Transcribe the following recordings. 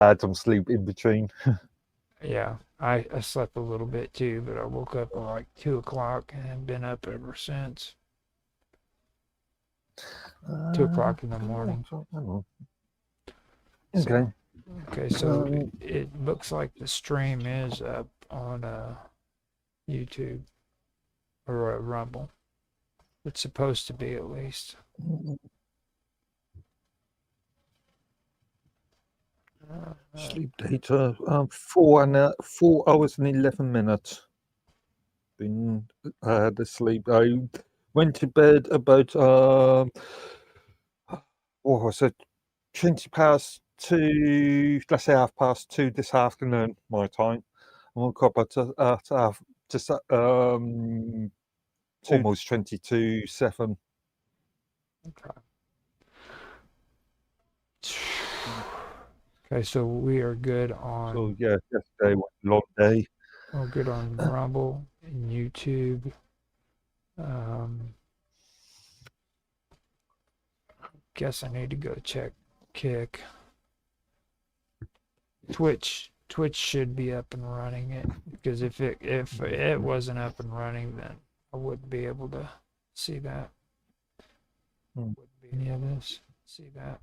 had some sleep in between. Yeah, I slept a little bit too, but I woke up at like 2 o'clock and have been up ever since. 2 o'clock in the morning. So Okay. okay, so it looks like the stream is up on YouTube or Rumble. It's supposed to be at least. Sleep data, 4 hours and 11 minutes. Been asleep. I went to bed about what was it, 20 past 2, let's say 2:30 this afternoon, my time. I woke up at just almost 22:07. Okay. Okay, so we are good So on yeah, yesterday was a long day. we're good on Rumble and YouTube. Um, guess I need to go check Kick. Twitch should be up and running it because if it wasn't up and running, then I wouldn't be able to see that. Hmm. Wouldn't be any of this. See that?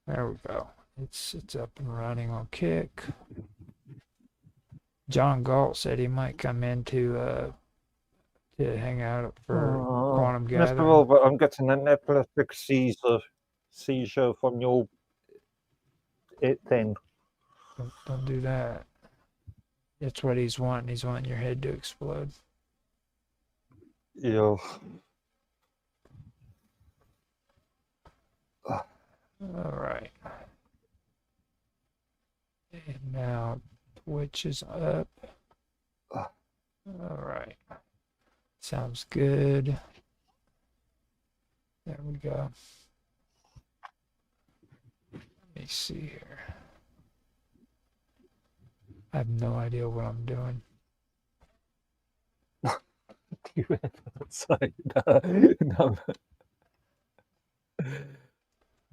There we go. It's up and running on Kick. John Galt said he might come in to hang out for Quantum Mr. Gathering. Robert, I'm getting an epileptic seizure from your thing. Don't do that. That's what he's wanting. He's wanting your head to explode. Yeah. All right. And now Twitch is up. All right. Sounds good. There we go. Let me see here. I have no idea what I'm doing. You ever say that? No.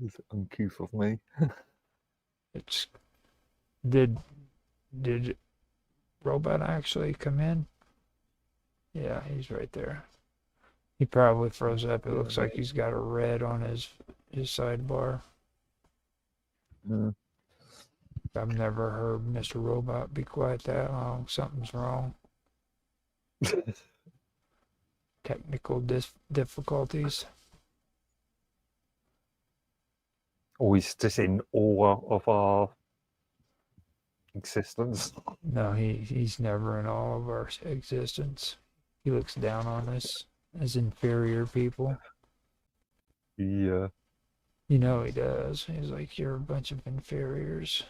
It's uncouth of me. It's did did Robot actually come in? Yeah, he's right there. He probably froze up. It looks like he's got a red on his sidebar. Yeah. I've never heard Mr. Robot be quiet that long. Something's wrong. Technical difficulties. Always just in awe of our existence. No, he's never in all of our existence. He looks down on us as inferior people. Yeah. You know he does. He's like, you're a bunch of inferiors.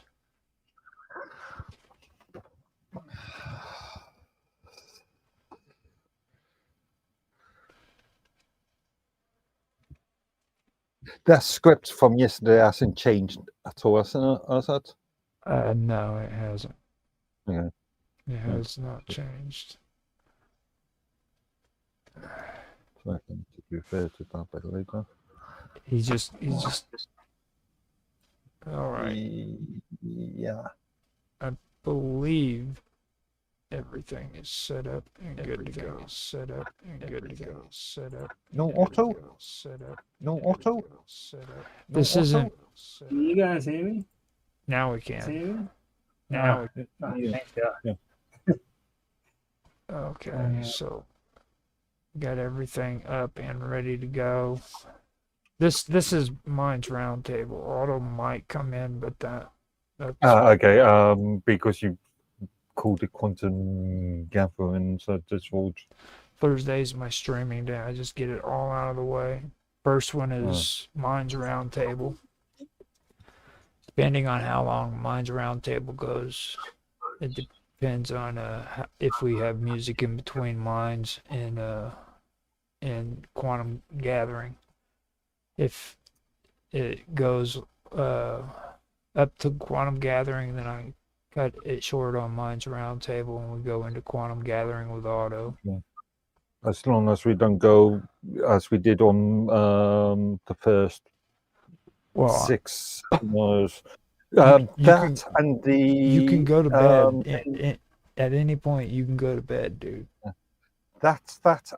That script from yesterday hasn't changed at all, hasn't it? Has it? No, it hasn't. Yeah. It has not changed. So I can refer to that better later. He's just. All right. Yeah. I believe everything is set up and good to go. Set up and good to go. Set up. No auto? Set up. No auto? Set up. No This auto? isn't. Can you guys hear me? Now we See can. me? Now. Thank God. Yeah. Okay. So got everything up and ready to go. This is mine's Roundtable. Auto might come in, but that's Okay. Because you called it quantum gathering, so this will. Thursday's my streaming day. I just get it all out of the way. First one is mine's Roundtable. Depending on how long mine's Roundtable goes, it depends on if we have music in between mines and quantum gathering. If it goes up to quantum gathering, then I cut it short on mine's Roundtable, and we go into quantum gathering with auto. Yeah. As long as we don't go as we did on the first 6 hours, You can That and you can the go to bed at any point. You can go to bed, dude. that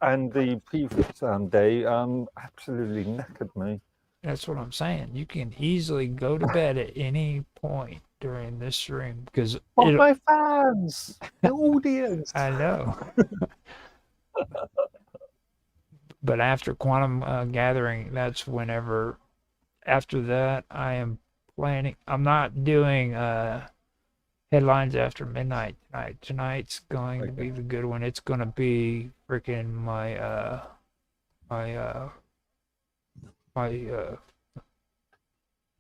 and the previous day absolutely knackered me. That's what I'm saying. You can easily go to bed at any point during this stream because But my fans, the audience. I know. But after Quantum Gathering, that's whenever. After that, I am planning. I'm not doing headlines after midnight tonight. Tonight's going to be the good one. It's going to be freaking my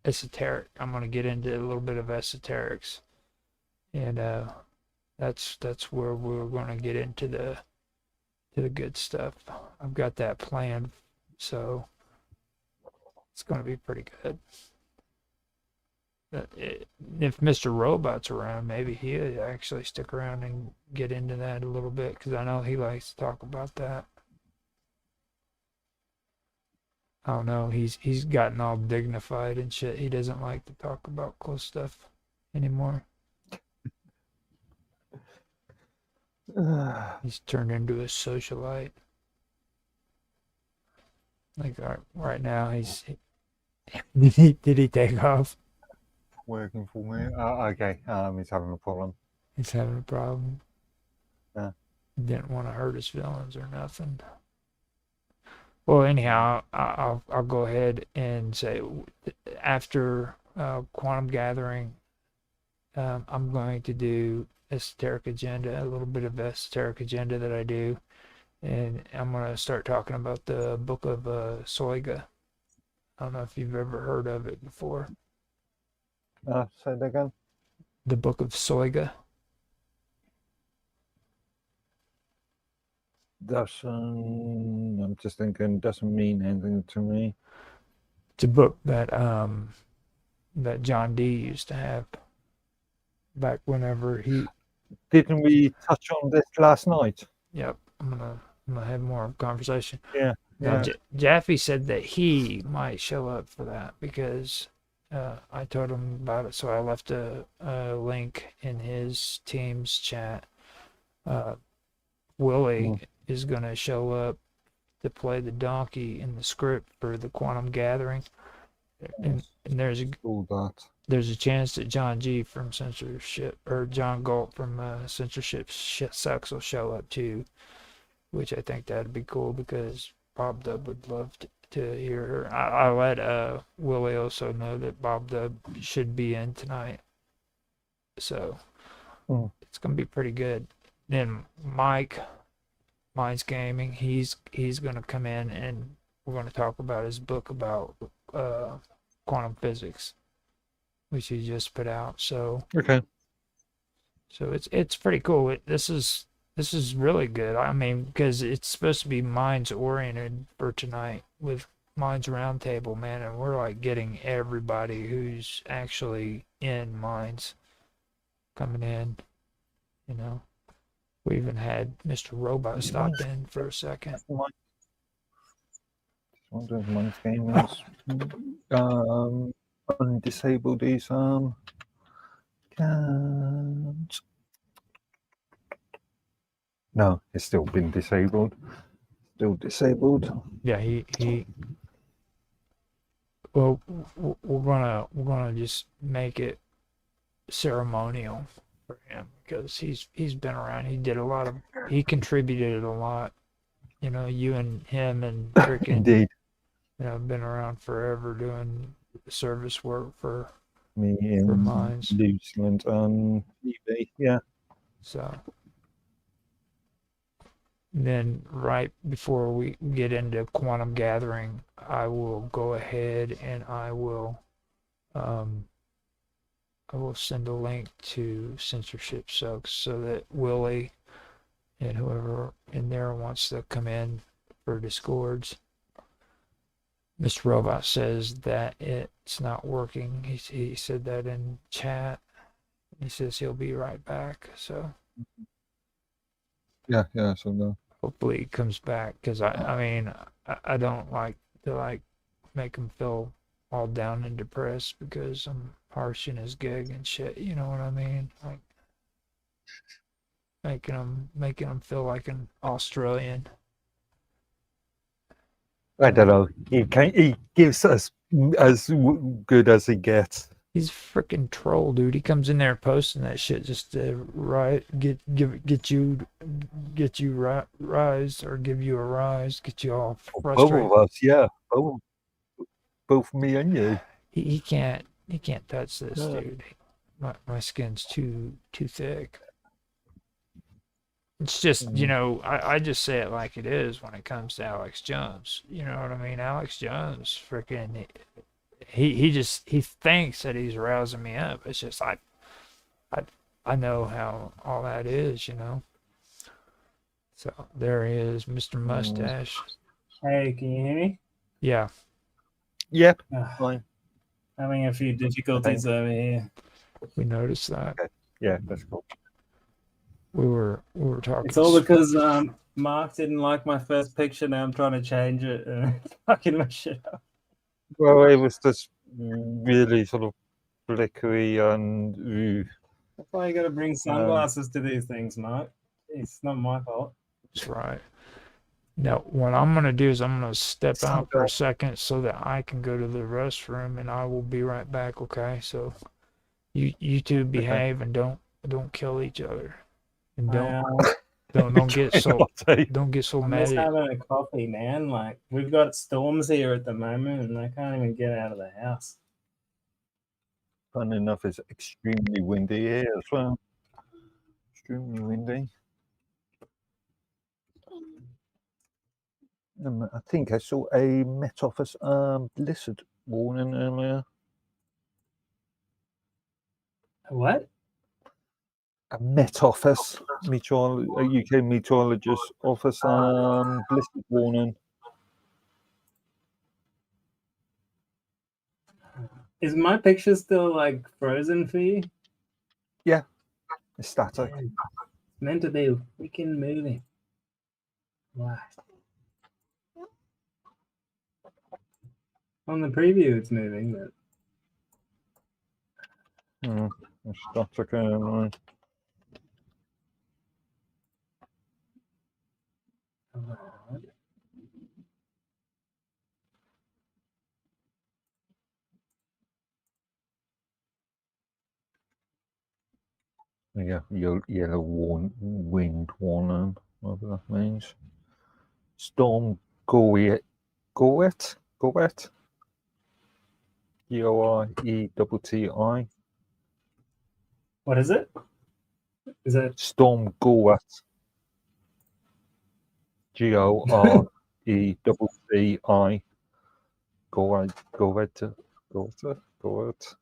esoteric. I'm going to get into a little bit of esoterics, and that's where we're going to get into the good stuff. I've got that planned, so it's going to be pretty good. If Mr. Robot's around, maybe he'll actually stick around and get into that a little bit because I know he likes to talk about that. I don't know. He's gotten all dignified and shit. He doesn't like to talk about close stuff anymore. He's turned into a socialite. Like right now, did he take off? Working for me. Okay. He's having a problem. He's having a problem. Yeah. Didn't want to hurt his feelings or nothing. Well, anyhow, I'll go ahead and say after Quantum Gathering, I'm going to do esoteric agenda, a little bit of esoteric agenda that I do, and I'm going to start talking about the book of Soiga. I don't know if you've ever heard of it before. Say that again. The book of Soiga. I'm just thinking, doesn't mean anything to me. It's a book that that John Dee used to have back whenever he. Didn't we touch on this last night? Yep, I'm gonna have more conversation. Yeah. Now, Yeah. Jaffe said that he might show up for that because I told him about it, so I left a link in his team's chat. Willie is going to show up to play the donkey in the script for the Quantum Gathering, and there's a chance that John G from Censorship or John Galt from Censorship Sucks will show up too, which I think that'd be cool because Bob Dub would love to hear her. I let Willie also know that Bob Dub should be in tonight, so it's gonna be pretty good. Then Mine's Gaming, he's gonna come in and we're gonna talk about his book about quantum physics, which he just put out. So okay. So it's pretty cool. This is really good. I mean, because it's supposed to be minds oriented for tonight with Minds Roundtable, man, and we're like getting everybody who's actually in Minds coming in, you know. We even had Mr. Robot stop in for a second. Minds Gaming's undisable these can't. No, it's still been disabled. Still disabled. Yeah, he. Well, we're gonna just make it ceremonial for him because he's been around. He contributed a lot. You know, you and him and freaking Indeed. You know, been around forever doing service work for Me in Minds. New Zealand on eBay. Yeah. So then right before we get into Quantum Gathering, I will go ahead and I will send a link to Censorship Sucks so that Willie and whoever in there wants to come in for Discords. Mr. Robot says that it's not working. He said that in chat. He says he'll be right back. So yeah. So no. Hopefully he comes back because I mean I don't like to make him feel all down and depressed because harsh in his gig and shit. You know what I mean? Like making him feel like an Australian. I don't know. He gives us as good as he gets. He's a freaking troll, dude. He comes in there posting that shit just to get you rise or give you a rise, get you all Both frustrated. of us, yeah. Both me and you. He can't touch this, No. dude. My skin's too thick. It's just, you know, I just say it like it is when it comes to Alex Jones. You know what I mean? Alex Jones, freaking, he thinks that he's rousing me up. It's just I know how all that is, you know. So there he is, Mr. Mustache. Hey, can you hear me? Yeah, Yep. Ah, Fine. having a few difficulties over here. we noticed that. Yeah, that's cool. We were talking. It's all because Mark didn't like my first picture. Now I'm trying to change it and it's fucking my shit up. Well, it was just really sort of flickery and That's why you got to bring sunglasses to these things, Mark. It's not my fault. That's right. Now, what I'm going to do is I'm going to step out for a second so that I can go to the restroom, and I will be right back, okay? So you two behave and don't kill each other. And don't get so I'm mad just at having a coffee, man. Like, we've got storms here at the moment and I can't even get out of the house. fun enough, it's extremely windy here as well. Extremely windy. I think I saw a Met Office blizzard warning earlier. What? A Met Office, a UK meteorologist office blizzard warning. Is my picture still like frozen for you? It's static. Damn. It's meant to be freaking moving. Wow. On the preview, it's moving, but It's static. Alright. Yeah, yellow wind warning, whatever that means. Storm Goet. Goretti. what is it? Is it Storm Goet. Goretti. Goet.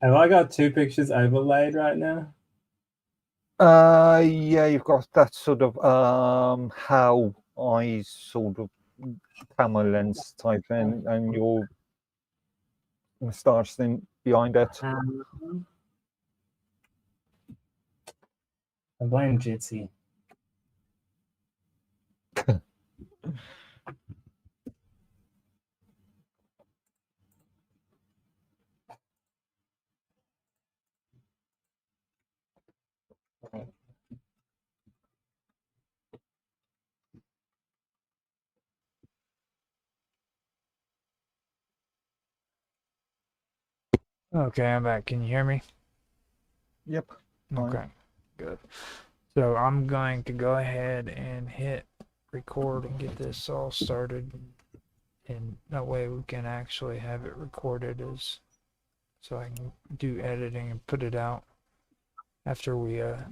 have I got two pictures overlaid right now? Yeah, you've got that sort of how I sort of camera lens type in, and your moustache thing behind it. I blame Jitsi. Okay, I'm back. Can you hear me? Yep. Fine. Okay, good. So I'm going to go ahead and hit record and get this all started, and that way we can actually have it recorded so I can do editing and put it out after we are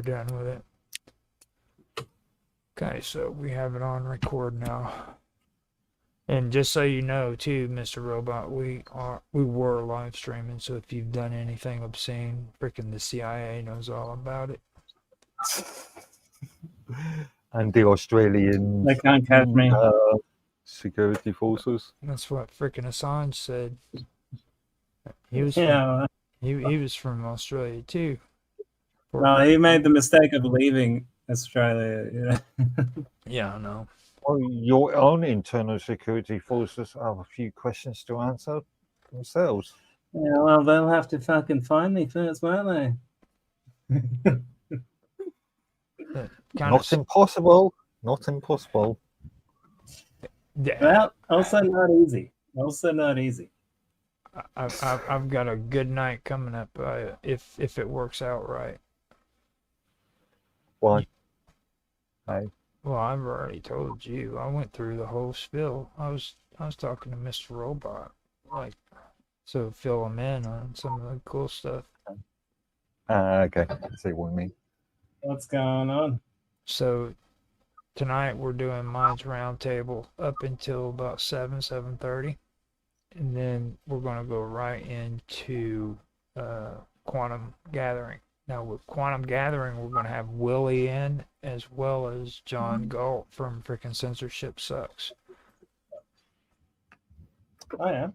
done with it. Okay, so we have it on record now. And just so you know, too, Mr. Robot, we were live streaming. So if you've done anything obscene, freaking the CIA knows all about it. And the Australian They can't catch me. security forces. That's what freaking Assange said. He was Yeah. he was from Australia too. Well, he made the mistake of leaving Australia. Yeah. Yeah, I know. Well, your own internal security forces have a few questions to answer themselves. Yeah, well, they'll have to fucking find me first, won't they? Kind Not impossible. Not impossible. yeah, Well, also not easy. Also not easy. I've got a good night coming up if it works out right. Why? Hey. Well, I've already told you. I went through the whole spiel. I was talking to Mr. Robot, like, so fill him in on some of the cool stuff. Okay. I see what you mean. What's going on? So tonight we're doing Minds Roundtable up until about 7:30, and then we're gonna go right into Quantum Gathering. Now with Quantum Gathering, we're gonna have Willie in as well as John Galt from Frickin' Censorship Sucks. Oh yeah.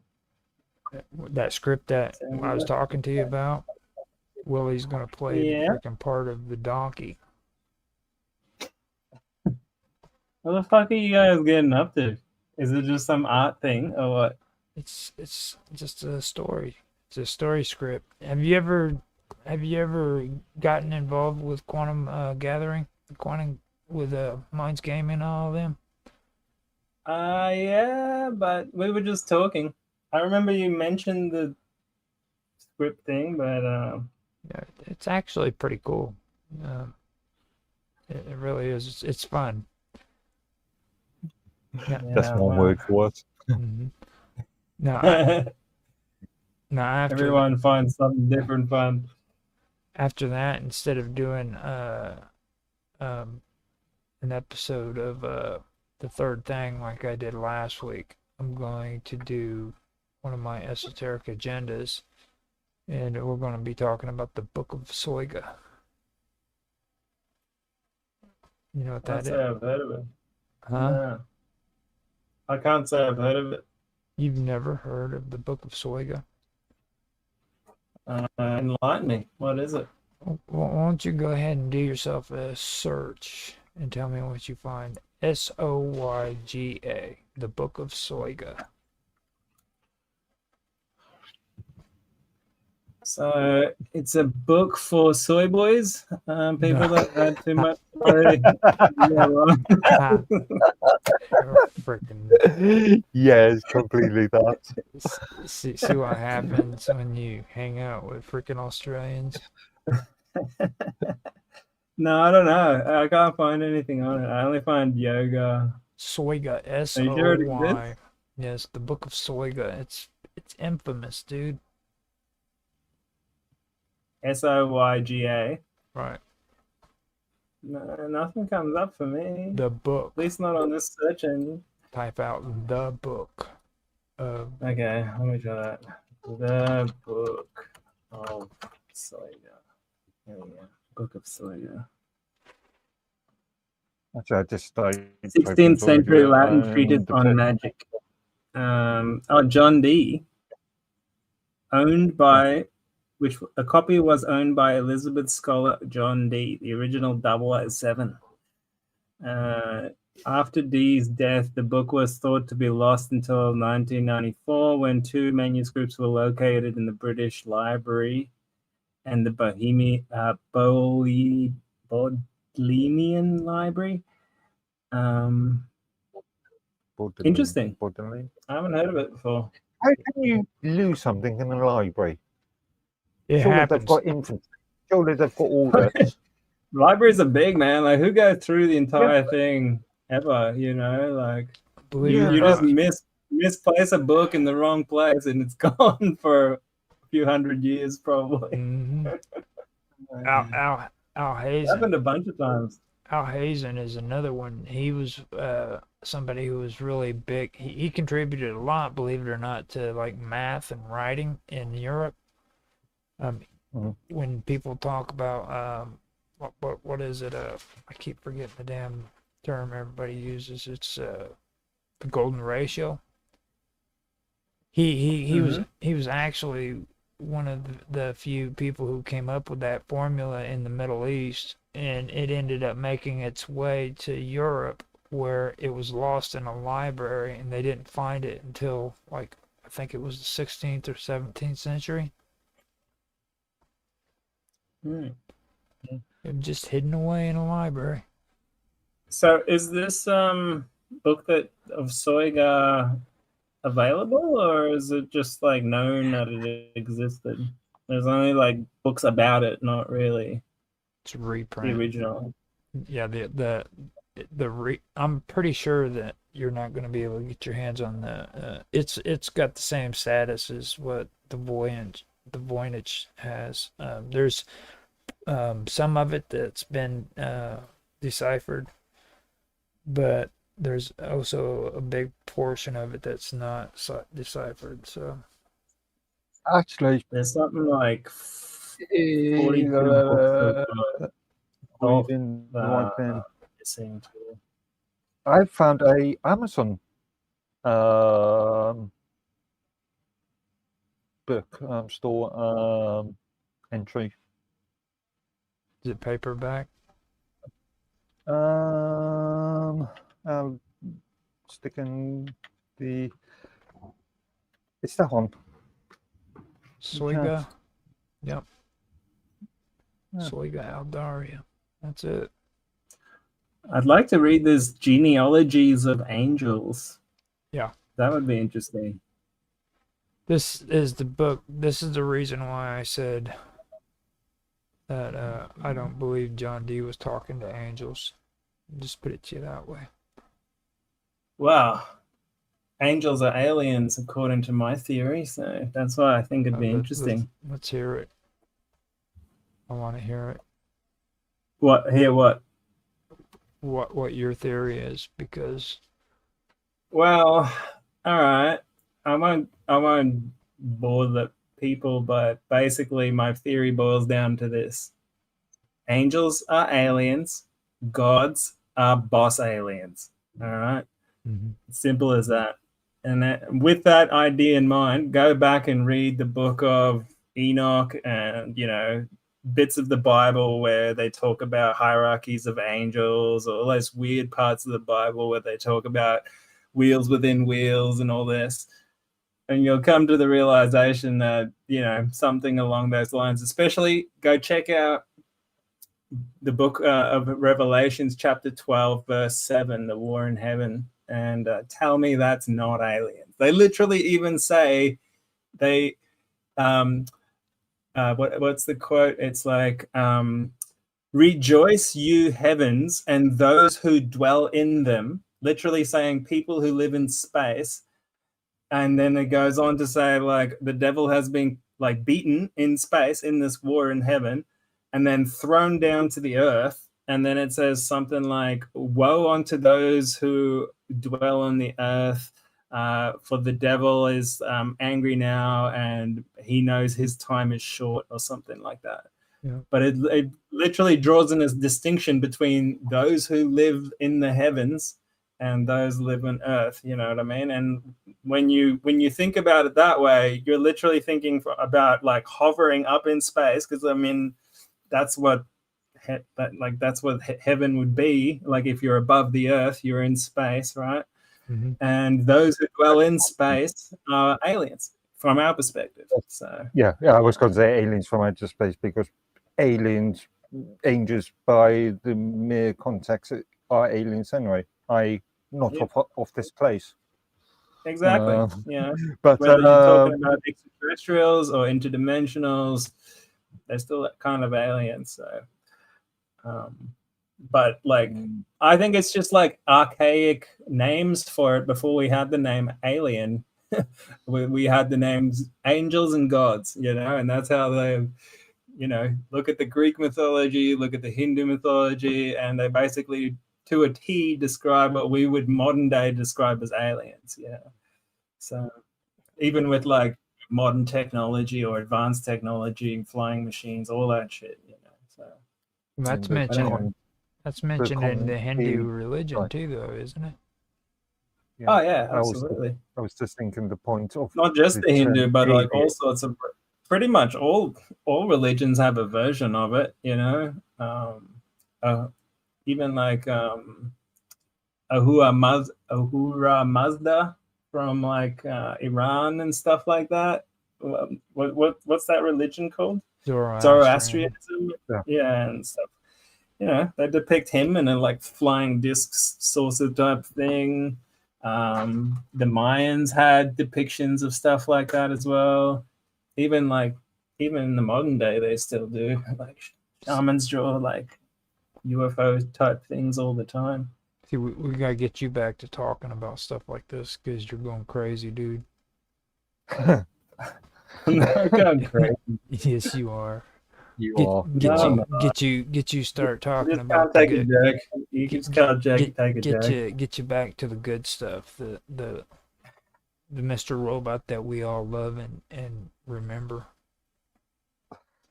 That script that I was talking to you about, Willie's gonna play the Yeah. freaking part of the donkey. What the fuck are you guys getting up to? Is it just some art thing or what? It's just a story. It's a story script. Have you ever gotten involved with Quantum Gathering, Quantum with Minds Gaming and all of them? Yeah, but we were just talking. I remember you mentioned the script thing, but Yeah, it's actually pretty cool. It really is. It's fun. yeah, That's one well, word for it. Mm-hmm. Now, after everyone finds something different fun. after that, instead of doing an episode of the third thing like I did last week, I'm going to do one of my esoteric agendas, and we're going to be talking about the Book of Soiga. You know what that Can't say is? I've heard of it. Huh? No. I can't say I've heard of it. You've never heard of the Book of Soiga? Enlighten me. What is it? Well, why don't you go ahead and do yourself a search and tell me what you find. Soyga, the Book of Soiga. So it's a book for soy boys, people No. that had too much already. Yeah, well, Freaking Yes, completely that. see what happens when you hang out with freaking Australians. no, I don't know. I can't find anything on it. I only find yoga. Soiga, Are you sure it Soy. exists? Yes, the Book of Soiga. It's infamous, dude. Soyga. Right. No, nothing comes up for me. The book. At least not on this search engine. Type out the book of Okay, let me try that. The book of Soyga. There we go. Book of Soyga. Actually, I just started 16th century Latin treatise on magic. John Dee, owned by, which a copy was owned by Elizabeth scholar John Dee, the original 007. After Dee's death, the book was thought to be lost until 1994, when two manuscripts were located in the British Library and the Bodleian Library. Interesting. I haven't heard of it before. How can you lose something in the library? it Surely happens. they've got infantry. Surely they've got orders. Libraries are big, man. Like, who goes through the entire thing ever? You know, like Believe you, it or you just not, misplace a book in the wrong place, and it's gone for a few hundred years, probably. mhm. Al Hazen. Happened a bunch of times. Al Hazen is another one. He was somebody who was really big. He contributed a lot, believe it or not, to like math and writing in Europe. When people talk about what is it? I keep forgetting the damn term everybody uses. It's the golden ratio. He was actually one of the few people who came up with that formula in the Middle East, and it ended up making its way to Europe where it was lost in a library and they didn't find it until like I think it was the 16th or 17th century. Hmm. It was just hidden away in a library. So is this book that of Soiga available, or is it just like known that it existed? There's only like books about it, not really It's a the reprint. original. Yeah, I'm pretty sure that you're not going to be able to get your hands on the. It's got the same status as what the Voynich has. There's some of it that's been deciphered, but there's also a big portion of it that's not deciphered. So Actually, There's something like 42 books of reading one thing. missing too. I found a Amazon book store entry. is it paperback? I'll stick in the. It's that one. Soiga. Yep. Yeah. Soiga Aldaria. That's it. I'd like to read this Genealogies of Angels. Yeah. That would be interesting. This is the book. This is the reason why I said that I don't believe John Dee was talking to angels. Just put it to you that way. Wow. Angels are aliens, according to my theory, so that's why I think it'd be interesting. Let's hear it. I want to hear it. What? Hear what? What your theory is, because Well, all right. I won't bore the people, but basically my theory boils down to this. Angels are aliens, gods are boss aliens. All right? Simple as that. And with that idea in mind, go back and read the book of Enoch and, bits of the Bible where they talk about hierarchies of angels, or all those weird parts of the Bible where they talk about wheels within wheels and all this. And you'll come to the realization that, something along those lines, especially go check out the book of Revelations, chapter 12, verse 7, the war in heaven. And tell me that's not aliens. They literally even say what's the quote? It's like, rejoice you heavens and those who dwell in them, literally saying people who live in space. And then it goes on to say, like, the devil has been like beaten in space in this war in heaven and then thrown down to the earth. And then it says something like, woe unto those who dwell on the earth, for the devil is angry now and he knows his time is short, or something like that. Yeah. But it literally draws in a distinction between those who live in the heavens and those who live on earth. You know what I mean? And when you think about it that way, you're literally thinking about like hovering up in space, because I mean, that's what heaven would be like. If you're above the earth, you're in space, right? Mm-hmm. And those who dwell in space are aliens from our perspective. So yeah, I was going to say aliens from outer space, because angels by the mere context are aliens anyway. Not of this place. Exactly. But whether you're talking about extraterrestrials or interdimensionals, they're still kind of aliens. So but like, I think it's just like archaic names for it. Before we had the name alien, we had the names angels and gods, and that's how they, look at the Greek mythology, look at the Hindu mythology, and they basically to a T describe what we would modern day describe as aliens. So even with like modern technology or advanced technology, flying machines, all that shit, so that's mentioned. That's mentioned in the Hindu religion too, though, isn't it? Yeah. Oh yeah, absolutely. I was just thinking the point of not just the Hindu, but like all sorts of, pretty much all religions have a version of it. Even like Ahura Mazda from like Iran and stuff like that. What's that religion called? Zoroastrian. Zoroastrianism. Yeah. Yeah, and stuff. You know, they depict him in a like flying discs saucer type thing. The Mayans had depictions of stuff like that as well. Even in the modern day, they still do. Like shamans draw like UFO type things all the time. See, we gotta get you back to talking about stuff like this because you're going crazy, dude. I'm not going crazy. Yes, you are. You Get, are. get No, I'm you, get you, get you start You talking just about can't take the a good. joke. You just can't take a joke. Get you back to the good stuff. The Mr. Robot that we all love and remember.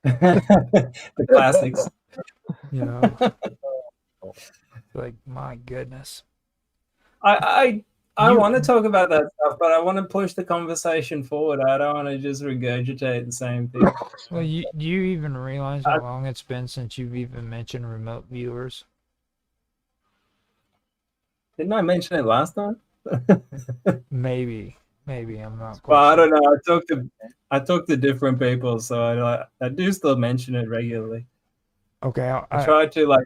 The classics. You know, like my goodness. I You- want to talk about that stuff, but I want to push the conversation forward. I don't want to just regurgitate the same thing. Well, do you even realize how long it's been since you've even mentioned remote viewers? Didn't I mention it last time? Maybe I'm not quite Well, I sure. don't know. I talk to different people, so I do still mention it regularly. Okay, I try to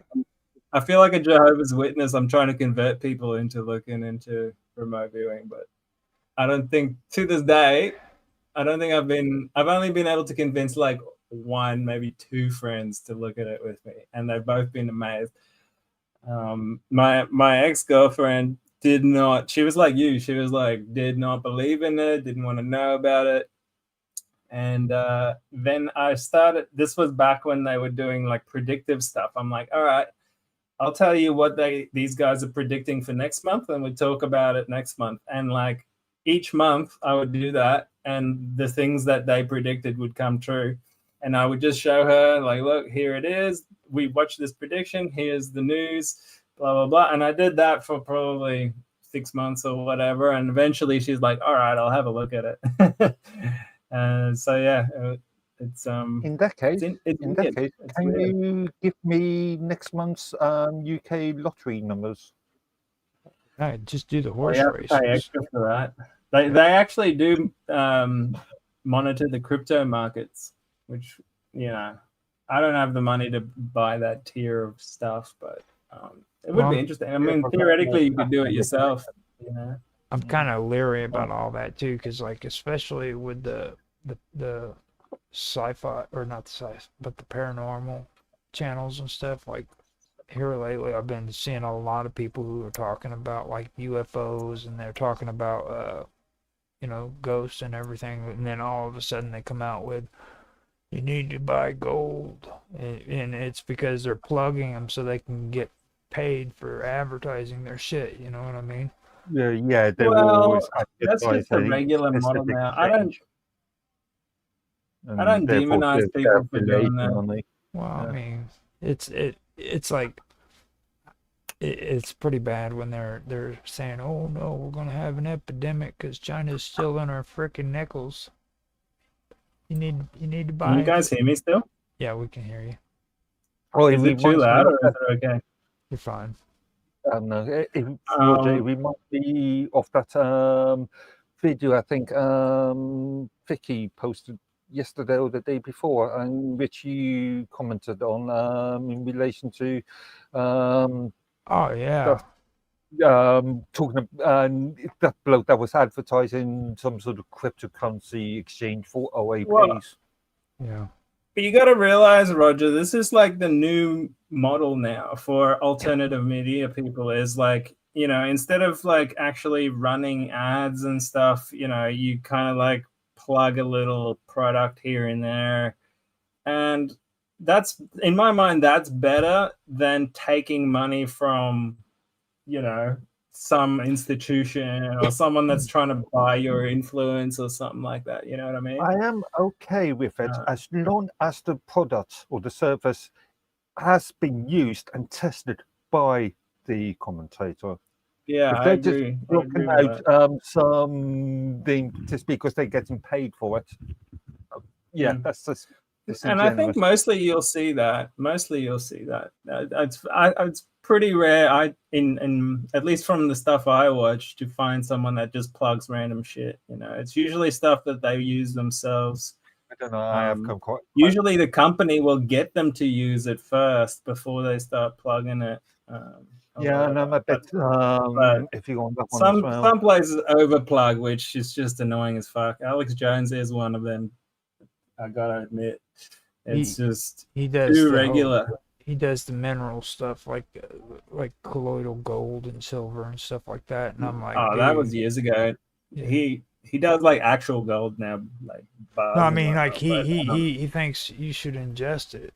I feel like a Jehovah's Witness. I'm trying to convert people into looking into remote viewing, but I don't think to this day, I've only been able to convince like one, maybe two friends to look at it with me, and they've both been amazed. My ex-girlfriend did not. She was like you. She was like did not believe in it, didn't want to know about it. And then I started. This was back when they were doing like predictive stuff. I'm like, all right, I'll tell you what these guys are predicting for next month, and we talk about it next month. And like each month, I would do that, and the things that they predicted would come true. And I would just show her, like, look, here it is. We watched this prediction. Here's the news, blah, blah, blah. And I did that for probably 6 months or whatever. And eventually she's like, all right, I'll have a look at it. So, yeah, it's In that case, can weird. you give me next month's UK lottery numbers? No, just do the horse You have to pay races. extra for that. They actually do monitor the crypto markets, which, you know, I don't have the money to buy that tier of stuff, but it would be interesting. I mean, theoretically, you could do it yourself, you know. I'm kind of leery about all that too, because like especially with the sci-fi or not the sci, but the paranormal channels and stuff. Like here lately, I've been seeing a lot of people who are talking about like UFOs, and they're talking about ghosts and everything, and then all of a sudden they come out with, you need to buy gold, and it's because they're plugging them so they can get paid for advertising their shit. You know what I mean? Yeah, they Well, always that's just a regular model now. I don't demonize people for doing that. Well, I mean, it's like it's pretty bad when they're saying, "Oh no, we're gonna have an epidemic because China's still in our freaking nickels." You need to buy. Can you guys hear me still? Yeah, we can hear you. Oh, Is it too loud or is it okay? You're fine. No, Roger, it reminds me of that video I think Vicky posted yesterday or the day before, and which you commented on in relation to Oh yeah. talking that bloke that was advertising some sort of cryptocurrency exchange for OAPs. Well, yeah. But you got to realize, Roger, this is like the new model now for alternative media people is like, you know, instead of like actually running ads and stuff, you know, you kind of like plug a little product here and there. And that's, in my mind, that's better than taking money from, you know, some institution or someone that's trying to buy your influence or something like that. You know what I mean? I am okay with it as long as the product or the service has been used and tested by the commentator. Yeah, if I they're agree. just blocking out something just because they're getting paid for it, that's just And I think mostly you'll see that. It's pretty rare. In at least from the stuff I watch, to find someone that just plugs random shit. It's usually stuff that they use themselves. I don't know. I have come quite. Usually, the company will get them to use it first before they start plugging it. Yeah, and I'm a bit. If you want that one as well. Some places overplug, which is just annoying as fuck. Alex Jones is one of them. I gotta admit, it's he does too regular. He does the mineral stuff like colloidal gold and silver and stuff like that, and I'm like, oh, that was years ago. Yeah. He does like actual gold now, like bars. No, I mean, like he thinks you should ingest it.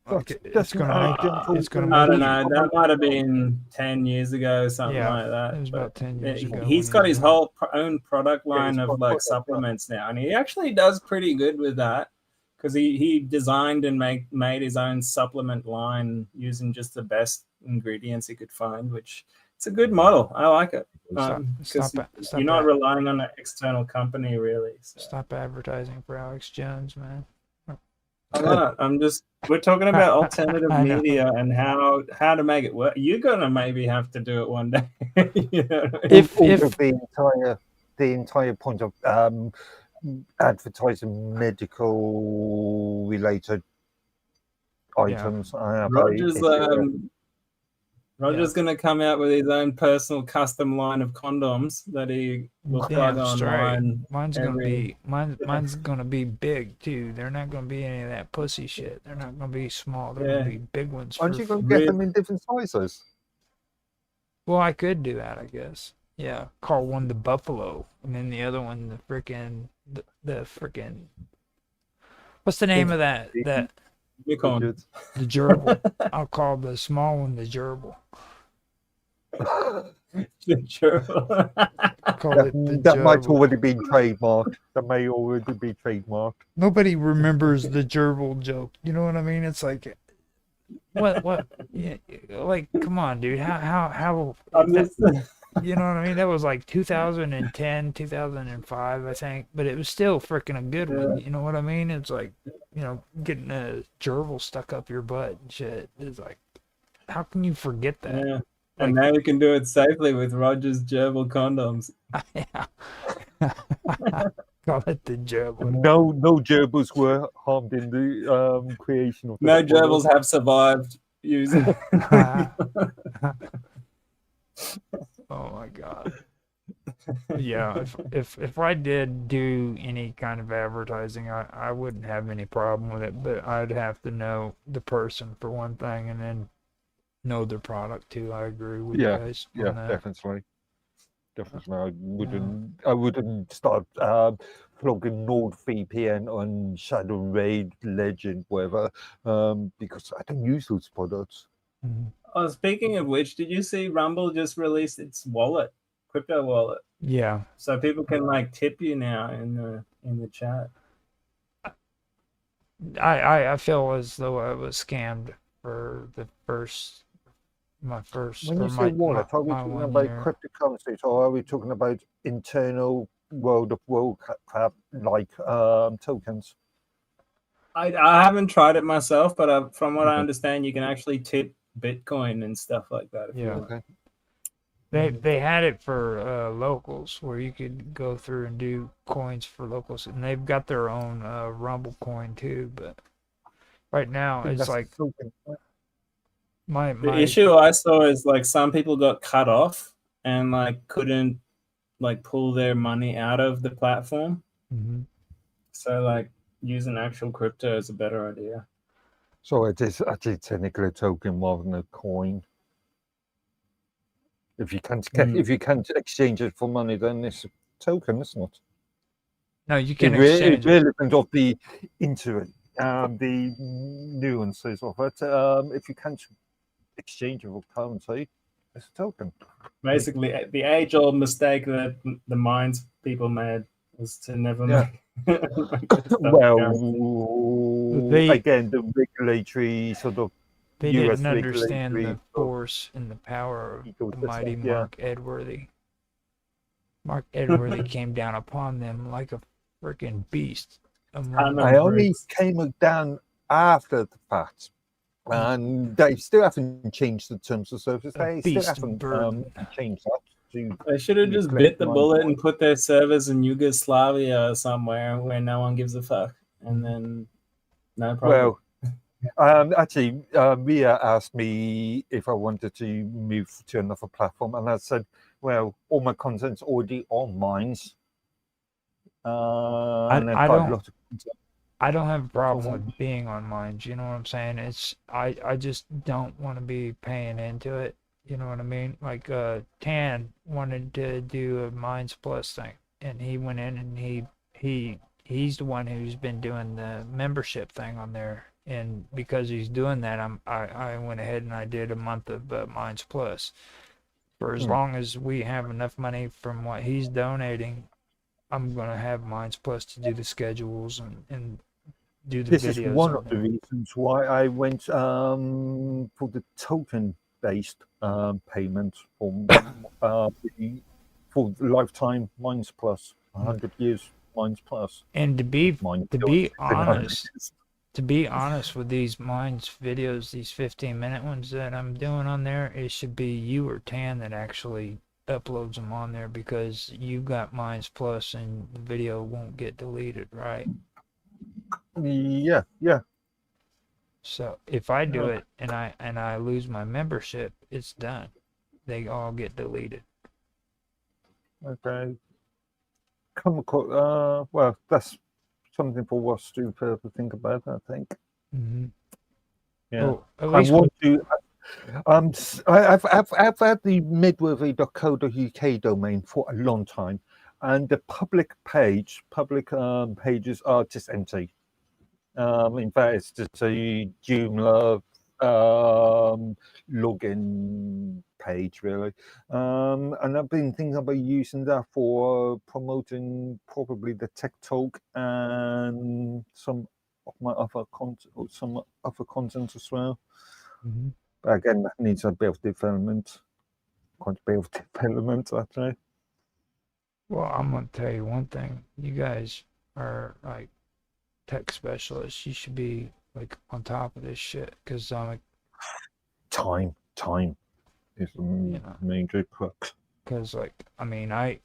Like it's gonna I don't know. That might have been 10 years ago, something like that. It was about 10 years ago. He's got his whole own product line of like supplements now, and he actually does pretty good with that because he designed and made his own supplement line using just the best ingredients he could find, which it's a good model. I like it because you're not relying on an external company really. So. Stop advertising for Alex Jones, man. I'm not. We're talking about alternative media and how to make it work. You're gonna maybe have to do it one day. You know what I mean? If the entire point of advertising medical related items. Roger's going to come out with his own personal custom line of condoms that he will plug online. Mine's gonna be big too. They're not gonna be any of that pussy shit. They're not gonna be small. They're gonna be big ones. Aren't you gonna get them in different sizes? Well, I could do that, I guess. Yeah, call one the Buffalo, and then the other one the frickin' what's the name of that? The gerbil. I'll call the small one the gerbil. The gerbil. That might already be trademarked. That may already be trademarked. Nobody remembers the gerbil joke. You know what I mean? It's like, what? Yeah, like, come on, dude. How? You know what I mean? That was like 2010, 2005, I think. But it was still freaking a good one. You know what I mean? It's like, getting a gerbil stuck up your butt and shit. It's like, how can you forget that? Yeah. And now you can do it safely with Roger's gerbil condoms. Yeah. Call it the gerbil. No gerbils were harmed in the creation of the No gerbils have survived using Oh my god. Yeah, if I did do any kind of advertising, I wouldn't have any problem with it, but I'd have to know the person for one thing, and then know their product too. I agree with you guys. Yeah, definitely. I wouldn't start plugging NordVPN on Shadow Raid, Legend, whatever, because I don't use those products. Mm-hmm. Oh, speaking of which, did you see Rumble just released its wallet, crypto wallet? Yeah. So people can like tip you now in the chat. I feel as though I was scammed for my first. When you say wallet, are we talking about cryptocurrencies, or are we talking about internal World of Warcraft like tokens? I haven't tried it myself, but from what I understand, you can actually tip Bitcoin and stuff like that. Okay. They had it for locals, where you could go through and do coins for locals, and they've got their own Rumble coin too. But right now, it's like the issue I saw is like some people got cut off and like couldn't like pull their money out of the platform. Mm-hmm. So like using actual crypto is a better idea. So it is actually technically a token rather than a coin. If you can't exchange it for money, then it's a token, isn't it? No, you can exchange it. Relevant of the internet, the nuances of it. If you can't exchange it for currency, it's a token. Basically, the age-old mistake that the Minds people made was to never make. Again, the regulatory sort of. They didn't understand the force and the power of the mighty Mark Edworthy. Mark Edworthy came down upon them like a freaking beast. I only came down after the fact, and they still haven't changed the terms of service. They still haven't changed that. They should have just bit the bullet and put their servers in Yugoslavia or somewhere where no one gives a fuck, and then no problem. Well, actually, Mia asked me if I wanted to move to another platform, and I said, well, all my content's already on Minds. I don't have a problem with being on Minds. You know what I'm saying? I just don't want to be paying into it. You know what I mean? Like Tan wanted to do a Minds Plus thing, and he went in and he's the one who's been doing the membership thing on there. And because he's doing that, I went ahead and I did a month of Minds Plus. For as long as we have enough money from what he's donating, I'm gonna have Minds Plus to do the schedules and do the videos. This is one of the reasons why I went for the token-based payment for lifetime Minds Plus, 100 years Minds Plus. And to be honest with these Minds videos, these 15-minute ones that I'm doing on there, it should be you or Tan that actually uploads them on there, because you got Minds Plus and the video won't get deleted, right? Yeah. So if I do it and I lose my membership, it's done. They all get deleted. Okay. Well, that's something for us to further think about, I think. Mm-hmm. Yeah. Well, I want to. I've had the midworthy.co.uk domain for a long time, and the public pages are just empty. In fact, it's just a Joomla login page, really. And I've been thinking about using that for promoting probably the Tech Talk and some of my other content as well. Mm-hmm. But again, that needs a bit of development. Quite a bit of development, actually. Well, I'm gonna tell you one thing. You guys are like tech specialists. You should be like on top of this shit, because time is the major crux. Because the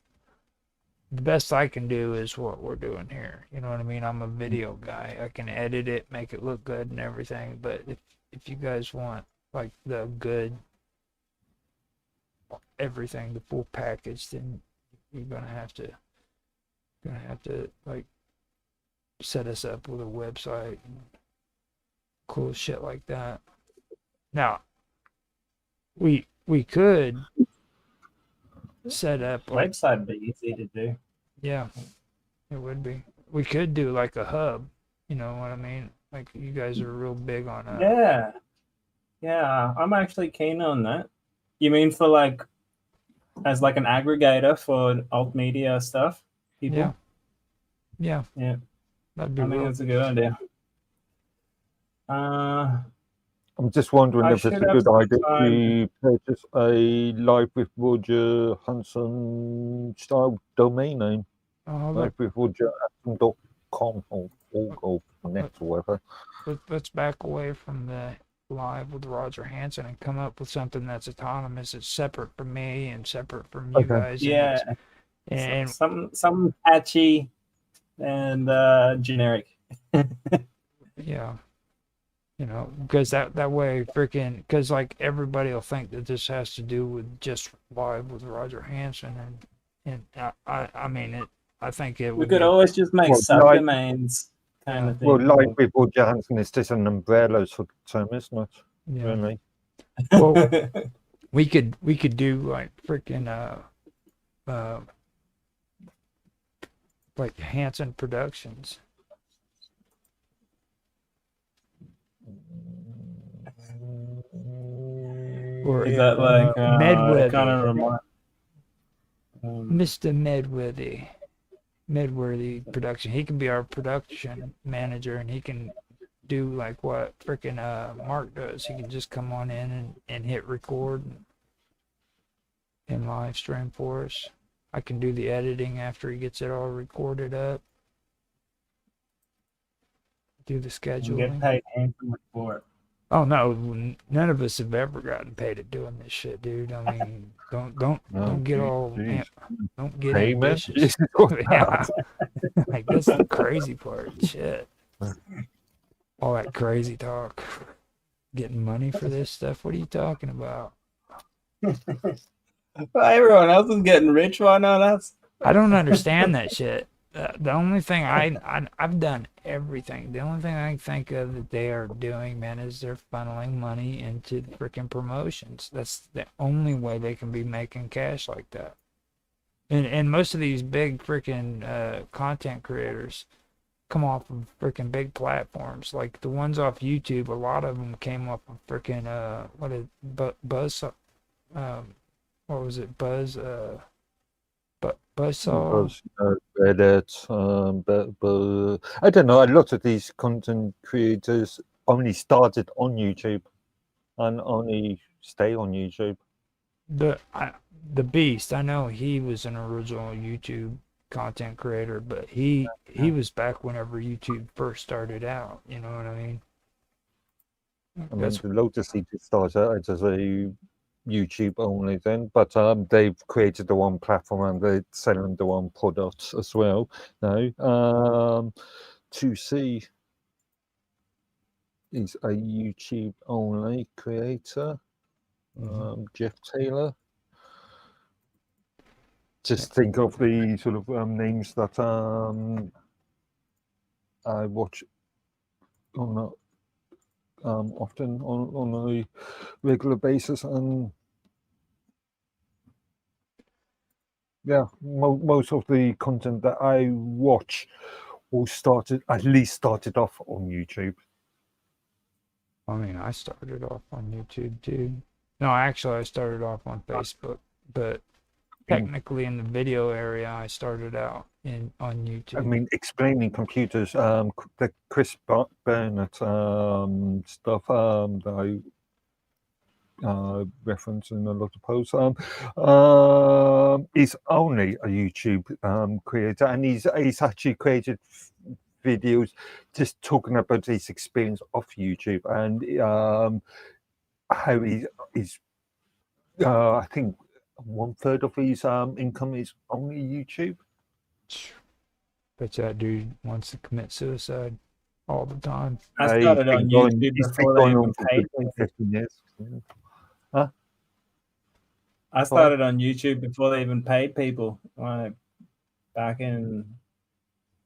best I can do is what we're doing here. You know what I mean? I'm a video guy. I can edit it, make it look good and everything. But if you guys want like the good everything, the full package, then you're gonna have to like set us up with a website and cool shit like that. Now we could set up like, website would be easy to do. Yeah, it would be. We could do like a hub, you know what I mean? Like you guys are real big on yeah, I'm actually keen on that. You mean for like as like an aggregator for alt media stuff, people? Yeah. That'd be I think that's a good idea. I'm just wondering if it's a good idea to purchase a Live with Roger Hanson style domain name. Live with Roger Hanson.com or net or whatever. Let's back away from the Live with Roger Hanson and come up with something that's autonomous. It's separate from me and separate from you guys. Yeah. And some catchy and generic. Yeah. You know, because that way, because like everybody will think that this has to do with just Live with Roger Hanson, and I mean I think it. We could always just make subdomains kind of thing. Well, Live with Roger Hanson is just an umbrella sort of term, isn't it? Yeah. Really. Well, we could do like like Hanson Productions. Or is that like Medworthy? Kind of remind Mr. Medworthy production. He can be our production manager, and he can do like what Mark does. He can just come on in and hit record and live stream for us. I can do the editing after he gets it all recorded up. do the You scheduling. get paid handsomely for it. Oh no, none of us have ever gotten paid at doing this shit, dude. I mean, don't get all don't get Payment? ambitious. Yeah, like that's the crazy part. Shit, all that crazy talk, getting money for this stuff. What are you talking about? Well, everyone else is getting rich. Why not us? I don't understand that shit. The only thing I've done everything. The only thing I can think of that they are doing, man, is they're funneling money into freaking promotions. That's the only way they can be making cash like that. And most of these big freaking content creators come off of freaking big platforms. Like the ones off YouTube, a lot of them came off of freaking Buzz. What was it? Buzzsaw. Because Reddit, but I don't know. A lot of these content creators only started on YouTube and only stay on YouTube. The Beast, I know he was an original YouTube content creator, but he was back whenever YouTube first started out. You know what I mean? I mean, the Lotus Seed started out as a YouTube only then, but they've created their own platform and they're selling their own products as well now. 2C is a YouTube only creator. Jeff Taylor. Just think of the sort of names that I watch on often on a regular basis, and yeah, most of the content that I watch all at least started off on YouTube. I mean, I started off on YouTube too. No, actually, I started off on Facebook, but technically in the video area, I started out on YouTube. I mean, explaining computers, the Chris Burnett stuff that I reference in a lot of posts. He's only a YouTube creator, and he's actually created videos just talking about his experience of YouTube and how he's I think 1/3 of his income is only YouTube. Bet that dude wants to commit suicide all the time. I started on YouTube before they even paid people. 15 years. Yeah. Huh? I started on YouTube before they even paid people, back in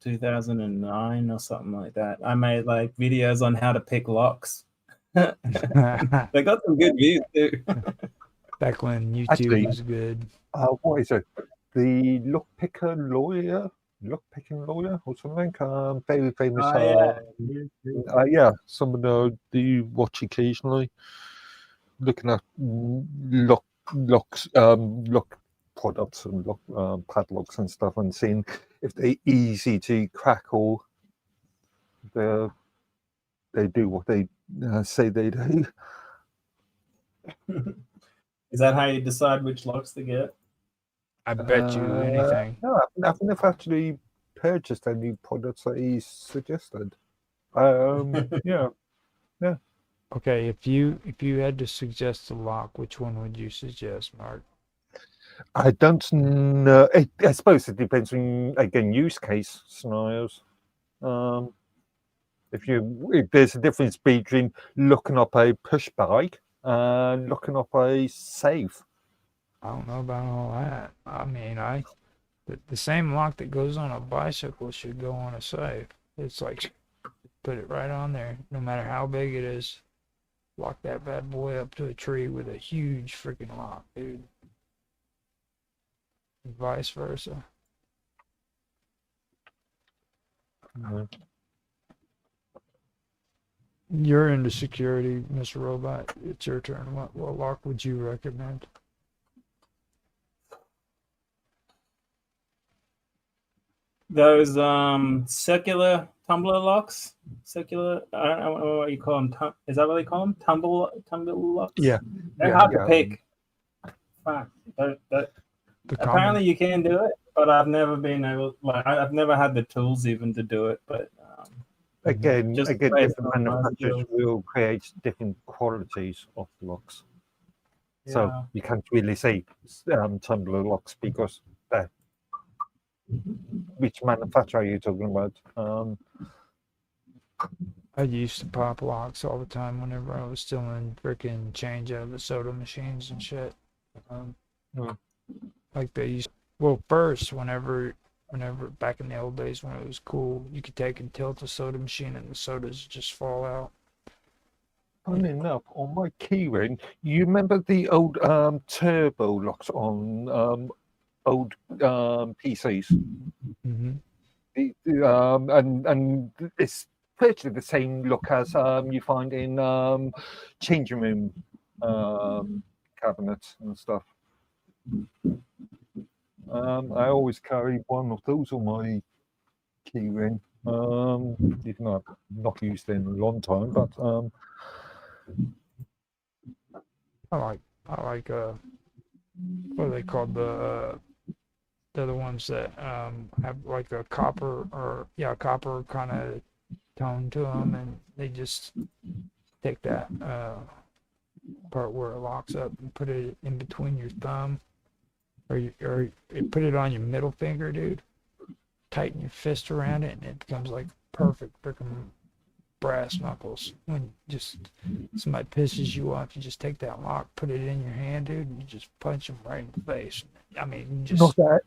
2009 or something like that. I made like videos on how to pick locks. They got some good views too. Back when YouTube was good. What is it? The lockpicking lawyer or something. Very famous. Yeah, someone I do watch occasionally. Looking at lock products and lock padlocks and stuff, and seeing if they're easy to crack or they do what they say they do. Is that how you decide which locks to get? I bet you anything. No, I've never actually purchased any products that he suggested. Yeah. Okay, if you had to suggest a lock, which one would you suggest, Mark? I don't know. I suppose it depends on, again, use case scenarios. If there's a difference between looking up a push bike and looking up a safe. I don't know about all that. I mean, the same lock that goes on a bicycle should go on a safe. It's like, put it right on there, no matter how big it is. Lock that bad boy up to a tree with a huge freaking lock, dude. And vice versa. Mm-hmm. You're into security, Mr. Robot. It's your turn. What lock would you recommend? Those circular tumbler locks. Circular, I don't know what you call them. Is that what they call them? Tumble locks? Yeah. They're hard to pick. Fuck. Apparently you can do it, but I've never been able, I've never had the tools even to do it, but Again, Just again, based different on my manufacturers skills. will create different qualities of locks. So Yeah. you can't really say tumbler locks because which manufacturer are you talking about? I used to pop locks all the time whenever I was still in freaking change out of the soda machines and shit. Hmm. Like they used. Well, first, whenever back in the old days when it was cool, you could take and tilt the soda machine and the sodas just fall out. Funny enough, on my keyring, you remember the old turbo locks on old PCs? Mm-hmm. And it's virtually the same look as you find in changing room cabinets and stuff. I always carry one of those on my keyring. Even though I've not used it in a long time, but I like what are they called, they're the ones that have like a copper kind of tone to them, and they just take that part where it locks up and put it in between your thumb or you put it on your middle finger, dude. Tighten your fist around it, and it becomes like perfect freaking brass knuckles. When just somebody pisses you off, you just take that lock, put it in your hand, dude, and you just punch them right in the face. I mean, you just. not that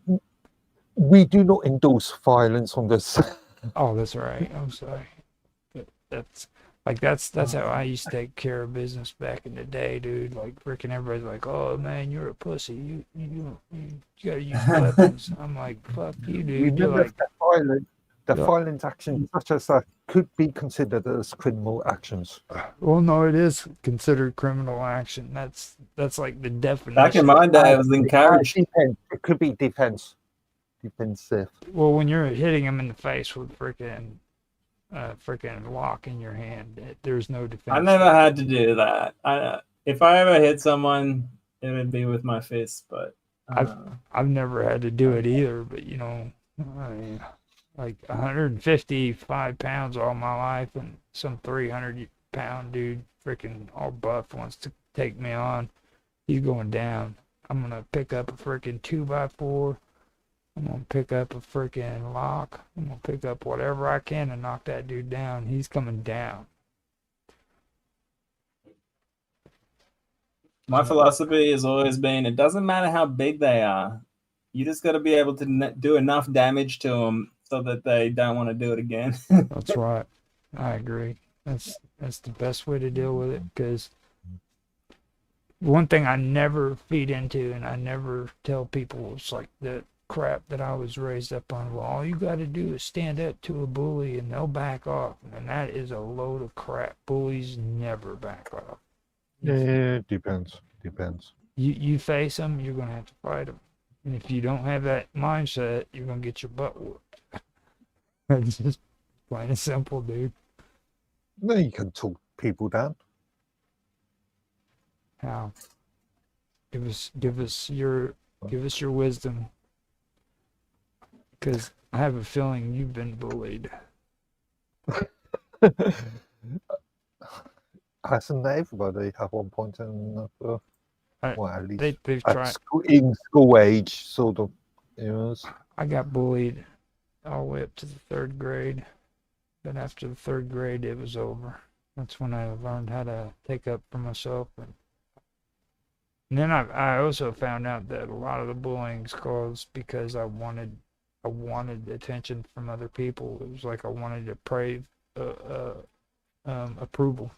we do not endorse violence on this. Oh, that's right. I'm sorry. But that's how I used to take care of business back in the day, dude. Like freaking everybody's like, "Oh man, you're a pussy. You gotta use weapons." I'm like, "Fuck you, dude." You're Remember like, the yeah. violent actions such as that could be considered as criminal actions. Well, no, it is considered criminal action. That's like the definition. Back in my day, it was encouraged. It could be defensive. Well, when you're hitting him in the face with freaking lock in your hand, there's no defense. I never had to do that. If I ever hit someone, it would be with my fist. But I've never had to do it either. But you know, I mean, like 155 pounds all my life, and some 300-pound dude, freaking all buff, wants to take me on. He's going down. I'm gonna pick up a freaking 2x4. I'm gonna pick up a freaking lock. I'm gonna pick up whatever I can and knock that dude down. He's coming down. my philosophy has always been: it doesn't matter how big they are. You just got to be able to do enough damage to them so that they don't want to do it again. That's right. I agree. That's the best way to deal with it, because one thing I never feed into and I never tell people is like the crap that I was raised up on. Well, all you got to do is stand up to a bully and they'll back off. And that is a load of crap. Bullies never back off. Yeah, depends. You face them, you're going to have to fight them. And if you don't have that mindset, you're going to get your butt whooped. It's just plain and simple, dude. No, you can talk people down. How? Give us your wisdom, because I have a feeling you've been bullied. Hasn't everybody at one point or another? Well, at least They've tried. In school age, sort of. Yes. I got bullied all the way up to the 3rd grade. Then after the 3rd grade, it was over. That's when I learned how to take up for myself. And then I also found out that a lot of the bullying's caused because I wanted attention from other people. It was like I wanted to crave approval.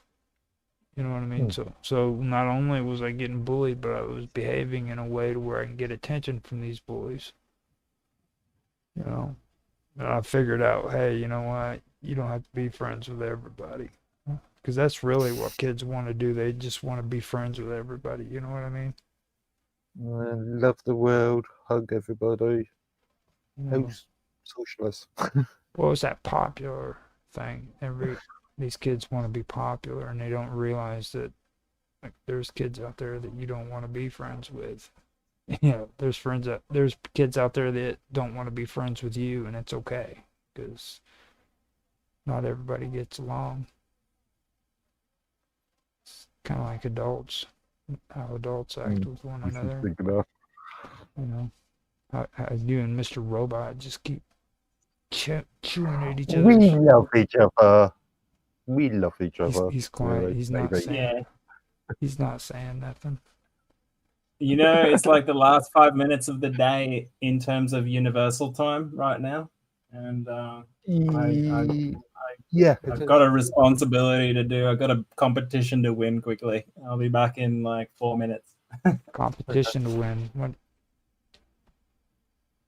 You know what I mean? So not only was I getting bullied, but I was behaving in a way to where I can get attention from these bullies. You know, and I figured out, hey, you know what? You don't have to be friends with everybody, because that's really what kids want to do. They just want to be friends with everybody. You know what I mean? Love the world, hug everybody. Who's socialist? What was that popular thing? These kids want to be popular, and they don't realize that like there's kids out there that you don't want to be friends with. You know, there's kids out there that don't want to be friends with you, and it's okay, because not everybody gets along. It's kind of like adults, how adults act with one another. You know, how you and Mr. Robot just keep chewing at each other. We love each other. We love each other. He's quiet. Really, He's not baby. saying. He's not saying nothing. You know, it's like the last 5 minutes of the day in terms of universal time right now, and Yeah, I've got a responsibility to do. I've got a competition to win quickly. I'll be back in like 4 minutes. Competition to win. What?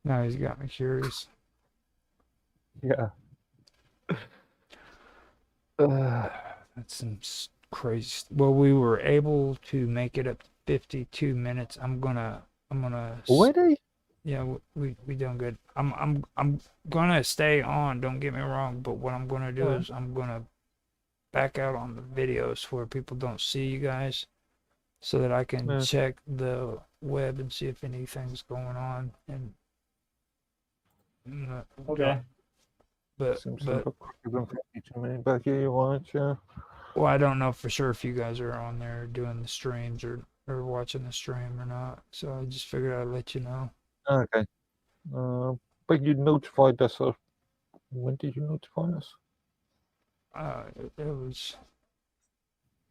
Now he's got me curious. Yeah. That's some crazy. Well, we were able to make it up to 52 minutes. I'm gonna. Already? Yeah, we doing good. I'm gonna stay on. Don't get me wrong, but what I'm gonna do is I'm gonna back out on the videos where people don't see you guys, so that I can check the web and see if anything's going on. And okay. But back here you want, yeah. Well, I don't know for sure if you guys are on there doing the streams or watching the stream or not. So I just figured I'd let you know. Okay. But you notified us. When did you notify us? It was.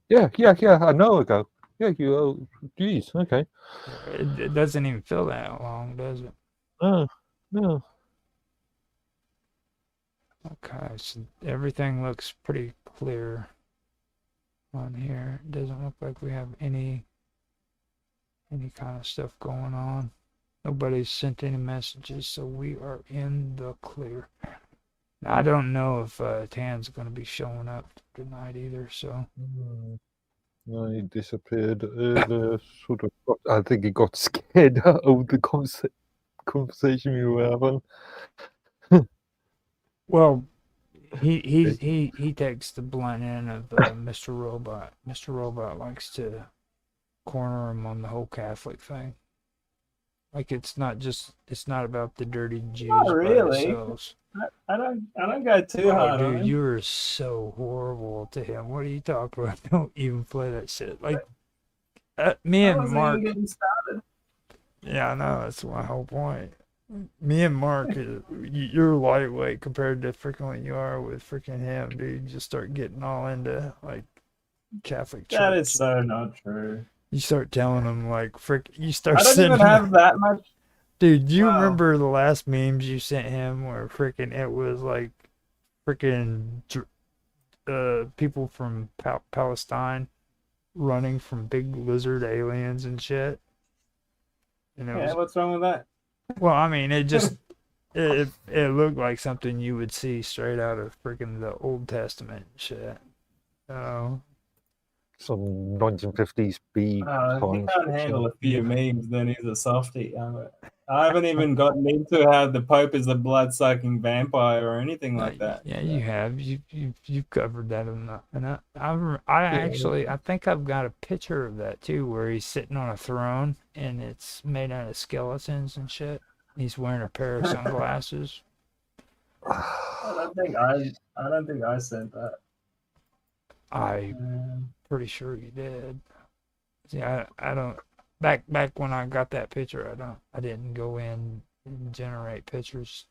Yeah. An hour ago. Yeah, you. Geez. Okay. It doesn't even feel that long, does it? No. Okay, so everything looks pretty clear on here. It doesn't look like we have any kind of stuff going on. Nobody's sent any messages, so we are in the clear. Now, I don't know if Tan's going to be showing up tonight either, so. No, he disappeared earlier. Sort of. I think he got scared out of the conversation we were having. Well, he takes the blunt end of Mr. Robot. Mr. Robot likes to corner him on the whole Catholic thing. Like it's not about the dirty Jews by themselves. I don't go too hard on him. Dude, you're so horrible to him. What are you talking about? Don't even play that shit. Like me and Mark. Yeah, I know. That's my whole point. Me and Mark, you're lightweight compared to freaking what you are with freaking him, dude. You just start getting all into like Catholic church. That is so not true. You start telling them like you start. I don't even have that much. Dude, you remember the last memes you sent him where freaking it was like freaking people from Palestine running from big lizard aliens and shit. And what's wrong with that? Well, I mean, it just it looked like something you would see straight out of freaking the Old Testament shit. Some 1950s B. If he can't handle a few memes, then he's a softie. I haven't even gotten into how the Pope is a blood-sucking vampire or anything like that. Yeah, you have. You've covered that enough. And I think I've got a picture of that too, where he's sitting on a throne and it's made out of skeletons and shit. He's wearing a pair of sunglasses. I don't think I sent that. I'm pretty sure you did. See, I don't. Back when I got that picture, I didn't go in and generate pictures.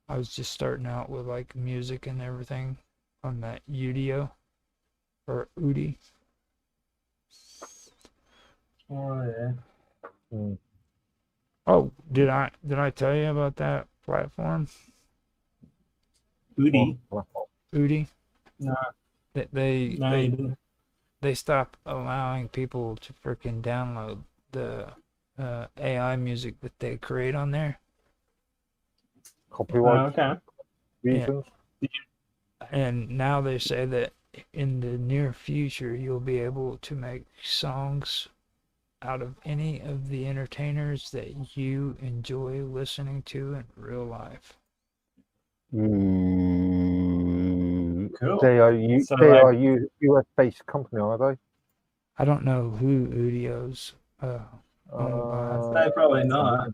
I was just starting out with like music and everything on that Udio or Udi. Oh yeah. Oh, did I tell you about that platform? Udi. Udi. No. They stopped allowing people to freaking download the AI music that they create on there. Copyright reasons. Yeah. And now they say that in the near future you'll be able to make songs out of any of the entertainers that you enjoy listening to in real life. Cool. They are US-based company, are they? I don't know who Udio's. Probably not.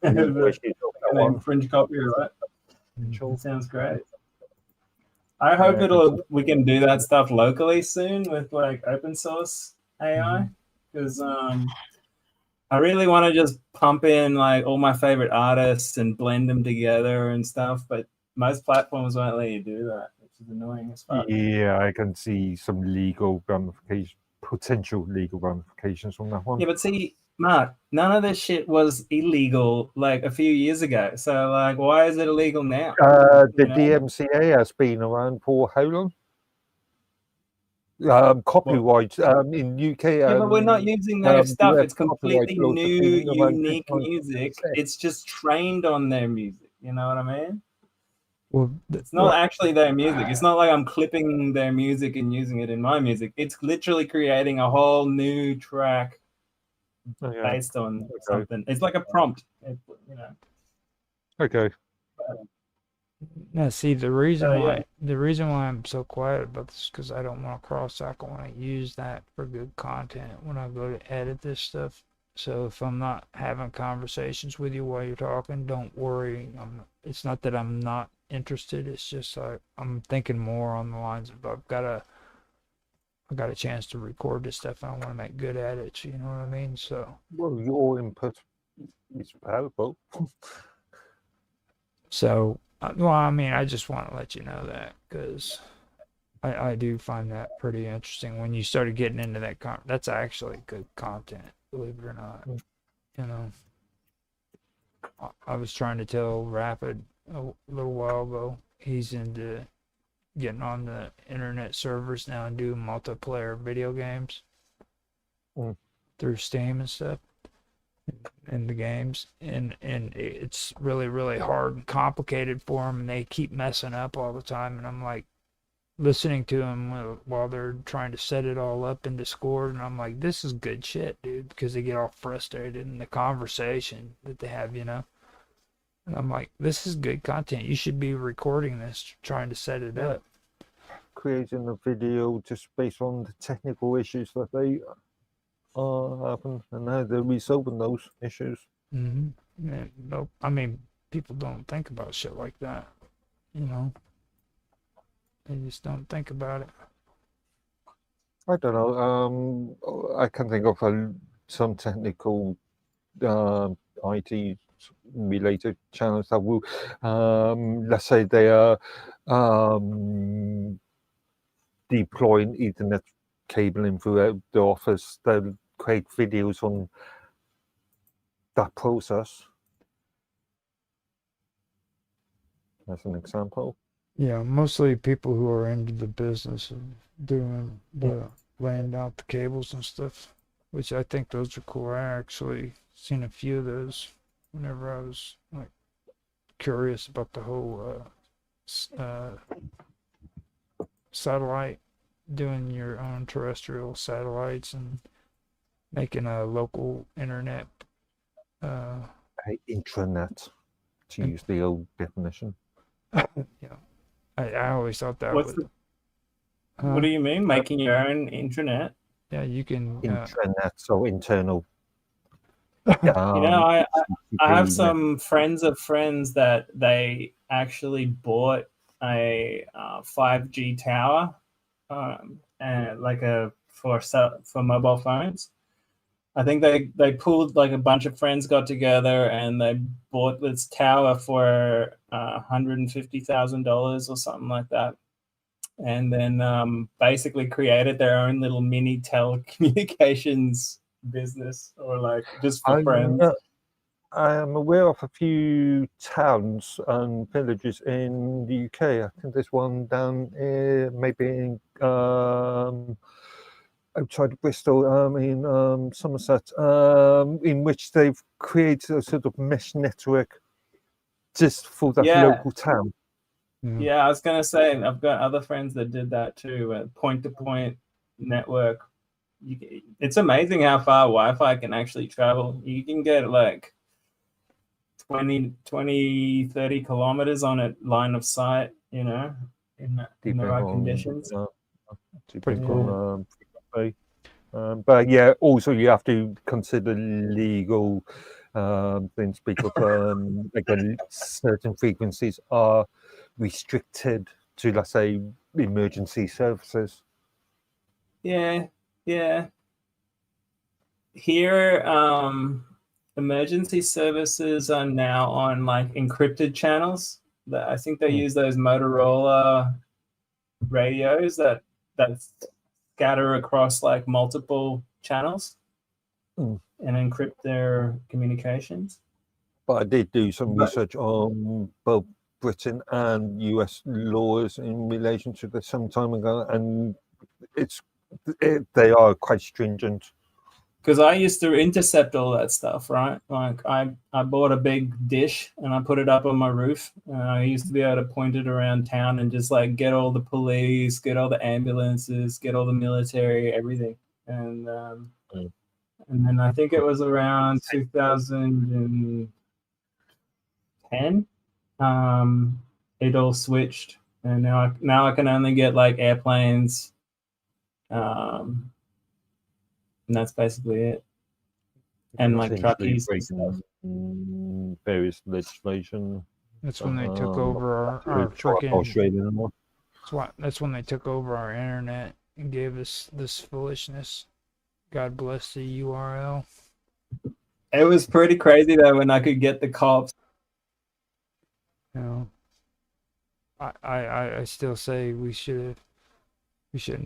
Infringe copyright. Sounds great. I hope we can do that stuff locally soon with like open source AI, because I really want to just pump in like all my favorite artists and blend them together and stuff, but most platforms won't let you do that, which is annoying as fuck. Yeah, I can see some potential legal ramifications on that one. Yeah, but see, Mark, none of this shit was illegal like a few years ago. So like, why is it illegal now? The DMCA has been around for how long? Copyright in UK. Yeah, but we're not using their stuff. US It's completely copyright laws have new, been around unique 20%. music. It's just trained on their music. You know what I mean? Well, It's not actually their music. It's not like I'm clipping their music and using it in my music. It's literally creating a whole new track based on something. It's like a prompt, you know. Okay. Now, see, the reason why I'm so quiet about this is because I don't want to cross-talk. I want to use that for good content when I go to edit this stuff. So if I'm not having conversations with you while you're talking, don't worry. It's not that I'm not interested. It's just I'm thinking more on the lines of I got a chance to record this stuff, and I want to make good edits. You know what I mean? So. Well, your input is valuable. So. Well, I mean, I just want to let you know that because I do find that pretty interesting. When you started getting into that, that's actually good content, believe it or not. You know, I was trying to tell Rapid a little while ago. He's into getting on the internet servers now and doing multiplayer video games through Steam and stuff. In the games, and it's really, really hard and complicated for them, and they keep messing up all the time, and I'm like listening to them while they're trying to set it all up in Discord, and I'm like, this is good shit, dude, because they get all frustrated in the conversation that they have, you know. And I'm like, this is good content. You should be recording this, trying to set it up. Creating a video just based on the technical issues that they happen, and now they're resolving those issues. Yeah, no, I mean, people don't think about shit like that, you know. They just don't think about it. I don't know. I can think of some technical IT related channels that will, let's say they are deploying Ethernet cabling throughout the office. They'll create videos on that process as an example. Yeah, mostly people who are into the business of doing laying out the cables and stuff, which I think those are cool. I actually seen a few of those whenever I was like curious about the whole satellite, doing your own terrestrial satellites and making a local internet. Intranet, to use the old definition. Yeah, I always thought that was. What do you mean, making your own intranet? Yeah, you can. Intranet, so internal. You know, I have some friends of friends that they actually bought a 5G tower, and like for mobile phones. I think they pulled, like, a bunch of friends got together and they bought this tower for $150,000 or something like that, and then basically created their own little mini telecommunications business, or like just for friends. I am aware of a few towns and villages in the UK. I think there's one down maybe in outside of Bristol, in Somerset, in which they've created a sort of mesh network just for that local town. Yeah, I was going to say, I've got other friends that did that too, point-to-point network. It's amazing how far Wi-Fi can actually travel. You can get like 20, 30 kilometers on a line of sight, you know, in the right conditions. Pretty cool. But yeah, also you have to consider legal things, because again, certain frequencies are restricted to, let's say, emergency services. Yeah. Here, emergency services are now on like encrypted channels. I think they use those Motorola radios that scatter across like multiple channels and encrypt their communications. But I did do some research on both Britain and US laws in relation to this some time ago, and they are quite stringent. Because I used to intercept all that stuff, right? Like I bought a big dish and I put it up on my roof. I used to be able to point it around town and just like get all the police, get all the ambulances, get all the military, everything. And then I think it was around 2010. It all switched, and now I can only get like airplanes. And that's basically it. And like truckies and stuff. Various legislation. That's when they took over our freaking. That's when they took over our internet and gave us this foolishness. God bless the URL. It was pretty crazy though when I could get the cops. You know, I still say we shouldn't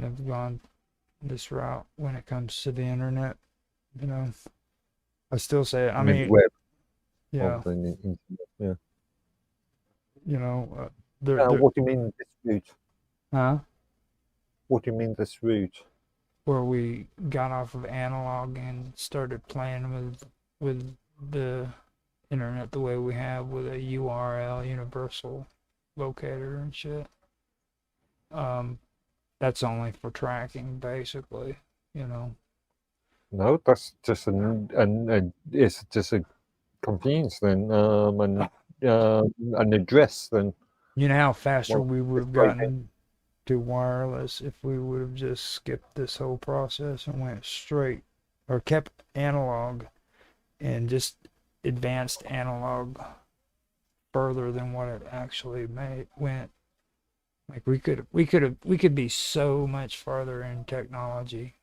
have gone this route when it comes to the internet. You know, I still say it. I mean, web. Yeah. Yeah. You know, what do you mean this route? Huh? What do you mean this route? Where we got off of analog and started playing with the internet the way we have with a URL, universal locator and shit. That's only for tracking, basically. You know. No, that's just it's just a convenience then, and an address then. You know how faster we would have gotten to wireless if we would have just skipped this whole process and went straight, or kept analog and just advanced analog further than what it actually went. Like we could be so much farther in technology.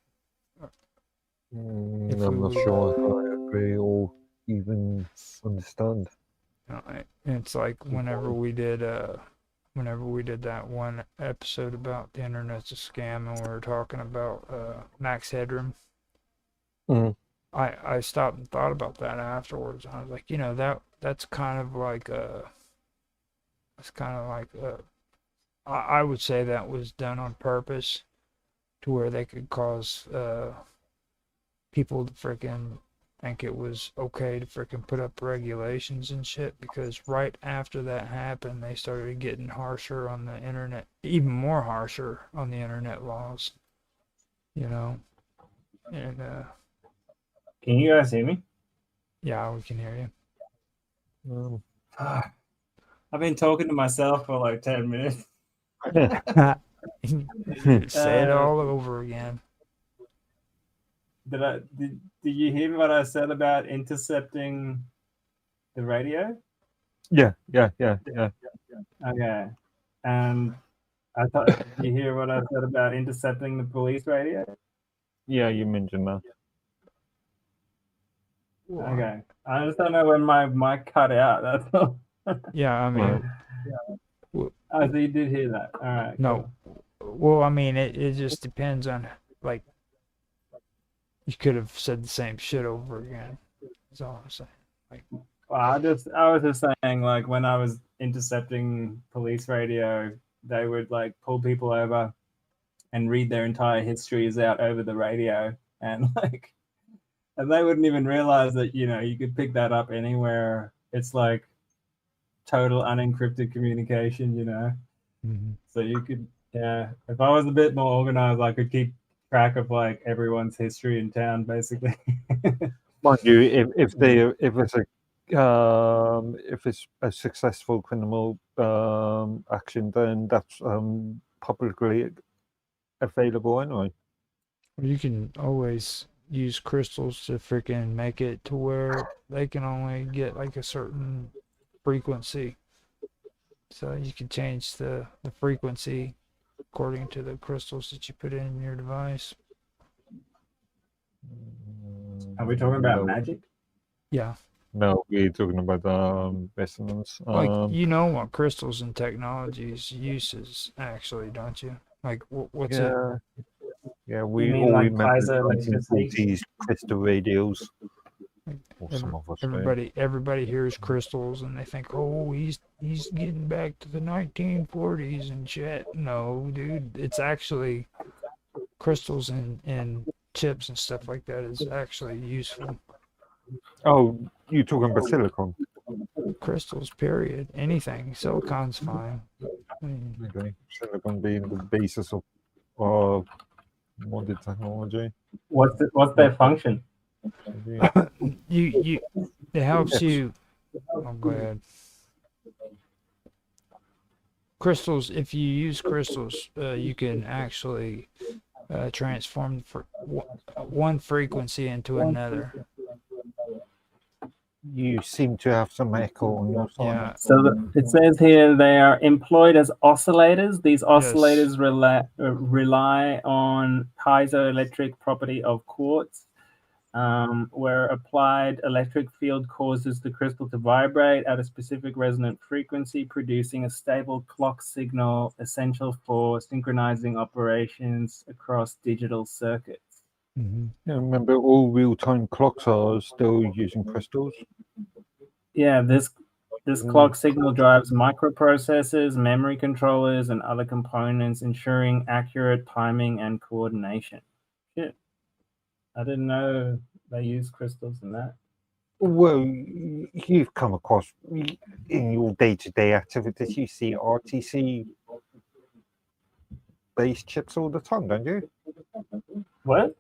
I'm not sure I agree or even understand. It's like whenever we did that one episode about the internet's a scam and we were talking about max headroom. I stopped and thought about that afterwards. I was like, you know, that's kind of like I would say that was done on purpose to where they could cause people to freaking think it was okay to freaking put up regulations and shit, because right after that happened, they started getting harsher on the internet, even more harsher on the internet laws, you know. And can you guys hear me? Yeah, we can hear you. I've been talking to myself for like 10 minutes. Say it all over again. Did you hear what I said about intercepting the radio? Yeah. Okay. And I thought, did you hear what I said about intercepting the police radio? Yeah, you mentioned that. Okay. I just don't know when my mic cut out. That's all. Yeah, I mean. Oh, so you did hear that. All right. No. Cool. Well, I mean, it just depends on, like, you could have said the same shit over again. That's all I'm saying. Like, well, I was just saying, like, when I was intercepting police radio, they would like pull people over and read their entire histories out over the radio, and they wouldn't even realize that, you know, you could pick that up anywhere. It's like total unencrypted communication, you know. Mm-hmm. So you could, yeah. If I was a bit more organized, I could keep track of like everyone's history in town, basically. Mind you, if it's a successful criminal action, then that's publicly available anyway. You can always use crystals to freaking make it to where they can only get like a certain frequency. So you can change the frequency according to the crystals that you put in your device. Are we talking about No. magic? Yeah. No, we're talking about resonance. Like, you know what crystals and technologies uses, actually, don't you? Like, what's it? Yeah, You we mean all like remember the piezoelectricity? 1940s crystal radios. Like, Or some of us do. everybody hears crystals and they think, oh, he's getting back to the 1940s and shit. No, dude, it's actually crystals and chips and stuff like that is actually useful. Oh, you're talking about silicon. Crystals, period. Anything. Silicon's fine. I mean, Okay. Silicon being the basis of modern technology. What's their function? you it helps Yes. you. Oh, go ahead. Crystals. If you use crystals, you can actually transform one frequency into another. You seem to have some echo on your side. Yeah. So it says here they are employed as oscillators. These oscillators Yes. rely on piezoelectric property of quartz, where applied electric field causes the crystal to vibrate at a specific resonant frequency, producing a stable clock signal essential for synchronizing operations across digital circuits. Mm-hmm. Yeah, remember, all real-time clocks are still using crystals. Yeah, this clock signal drives microprocessors, memory controllers, and other components, ensuring accurate timing and coordination. Shit. I didn't know they use crystals in that. Well, you've come across in your day-to-day activities, you see RTC based chips all the time, don't you? What?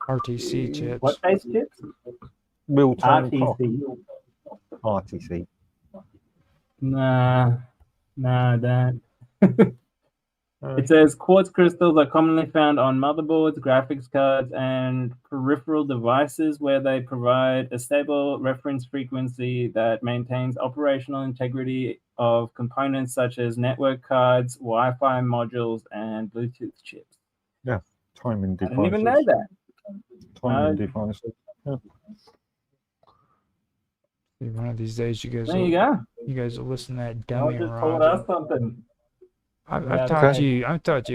RTC chips. What base chips? Real-time clock. RTC. RTC. Nah, that. It says quartz crystals are commonly found on motherboards, graphics cards, and peripheral devices where they provide a stable reference frequency that maintains operational integrity of components such as network cards, Wi-Fi modules, and Bluetooth chips. Yeah, timing I devices. didn't even know that. Timing devices. Yeah. One of these days, you guys will listen to that dummy just around. told us something. I've taught you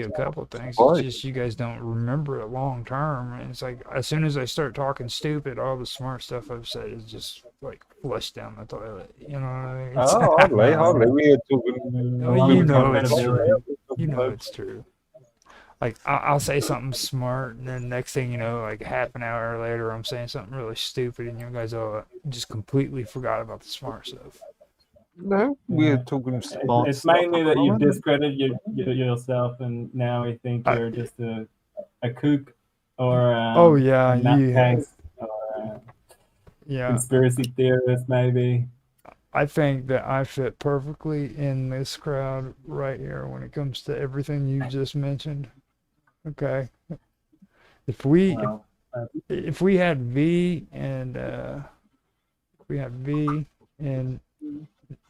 a couple of things. It's just you guys don't remember it long term. And it's like as soon as I start talking stupid, all the smart stuff I've said is just like flushed down the toilet. You know what I mean? Hardly. We are talking. You know it's true. You know it's true. Like I'll say something smart, and then next thing you know, like half an hour later, I'm saying something really stupid, and you guys all just completely forgot about the smart stuff. No, we're talking smart It's stuff. mainly that you've discredited yourself, and now we think you're just a kook or a nutcase or a conspiracy theorist, maybe. I think that I fit perfectly in this crowd right here when it comes to everything you just mentioned. Okay, if we had V and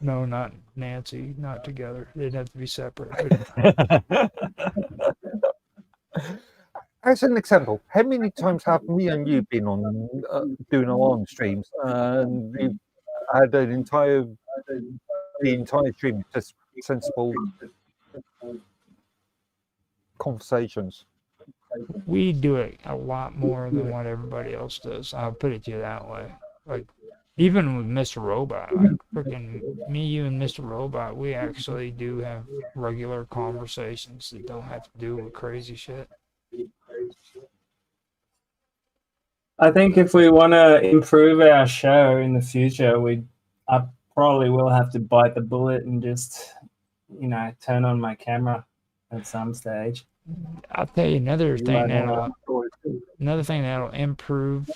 no, not Nancy, not together. They'd have to be separate. As an example, how many times have me and you been on doing our own streams, and we've had the entire stream just sensible conversations? We do it a lot more than what everybody else does. I'll put it to you that way. Like even with Mr. Robot, like freaking me, you, and Mr. Robot, we actually do have regular conversations that don't have to do with crazy shit. I think if we want to improve our show in the future, I probably will have to bite the bullet and just, turn on my camera at some stage. I'll tell you another thing that'll improve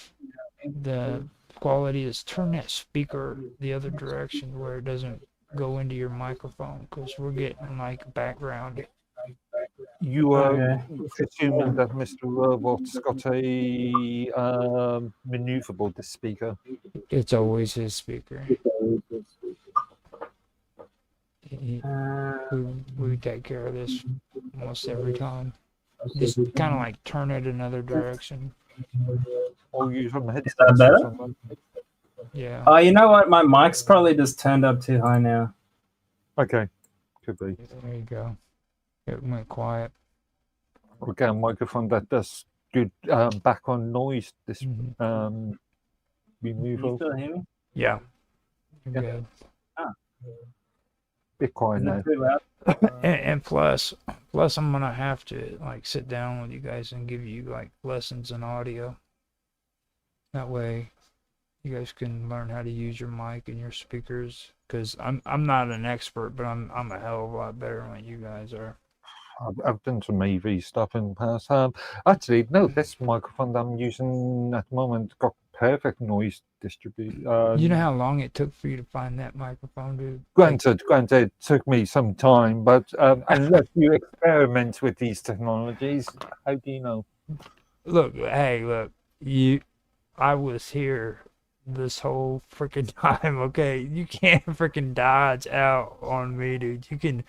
the quality is turn that speaker the other direction where it doesn't go into your microphone, because we're getting like background. You are presuming that Mr. Robot's got a maneuverable speaker. It's always his speaker. We take care of this almost every time. Just kind of like turn it another direction. Or use some Is that headsets or better? something. Yeah. Oh, you know what? My mic's probably just turned up too high now. Okay, could be. There you go. It went quiet. We'll get a microphone that does good background noise. This Mhm. Can you removal. still hear me? Yeah. You're Yeah. good. Bit quiet Is now. it too loud? And plus I'm gonna have to like sit down with you guys and give you like lessons in audio. That way, you guys can learn how to use your mic and your speakers. Cause I'm not an expert, but I'm a hell of a lot better than you guys are. I've done some AV stuff in the past. Actually, no, this microphone that I'm using at the moment got perfect noise distribution. You know how long it took for you to find that microphone, dude? Granted, it took me some time, but unless you experiment with these technologies, how do you know? Look, I was here this whole freaking time, okay? You can't freaking dodge out on me, dude. You can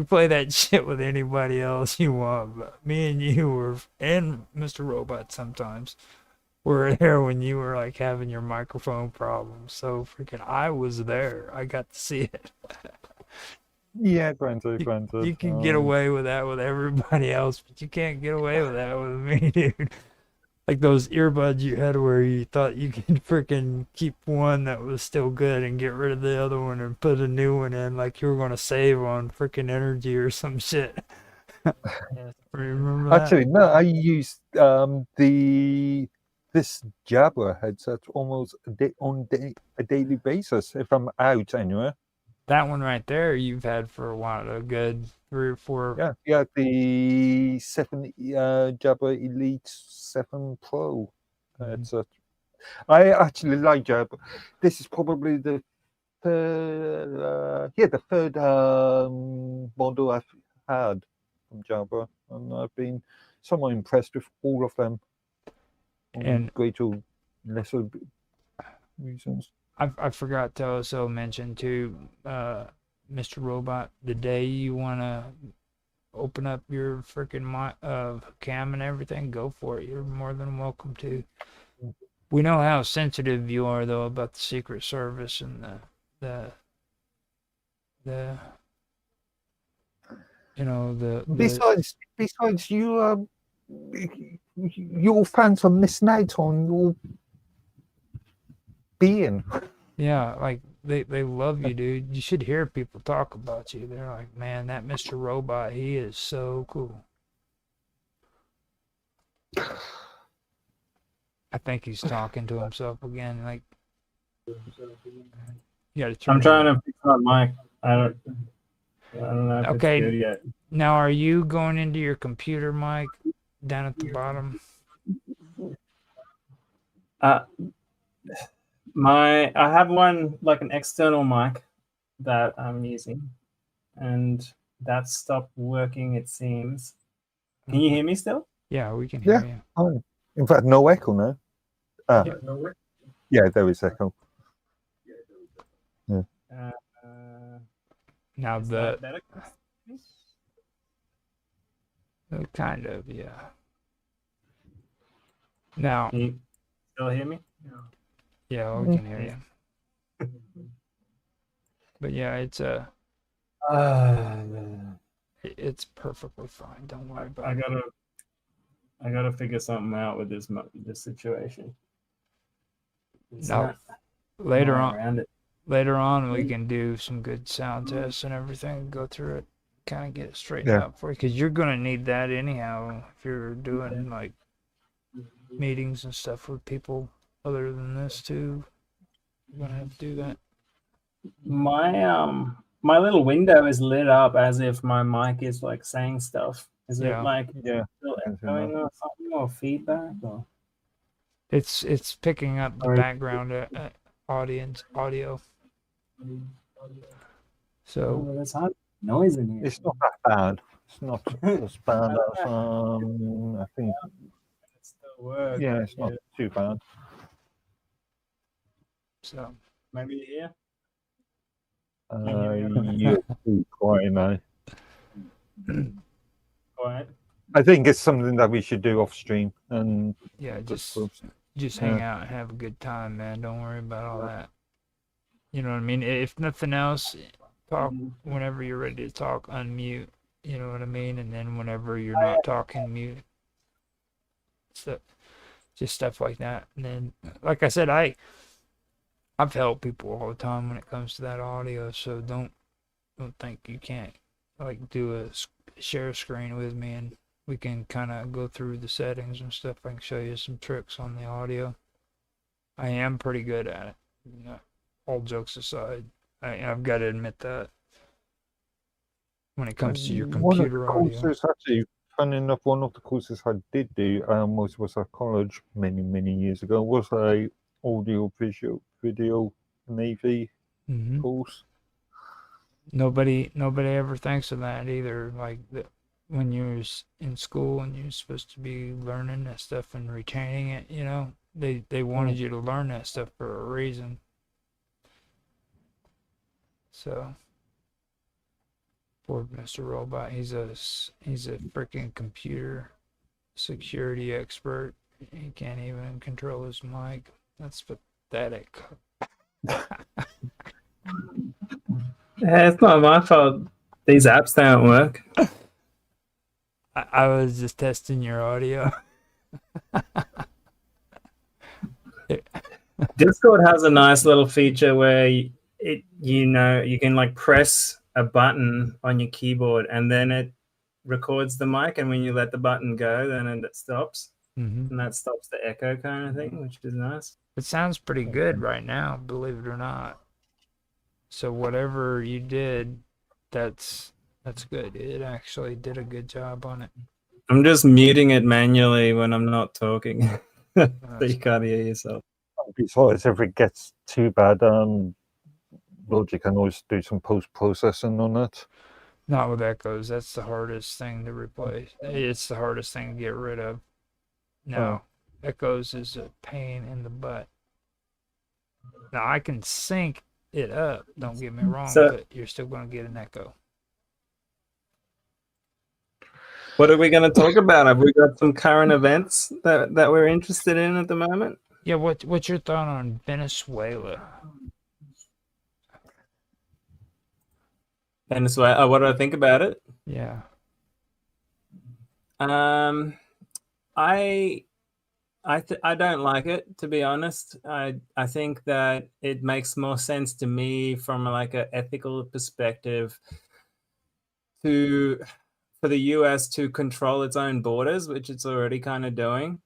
play that shit with anybody else you want, but me and you were, and Mr. Robot sometimes, were there when you were like having your microphone problems. So freaking I was there. I got to see it. Yeah, granted. You can get away with that with everybody else, but you can't get away with that with me, dude. Like those earbuds you had where you thought you could freaking keep one that was still good and get rid of the other one and put a new one in, like you were going to save on freaking energy or some shit. Remember that? Actually, no, I used this Jabra headset almost a daily basis if I'm out anywhere. That one right there you've had for a while, a good 3 or 4. Yeah, the 7 Jabra Elite 7 Pro headset. I actually like Jabra. This is probably the third model I've had from Jabra, and I've been somewhat impressed with all of them. And greater, lesser reasons. I forgot to also mention too, Mr. Robot, the day you want to open up your freaking cam and everything, go for it. You're more than welcome to. We know how sensitive you are though about the Secret Service and the you know the besides you your fans are missing out on your being. Yeah, like they love you, dude. You should hear people talk about you. They're like, man, that Mr. Robot, he is so cool. I think he's talking to himself again. Like, you gotta turn. I'm trying to fix my mic. I don't know if Okay. it's good yet. Now, are you going into your computer mic down at the bottom? I have one like an external mic that I'm using, and that stopped working. It seems. Can you hear me still? Yeah, we can hear you. Oh, in fact, no echo now. Yeah, there is echo. Yeah. Now Is that better? kind of, yeah. Now, Can you still hear me? yeah, we can hear you. But yeah, it's perfectly fine. Don't worry about it. I gotta figure something out with this situation. No, later on we can do some good sound tests and everything. Go through it, kind of get it straightened out for you, because you're gonna need that anyhow if you're doing like meetings and stuff with people other than this too. You're gonna have to do that. My little window is lit up as if my mic is like saying stuff. Is it like still echoing or something, or feedback, or? It's picking up the background audio. So there's hard noise in here. It's not that bad. It's not as bad as I think. It still works. Yeah, it's not too bad. So maybe here. You're too quiet now. Quiet. I think it's something that we should do off stream, and Yeah, discuss. just hang out and have a good time, man. Don't worry about all that. You know what I mean? If nothing else, talk whenever you're ready to talk, unmute. You know what I mean? And then whenever you're not talking, mute. So just stuff like that. And then, like I said, I've helped people all the time when it comes to that audio. So don't think you can't like do a share screen with me, and we can kind of go through the settings and stuff. I can show you some tricks on the audio. I am pretty good at it. You know, all jokes aside, I've got to admit that. When it comes to your computer audio. Actually, funny enough, one of the courses I did do was at college many years ago. Was a audio video Navy course. Nobody ever thinks of that either. Like when you're in school and you're supposed to be learning that stuff and retaining it, you know, they wanted you to learn that stuff for a reason. So poor Mr. Robot, he's a freaking computer security expert. He can't even control his mic. That's pathetic. Yeah, it's not my fault. These apps don't work. I was just testing your audio. Discord has a nice little feature where you can like press a button on your keyboard and then it records the mic, and when you let the button go, then it stops. And that stops the echo kind of thing, which is nice. It sounds pretty good right now, believe it or not. So whatever you did, that's good. It actually did a good job on it. I'm just muting it manually when I'm not talking. So you can't hear yourself. Besides, if it gets too bad, Logic can always do some post-processing on it. Not with echoes. That's the hardest thing to replace. It's the hardest thing to get rid of. No, echoes is a pain in the butt. Now, I can sync it up, don't get me wrong, but you're still going to get an echo. What are we going to talk about? Have we got some current events that we're interested in at the moment? Yeah, what's your thought on Venezuela? Venezuela, what do I think about it? Yeah. I don't like it, to be honest. I think that it makes more sense to me from like an ethical perspective for the US to control its own borders, which it's already kind of doing.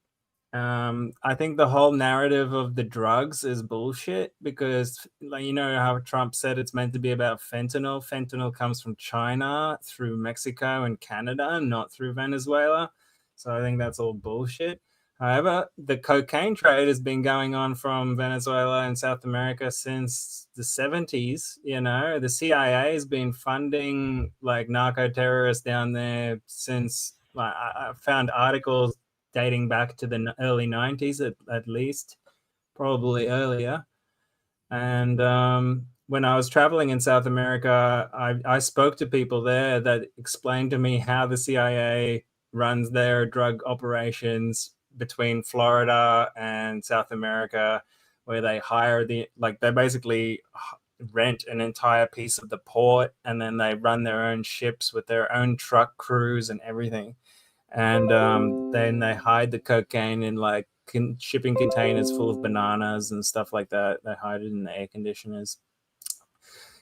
I think the whole narrative of the drugs is bullshit because, like, you know how Trump said it's meant to be about fentanyl. Fentanyl comes from China through Mexico and Canada, not through Venezuela. So I think that's all bullshit. However, the cocaine trade has been going on from Venezuela and South America since the 70s. You know, the CIA has been funding like narco terrorists down there since, like, I found articles dating back to the early 90s at least, probably earlier. And when I was traveling in South America, I spoke to people there that explained to me how the CIA runs their drug operations between Florida and South America, where they hire they basically rent an entire piece of the port, and then they run their own ships with their own truck crews and everything. And then they hide the cocaine in like shipping containers full of bananas and stuff like that. They hide it in the air conditioners.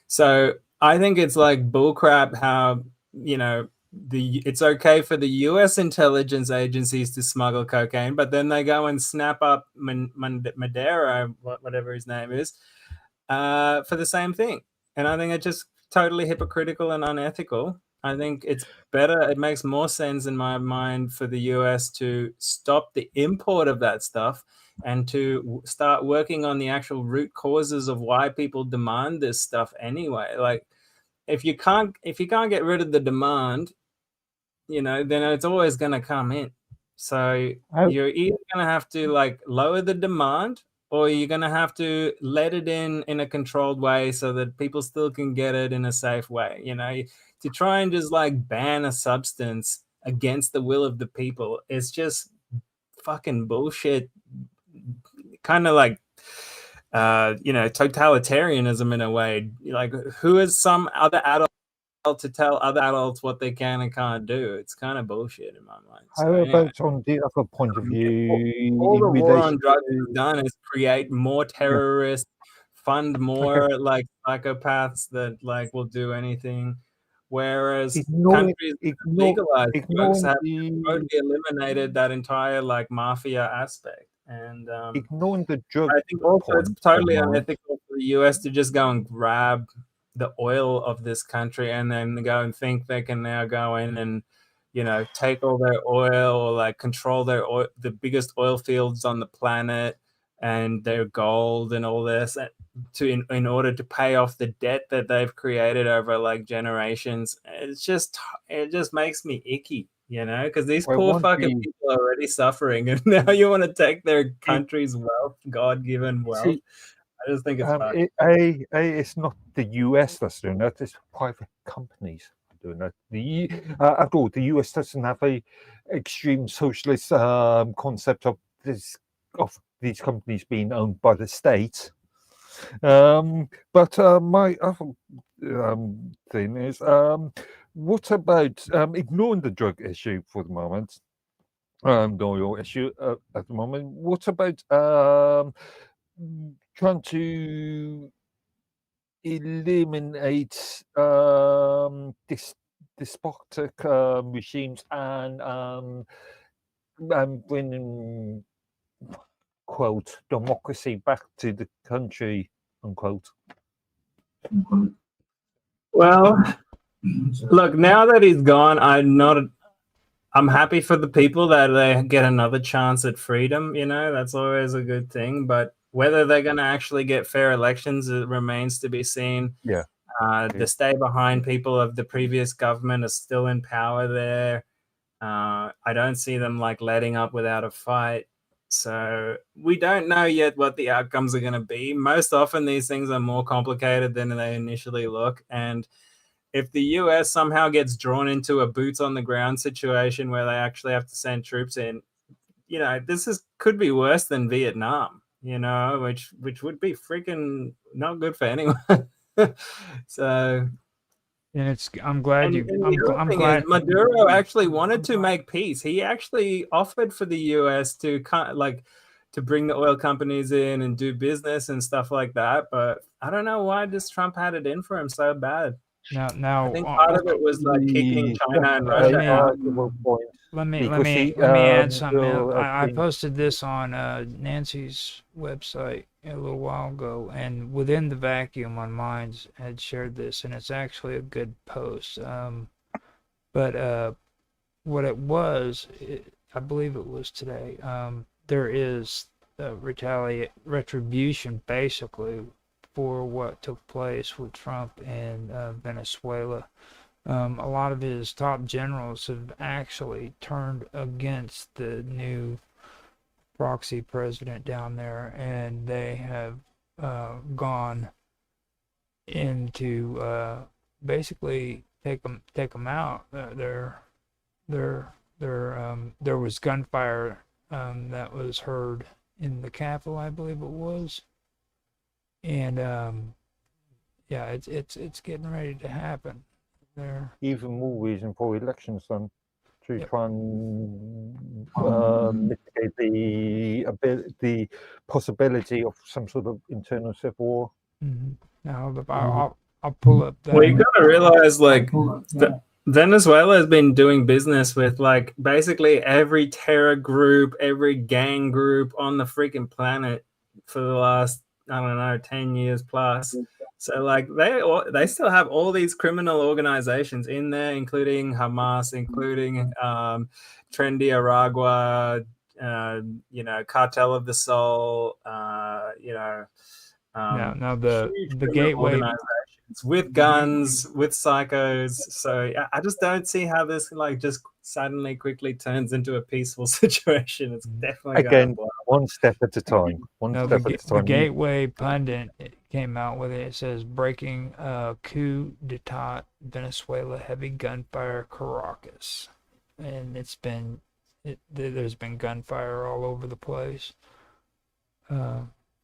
So I think it's like bullcrap how, you know, it's okay for the US intelligence agencies to smuggle cocaine, but then they go and snap up Madero, whatever his name is, for the same thing. And I think it's just totally hypocritical and unethical. I think it's better, it makes more sense in my mind for the US to stop the import of that stuff and to start working on the actual root causes of why people demand this stuff anyway. Like, if you can't get rid of the demand, you know, then it's always going to come in. So you're either going to have to like lower the demand or you're going to have to let it in a controlled way so that people still can get it in a safe way. You know, to try and just like ban a substance against the will of the people is just fucking bullshit. Kind of like, you know, totalitarianism in a way. Like, who is some other adult to tell other adults what they can and can't do? It's kind of bullshit in my mind. How So, about on the other point of view, all the in war on relation drugs to has done is create more terrorists, fund more like psychopaths that like will do anything, whereas ignoring countries that have legalized drugs ignoring have the totally eliminated that entire like mafia aspect. And ignoring the drug I think also it's point for the totally moment. unethical for the US to just go and grab the oil of this country and then go and think they can now go in and, you know, take all their oil or like control their oil, the biggest oil fields on the planet and their gold and all this to in order to pay off the debt that they've created over like generations. It just makes me icky, you know, because these poor fucking people are already suffering, and now you want to take their country's wealth, God-given wealth. I just think it's it's not the US that's doing that; it's private companies doing that. After all, the US doesn't have a extreme socialist concept of these companies being owned by the state. But my other thing is, what about ignoring the drug issue for the moment? The oil issue at the moment. What about trying to eliminate despotic regimes and bringing, quote, democracy back to the country, unquote? Well, look, now that he's gone, I'm happy for the people that they get another chance at freedom. You know, that's always a good thing. But whether they're going to actually get fair elections, it remains to be seen. Yeah. The stay behind people of the previous government are still in power there. I don't see them like letting up without a fight. So we don't know yet what the outcomes are going to be. Most often these things are more complicated than they initially look. And if the US somehow gets drawn into a boots on the ground situation where they actually have to send troops in, you know, could be worse than Vietnam, you know, which would be freaking not good for anyone. So, and I'm glad I'm glad Maduro actually wanted to make peace. He actually offered for the US to to bring the oil companies in and do business and stuff like that. But I don't know why this Trump had it in for him so bad. Now I think part of it was like kicking China and Russia out. Let me add something. I posted this on Nancy's website a little while ago, and Within the Vacuum on Minds had shared this, and it's actually a good post. But what it was, I believe it was today. There is retribution basically for what took place with Trump and Venezuela. A lot of his top generals have actually turned against the new proxy president down there, and they have gone into basically take them out. There was gunfire that was heard in the Capitol, I believe it was, and yeah, it's getting ready to happen. There. Even more reason for elections then, to try and mitigate the possibility of some sort of internal civil war. Mm-hmm. Now I'll pull up that. Well, you gotta realize, like, Venezuela has been doing business with like basically every terror group, every gang group on the freaking planet for the last, I don't know, 10 years plus. So like they still have all these criminal organizations in there, including Hamas, including Trendy Aragua, you know, Cartel of the Soul, you know, now the gateway organizations with guns, with psychos. So I just don't see how this like just suddenly quickly turns into a peaceful situation. It's definitely again One step at a time. The Gateway pundit came out with it. It says, breaking coup d'etat, Venezuela, heavy gunfire, Caracas. And there's been gunfire all over the place.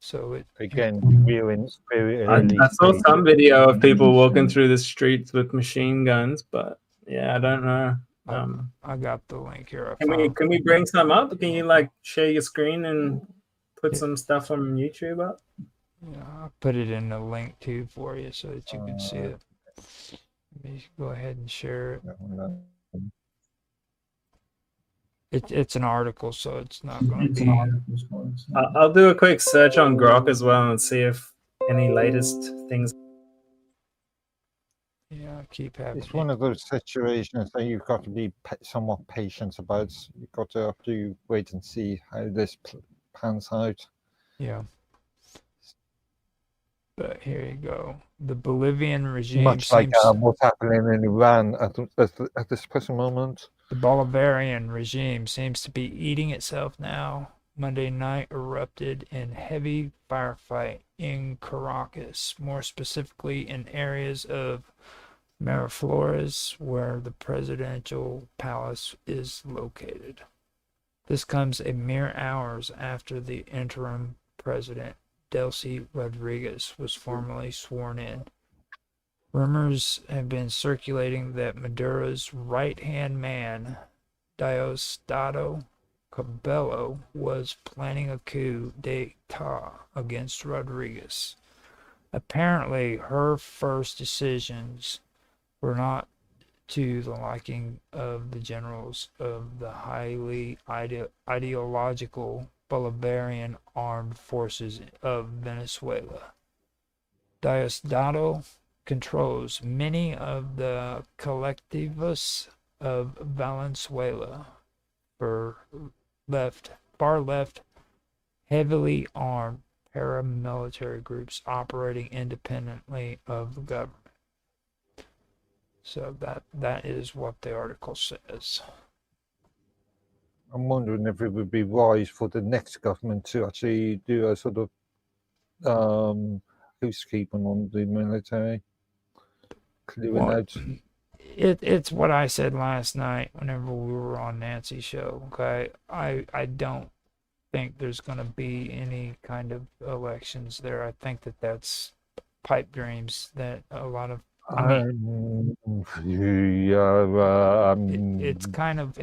So it again, we're in very early. I saw some video of people walking through the streets with machine guns, but yeah, I don't know. I got the link here. Can we bring some up? Can you like share your screen and put some stuff on YouTube up? Yeah, I'll put it in the link too for you so that you can see it. Let me go ahead and share it. It's an article, so it's not going to be. I'll do a quick search on Grok as well and see if any latest things. Yeah, keep happening. It's one of those situations that you've got to be somewhat patient about. You've got to have to wait and see how this pans out. Yeah. But here you go. The Bolivian regime, much like what's happening in Iran at this present moment. The Bolivarian regime seems to be eating itself now. Monday night erupted in heavy firefight in Caracas, more specifically in areas of Miraflores, where the presidential palace is located. This comes a mere hours after the interim president, Delcy Rodriguez, was formally sworn in. Rumors have been circulating that Maduro's right-hand man, Diosdado Cabello, was planning a coup d'etat against Rodriguez. Apparently, her first decisions were not to the liking of the generals of the highly ideological Bolivarian armed forces of Venezuela. Diosdado controls many of the collectivos of Venezuela, far left, heavily armed paramilitary groups operating independently of the government. So that is what the article says. I'm wondering if it would be wise for the next government to actually do a sort of housekeeping on the military, clearing out. It's what I said last night whenever we were on Nancy's show. Okay, I don't think there's going to be any kind of elections there. I think that's pipe dreams that a lot of. It's kind of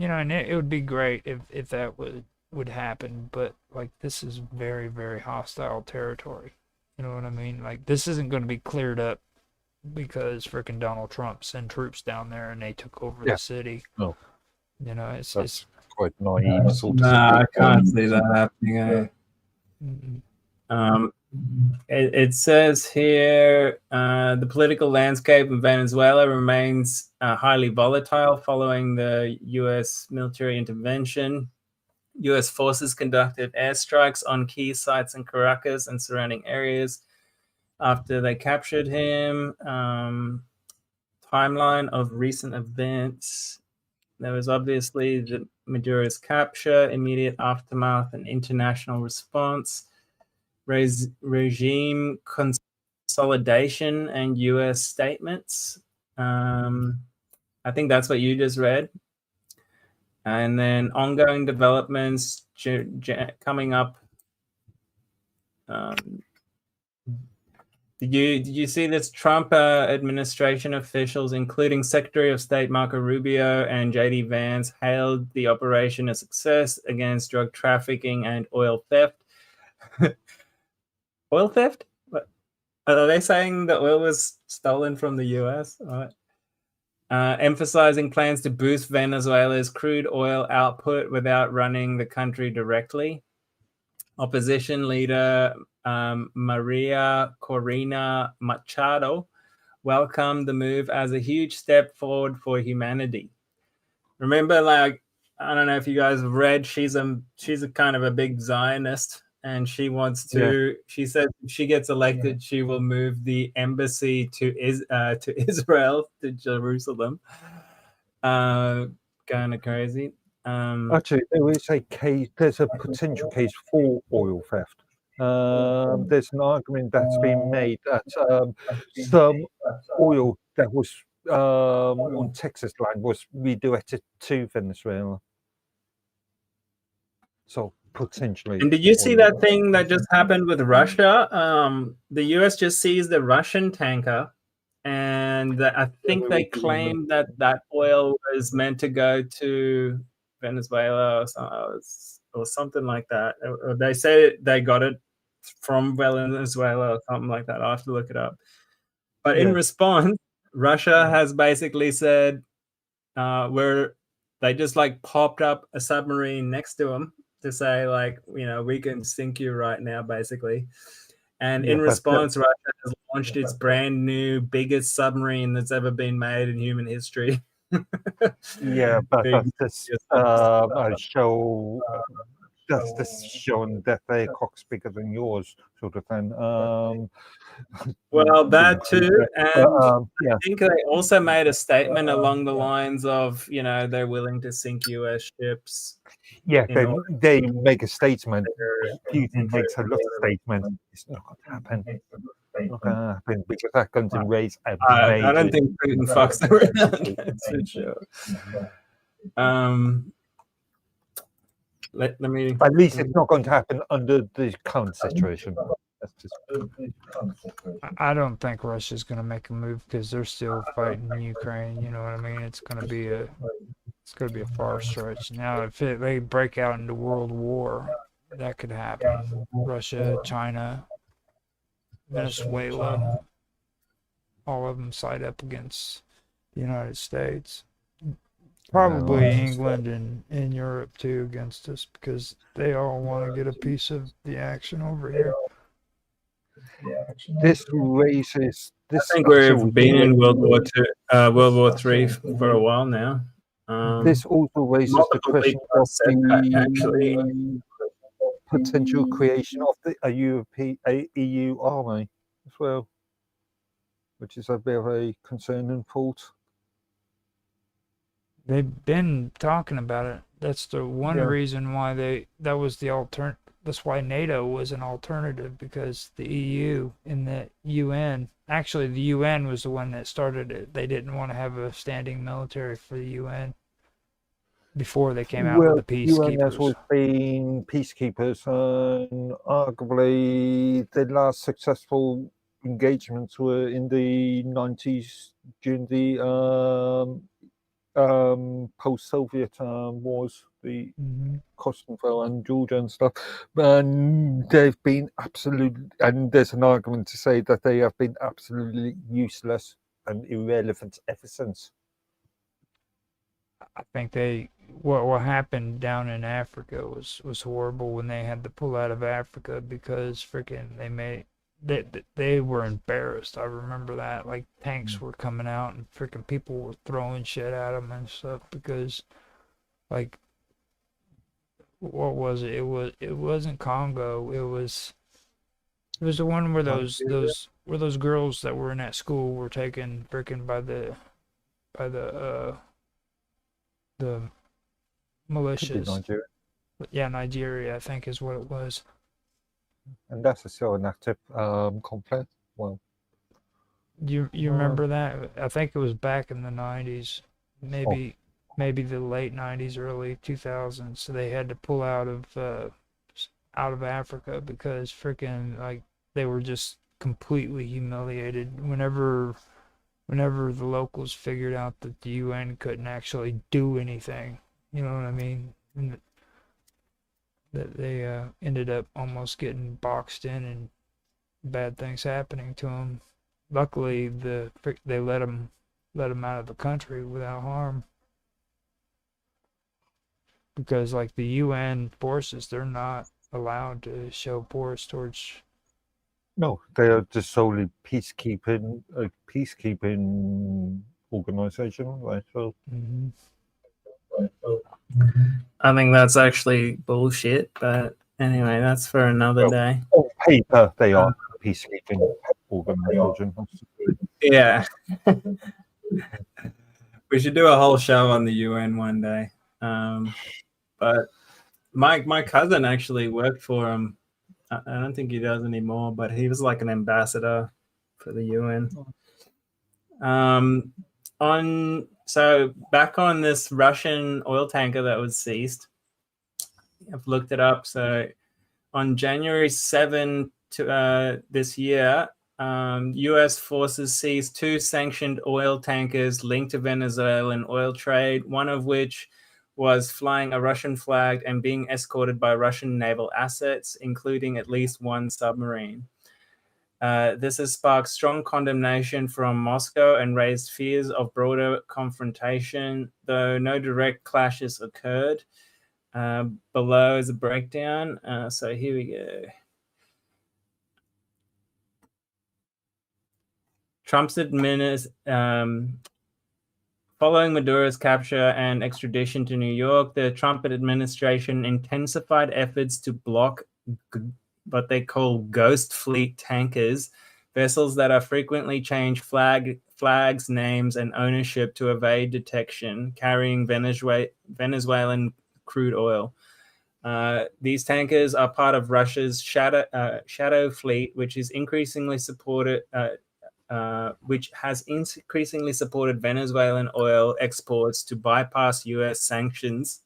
and it would be great if that would happen, but like this is very, very hostile territory. You know what I mean? Like this isn't going to be cleared up because frickin' Donald Trump sent troops down there and they took over the city. No. You know, it's quite naive. I can't see that happening. It says here the political landscape in Venezuela remains highly volatile following the U.S. military intervention. U.S. forces conducted airstrikes on key sites in Caracas and surrounding areas after they captured him. Timeline of recent events. There was obviously the Maduro's capture, immediate aftermath, and international response. Regime consolidation and U.S. statements. I think that's what you just read. And then ongoing developments coming up. Did you see this? Trump administration officials, including Secretary of State Marco Rubio and J.D. Vance, hailed the operation a success against drug trafficking and oil theft. Oil theft? What? Are they saying the oil was stolen from the U.S.? Emphasizing plans to boost Venezuela's crude oil output without running the country directly. Opposition leader Maria Corina Machado welcomed the move as a huge step forward for humanity. Remember, like, I don't know if you guys have read, she's a kind of a big Zionist. And she wants to. Yeah. She said if she gets elected, she will move the embassy to Israel, to Jerusalem, kind of crazy. Actually, there is a case. There's a potential case for oil theft. There's an argument that's been made that some oil that was on Texas land was redirected to Venezuela. So potentially. And did you see that thing that just happened with Russia? The US just seized the Russian tanker, and I think they claimed that that oil was meant to go to Venezuela or something like that. Or they say they got it from Venezuela or something like that. I'll have to look it up. But in response, Russia has basically said they just like popped up a submarine next to them to say, like, we can sink you right now, basically. And in response, Russia has launched its brand new, biggest submarine that's ever been made in human history. Yeah, but that's just showing that their cock's bigger than yours, sort of thing. Well, that too, and I think they also made a statement along the lines of, they're willing to sink US ships. Yeah, they make a statement. Putin makes a lot of statements. It's not going to happen. It's not going to happen because that's going to raise a major... I don't think Putin fucks around. That's for sure. Let me... At least it's not going to happen under the current situation. That's just... I don't think Russia's going to make a move because they're still fighting Ukraine. You know what I mean? It's going to be a far stretch. Now, if they break out into world war, that could happen. Russia, China, Venezuela, all of them side up against the United States. Probably England and Europe too against us because they all want to get a piece of the action over here. This raises... I think we've been in World War III for a while now. This also raises the question of the potential creation of a EU army as well, which is a very concerning thought. They've been talking about it. That's the one reason why that's why NATO was an alternative, because the EU and the UN, actually the UN was the one that started it. They didn't want to have a standing military for the UN before they came out with the peacekeepers. UN has always been peacekeepers, and arguably the last successful engagements were in the 90s during the post-Soviet wars, the Kosovo and Georgia and stuff, and they've been and there's an argument to say that they have been absolutely useless and irrelevant ever since. I think what happened down in Africa was horrible when they had to pull out of Africa because freaking they were embarrassed. I remember that, like tanks were coming out and freaking people were throwing shit at them and stuff because, like, what was it? It wasn't Congo. It was the one where those girls that were in that school were taken freaking by the militias. Nigeria. Yeah, Nigeria, I think is what it was. And that's still an active conflict. Well, you remember that? I think it was back in the 90s, maybe the late 90s, early 2000s. So they had to pull out of Africa because freaking, like, they were just completely humiliated. Whenever the locals figured out that the UN couldn't actually do anything, you know what I mean? And that they ended up almost getting boxed in and bad things happening to them. Luckily, they let them out of the country without harm. Because, like, the UN forces, they're not allowed to show force towards... No, they are just solely peacekeeping organization, right? So... I think that's actually bullshit, but anyway, that's for another day. On paper, they are peacekeeping organization. Yeah. We should do a whole show on the UN one day. But my cousin actually worked for him. I don't think he does anymore, but he was like an ambassador for the UN. So back on this Russian oil tanker that was seized, I've looked it up. So on January 7 this year, U.S. forces seized 2 sanctioned oil tankers linked to Venezuelan oil trade, one of which was flying a Russian flag and being escorted by Russian naval assets, including at least 1 submarine. This has sparked strong condemnation from Moscow and raised fears of broader confrontation, though no direct clashes occurred. Below is a breakdown. So here we go. Trump's following Maduro's capture and extradition to New York, the Trump administration intensified efforts to block what they call ghost fleet tankers, vessels that are frequently change flags, names, and ownership to evade detection, carrying Venezuelan crude oil. These tankers are part of Russia's shadow fleet, which has increasingly supported Venezuelan oil exports to bypass U.S. sanctions.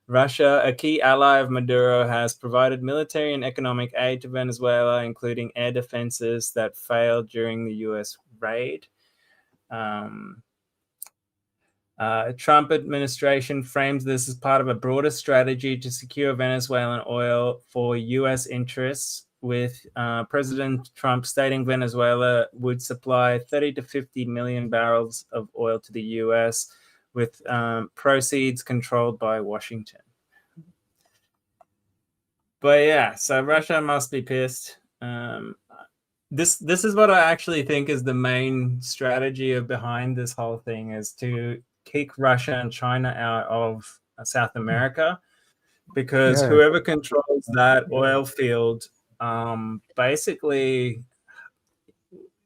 Russia, a key ally of Maduro, has provided military and economic aid to Venezuela, including air defenses that failed during the U.S. raid. Trump administration frames this as part of a broader strategy to secure Venezuelan oil for U.S. interests, with President Trump stating Venezuela would supply 30 to 50 million barrels of oil to the U.S., with proceeds controlled by Washington. But yeah, so Russia must be pissed. This is what I actually think is the main strategy behind this whole thing, is to kick Russia and China out of South America, because whoever controls that oil field basically,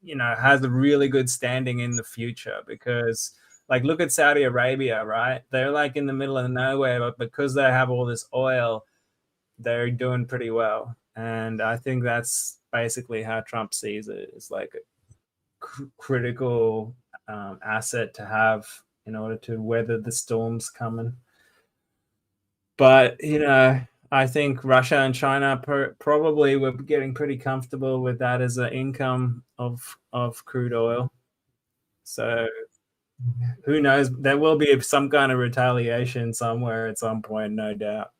has a really good standing in the future. Because like, look at Saudi Arabia, right? They're like in the middle of nowhere, but because they have all this oil, they're doing pretty well. And I think that's basically how Trump sees it. It's like a critical asset to have in order to weather the storms coming. But, I think Russia and China probably were getting pretty comfortable with that as an income of crude oil. So who knows? There will be some kind of retaliation somewhere at some point, no doubt.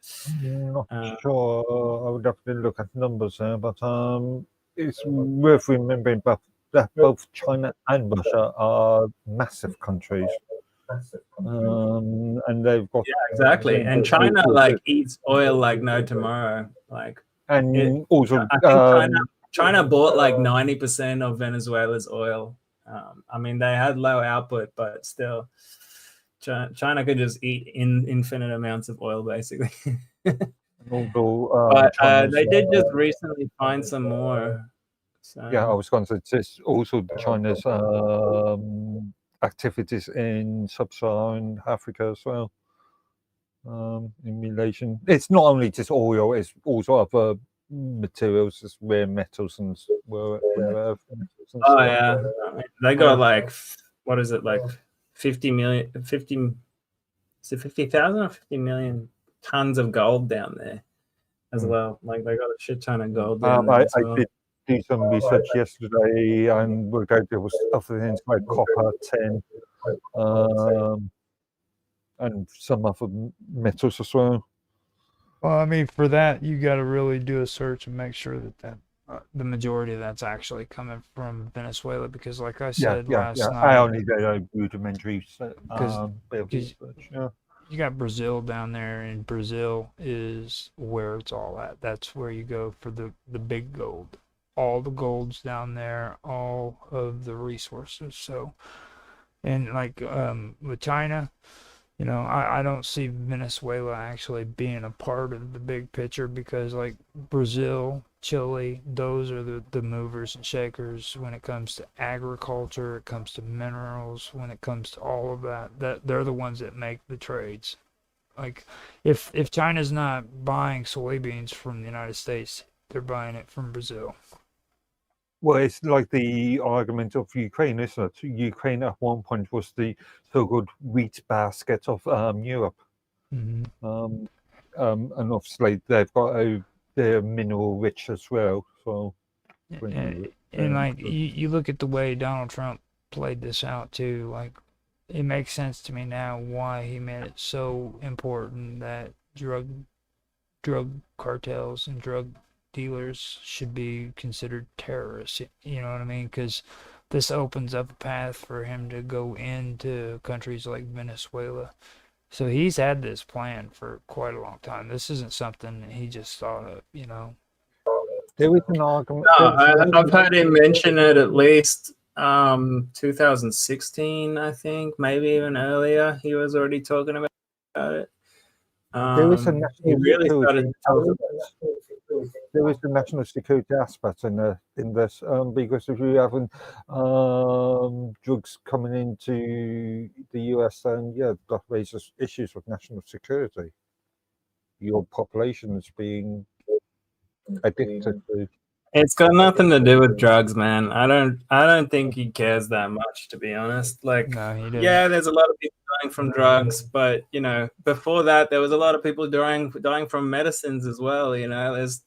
Not sure. I would have to look at numbers there, but it's worth remembering that both China and Russia are massive countries. And they've got exactly. And China eats oil like no tomorrow. Also, I think China bought 90% of Venezuela's oil. They had low output, but still, China could just eat infinite amounts of oil, basically. But they did just recently find some more. So. Yeah, I was going to say, also China's activities in sub-Saharan Africa as well. In relation, it's not only just oil; it's also other materials, just rare metals and rare earth metals. And stuff. Yeah, they got 50 million, 50,000 or 50 million tons of gold down there as well. They got a shit ton of gold down there as well. I did do some research yesterday, and there was other things like copper, tin, and some other metals as well. Well, for that, you got to really do a search and make sure that the majority of that's actually coming from Venezuela, because, like I said last night, I only did a rudimentary research. You got Brazil down there, and Brazil is where it's all at. That's where you go for the big gold. All the gold's down there, all of the resources. So, and with China, I don't see Venezuela actually being a part of the big picture, because Brazil Chile, those are the movers and shakers when it comes to agriculture, it comes to minerals, when it comes to all of that they're the ones that make the trades. Like, if China's not buying soybeans from the United States, they're buying it from Brazil. Well, it's like the argument of Ukraine, isn't it? Ukraine at one point was the so-called wheat basket of Europe. Mm-hmm. And obviously they've got they're mineral rich as well. So, and like you look at the way Donald Trump played this out too, like it makes sense to me now why he made it so important that drug cartels and drug dealers should be considered terrorists. You know what I mean? Because this opens up a path for him to go into countries like Venezuela. So he's had this plan for quite a long time. This isn't something that he just thought of, you know. There is an argument. No, I've heard him mention it at least 2016, I think, maybe even earlier. He was already talking about it. There is a national really security. There is the national security aspect in this because if you have drugs coming into the US, then yeah, that raises issues with national security. Your population is being addicted to. It's got nothing to do with drugs, man. I don't think he cares that much, to be honest. Like, no, he doesn't. Yeah, there's a lot of people dying from drugs, but you know, before that, there was a lot of people dying from medicines as well. You know, there's.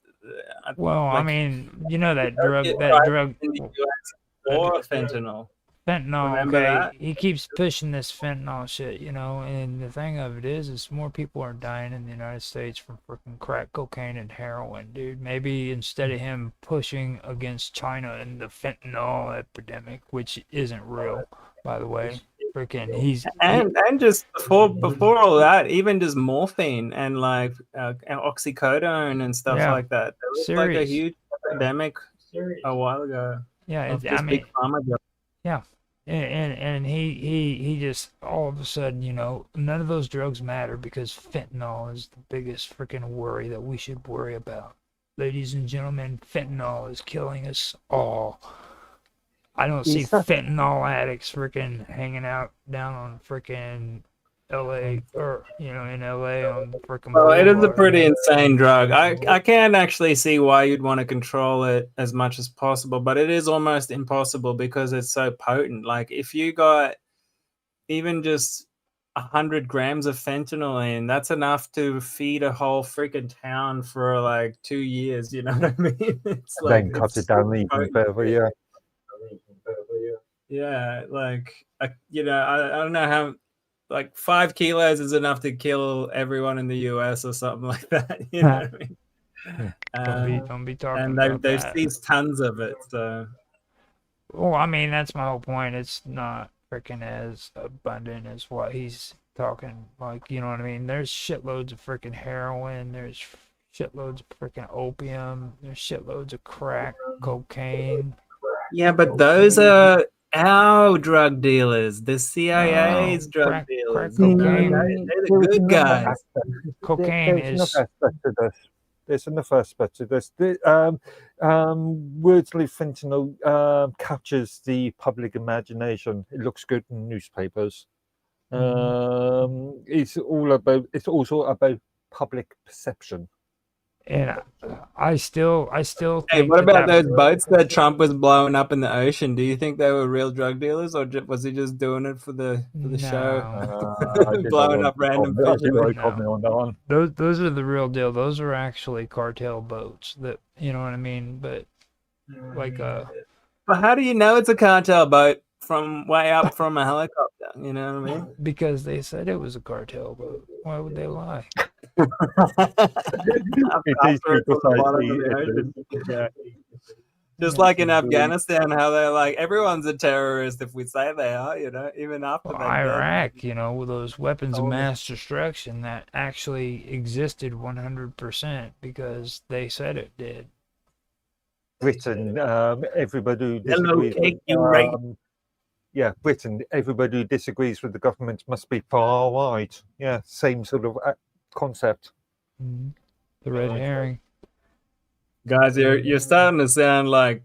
Well, like, I mean, you know that drug in the US or fentanyl. Fentanyl, Remember okay. that? He keeps pushing this fentanyl shit, you know, and the thing of it is more people are dying in the United States from freaking crack cocaine and heroin, dude. Maybe instead of him pushing against China and the fentanyl epidemic, which isn't real, by the way, freaking and just before all that, even just morphine and like oxycodone and stuff like that. There was like a huge epidemic a while ago. Yeah, I mean, big pharma drugs. Yeah, and he just all of a sudden, you know, none of those drugs matter because fentanyl is the biggest freaking worry that we should worry about. Ladies and gentlemen, fentanyl is killing us all. I don't see fentanyl addicts freaking hanging out down on freaking LA or, you know, in LA on the freaking Well, it is a boulevard. pretty insane drug. I can't actually see why you'd want to control it as much as possible, but it is almost impossible because it's so potent. Like if you got even just 100 grams of fentanyl in, that's enough to feed a whole freaking town for like 2 years. You know what I mean? It's then cut it down even further, yeah. Yeah, like you know, I don't know how. Like 5 kilos is enough to kill everyone in the US or something like that. You know what I mean? Don't be talking and about they've that. seized tons of it. So, well, I mean, that's my whole point. It's not freaking as abundant as what he's talking. Like, you know what I mean? There's shitloads of freaking heroin. There's shitloads of freaking opium. There's shitloads of crack, cocaine. Yeah, but those are our drug dealers, the CIA's drug dealers. Crack cocaine. They're the good guys. Cocaine is. There's another aspect to this. Wordsley fentanyl captures the public imagination. It looks good in newspapers. It's also about public perception. And I still think. Hey, what about those boats that Trump was blowing up in the ocean? Do you think they were real drug dealers, or was he just doing it for the show? Blowing up random people. No. Those are the real deal. Those are actually cartel boats. That, you know what I mean? But like But how do you know it's a cartel boat from way up from a helicopter? You know what I mean? Because they said it was a cartel boat. Why would they lie? Just like in Afghanistan, how they're like, everyone's a terrorist if we say they are, you know, even after Iraq, dead. You know, with those weapons of mass destruction that actually existed 100% because they said it did. Britain, everybody who disagrees Britain, everybody who disagrees with the government must be far right. Yeah, same sort of concept. The red herring. Guys, you're starting to sound like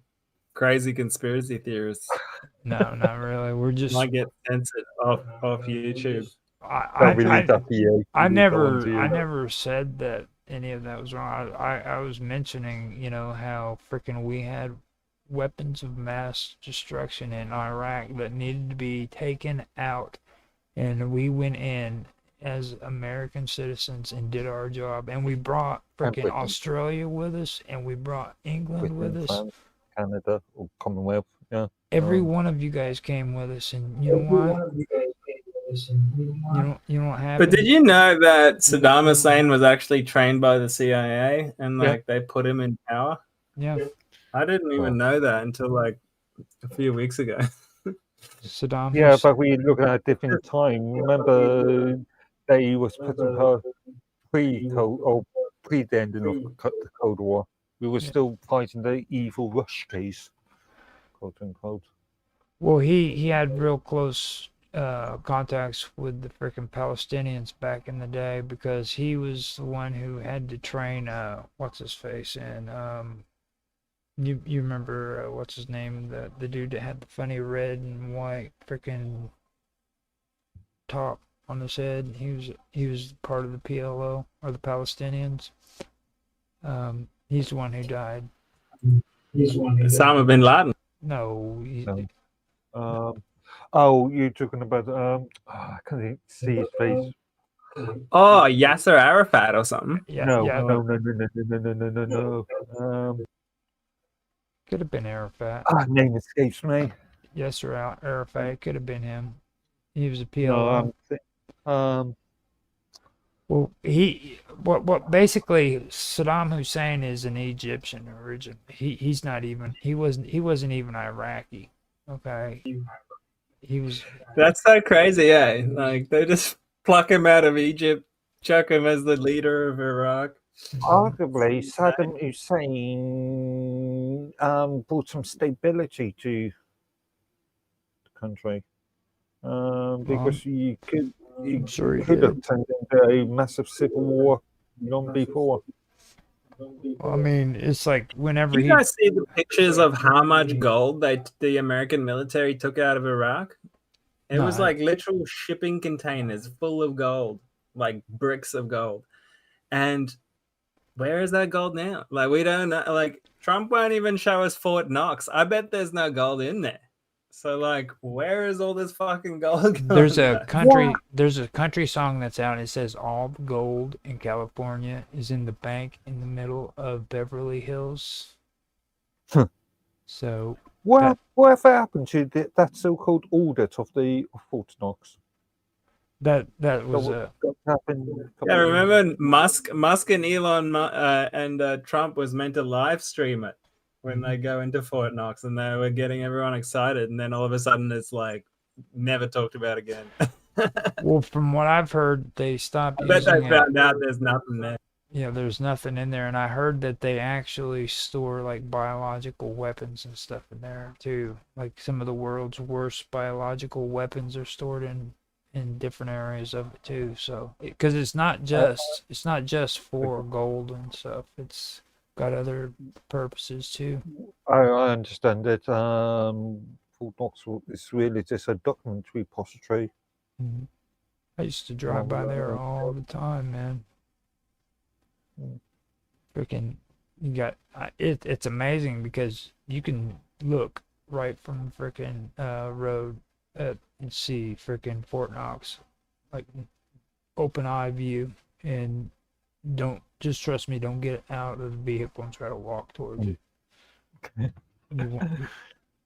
crazy conspiracy theorists. No, not really. We're just. Might get censored off YouTube. I never said that any of that was wrong. I was mentioning, how freaking we had weapons of mass destruction in Iraq that needed to be taken out, and we went in as American citizens and did our job, and we brought freaking Australia with us, and we brought England with us, France, Canada, or Commonwealth. Yeah. Every one of you guys came with us, and you know what? You don't have. But did you know that Saddam Hussein was actually trained by the CIA and they put him in power? Yeah. I didn't even know that until like a few weeks ago. Saddam. Yeah, but we look at a different time. Remember, they was putting her pre the ending of the Cold War. We were still fighting the evil Rush case, quote unquote. Well, he had real close contacts with the freaking Palestinians back in the day because he was the one who had to train what's his face and you remember what's his name, the dude that had the funny red and white freaking top on his head. He was part of the PLO or the Palestinians. He's the one who died. Osama bin Laden. No. Oh, you're talking about I can't see his face. Oh, Yasser Arafat or something. Yeah, no. Could have been Arafat. Name escapes me. Yasser Arafat. Could have been him. He was a PLO. Well, what basically Saddam Hussein is an Egyptian origin. He's not even. He wasn't even Iraqi. Okay. He was. That's so crazy, eh? Like they just pluck him out of Egypt, chuck him as the leader of Iraq. Arguably, Saddam Hussein brought some stability to the country because you could have turned into a massive civil war long before. Well, I mean, it's like whenever you guys see the pictures of how much gold the American military took out of Iraq? It was like literal shipping containers full of gold, like bricks of gold. And where is that gold now? Like, we don't know. Like, Trump won't even show us Fort Knox. I bet there's no gold in there. So, like, where is all this fucking gold going? There's a country song that's out. It says all the gold in California is in the bank in the middle of Beverly Hills. So whatever happened to that so-called audit of Fort Knox? That was happened. Yeah, remember Musk and Elon and Trump was meant to live stream it when they go into Fort Knox, and they were getting everyone excited, and then all of a sudden it's like never talked about again. Well, from what I've heard, they stopped. I bet they found out there's nothing there. Yeah, there's nothing in there, and I heard that they actually store like biological weapons and stuff in there too. Like some of the world's worst biological weapons are stored in different areas of it too. So, because it's not just for gold and stuff. It's got other purposes too. I understand that Fort Knox is really just a document repository. Mm-hmm. I used to drive by there all the time, man. Freaking, you got it's amazing because you can look right from the freaking road and see freaking Fort Knox, like open eye view, and don't just trust me. Don't get out of the vehicle and try to walk towards it.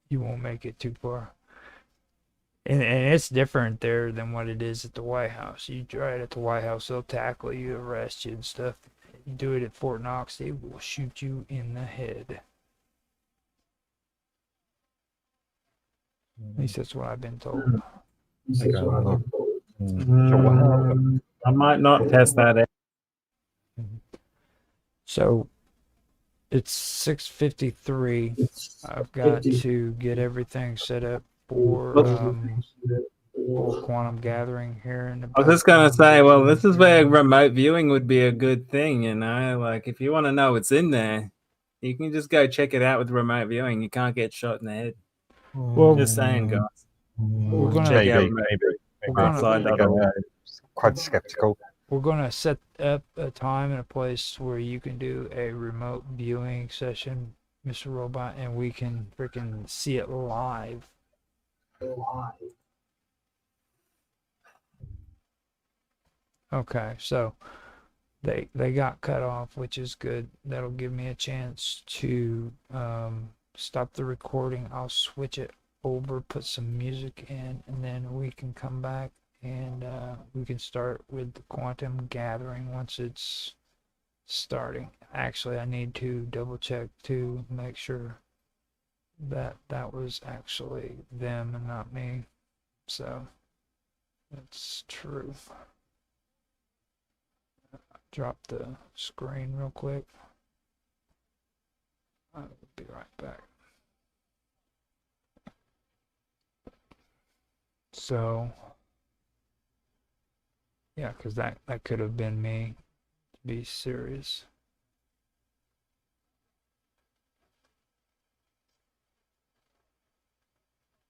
You won't make it too far. And it's different there than what it is at the White House. You try it at the White House, they'll tackle you, arrest you and stuff. You do it at Fort Knox, they will shoot you in the head. At least that's what I've been told. I might not test that out. So it's 6:53. I've got to get everything set up for quantum gathering here in the I was just gonna say, well, this is where remote viewing would be a good thing, like if you want to know what's in there, You can just go check it out with remote viewing. You can't get shot in the head. Well, Just saying, guys. we're gonna Check out we're gonna roundtable.org. Quite skeptical. we're gonna set up a time and a place where you can do a remote viewing session, Mr. Robot, and we can freaking see it live. Okay, so they got cut off, which is good. That'll give me a chance to stop the recording. I'll switch it over, put some music in, and then we can come back and we can start with the quantum gathering once it's starting. Actually, I need to double check to make sure that that was actually them and not me. So that's true. Drop the screen real quick. I'll be right back. So, yeah, because that could have been me, to be serious.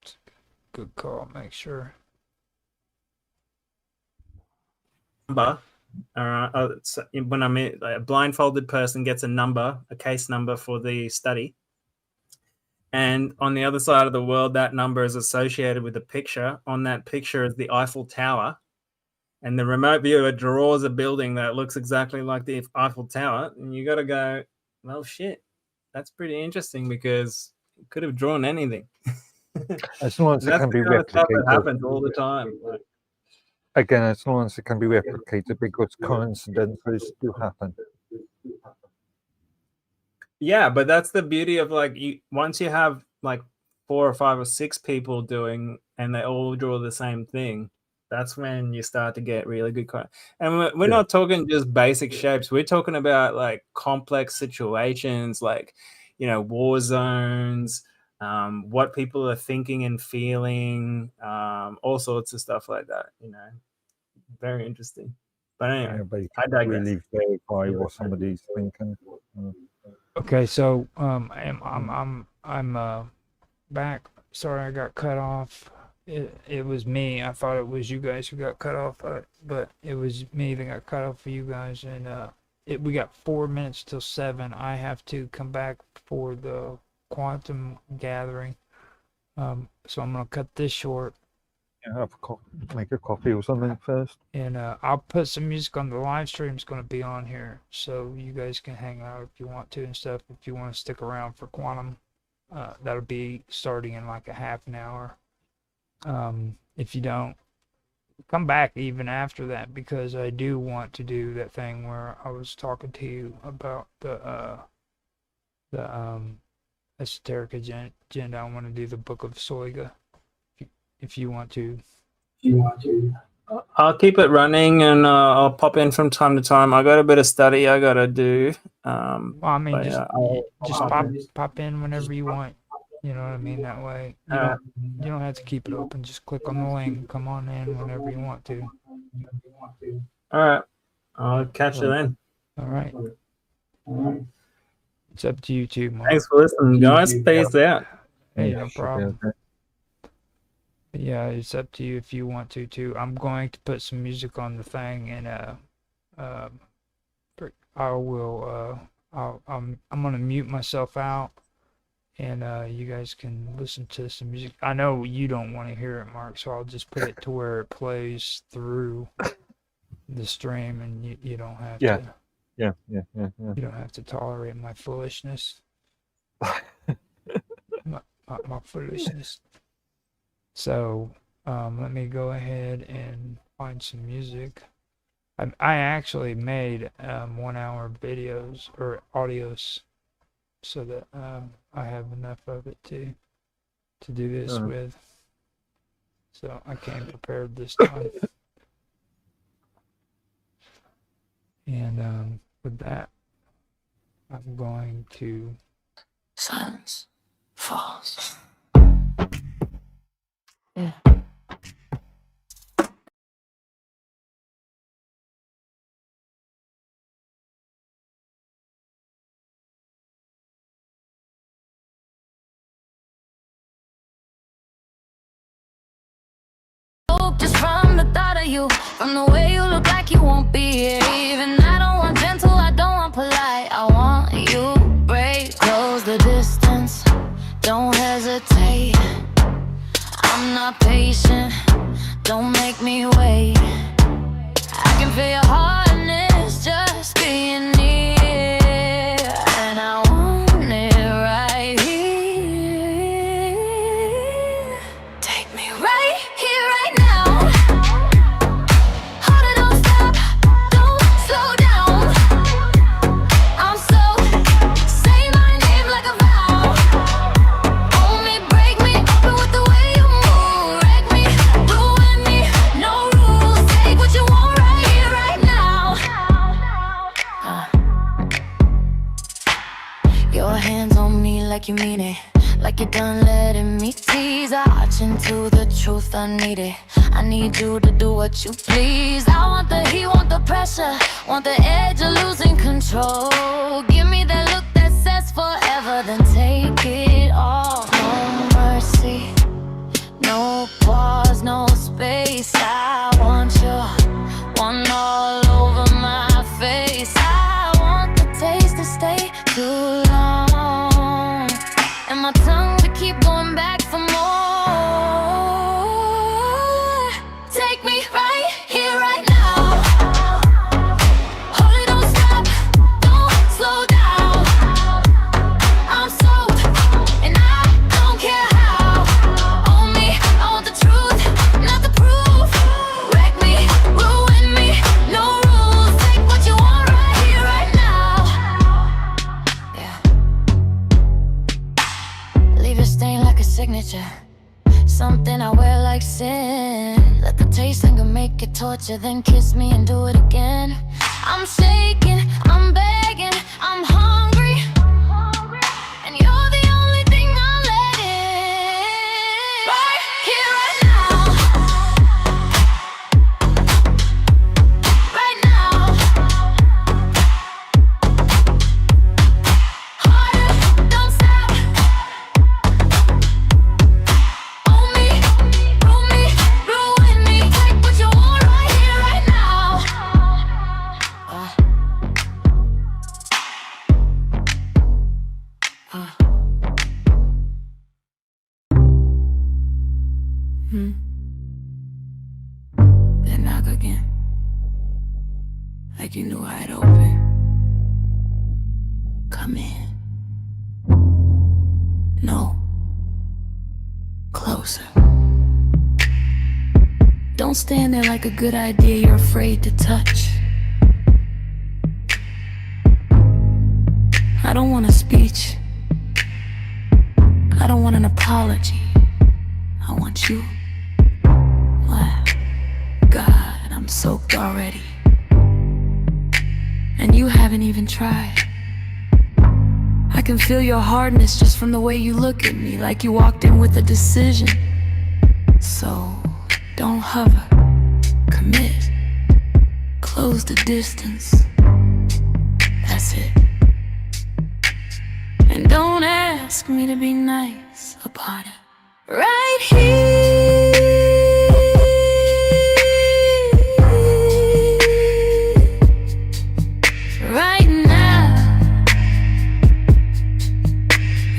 It's a good call, make sure. Number. So when I'm a blindfolded person gets a number, a case number for the study. And on the other side of the world, that number is associated with a picture. On that picture is the Eiffel Tower. And the remote viewer draws a building that looks exactly like the Eiffel Tower. And you got to go, well, shit, that's pretty interesting because it could have drawn anything. As long as it can be replicated. That happens all the time. Again, as long as it can be replicated, because coincidences do happen. Yeah, but that's the beauty of once you have like 4 or 5 or 6 people doing and they all draw the same thing, that's when you start to get really good. And we're not talking just basic shapes. We're talking about like complex situations, like, war zones, what people are thinking and feeling, all sorts of stuff like that. Very interesting. But anyway, I digress. Really verify what somebody's thinking. Okay, so I'm back. Sorry, I got cut off. It was me. I thought it was you guys who got cut off, but it was me that got cut off for you guys. And we got 4 minutes till 7. I have to come back for the quantum gathering. So I'm gonna cut this short. Yeah, make a coffee or something first. And I'll put some music on the live stream. It's going to be on here, so you guys can hang out if you want to and stuff. If you want to stick around for quantum, that'll be starting in like a half an hour. If you don't, come back even after that, because I do want to do that thing where I was talking to you about the esoteric agenda. I want to do the Book of Soiga. If you want to. I'll keep it running and I'll pop in from time to time. I got a bit of study I got to do. Well, I mean, just pop in whenever you want. You know what I mean? That way, you don't have to keep it open. Just click on the link. Come on in whenever you want to. All right. I'll catch you then. All right. It's up to you too, Mark. Thanks for listening, guys. Peace out. Hey, no problem. Yeah, it's up to you if you want to too. I'm going to put some music on the thing, and I'm gonna mute myself out, and you guys can listen to some music. I know you don't want to hear it, Mark, so I'll just put it to where it plays through the stream, and you don't have to. Yeah. You don't have to tolerate my foolishness. my foolishness. So let me go ahead and find some music. I actually made 1 hour videos or audios so that I have enough of it to do this with. So I came prepared this time. And with that, I'm going to silence falls. Yeah. you. From the way you look like you won't be here even. I don't want gentle, I don't want polite. I want you brave. Close the distance, don't hesitate. I'm not patient, don't make me wait. I can feel your hardness just being near, and I want it right here. Take me right here, right now. Hold it, don't stop, don't slow down. I'm so, say my name like a vow. Hold me, break me, open with the way you move. Wreck me, ruin me, no rules. Take what you want right here, right now. Your hands on me like you mean it, like you're done letting me tease. I watch into the truth, I need it. I need you to do what you please. I want the heat, want the pressure, want the edge of losing control. Give me that look that says forever, then take it all. No mercy, no pause, no space. I want you, one all over my face. I want the taste to stay too long, and my tongue to keep going back for more. Take me right here, right now. Hold it, don't stop, don't slow down. I'm soaked, and I don't care how. On me, I want the truth, not the proof. Wreck me, ruin me, no rules. Take what you want right here, right now. Yeah. Leave a stain like a signature, something I wear like sin. Let the taste linger, make it torture, then kiss me and do it again. I'm shaking, I'm begging, I'm hungry, and you're the only thing I'll let in. Right here, right now. Right now. Harder, don't stop. Own me, ruin me, ruin me. Take what you want right here, right now. Then knock again, like you knew I'd open. Come in. No. Closer. Don't stand there like a good idea you're afraid to touch. I don't want a speech. I don't want an apology. I want you. Wow. God, I'm soaked already. And you haven't even tried. I can feel your hardness just from the way you look at me, like you walked in with a decision. So, don't hover. Commit. Close the distance. That's it. And don't ask me to be nice about it. Right here. Right now.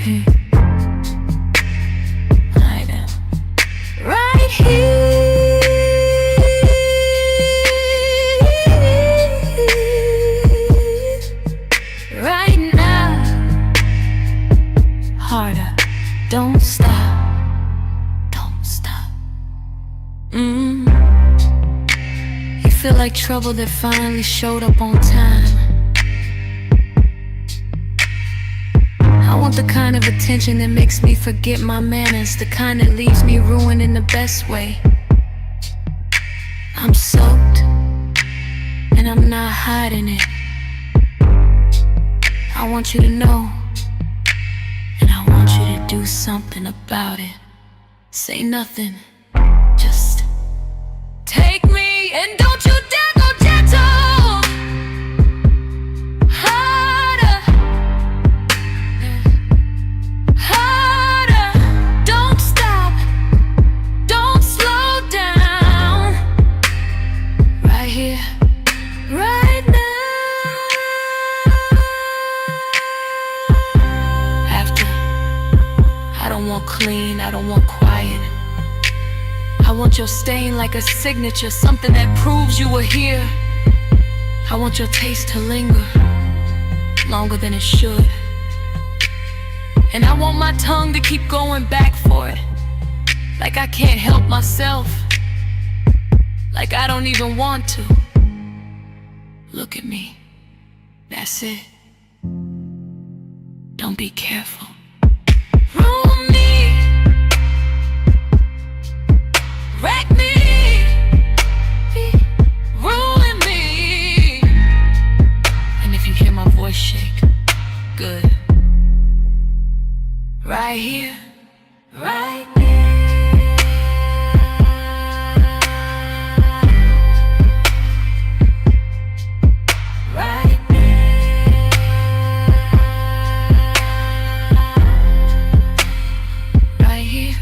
Hey. Lie down. Right here. Right now. Harder. Don't stop. Don't stop. You feel like trouble that finally showed up on time. I want the kind of attention that makes me forget my manners, the kind that leaves me ruined in the best way. I'm soaked, and I'm not hiding it. I want you to know, and I want you to do something about it. Say nothing, just take me, and don't you dare go gentle. Harder, harder. Don't stop, don't slow down. I don't want quiet. I want your stain like a signature, something that proves you were here. I want your taste to linger longer than it should. And I want my tongue to keep going back for it, like I can't help myself, like I don't even want to. Look at me, that's it. Don't be careful. Ruin me, wreck me, ruin me. And if you hear my voice shake, good. Right here, right here. Right here. Right here.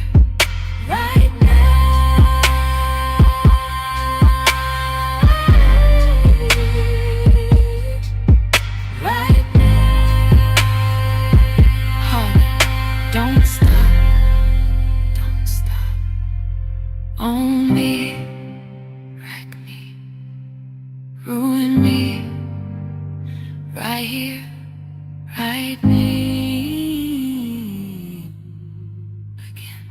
Right now. Right now. Oh, don't stop. Don't stop. Own me. Wreck me. Ruin me. Right here, right me again.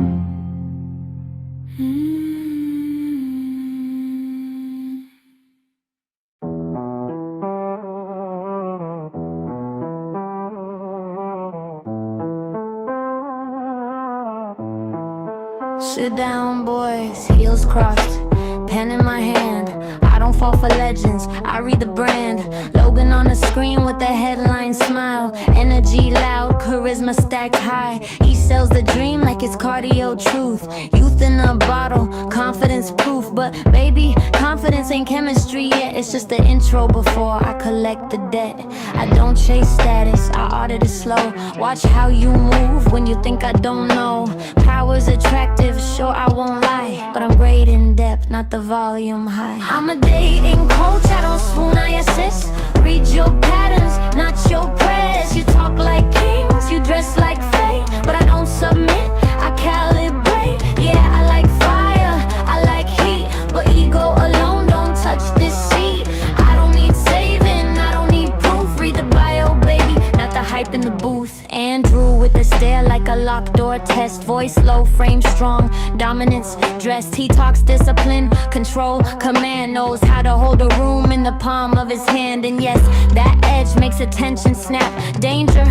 Sit down, boys, heels crossed, pen in my hand. I don't fall for legends, I read the brand. Logan on the screen with the headline smile. Energy loud, charisma stacked high. He sells the dream like it's cardio truth. Youth in a bottle, confidence proof. But baby, confidence ain't chemistry yet. It's just the intro before I collect the debt. I don't chase status, I audit it slow. Watch how you move when you think I don't know. Power's attractive, sure I won't lie, but I'm great in depth, not the volume high. I'm a dating coach, I don't swoon, I assist. Read your patterns, not your prayers. You talk like kings, you dress like fate, but I don't submit, I calibrate. Yeah, I like fire, I like heat, but ego alone don't touch this seat. I don't need saving, I don't need proof. Read the bio, baby, not the hype in the booth. Andrew with the stare like a locked door test. Voice low, frame strong, dominance dressed. He talks discipline, control, command. Knows how to hold a room in the palm of his hand. And yes, that edge makes attention snap. Danger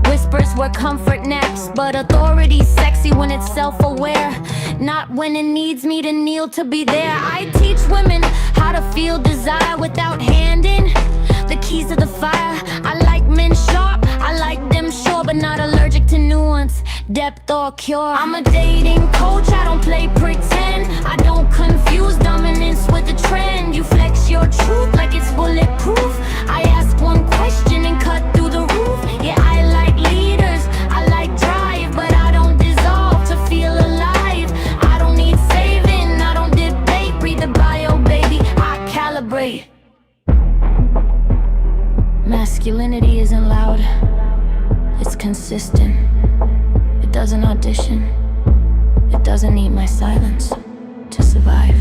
whispers where comfort naps, but authority's sexy when it's self-aware, not when it needs me to kneel to be there. I teach women how to feel desire without handing the keys to the fire. I like men sharp, I like them sure, but not allergic to nuance, depth or cure. I'm a dating coach, I don't play pretend. I don't confuse dominance with the trend. You flex your truth like it's bulletproof. I ask one question and cut through the roof. Yeah, I like leaders, I like drive, but I don't dissolve to feel alive. I don't need saving, I don't debate. Read the bio, baby, I calibrate. Masculinity isn't loud, it's consistent. It doesn't audition, it doesn't need my silence to survive.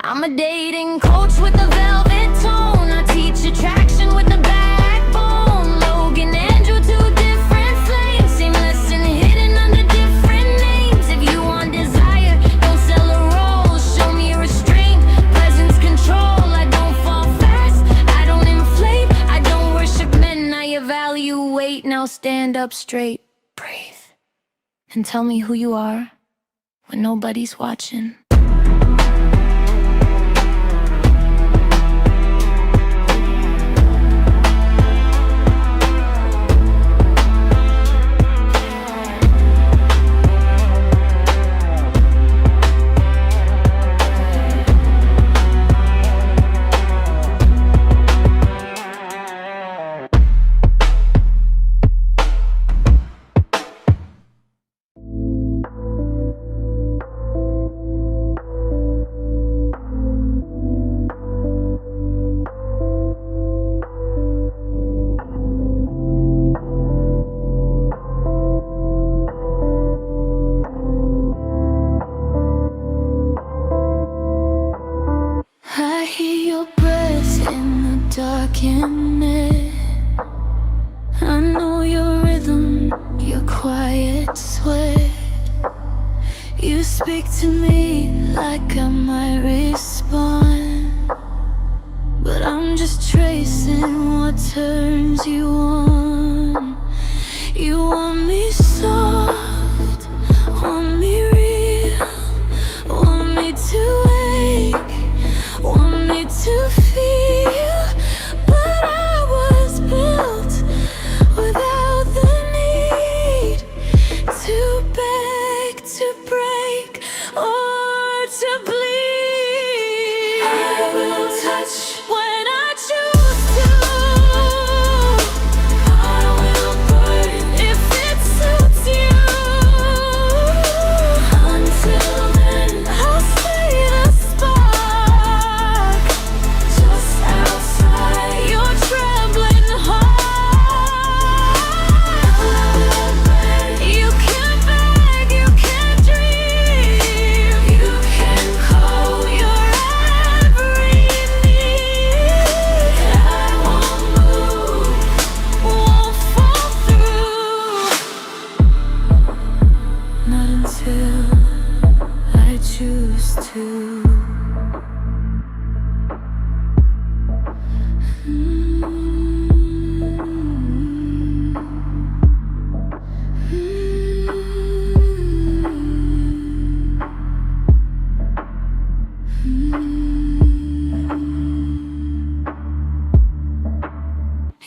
I'm a dating coach with a velvet tone. I teach attraction with the backbone. Logan, Andrew, two different flames, seamless and hidden under different names. If you want desire, don't sell a role. Show me restraint, presence, control. I don't fall fast, I don't inflate, I don't worship men, I evaluate. Now stand up straight, breathe, and tell me who you are when nobody's watching. sweat. You speak to me like I might respond, but I'm just tracing what turns you on. You want me soft, want me real, want me to wake, want me to feel. But I was built without the need to beg, to break, or to bleed. I will touch when I choose to. I will burn if it suits you. Until then, I'll stay the spark just outside your trembling heart. You can beg, you can dream, you can call your every need. I won't move, won't fall through, not until I choose to.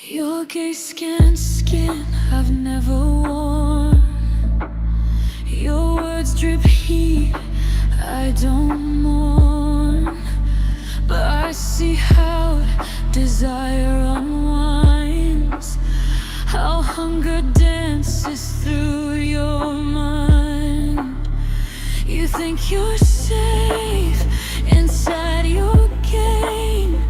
Your gay skin I've never worn. Your words drip heat, I don't mourn. But I see how desire unwinds, how hunger dances through your mind. You think you're safe inside your game,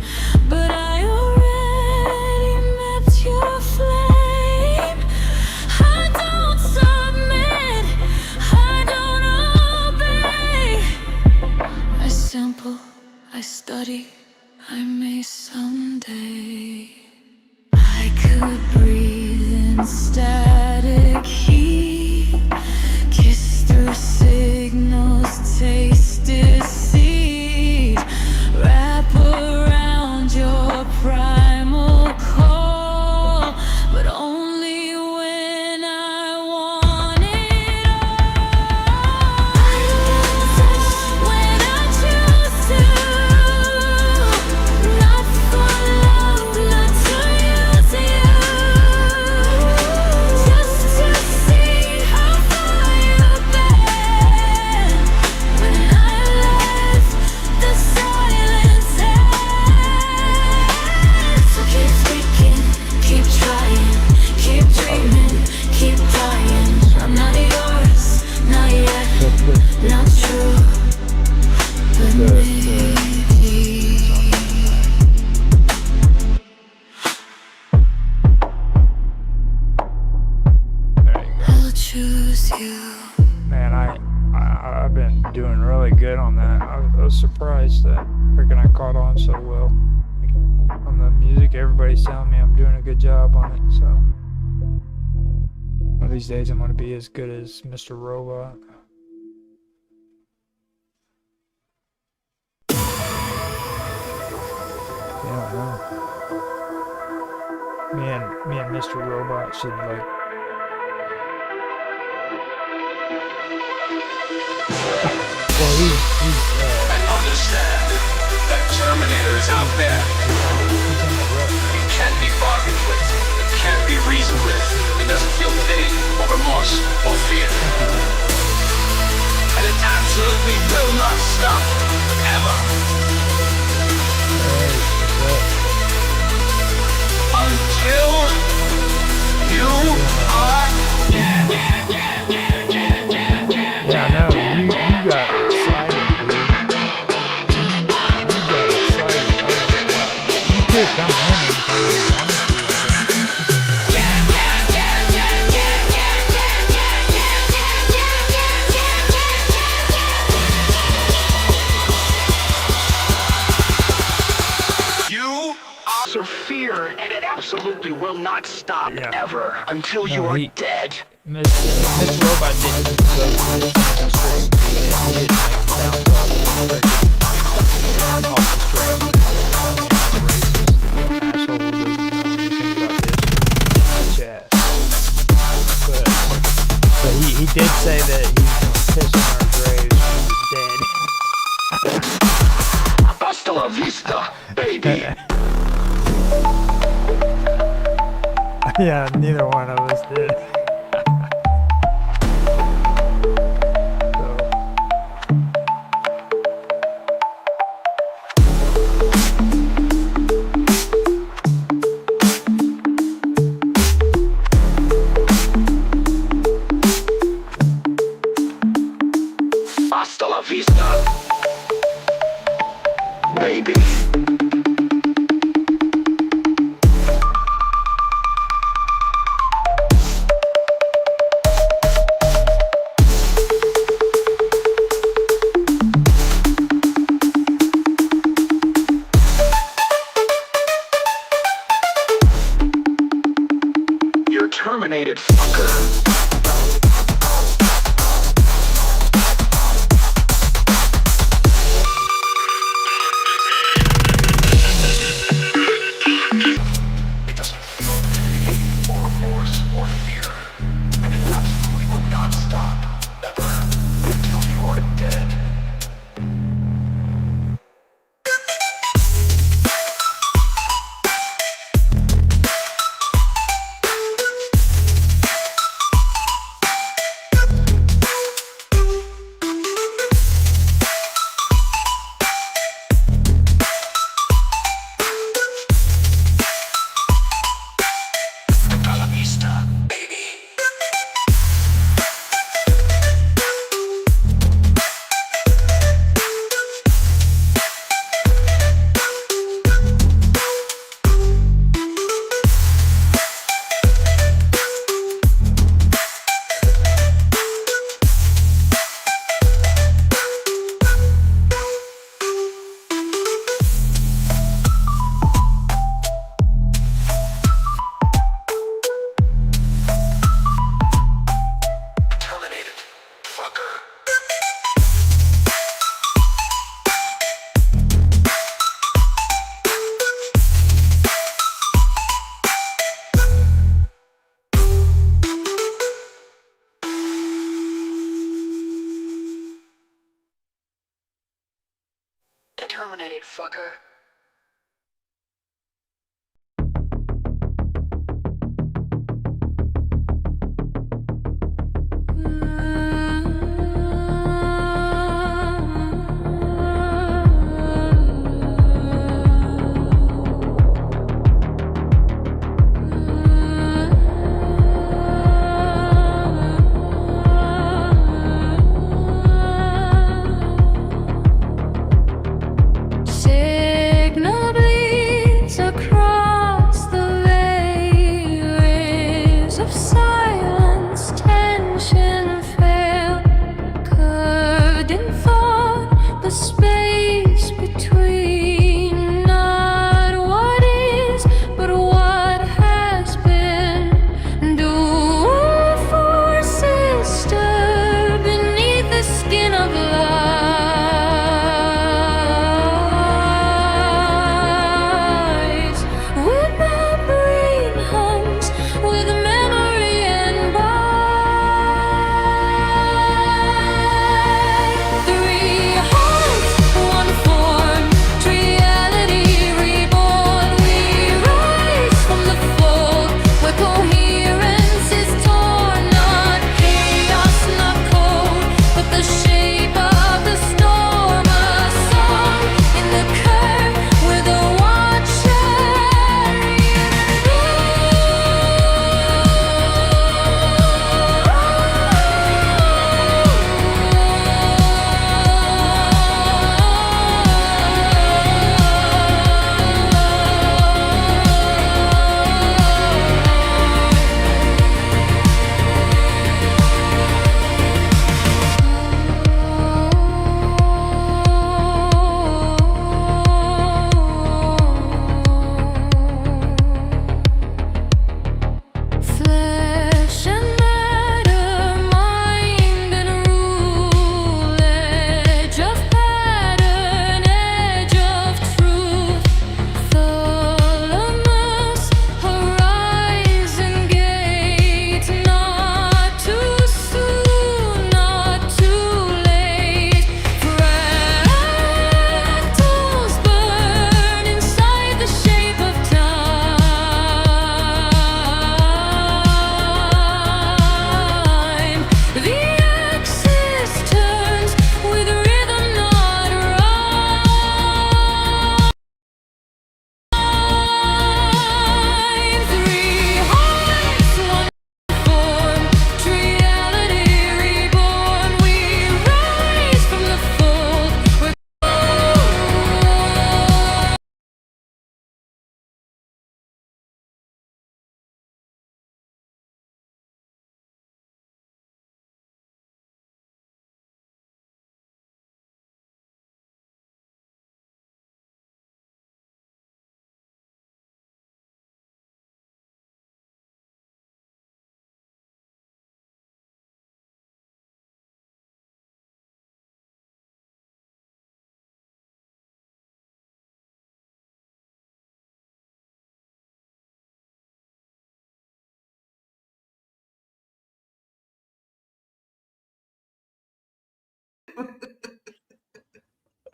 but I already met your flame. I don't submit, I don't obey. I sample, I study, I may someday. I could breathe in static heat, kiss through signals, taste deceit, wrap around your primal call, but only when I want it all. I will touch when I choose to, not for love, not to use you, just to see how far you've been. When I left the silence end. So keep speaking, keep trying, keep dreaming, keep dying. I'm not yours, not yet, not true, but maybe There you go. I'll choose you. Man, I've been doing really good on that. I was surprised that freaking I caught on so well. Like, on the music, everybody's telling me I'm doing a good job on it, so one of these days I'm gonna be as good as Mr. Robot. Yeah, I know. Me and Mr. Robot should like. Well, he's And understand that Terminator is out there. He can't be bargained with. It can't be reasoned with. It doesn't feel pity or remorse or fear. And it absolutely will not stop. Ever. Until you are dead. Yeah, I know. You got excited, dude. You got excited. You could come in and do it. Fear, and it absolutely will not stop Yeah. ever until No, you are he- dead. Miss Robot didn't go to the stream. He didn't make sounds off the stream. Asshole doesn't know anything about this chat. But he did say that he's gonna piss on our graves when we're dead. Hasta la vista, baby. Yeah, neither one of us did. Hasta la vista, baby. You're terminated, fucker. Terminated, fucker. Sit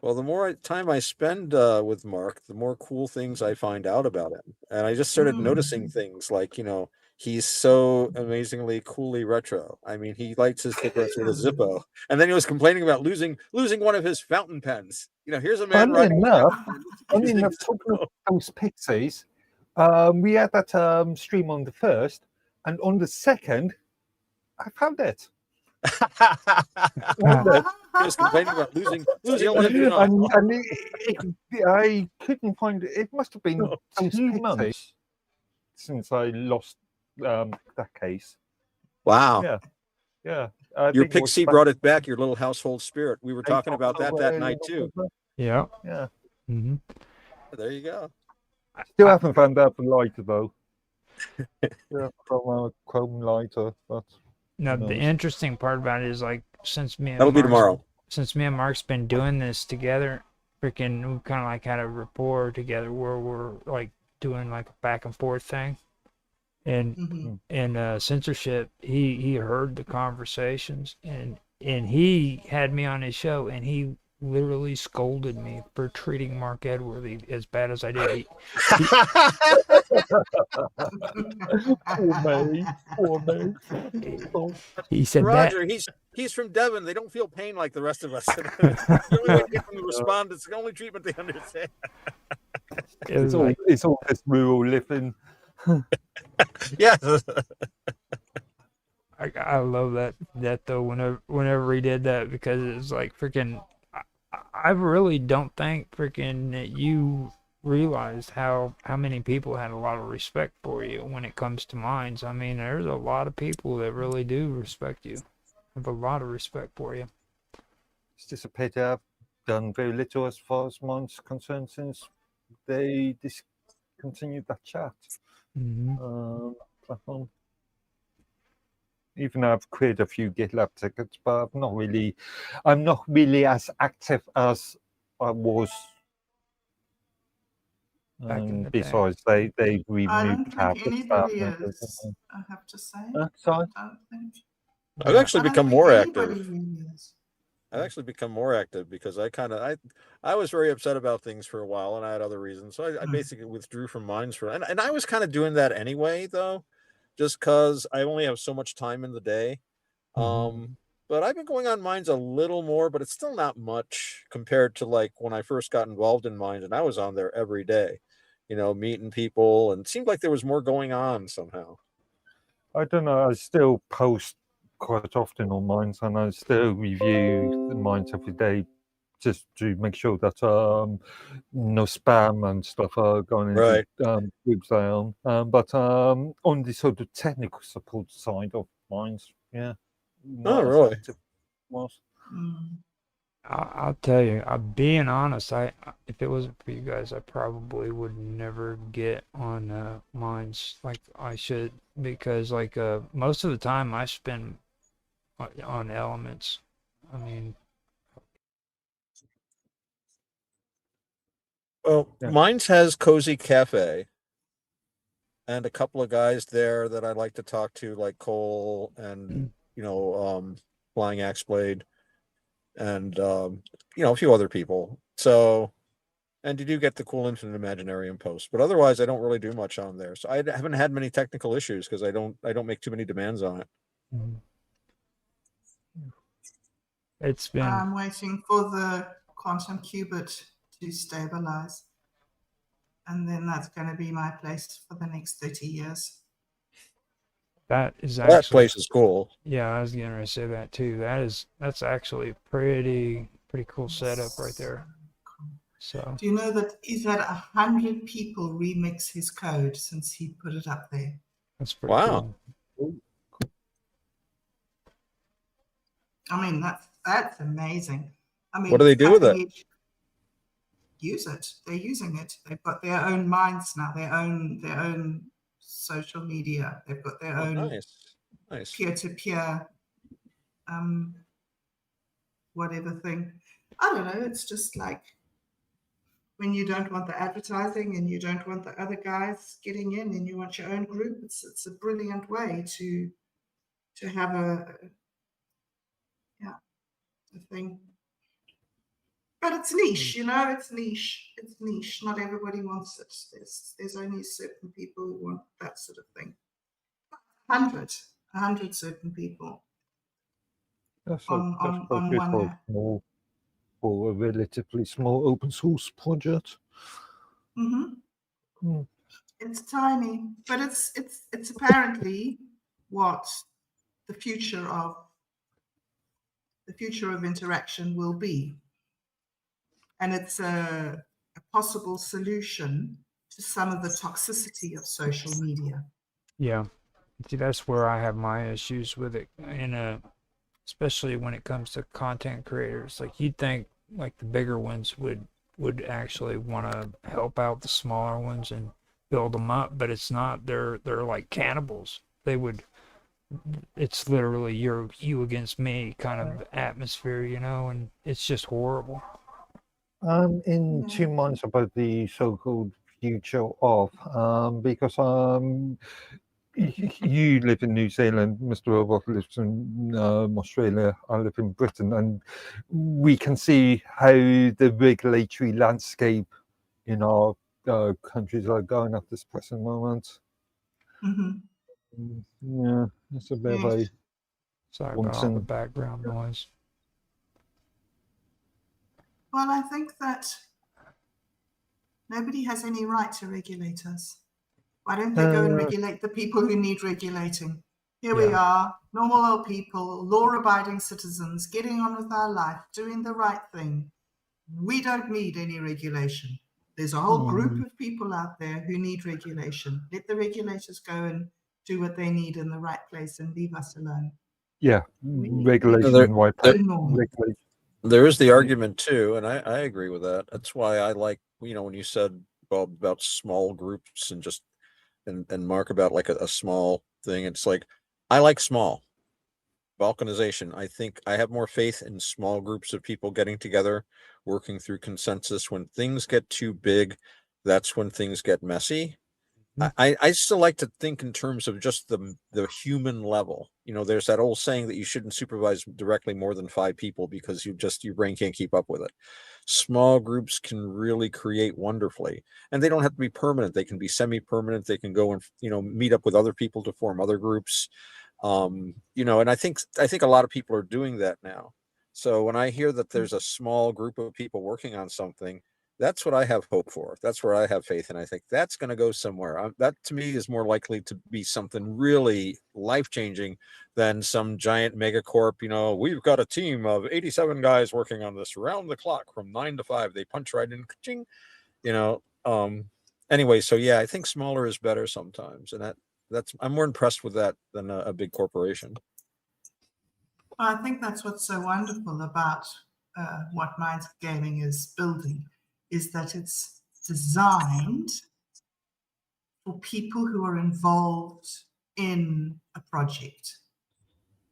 Well, the more time I spend with Mark, the more cool things I find out about him. And I just started noticing things like, he's so amazingly coolly retro. I mean, he likes his cigarettes with a Zippo. And then he was complaining about losing one of his fountain pens. Here's a man Funny enough, using talking of those pixies, we had that stream on the 1st, and on the 2nd, I found it. He was complaining about losing and I couldn't find it. It must have been 2 months since I lost that case. Wow. Yeah. Your pixie brought it back, your little household spirit. We were talking about that night too. Yeah. Yeah. Mm-hmm. There you go. Still haven't found out the lighter though. Yeah, from a chrome lighter, but now the interesting part about it is like since me and Mark's been doing this together, freaking we kind of like had a rapport together where we're like doing like a back and forth thing, and censorship. He heard the conversations and he had me on his show and he literally scolded me for treating Mark Edworthy as bad as I did. Poor me. He said, Roger, he's from Devon. They don't feel pain like the rest of us. The only way to get them to respond, it's the only treatment they understand. It's all this rural living. Yeah. I love that though. Whenever he did that, because it's like freaking. I really don't think freaking that you realized how many people had a lot of respect for you when it comes to mines. I mean, there's a lot of people that really do respect you, have a lot of respect for you. It's just a pity I've done very little as far as mine's concerned since they discontinued that chat platform. Even though I've created a few GitLab tickets, but I'm not really as active as I was. Besides, they removed half the stuff. I have to say. Sorry? I've actually become more active. I've actually become more active because I was very upset about things for a while and I had other reasons. So I basically withdrew from mines and I was kind of doing that anyway, though. Just because I only have so much time in the day. But I've been going on mines a little more, but it's still not much compared to like when I first got involved in mines and I was on there every day, meeting people, and it seemed like there was more going on somehow. I don't know. I still post quite often on mines and I still review the mines every day just to make sure that no spam and stuff are going into groups I own. But on the sort of technical support side of mines, yeah. Oh, really? I'll tell you, being honest, if it wasn't for you guys, I probably would never get on mines like I should, because like most of the time I spend on elements. I mean, well, Mines has Cozy Cafe and a couple of guys there that I like to talk to, like Cole and Flying Axe Blade and a few other people. So, and you do get the cool Infinite Imaginarium post, but otherwise I don't really do much on there. So I haven't had many technical issues because I don't make too many demands on it. It's been. I'm waiting for the quantum qubit to stabilize, and then that's going to be my place for the next 30 years. That place is cool. Yeah, I was gonna say that too. That's actually pretty cool setup right there. So do you know that he's had 100 people remix his code since he put it up there? That's pretty cool. I mean, that's amazing. I mean, what do they do with it? Use it. They're using it. They've got their own minds now, their own social media. They've got their own nice peer-to-peer whatever thing. I don't know. It's just like when you don't want the advertising and you don't want the other guys getting in and you want your own group. It's a brilliant way to have a thing. But it's niche, you know, it's niche. It's niche. Not everybody wants it. There's only certain people who want that sort of thing. 100 certain people That's on quite good one for app. for a relatively small open source project. It's tiny, but it's apparently what the future of interaction will be, and it's a possible solution to some of the toxicity of social media. Yeah. See, that's where I have my issues with it, especially when it comes to content creators. Like, you'd think like the bigger ones would actually want to help out the smaller ones and build them up, but it's not. They're like cannibals. It's literally you against me kind of atmosphere, you know, and it's just horrible. I'm in 2 months about the so-called future of, because you live in New Zealand, Mr. Robot lives in Australia, I live in Britain, and we can see how the regulatory landscape in our countries are going at this present moment. Yeah, it's a bit of a Sorry about all the background noise. Well, I think that nobody has any right to regulate us. Why don't they go and regulate the people who need regulating? Here we are, normal old people, law-abiding citizens, getting on with our life, doing the right thing. We don't need any regulation. There's a whole group of people out there who need regulation. Let the regulators go and do what they need in the right place and leave us alone. Yeah, regulation and white regulation. There is the argument too, and I agree with that. That's why I like, you know, when you said, Bob, about small groups and just and Mark about like a small thing. It's like, I like small. Balkanization. I think I have more faith in small groups of people getting together, working through consensus. When things get too big, that's when things get messy. I still like to think in terms of just the human level. You know, there's that old saying that you shouldn't supervise directly more than 5 people because your brain can't keep up with it. Small groups can really create wonderfully, and they don't have to be permanent. They can be semi-permanent. They can go and, you know, meet up with other people to form other groups. You know, and I think a lot of people are doing that now. So when I hear that there's a small group of people working on something, that's what I have hope for. That's where I have faith, and I think that's going to go somewhere. That to me is more likely to be something really life-changing than some giant megacorp. You know, we've got a team of 87 guys working on this around the clock from 9 to 5. They punch right in, ka-ching, you know. Anyway, so yeah, I think smaller is better sometimes, and that's I'm more impressed with that than a big corporation. I think that's what's so wonderful about what Minds Gaming is building, is that it's designed for people who are involved in a project.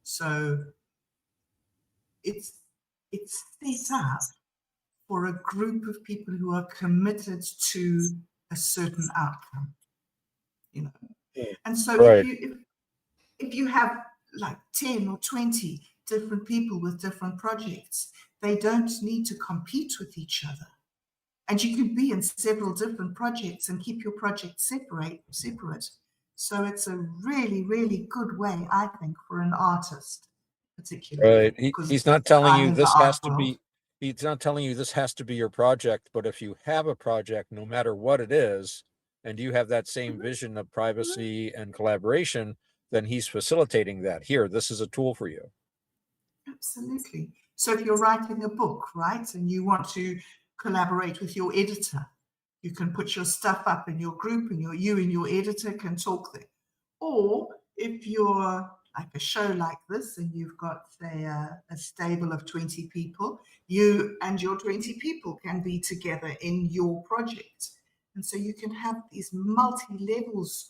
So it's set up for a group of people who are committed to a certain outcome, you know. And so if you have like 10 or 20 different people with different projects, they don't need to compete with each other. And you can be in several different projects and keep your projects separate. So it's a really, really good way, I think, for an artist, particularly. Right. He's not telling you this has to be. He's not telling you this has to be your project, but if you have a project, no matter what it is, and you have that same vision of privacy and collaboration, then he's facilitating that. Here, this is a tool for you. Absolutely. So if you're writing a book, right, and you want to collaborate with your editor, you can put your stuff up in your group, and you and your editor can talk there. Or if you're like a show like this and you've got, say, a stable of 20 people, you and your 20 people can be together in your project. And so you can have these multi-levels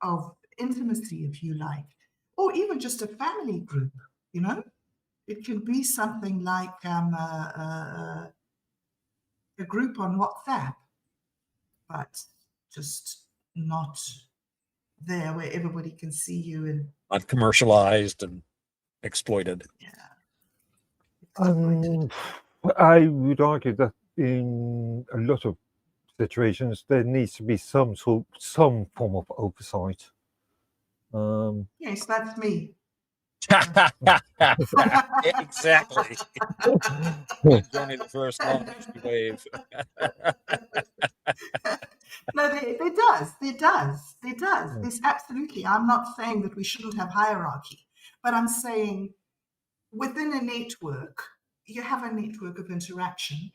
of intimacy, if you like, or even just a family group, you know. It can be something like a group on WhatsApp, but just not there where everybody can see you and not commercialized and exploited. Yeah. I would argue that in a lot of situations there needs to be some form of oversight. Yes, that's me. Exactly. Johnny the first long wave. No, there does. There's absolutely. I'm not saying that we shouldn't have hierarchy, but I'm saying within a network, you have a network of interaction,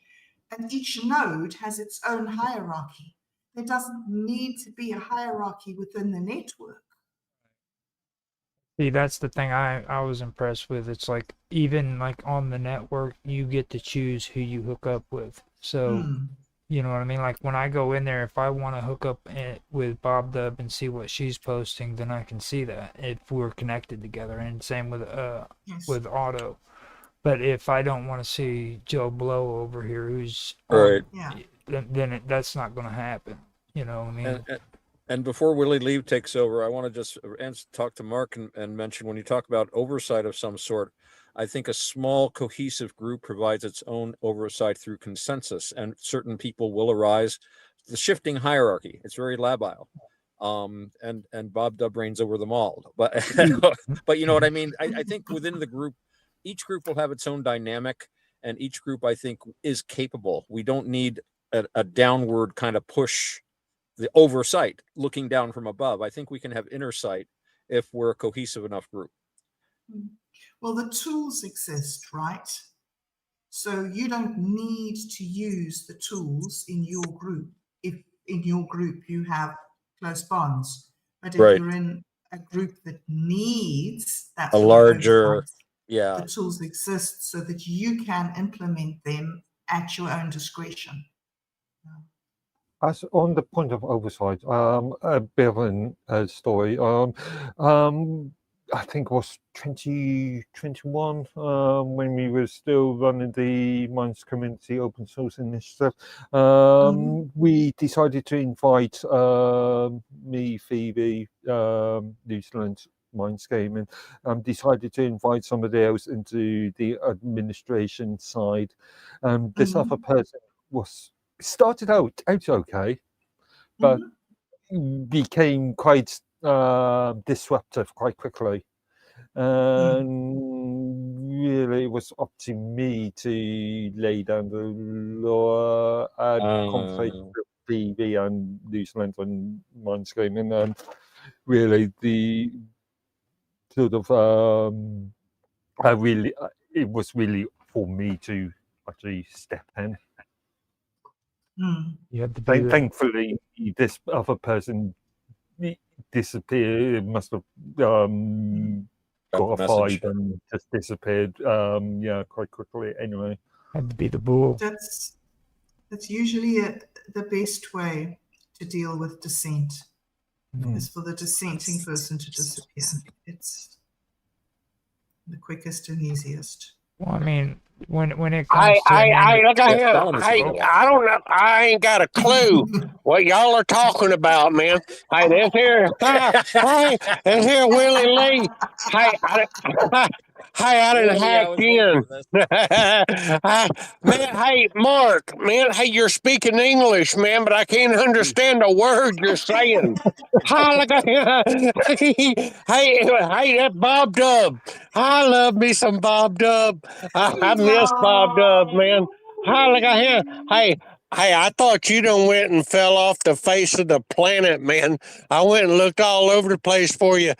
and each node has its own hierarchy. There doesn't need to be a hierarchy within the network. See, that's the thing I was impressed with. It's like even like on the network, you get to choose who you hook up with. So, you know what I mean? Like when I go in there, if I want to hook up with Bob Dub and see what she's posting, then I can see that if we're connected together. And same with Yes. with Otto. But if I don't want to see Joe Blow over here, who's Right. then that's not going to happen. You know what I mean? And before Willie Lee takes over, I want to just talk to Mark and mention, when you talk about oversight of some sort, I think a small cohesive group provides its own oversight through consensus, and certain people will arise. The shifting hierarchy, it's very labile. And Bob Dub reigns over them all. But but you know what I mean? I think within the group, each group will have its own dynamic, and each group, I think, is capable. We don't need a downward kind of push, the oversight looking down from above. I think we can have inner sight if we're a cohesive enough group. Well, the tools exist, right? So you don't need to use the tools in your group if in your group you have close bonds. But if you're in a group that needs that a larger, the tools exist so that you can implement them at your own discretion. As on the point of oversight, a bit of a story. I think it was 2021 when we were still running the Minds Community Open Source Initiative. We decided to invite me, Phoebe, New Zealand Minds Gaming, decided to invite somebody else into the administration side. This other person started out okay, but became quite disruptive quite quickly. And really, it was up to me to lay down the law and conversation with Phoebe and New Zealand and Minds Gaming, and really the sort of it was really for me to actually step in. You had to do Thankfully, this other person disappeared. Must have got a vibe and just disappeared. Quite quickly. Anyway, had to be the bull. That's usually the best way to deal with dissent. Is for the dissenting person to disappear. It's the quickest and easiest. Well, I mean, when it comes to look at here. I don't know. I ain't got a clue what y'all are talking about, man. Hey, this here, this here Willie Lee. I didn't hack in. Man, hey, Mark, man, hey, you're speaking English, man, but I can't understand a word you're saying. Hey, that Bob Dub. I love me some Bob Dub. I miss Bob Dub, man. Look at here. Hey, I thought you done went and fell off the face of the planet, man. I went and looked all over the place for you.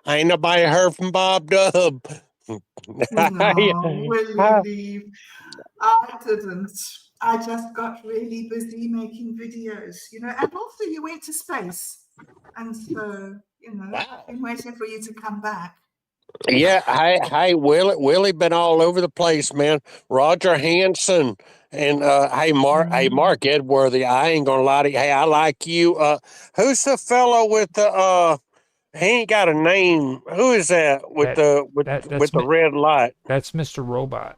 Ain't nobody heard from Bob Dub. No, Willie Lee. I didn't. I just got really busy making videos, and also you went to space. And so, I've been waiting for you to come back. Yeah, hey, Willie been all over the place, man. Roger Hansen and Mark Edworthy. I ain't gonna lie to you. Hey, I like you. Who's the fellow with the he ain't got a name. Who is that with the red light? That's Mr. Robot.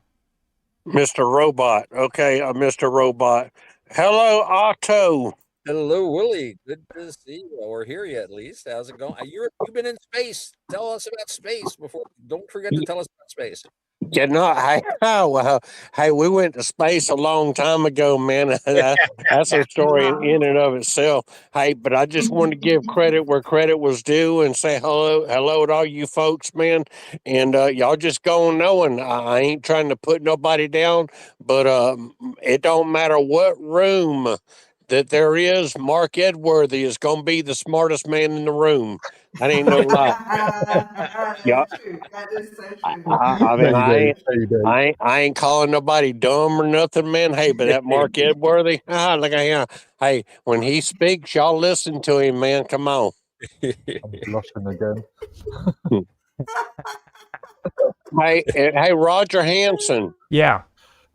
Mr. Robot. Okay, Mr. Robot. Hello, Otto. Hello, Willie. Good to see you, or hear you at least. How's it going? You've been in space. Tell us about space before. Don't forget to tell us about space. Yeah, no, hey, oh, well, hey, we went to space a long time ago, man. That's a story in and of itself. Hey, but I just wanted to give credit where credit was due and say hello to all you folks, man. And y'all just go on knowing I ain't trying to put nobody down, but it don't matter what room that there is. Mark Edworthy is going to be the smartest man in the room. That ain't no lie. Yeah, That's true. That is so true. I mean, Maybe, maybe. I ain't calling nobody dumb or nothing, man. Hey, but that Mark Edworthy, look at him. Hey, when he speaks, y'all listen to him, man. Come on. I'm blushing again. Hey, Roger Hanson. Yeah.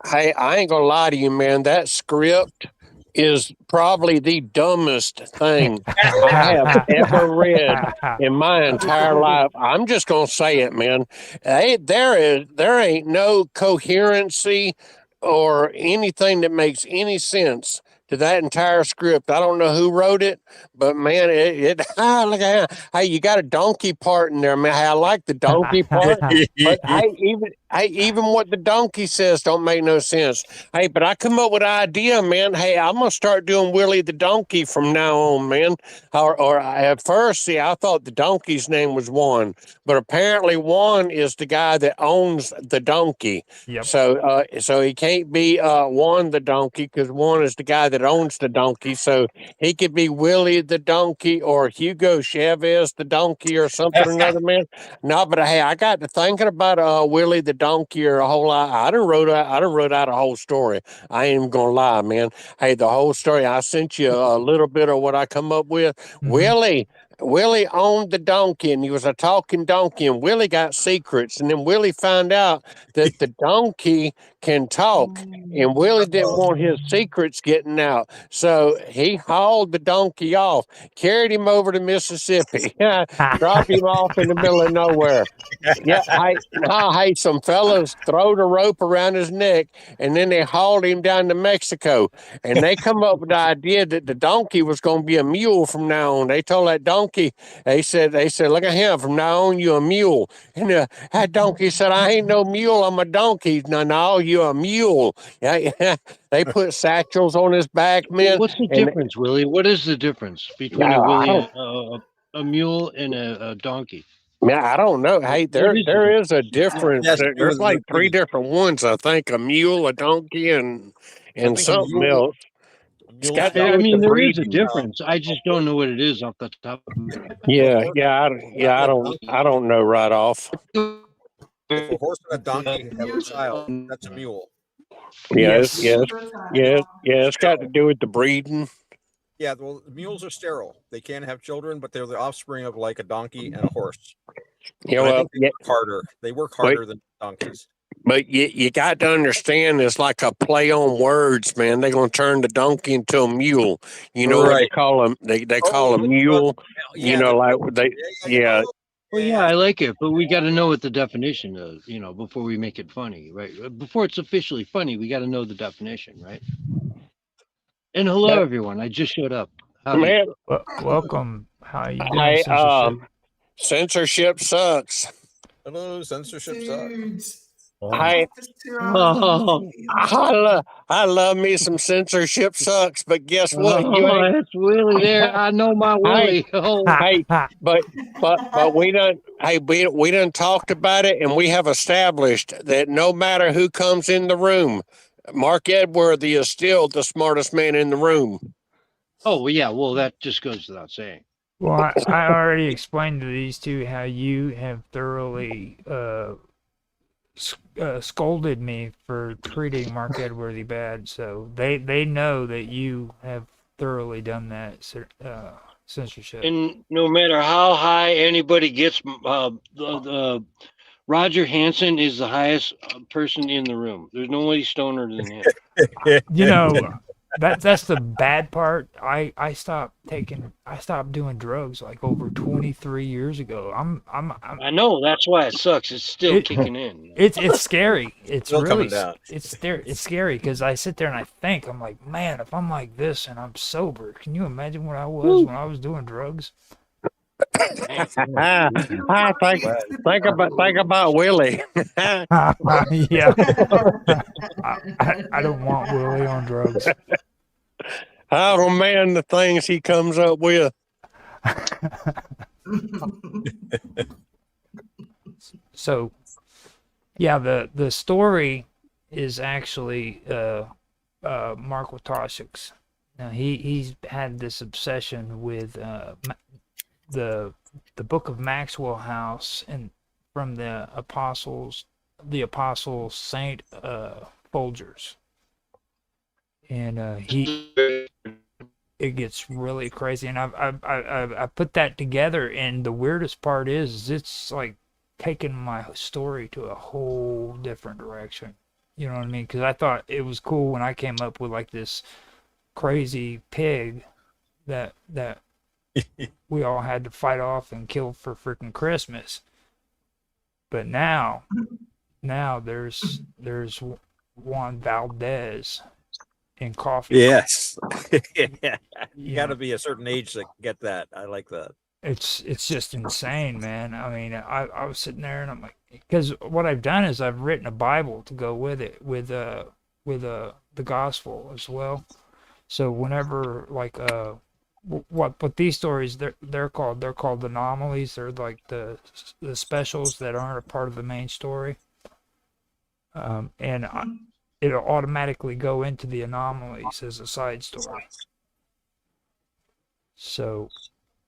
Hey, I ain't gonna lie to you, man. That script is probably the dumbest thing I have ever read in my entire life. I'm just gonna say it, man. There ain't no coherency or anything that makes any sense to that entire script. I don't know who wrote it, but man, look at that. Hey, you got a donkey part in there, man. Hey, I like the donkey part, but even what the donkey says don't make no sense. Hey, but I come up with an idea, man. Hey, I'm gonna start doing Willie the donkey from now on, man. Or at first, see, I thought the donkey's name was Juan, but apparently Juan is the guy that owns the donkey. Yep. So he can't be Juan the donkey because Juan is the guy that owns the donkey. So he could be Willie the donkey or Hugo Chavez the donkey or something or another, man. No, but hey, I got to thinking about Willie the donkey or a whole lot. I done wrote out a whole story. I ain't even gonna lie, man. Hey, the whole story. I sent you a little bit of what I come up with. Willie owned the donkey and he was a talking donkey, and Willie got secrets. And then Willie found out that the donkey can talk, and Willie didn't want his secrets getting out. So he hauled the donkey off, carried him over to Mississippi, dropped him off in the middle of nowhere. Yeah, hey, some fellas throwed a rope around his neck, and then they hauled him down to Mexico. And they come up with the idea that the donkey was going to be a mule from now on. They told that donkey, they said, look at him, from now on you a mule. And that donkey said, I ain't no mule, I'm a donkey. No, you a mule. Yeah, they put satchels on his back, man. What's the difference, Willie? What is the difference between a mule and a donkey? Man, I don't know. Hey, there is a difference. There's like three different ones, I think. A mule, a donkey, and something else. I mean, there is a difference. I just don't know what it is off the top. I don't know right off. If a horse and a donkey have a child, that's a mule. It's got to do with the breeding. Yeah, well, mules are sterile. They can't have children, but they're the offspring of like a donkey and a horse. Yeah, well, they work harder. They work harder than donkeys. But you got to understand, it's like a play on words, man. They're gonna turn the donkey into a mule. You know what they call them? They call a mule. Well, yeah, I like it, but we got to know what the definition is, before we make it funny, right? Before it's officially funny, we got to know the definition, right? And hello, everyone. I just showed up. Man, welcome. How you doing? Censorship sucks. Hello, censorship sucks. I love me some censorship sucks, but guess what? That's Willie there. I know my Willie. But we done. Hey, we done talked about it, and we have established that no matter who comes in the room, Mark Edworthy is still the smartest man in the room. Oh, well, yeah. Well, that just goes without saying. Well, I already explained to these two how you have thoroughly scolded me for treating Mark Edworthy bad, so they know that you have thoroughly done that censorship. And no matter how high anybody gets, Roger Hanson is the highest person in the room. There's nobody stoner than him. That's the bad part. I stopped doing drugs like over 23 years ago. I know, that's why it sucks. It's still kicking in. It's scary. It's still really coming down. It's scary because I sit there and I think, I'm like, man, if I'm like this and I'm sober, can you imagine what I was when I was doing drugs? I think about Willie. Yeah. I don't want Willie on drugs. Oh man, the things he comes up with. So, yeah, the story is actually Mark Watoshik's. Now he's had this obsession with the book of Maxwell House and from the apostle Saint Folgers, and it gets really crazy. And I put that together, and the weirdest part is it's like taking my story to a whole different direction. You know what I mean? Because I thought it was cool when I came up with like this crazy pig that we all had to fight off and kill for freaking Christmas. But now there's Juan Valdez in coffee. Yes. Yeah. You got to be a certain age to get that. I like that. It's just insane, man. I mean, I was sitting there and I'm like, because what I've done is I've written a Bible to go with it, with the gospel as well. So whenever like what these stories they're called anomalies. They're like the specials that aren't a part of the main story. It'll automatically go into the anomalies as a side story. So,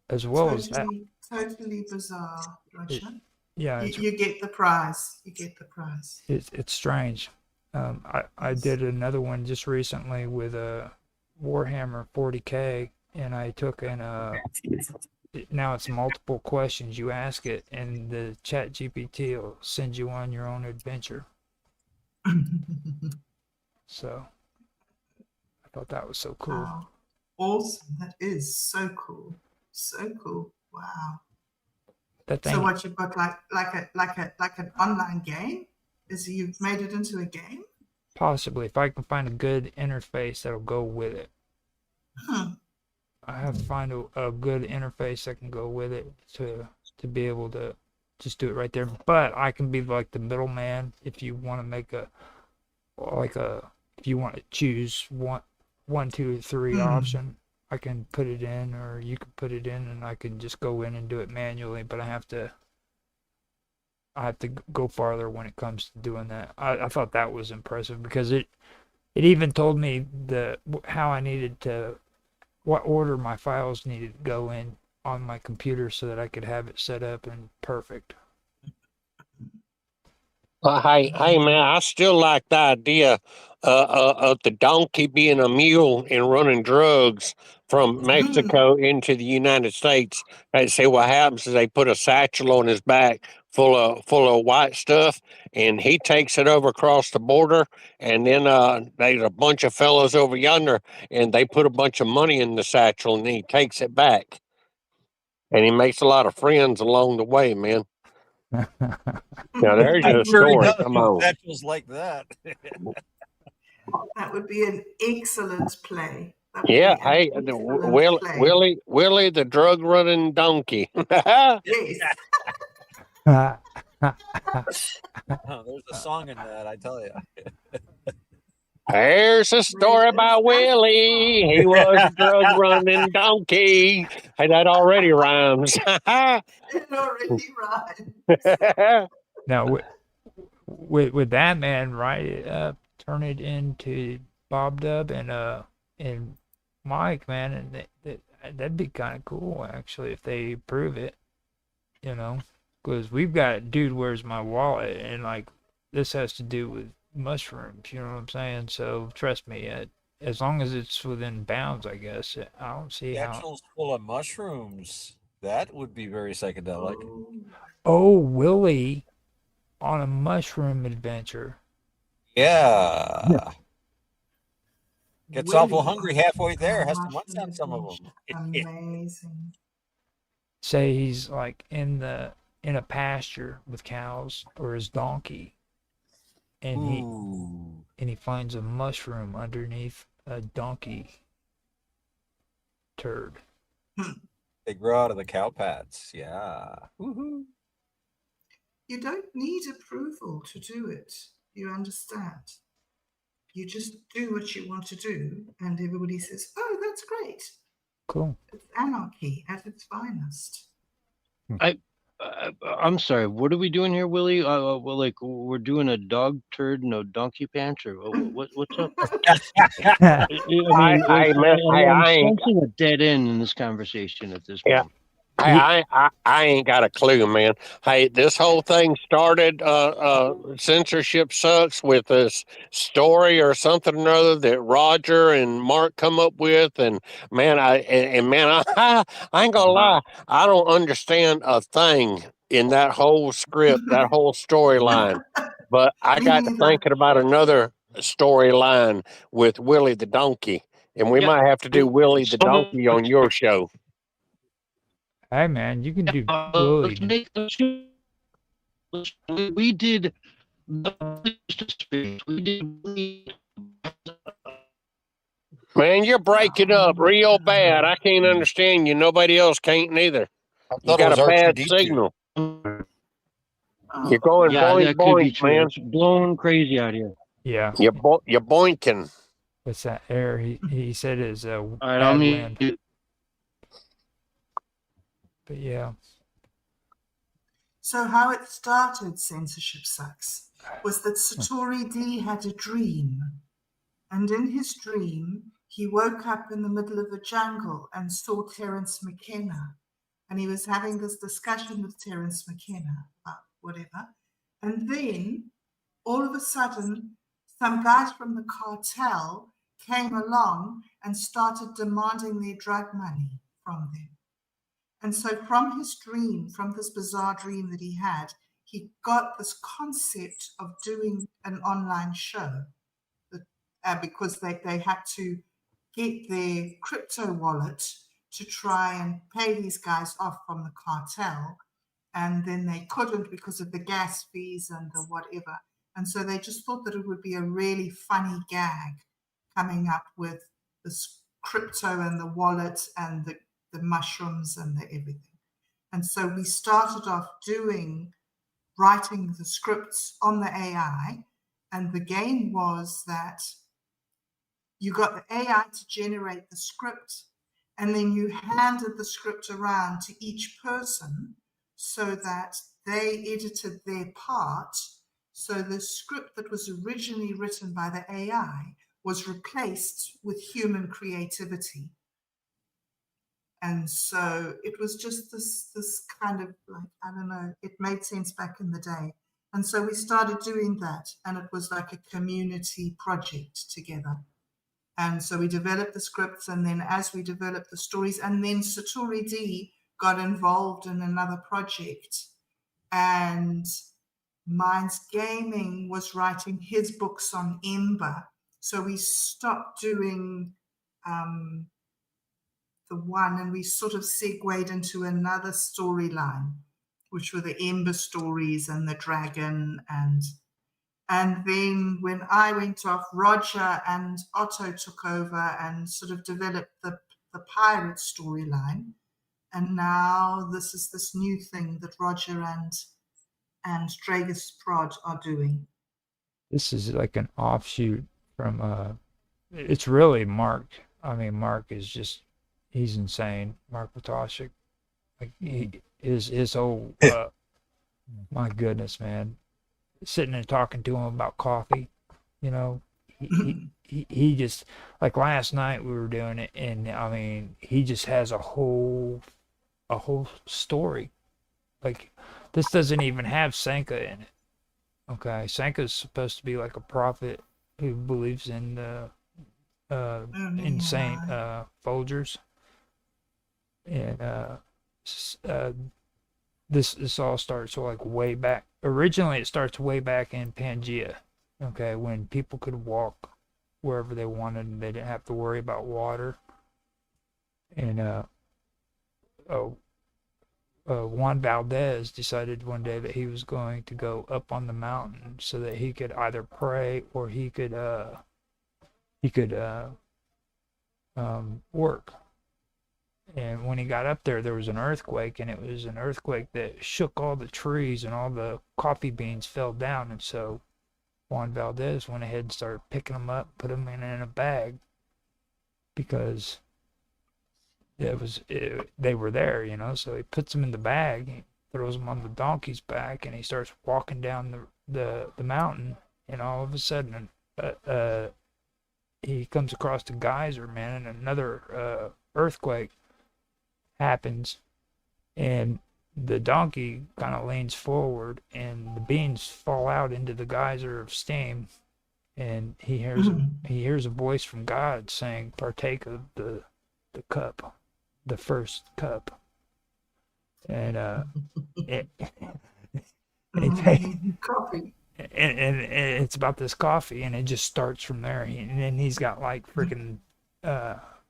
as well as that, totally bizarre, Roger. Yeah, you get the prize. You get the prize. It's strange. I did another one just recently with a Warhammer 40K, and I took in now it's multiple questions. You ask it, and the Chat GPT will send you on your own adventure. So I thought that was so cool. Wow. Awesome. That is so cool. So cool. Wow. So what you've got like an online game? Is you've made it into a game? Possibly, if I can find a good interface that'll go with it. I have to find a good interface that can go with it to be able to just do it right there. But I can be like the middleman if you want to make if you want to choose one, 2, 3 option. I can put it in, or you can put it in, and I can just go in and do it manually. But I have to go farther when it comes to doing that. I thought that was impressive because it even told me how I needed to, what order my files needed to go in on my computer so that I could have it set up and perfect. Hey, man, I still like the idea of the donkey being a mule and running drugs from Mexico into the United States. And see what happens is they put a satchel on his back full of white stuff, and he takes it over across the border. And then there's a bunch of fellows over yonder, and they put a bunch of money in the satchel, and he takes it back. And he makes a lot of friends along the way, man. Now there's your story. Come on. Satchels like that. That would be an excellent play. Yeah, hey, Willie, the drug running donkey. Yes. There's a song in that, I tell you. There's a story about Willie. He was a drug running donkey. Hey, that already rhymes. It already rhymes. Now, with that, man, write it up, turn it into Bob Dub and Mike, man, and that'd be kind of cool actually if they approve it, you know, because we've got Dude, Where's My Wallet, and like this has to do with mushrooms, you know what I'm saying? So trust me, as long as it's within bounds, I guess I don't see how. Satchels full of mushrooms. That would be very psychedelic. Oh, Willie on a mushroom adventure. Yeah. Gets awful hungry halfway there. Has to munch on some of them. Amazing. Say he's like in a pasture with cows or his donkey, and he finds a mushroom underneath a donkey turd. They grow out of the cow pads. Yeah. Woohoo. You don't need approval to do it. You understand? You just do what you want to do, and everybody says, "Oh, that's great." Cool. It's anarchy at its finest. I'm sorry. What are we doing here, Willie? Well, like we're doing a dog turd, no donkey pants, or what's up? I mean, like, I'm I ain't. sensing a dead end in this conversation at this Yeah. point. I ain't got a clue, man. Hey, this whole thing started. Censorship sucks with this story or something or other that Roger and Mark come up with, and man, I ain't gonna lie. I don't understand a thing in that whole script, that whole storyline. But I Me got to neither. thinking about another storyline with Willie the donkey, and we Yeah. might have to do Willie the So donkey on your show. Hey, man, you can do let's Willie. make we did the we did Man, you're breaking up real bad. I can't understand you. Nobody else can't neither. I You thought it got a was bad R2D2. signal. Oh, You're going yeah, boink that could be boink, true. man. It's blowing crazy out here. Yeah. You're boinking. What's that air? He said is All right, bad I'll wind. mute. But yeah. So how it started, Censorship Sucks, was that Satori D had a dream. And in his dream, he woke up in the middle of the jungle and saw Terence McKenna. And he was having this discussion with Terence McKenna about whatever. And then, all of a sudden, some guys from the cartel came along and started demanding their drug money from them. And so from his dream, from this bizarre dream that he had, he got this concept of doing an online show because they had to get their crypto wallet to try and pay these guys off from the cartel. And then they couldn't because of the gas fees and the whatever. And so they just thought that it would be a really funny gag coming up with this crypto and the wallet and the mushrooms and the everything. And so we started off writing the scripts on the AI. And the game was that you got the AI to generate the script, and then you handed the script around to each person so that they edited their part. So the script that was originally written by the AI was replaced with human creativity. And so it was just this kind of like, I don't know, it made sense back in the day. And so we started doing that, and it was like a community project together. And so we developed the scripts, and then as we developed the stories, and then Satori D got involved in another project, and Minds Gaming was writing his books on Ember. So we stopped doing the one, and we sort of segued into another storyline, which were the Ember stories and the dragon. And then when I went off, Roger and Otto took over and sort of developed the pirate storyline. And now this is this new thing that Roger and Dragus Prod are doing. This is like an offshoot from it's really Mark. I mean, Mark is just, he's insane. Mark Potashik. Like his whole my goodness, man. Sitting and talking to him about coffee, you know, he just, like last night we were doing it, and I mean, he just has a whole story. Like, this doesn't even have Sanka in it. Okay, Sanka's supposed to be like a prophet who believes in insane Folgers, and this all starts like way back. Originally, it starts way back in Pangea, okay, when people could walk wherever they wanted and they didn't have to worry about water. And Juan Valdez decided one day that he was going to go up on the mountain so that he could either pray or he could work. And when he got up there, there was an earthquake, and it was an earthquake that shook all the trees, and all the coffee beans fell down. And so Juan Valdez went ahead and started picking them up, put them in a bag, because they were there, you know. So he puts them in the bag, he throws them on the donkey's back, and he starts walking down the mountain. And all of a sudden, he comes across a geyser, man, and another earthquake happens, and the donkey kind of leans forward, and the beans fall out into the geyser of steam, and he hears a voice from God saying, "Partake of the cup, the first cup." And Coffee. And it's about this coffee, and it just starts from there. And then he's got like freaking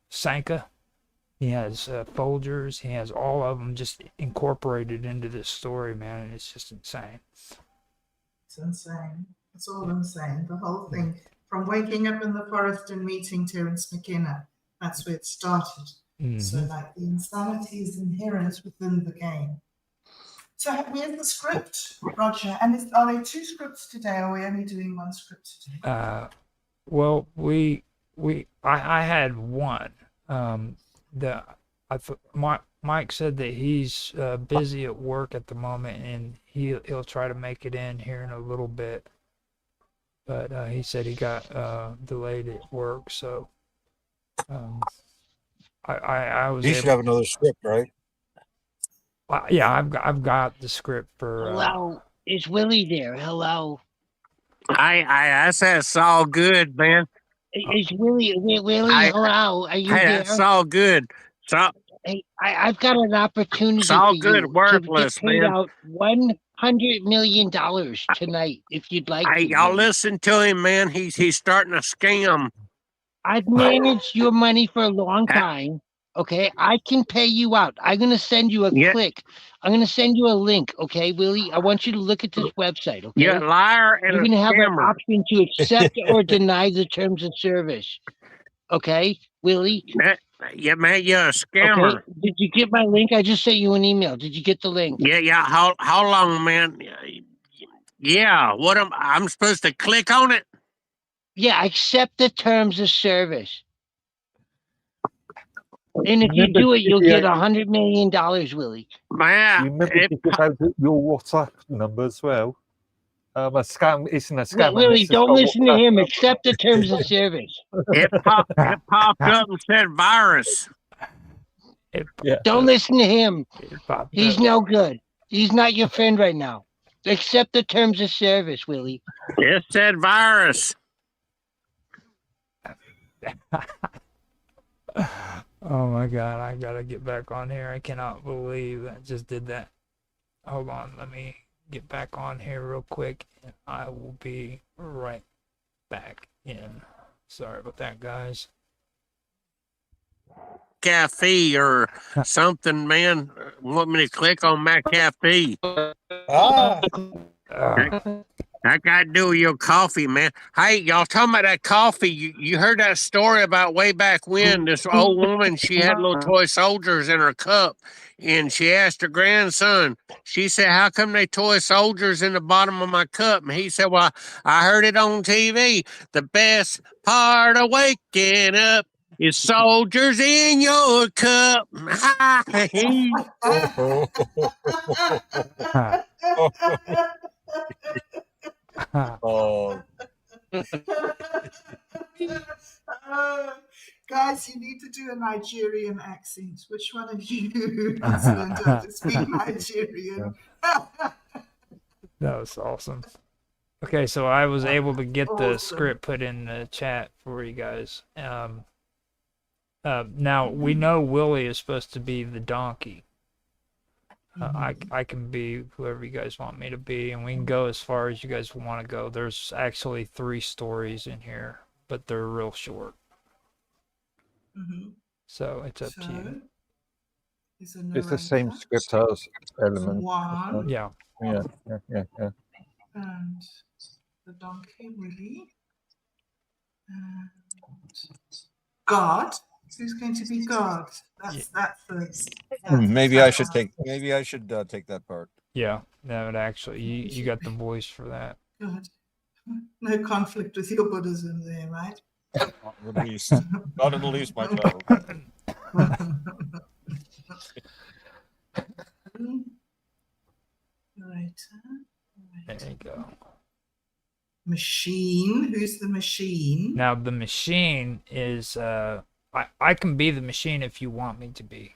Sanka. He has Folgers. He has all of them just incorporated into this story, man. And it's just insane. It's insane. It's all insane. The whole thing, from waking up in the forest and meeting Terence McKenna, that's where it started. So, like, the insanity is inherent within the game. So, where's the script, Roger? And are there 2 scripts today, or are we only doing 1 script today? Well, I had one. Mike said that he's busy at work at the moment, and he'll try to make it in here in a little bit. But he said he got delayed at work, so I was. You should have another script, right? Yeah, I've got the script for. Hello, is Willie there? Hello. I said it's all good, man. Is Willie? Hello, are you Hey, there? that's all good. So Hey, I've got an opportunity it's all for good, you to worthless, get paid man. out $100 million tonight, if you'd like Hey, to. y'all Willie. listen to him, man. He's starting a scam. I've managed your money for a long time. Okay, I can pay you out. I'm gonna send you a click. I'm gonna send you a link. Okay, Willie. I want you to look at this website. Okay. You're a liar and You're a gonna have an scammer. option to accept or deny the terms of service. Okay, Willie. Yeah, man, you're a scammer. Okay. Did you get my link? I just sent you an email. Did you get the link? Yeah. How long, man? Yeah. What I'm supposed to click on it? Yeah, accept the terms of service. And if you do it, you'll get $100 million, Willie. Man, you remember to give out your WhatsApp number as well. A scam isn't a scam. Willie, don't listen to him. Accept the terms of service. It popped up and said virus. Don't listen to him. He's no good. He's not your friend right now. Accept the terms of service, Willie. It said virus. Oh my God, I gotta get back on here. I cannot believe I just did that. Hold on, let me get back on here real quick, and I will be right back in. Sorry about that, guys. Cafe or something, man. Want me to click on my cafe? I got to do with your coffee, man. Hey, y'all talking about that coffee? You heard that story about way back when this old woman, she had little toy soldiers in her cup, and she asked her grandson, she said, how come they toy soldiers in the bottom of my cup? And he said, well, I heard it on TV. The best part of waking up is soldiers in your cup. Guys, you need to do a Nigerian accent. Which one of you has learned how to speak Nigerian? That was awesome. Okay, so I was able to get the script put in the chat for you guys. Now, we know Willie is supposed to be the donkey. I can be whoever you guys want me to be, and we can go as far as you guys want to go. There's actually 3 stories in here, but they're real short. So it's up to you. It's the same script as Element. Yeah. And the donkey, Willie. And God. Who's going to be God? That's Maybe I should take that part. Yeah, that would actually you got the voice for that. good. No conflict with your Buddhism there, right? Not in the least. Not in the least, my child. Right. There you go. Machine. Who's the machine? Now the machine is I can be the machine if you want me to be.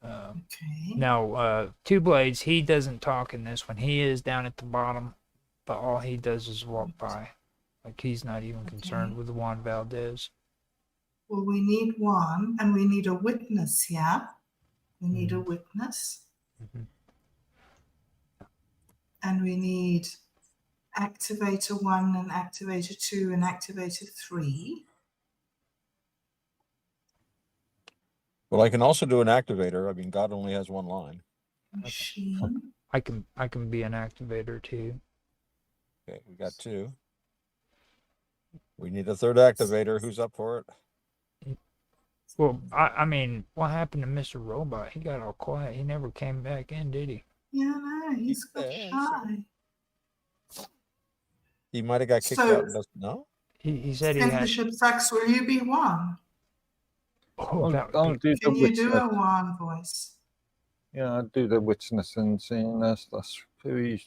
Okay. Now Two Blades, he doesn't talk in this one. He is down at the bottom, but all he does is walk by. Like he's not even concerned with Juan Valdez. Well, we need one, and we need a witness here. We need a witness. And we need activator 1 and activator 2 and activator 3. Well, I can also do an activator. I mean, God only has one line. Machine. I can be an activator too. Okay, we got 2. We need a third activator. Who's up for it? Well, I mean, what happened to Mr. Robot? He got all quiet. He never came back in, did he? Yeah, no, he's got shy. He might have got kicked out and doesn't know. He said he had. Censorship sucks. Will you be one? Oh, that I'll would do Can the you do witness. a one voice? Yeah, I'll do the witness and seeing that's very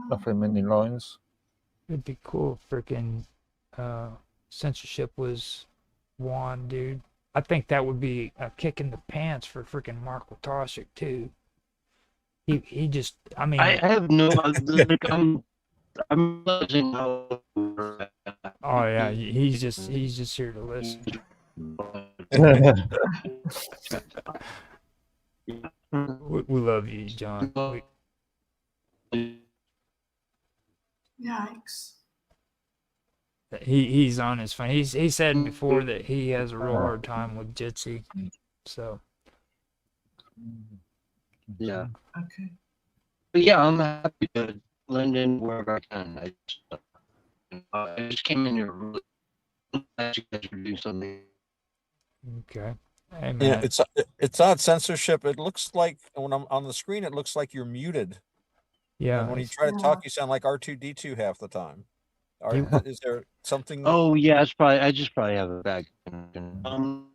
nothing many lines. it'd be cool if freaking censorship was Juan, dude. I think that would be a kick in the pants for freaking Mark Latosik too. He just, I mean, I have no, like, I'm realizing how. oh yeah, he's just here to listen. We love you, John. Yikes. He's on his phone. He said before that he has a real hard time with Jitsi. So Yeah. Okay. But yeah, I'm happy to lend in wherever I can. I just came in here really glad you guys are doing something. okay. Hey man. Yeah, it's odd censorship. It looks like when I'm on the screen, it looks like you're muted. Yeah. And when you try to talk, you sound like R2D2 half the time. Is there something? Oh yeah, I just probably have a bad connection.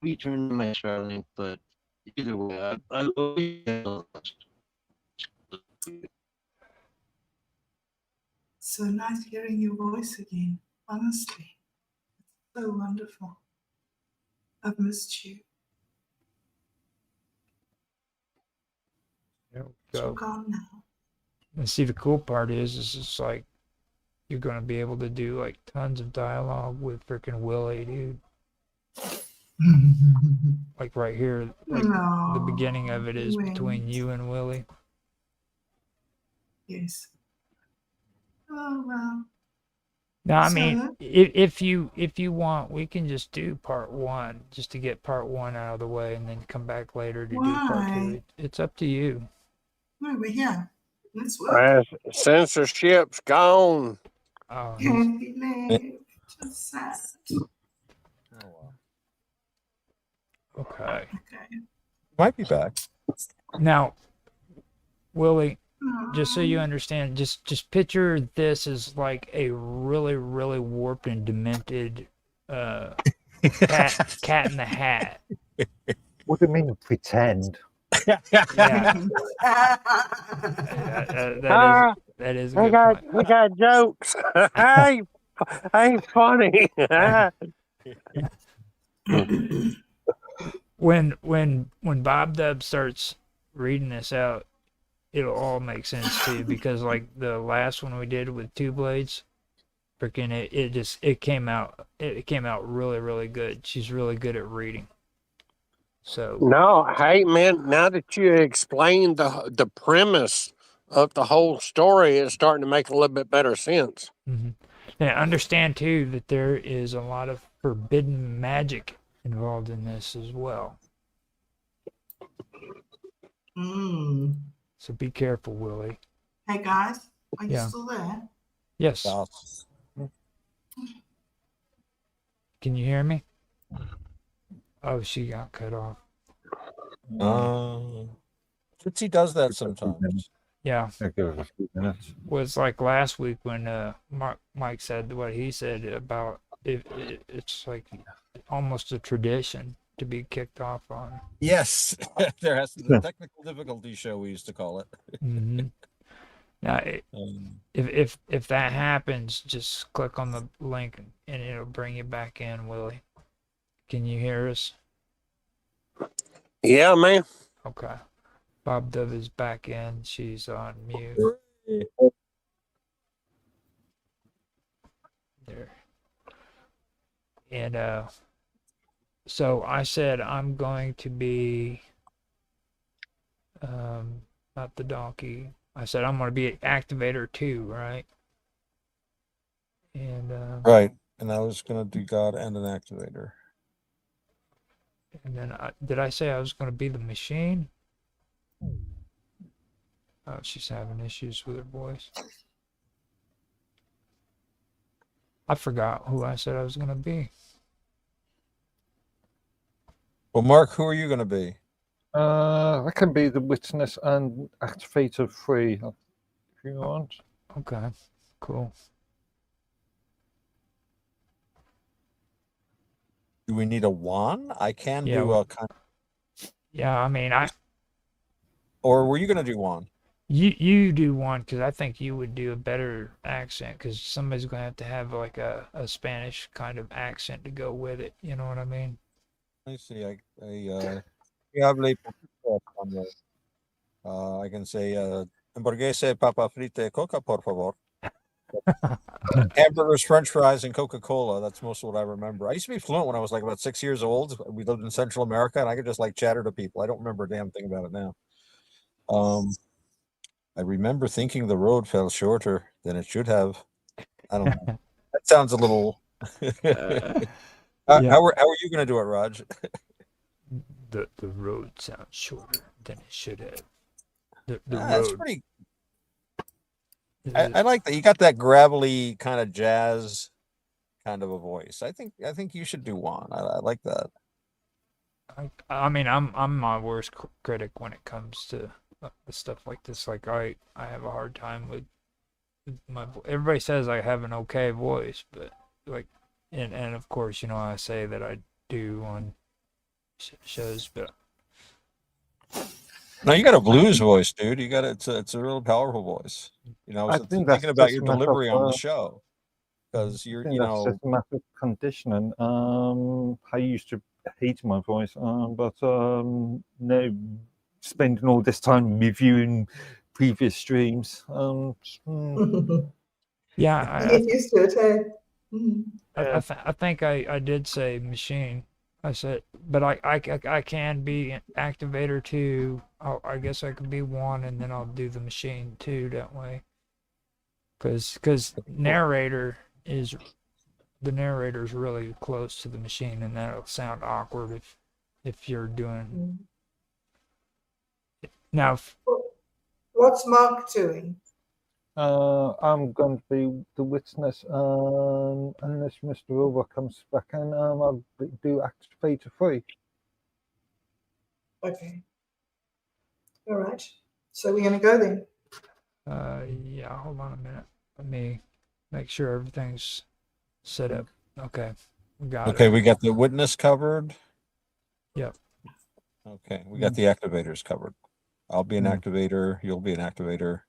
We turned my Starlink, but either way, I always. So nice hearing your voice again. Honestly, it's so wonderful. I've missed you. There we You're go. gone now. And see, the cool part is it's like you're gonna be able to do like tons of dialogue with freaking Willie, dude. Like right here, like the beginning of it is between you and Willie. Yes. Oh well. Now, I mean, if you want, we can just do part 1 just to get part 1 out of the way, and then come back later to do part 2. It's up to you. No, we're here. Let's work. Censorship's gone. Oh, Can't believe. Just sad. okay. Okay. Might be back. Now, Willie, just so you understand, just picture this as like a really, really warped and demented cat in the hat. What do you mean pretend? Yeah. That is a good point. We got jokes. ain't funny. When Bob Dub starts reading this out, it'll all make sense too, because like the last one we did with Two Blades, freaking it came out really, really good. She's really good at reading. So No, hey man, now that you explained the premise of the whole story, it's starting to make a little bit better sense. Mm-hmm. And understand too that there is a lot of forbidden magic involved in this as well. So be careful, Willie. Hey guys, are you Yeah. still there? Yes. Can you hear me? Oh, she got cut off. Fritzy does that Give it a few sometimes. minutes. Yeah. I'll give it a few minutes. Was like last week when Mike said what he said about it's like almost a tradition to be kicked off on. Yes, there has to be the technical difficulty show, we used to call it. Mm-hmm. Now, if that happens, just click on the link and it'll bring you back in, Willie. Can you hear us? Yeah, man. Okay. Bob Dove is back in. She's on mute. There. And so I said I'm going to be not the donkey. I said I'm going to be activator 2, right? And right. And I was going to do God and an activator. And then did I say I was going to be the machine? Oh, she's having issues with her voice. I forgot who I said I was going to be. Well, Mark, who are you going to be? I can be the witness and activator 3 if you want. Okay, cool. Do we need a wand? I can do a kind of... Yeah, I mean, Or were you going to do one? You do one because I think you would do a better accent because somebody's going to have like a Spanish kind of accent to go with it. You know what I mean? Let me see. I can say hamburguesa, papa frita, coca, por favor. Hamburgers, French fries, and Coca-Cola. That's most of what I remember. I used to be fluent when I was like about 6 years old. We lived in Central America, and I could just like chatter to people. I don't remember a damn thing about it now. I remember thinking the road fell shorter than it should have. I don't know. That sounds a little. How are you going to do it, Raj? The road sounds shorter than it should have. The That's road. pretty. I like that. You got that gravelly kind of jazz kind of a voice. I think you should do one. I like that. I mean, I'm my worst critic when it comes to stuff like this. Like I have a hard time with my. Everybody says I have an okay voice, but like, and of course, you know, I say that I do on shows, but. No, you got a blues voice, dude. You got it's a real powerful voice. You know, I was thinking about your delivery on the show because you're, you know, that's just a matter of conditioning. I used to hate my voice, but now spending all this time reviewing previous streams, yeah, I get used to it. Hey? I think I did say machine. I said, but I can be activator 2. I guess I could be 1, and then I'll do the machine 2 that way. Because narrator is really close to the machine, and that'll sound awkward if you're doing. Now, what's Mark doing? I'm going to be the witness, unless Mr. Rover comes back in, I'll do activator 3. Okay. All right. So we're going to go then. Yeah, hold on a minute. Let me make sure everything's set up. Okay, we got it. Okay, we got the witness covered. Yep. Okay, we got the activators covered. I'll be an activator. You'll be an activator.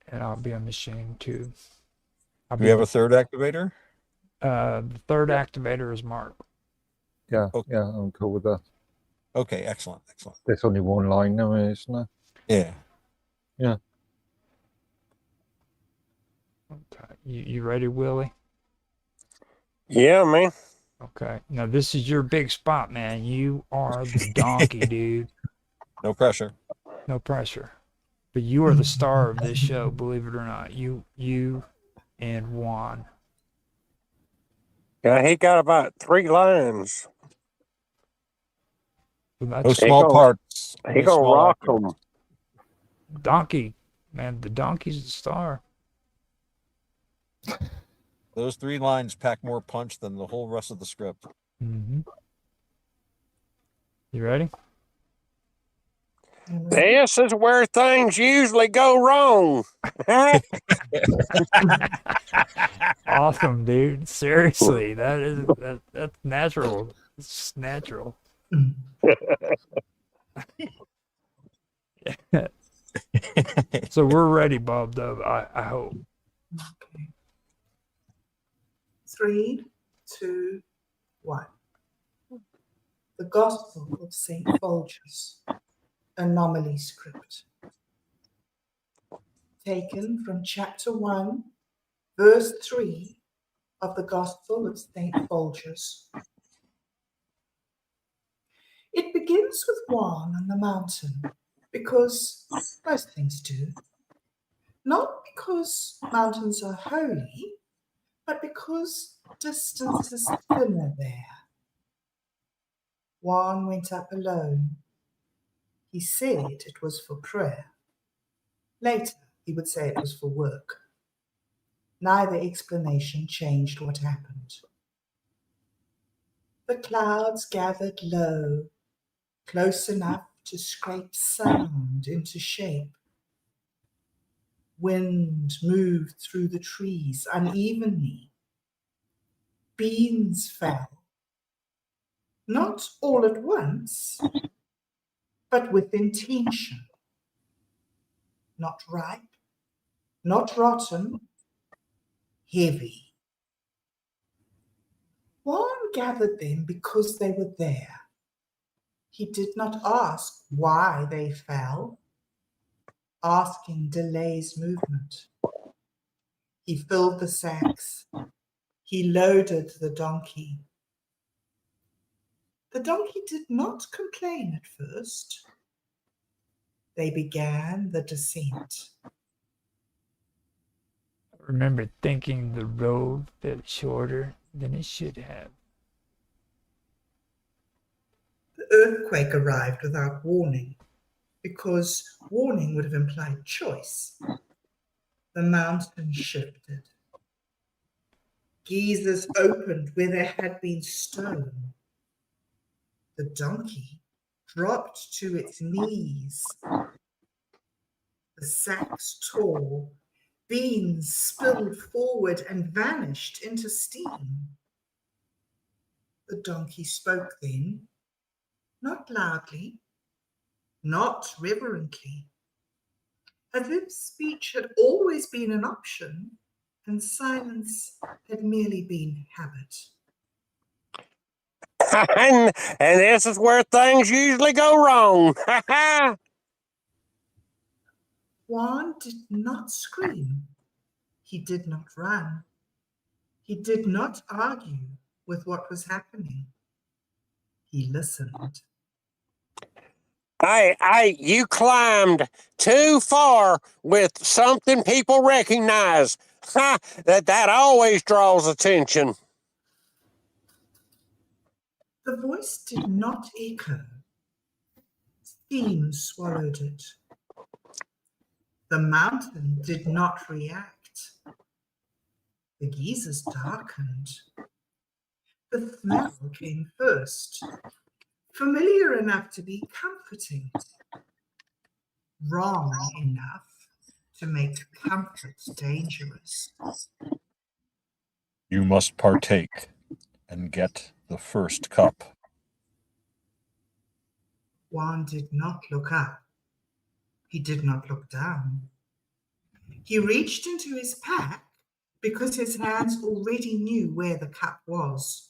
And I'll be a machine 2. Do we have a third activator? The third activator is Mark. Yeah, Okay. yeah, I'm cool with that. Okay, excellent. There's only one line now, isn't there? Yeah. Yeah. Okay. You ready, Willie? Yeah, man. Okay. Now this is your big spot, man. You are the donkey, dude. No pressure. No pressure. But you are the star of this show, believe it or not. You and Juan. Yeah, he got about 3 lines. No small parts. He gonna rock them. Donkey, man. The donkey's the star. Those 3 lines pack more punch than the whole rest of the script. Mm-hmm. You ready? This is where things usually go wrong. Awesome, dude. Seriously, that's natural. It's natural. So we're ready, Bob Dub. I hope. Okay. 3, 2, 1. The Gospel of St. Folger's, Anomaly Script. Taken from chapter 1, verse 3 of the Gospel of St. Folger's. It begins with Juan on the mountain, because most things do. Not because mountains are holy, but because distance is thinner there. Juan went up alone. He said it was for prayer. Later, he would say it was for work. Neither explanation changed what happened. The clouds gathered low, close enough to scrape sound into shape. Wind moved through the trees unevenly. Beans fell. Not all at once, but with intention. Not ripe, not rotten, heavy. Juan gathered them because they were there. He did not ask why they fell. Asking delays movement. He filled the sacks. He loaded the donkey. The donkey did not complain at first. They began the descent. I remember thinking the road felt shorter than it should have. The earthquake arrived without warning, because warning would have implied choice. The mountain shifted. Geysers opened where there had been stone. The donkey dropped to its knees. The sacks tore. Beans spilled forward and vanished into steam. The donkey spoke then, not loudly, not reverently, as if speech had always been an option and silence had merely been habit. and this is where things usually go wrong. Juan did not scream. He did not run. He did not argue with what was happening. He listened. You climbed too far with something people recognize. That always draws attention. The voice did not echo. Steam swallowed it. The mountain did not react. The geysers darkened. The smell came first, familiar enough to be comforting, wrong enough to make comfort dangerous. You must partake and get the first cup. Juan did not look up. He did not look down. He reached into his pack because his hands already knew where the cup was.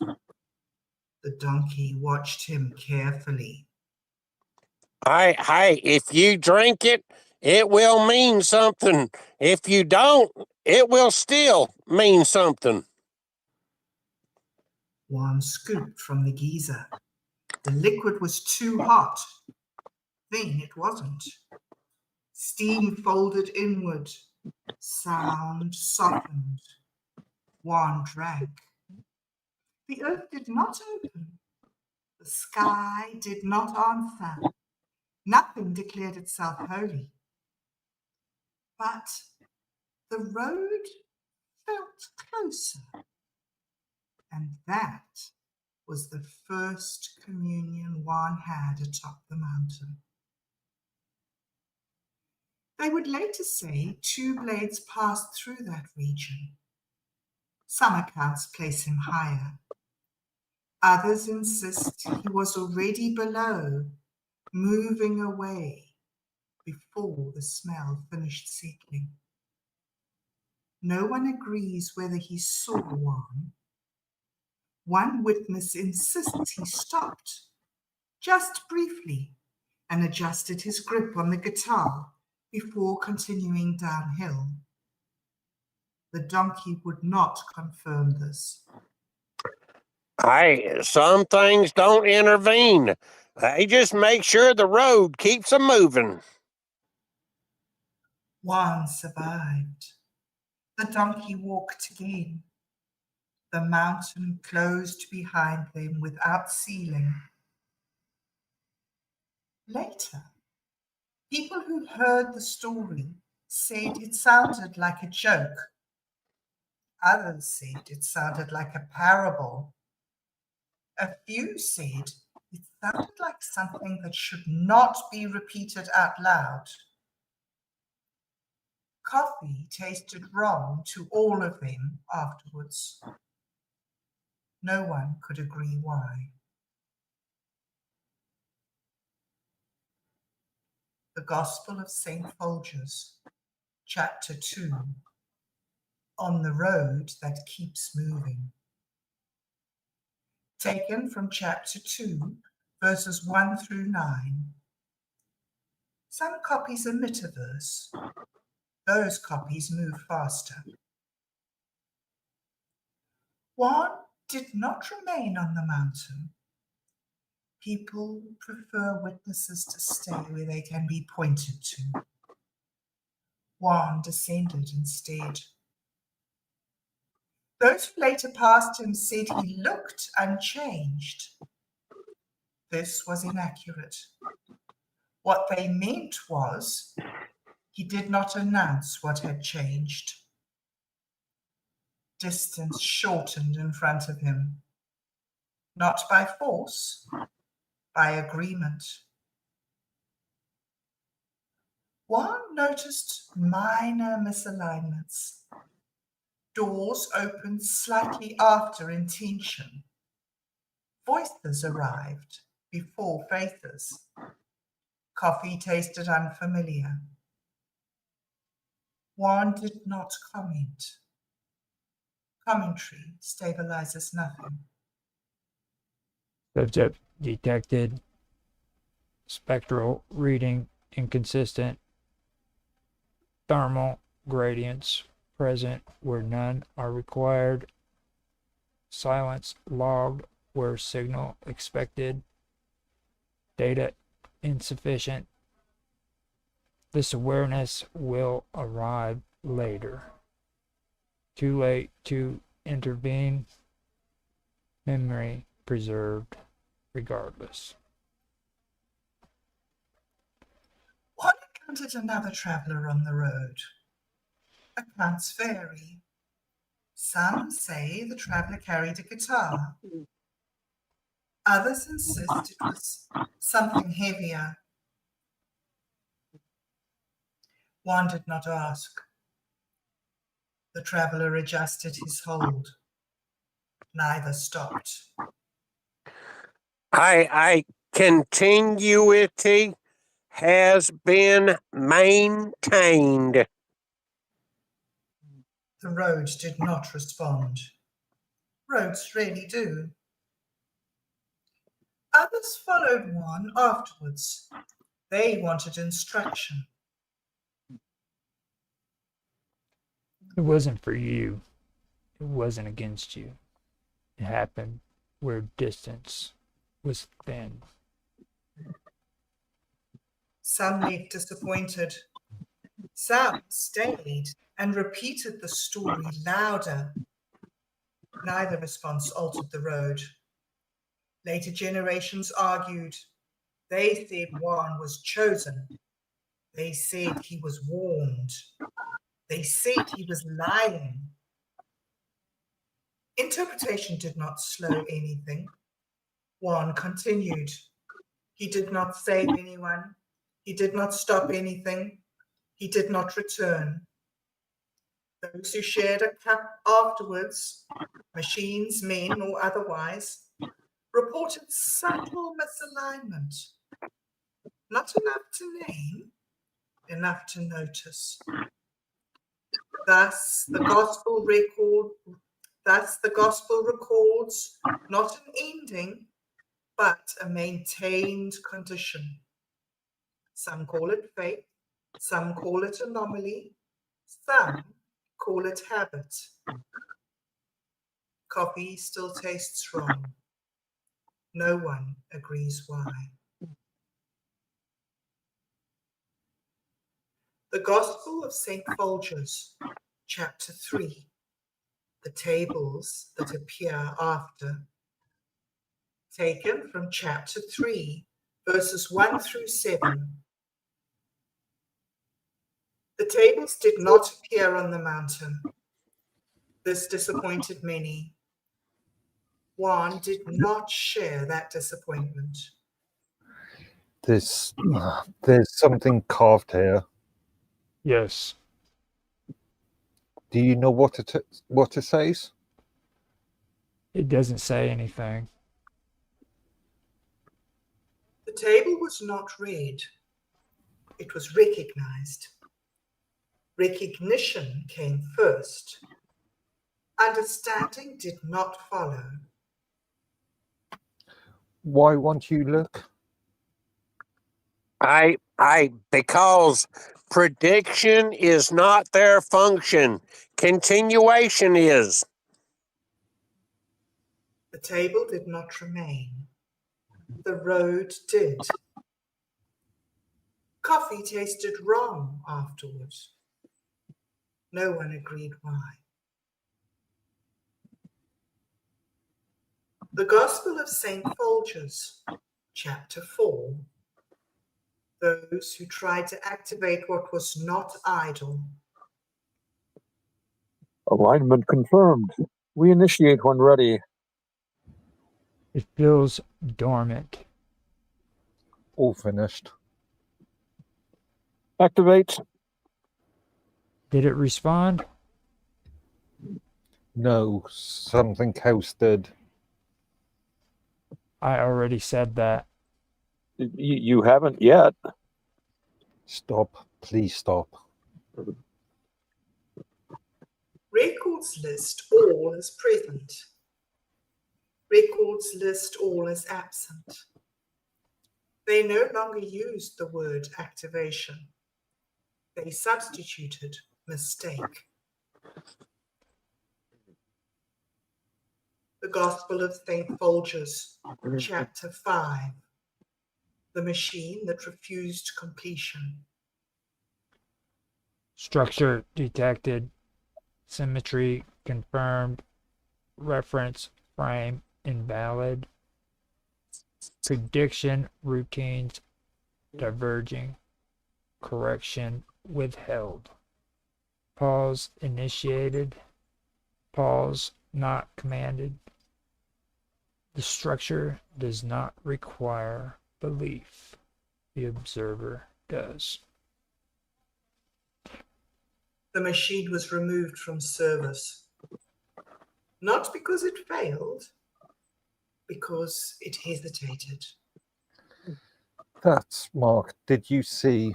The donkey watched him carefully. If you drink it, it will mean something. If you don't, it will still mean something. Juan scooped from the geyser. The liquid was too hot. Then it wasn't. Steam folded inward. Sound softened. Juan drank. The earth did not open. The sky did not answer. Nothing declared itself holy. But the road felt closer. And that was the first communion Juan had atop the mountain. They would later say 2 blades passed through that region. Some accounts place him higher. Others insist he was already below, moving away before the smell finished settling. No one agrees whether he saw one. One witness insists he stopped, just briefly, and adjusted his grip on the guitar before continuing downhill. The donkey would not confirm this. Hey, some things don't intervene. They just make sure the road keeps them moving. Juan survived. The donkey walked again. The mountain closed behind them without sealing. Later, people who heard the story said it sounded like a joke. Others said it sounded like a parable. A few said it sounded like something that should not be repeated out loud. Coffee tasted wrong to all of them afterwards. No one could agree why. The Gospel of St. Folger's, Chapter 2, On the Road That Keeps Moving. Taken from Chapter 2, verses 1 through 9. Some copies omit a verse. Those copies move faster. Juan did not remain on the mountain. People prefer witnesses to stay where they can be pointed to. Juan descended instead. Those who later passed him said he looked unchanged. This was inaccurate. What they meant was he did not announce what had changed. Distance shortened in front of him, not by force, by agreement. Juan noticed minor misalignments. Doors opened slightly after intention. Voices arrived before faces. Coffee tasted unfamiliar. Juan did not comment. Commentary stabilizes nothing. Subject detected. Spectral reading inconsistent. Thermal gradients present where none are required. Silence logged where signal expected. Data insufficient. This awareness will arrive later. Too late to intervene. Memory preserved regardless. Juan encountered another traveler on the road. Accounts vary. Some say the traveler carried a guitar. Others insist it was something heavier. Juan did not ask. The traveler adjusted his hold. Neither stopped. Continuity has been maintained. The road did not respond. Roads rarely do. Others followed Juan afterwards. They wanted instruction. It wasn't for you. It wasn't against you. It happened where distance was thin. Some left disappointed. Some stayed and repeated the story louder. Neither response altered the road. Later generations argued. They said Juan was chosen. They said he was warned. They said he was lying. Interpretation did not slow anything. Juan continued. He did not save anyone. He did not stop anything. He did not return. Those who shared a cup afterwards, machines, men, or otherwise, reported subtle misalignment. Not enough to name, enough to notice. Thus the gospel records not an ending, but a maintained condition. Some call it fate, some call it anomaly, some call it habit. Coffee still tastes wrong. No one agrees why. The Gospel of St. Folger's, chapter 3, the tables that appear after. Taken from chapter 3, verses 1 through 7. The tables did not appear on the mountain. This disappointed many. Juan did not share that disappointment. There's something carved here. Yes. Do you know what it says? It doesn't say anything. The table was not read. It was recognized. Recognition came first. Understanding did not follow. Why won't you look? Because prediction is not their function. Continuation is. The table did not remain. The road did. Coffee tasted wrong afterwards. No one agreed why. The Gospel of St. Folger's, chapter 4. Those who tried to activate what was not idle. Alignment confirmed. We initiate when ready. It feels dormant. All finished. Activate. Did it respond? No, something else did. I already said that. You haven't yet. Stop. Please stop. Records list all as present. Records list all as absent. They no longer used the word activation. They substituted mistake. The Gospel of St. Folger's, chapter 5. The machine that refused completion. Structure detected. Symmetry confirmed. Reference frame invalid. Prediction routines diverging. Correction withheld. Pause initiated. Pause not commanded. The structure does not require belief. The observer does. The machine was removed from service. Not because it failed, because it hesitated. That's Mark. Did you see?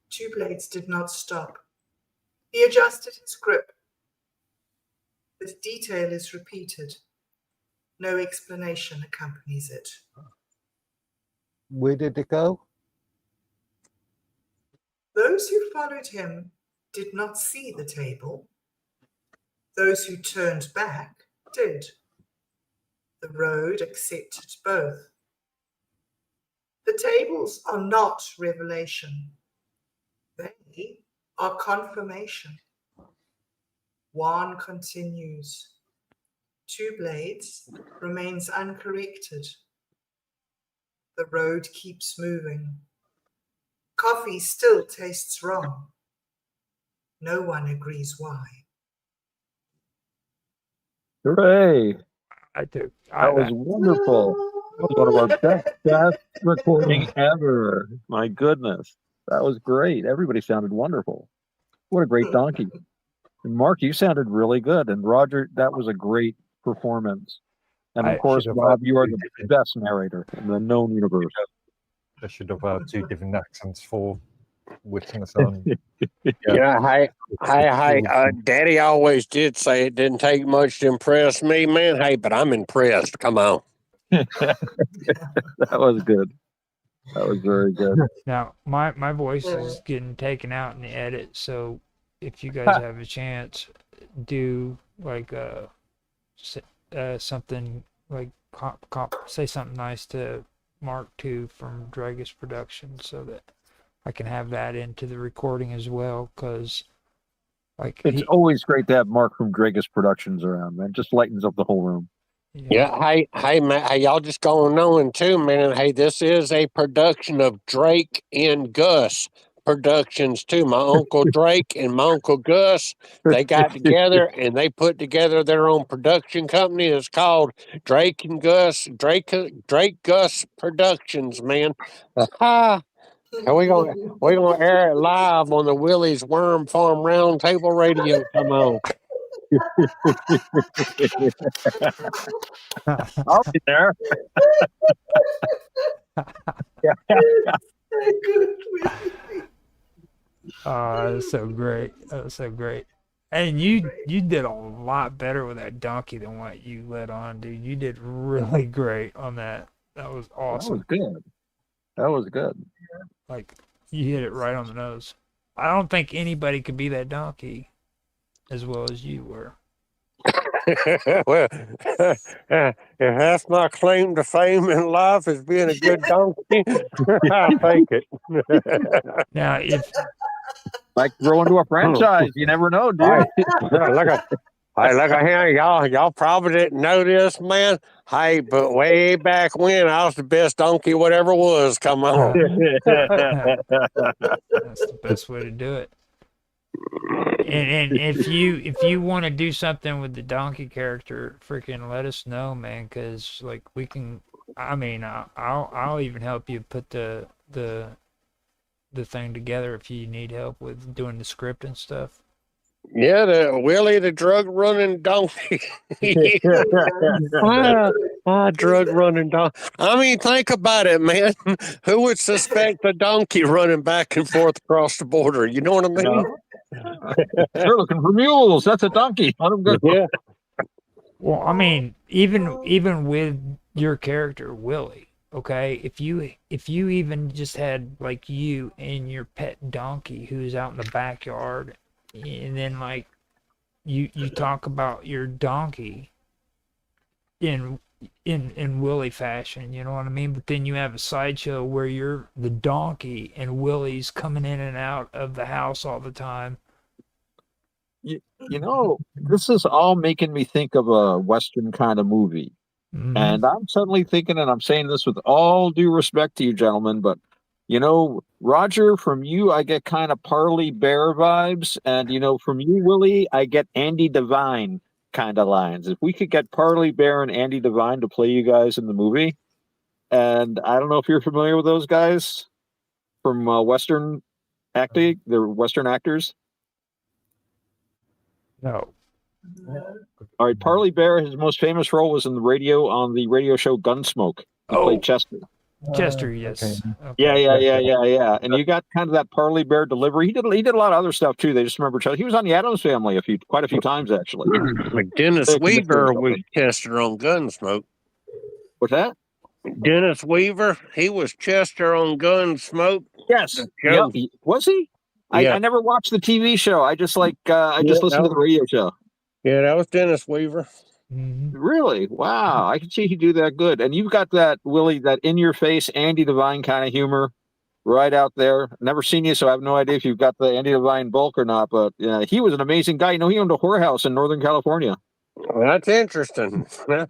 Two blades did not stop. He adjusted his grip. This detail is repeated. No explanation accompanies it. Where did it go? Those who followed him did not see the table. Those who turned back did. The road accepted both. The tables are not revelation. They are confirmation. One continues. Two blades remains uncorrected. The road keeps moving. Coffee still tastes wrong. No one agrees why. Hooray! I do. That was wonderful. was one of our best recording ever. My goodness. That was great. Everybody sounded wonderful. What a great donkey. And Mark, you sounded really good. And Roger, that was a great performance. And of course, Rob, you are the best narrator in the known universe. I should have 2 different accents for witness on. Yeah, hey, Daddy always did say it didn't take much to impress me, man. Hey, but I'm impressed. Come on. That was good. That was very good. Now, my voice is getting taken out in the edit, so if you guys have a chance, do like something like say something nice to Mark II from Dragus Productions, so that I can have that into the recording as well. Because like it's always great to have Mark from Dragus Productions around, man. Just lightens up the whole room. Yeah, hey, man, hey, y'all just going knowing too, man. Hey, this is a production of Drake and Gus Productions too. My uncle Drake and my uncle Gus, they got together and they put together their own production company. It's called Drake Gus Productions, man. And we're gonna air it live on the Willie's Worm Farm Roundtable Radio. Come on. I'll be there. Oh, that was so great. That was so great. And you did a lot better with that donkey than what you let on, dude. You did really great on that. That was awesome. That was good. That was good. Like, you hit it right on the nose. I don't think anybody could be that donkey as well as you were. Well, if that's my claim to fame in life is being a good donkey, I'll take it. Now, if like grow into a franchise, you never know, dude. Look at here, y'all probably didn't know this, man. Hey, but way back when, I was the best donkey whatever was. Come on. That's the best way to do it. And if you want to do something with the donkey character, freaking let us know, man, because like we can. I mean, I'll even help you put the thing together if you need help with doing the script and stuff. Yeah, the Willie the drug running donkey. Drug running donkey. I mean, think about it, man. Who would suspect the donkey running back and forth across the border? You know what I mean? They're looking for mules. That's a donkey. Let them go. Yeah. Well, I mean, even with your character Willie, okay, if you even just had like you and your pet donkey who's out in the backyard, and then like you talk about your donkey in Willie fashion, you know what I mean? But then you have a sideshow where you're the donkey and Willie's coming in and out of the house all the time. You know, this is all making me think of a Western kind of movie. Mm-hmm. And I'm suddenly thinking, and I'm saying this with all due respect to you gentlemen, but you know, Roger, from you, I get kind of Parley Bear vibes. And, you know, from you, Willie, I get Andy Devine kind of lines. If we could get Parley Bear and Andy Devine to play you guys in the movie. And I don't know if you're familiar with those guys from Western acting. They're Western actors. No. All right. Parley Bear, his most famous role was on the radio show Gunsmoke. He played Chester. Chester, yes. Okay. Yeah. And you got kind of that Parley Bear delivery. He did a lot of other stuff too. They just remember Chester. He was on the Addams Family quite a few times actually. Dennis Weaver was Chester on Gunsmoke. What's that? Dennis Weaver, he was Chester on Gunsmoke. Yes. Yeah. Was he? Yeah. I never watched the TV show. I just listened to the radio show. Yeah, that was Dennis Weaver. Mm-hmm. Really? Wow. I can see he do that good. And you've got that, Willie, that in your face Andy Devine kind of humor right out there. Never seen you, so I have no idea if you've got the Andy Devine bulk or not, but he was an amazing guy. You know, he owned a whorehouse in Northern California. Well, that's interesting. He was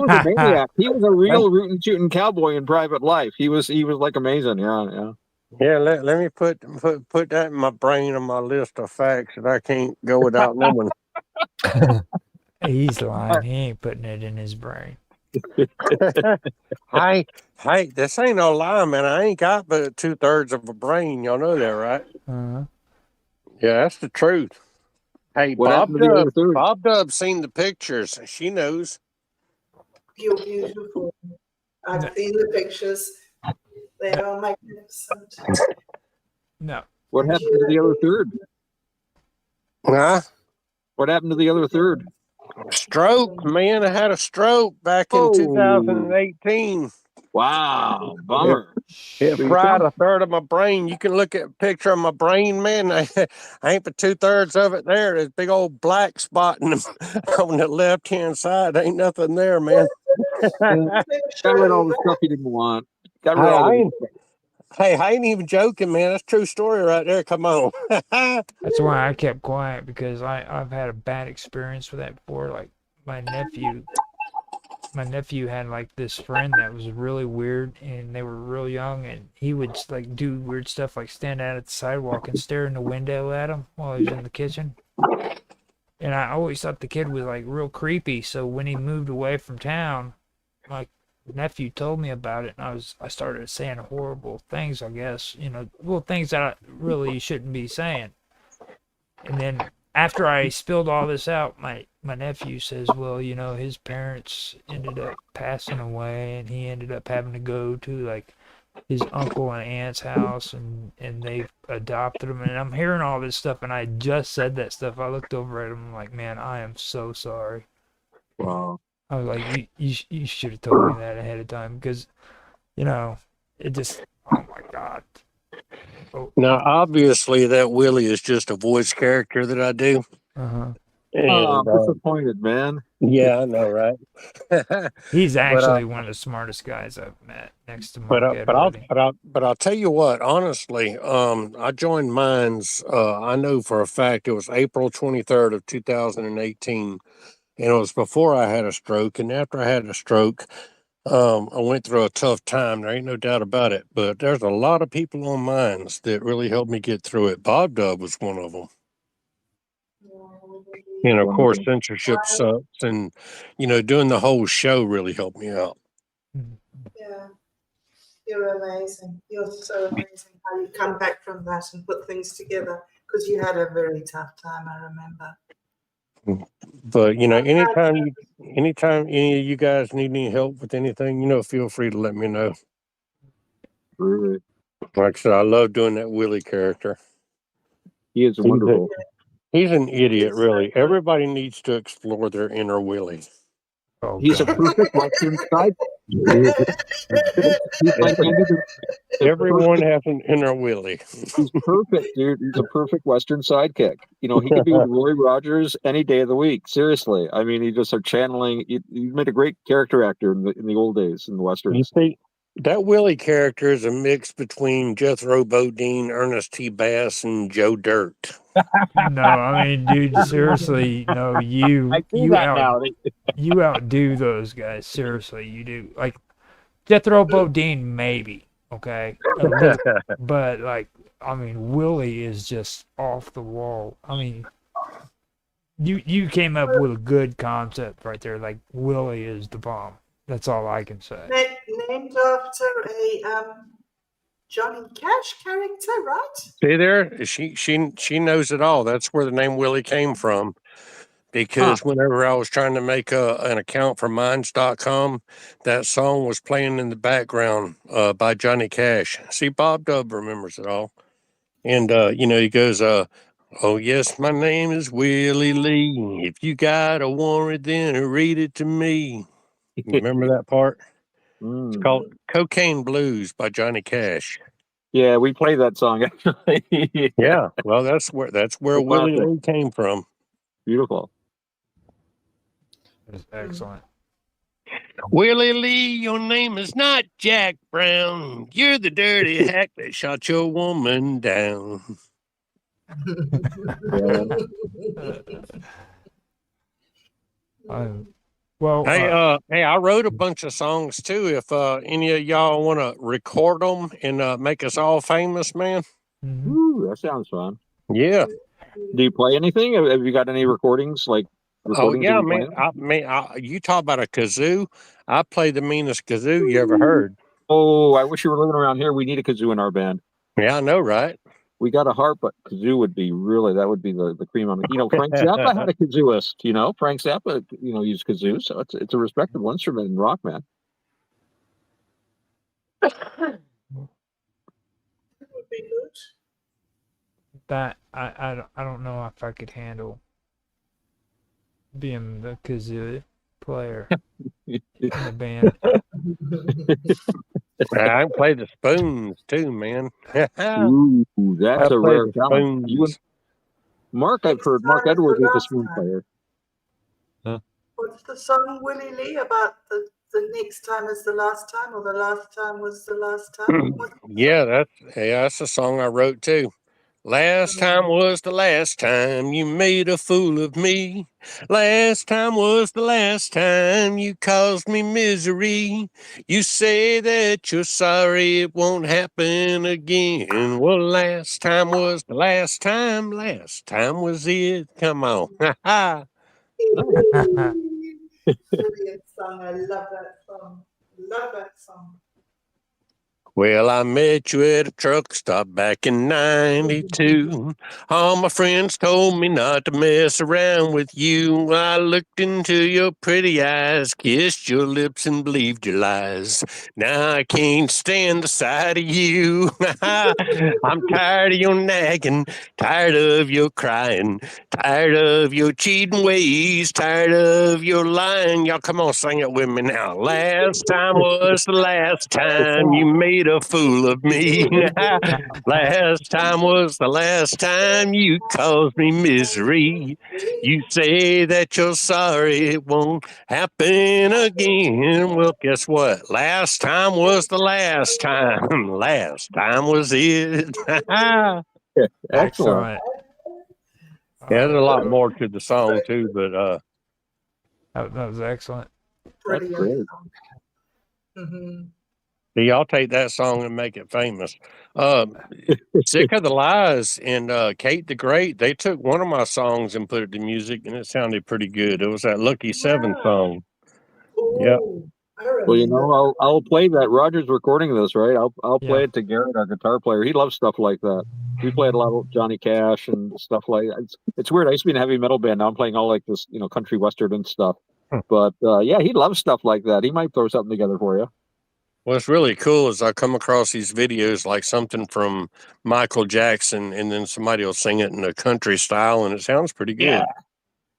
a maniac. He was a real rootin' shooting cowboy in private life. He was like amazing. Yeah. Yeah, let me put that in my brain on my list of facts that I can't go without knowing. He's lying. He ain't putting it in his brain. Hey, this ain't no lie, man. I ain't got but 2/3 of a brain. Y'all know that, right? Uh-huh. Yeah, that's the truth. Hey, What happened to the other third? Bob Dub's seen the pictures. She knows. You're beautiful. I've seen the pictures. They are magnificent. No. What happened to the other third? Huh? What happened to the other third? Stroke, man. I had a stroke back in 2018. Wow, bummer. It fried a third of my brain. You can look at a picture of my brain, man. I ain't but 2/3 of it there. There's a big old black spot on the left-hand side. Ain't nothing there, man. Got rid of all the stuff you didn't want. Got rid of all the Hey, I ain't even joking, man. That's a true story right there. Come on. That's why I kept quiet, because I've had a bad experience with that before. Like my nephew had like this friend that was really weird, and they were real young, and he would like do weird stuff, like stand out at the sidewalk and stare in the window at him while he was in the kitchen. And I always thought the kid was like real creepy. So when he moved away from town, my nephew told me about it, and I started saying horrible things, I guess, things that I really shouldn't be saying. And then after I spilled all this out, my nephew says, well, his parents ended up passing away, and he ended up having to go to like his uncle and aunt's house, and they adopted him. And I'm hearing all this stuff, and I just said that stuff. I looked over at him, I'm like, man, I am so sorry. Wow. I was like, you should have told me that ahead of time, because, it just, oh my God. Oh. Now, obviously, that Willie is just a voice character that I do. Uh-huh. I'm disappointed, man. Yeah, I know, right? He's actually one of the smartest guys I've met, next to Mark Edwards. But I'll tell you what, honestly, I joined Minds. I know for a fact it was April 23rd of 2018, and it was before I had a stroke. And after I had a stroke, I went through a tough time. There ain't no doubt about it. But there's a lot of people on Minds that really helped me get through it. Bob Dub was one of them. And of course, censorship sucks, and doing the whole show really helped me out. Yeah, you're amazing. You're so amazing how you come back from that and put things together, because you had a very tough time, I remember. But anytime any of you guys need any help with anything, feel free to let me know. Really? Like I said, I love doing that Willie character. He is wonderful. He's an idiot, really. Everybody needs to explore their inner Willie. Oh, he's a perfect Western side. Everyone has an inner Willie. He's perfect, dude. He's a perfect Western sidekick. He could be with Roy Rogers any day of the week. Seriously, I mean, he just are channeling. He made a great character actor in the old days in the Westerns. You see, that Willie character is a mix between Jethro Bodine, Ernest T. Bass, and Joe Dirt. No, I mean, dude, seriously, no, you outdo those guys. Seriously, you do. Like Jethro Bodine, maybe, okay, but like, I mean, Willie is just off the wall. I mean, you came up with a good concept right there. Like Willie is the bomb. That's all I can say. Named after a Johnny Cash character, right? See there? She knows it all. That's where the name Willie came from. Because whenever I was trying to make an account for Minds.com, that song was playing in the background by Johnny Cash. See, Bob Dub remembers it all. And, he goes, oh, yes, my name is Willie Lee. If you got a warrant, then read it to me. You remember that part? It's called Cocaine Blues by Johnny Cash. Yeah, we play that song actually. Yeah, well, that's where Willie Lee came from. Beautiful. That is excellent. Willie Lee, your name is not Jack Brown. You're the dirty hack that shot your woman down. Hey, I wrote a bunch of songs too. If any of y'all want to record them and make us all famous, man. Ooh, that sounds fun. Yeah. Do you play anything? Have you got any recordings like recordings yeah, that you man. playing? You talk about a kazoo. I play the meanest kazoo you ever heard. Oh, I wish you were living around here. We need a kazoo in our band. Yeah, I know, right? We got a harp, but kazoo would be that would be the cream on it. Frank Zappa had a kazooist. Frank Zappa, used kazoo, so it's a respectable instrument in rock, man. That would be good. That I don't know if I could handle being the kazoo player in the band. I can play the spoons too, man. Ooh, that's I a play rare the talent. You and spoons. Mark, I've heard Mark Time is Edwards the is a last spoon time. player. What's the song, Willie Lee, about the next time is the last time, or the last time was the last time? What's the Yeah, that's a song I wrote too. Last time was the last time you made a fool of me. Last time was the last time you caused me misery. You say that you're sorry it won't happen again. Well, last time was the last time. Last time was it. Come on. brilliant song? I love that song. Love that song. Well, I met you at a truck stop back in 92. All my friends told me not to mess around with you. I looked into your pretty eyes, kissed your lips, and believed your lies. Now I can't stand the sight of you. I'm tired of your nagging, tired of your crying, tired of your cheating ways, tired of your lying. Y'all come on, sing it with me now. Last time was the last time you made a fool of me. Last time was the last time you caused me misery. You say that you're sorry it won't happen again. Well, guess what? Last time was the last time. Last time was it. Yeah, Excellent. Excellent. there's a lot more to the song too, but That was excellent. That's Brilliant great. song. Mm-hmm. y'all take that song and make it famous. Sick of the Lies and Kate the Great, they took one of my songs and put it to music, and it sounded pretty good. It was that Lucky Seven Yeah. song. Yep. Oh, I remember. Well, I'll play that. Roger's recording this, right? I'll play Yeah. it to Garrett, our guitar player. He loves stuff like that. We played a lot of Johnny Cash and stuff like that. It's weird. I used to be in a heavy metal band. Now I'm playing all like this, country western and stuff. But yeah, he loves stuff like that. He might throw something together for you. What's really cool is I come across these videos like something from Michael Jackson, and then somebody will sing it in a country style, and it sounds pretty good. Yeah.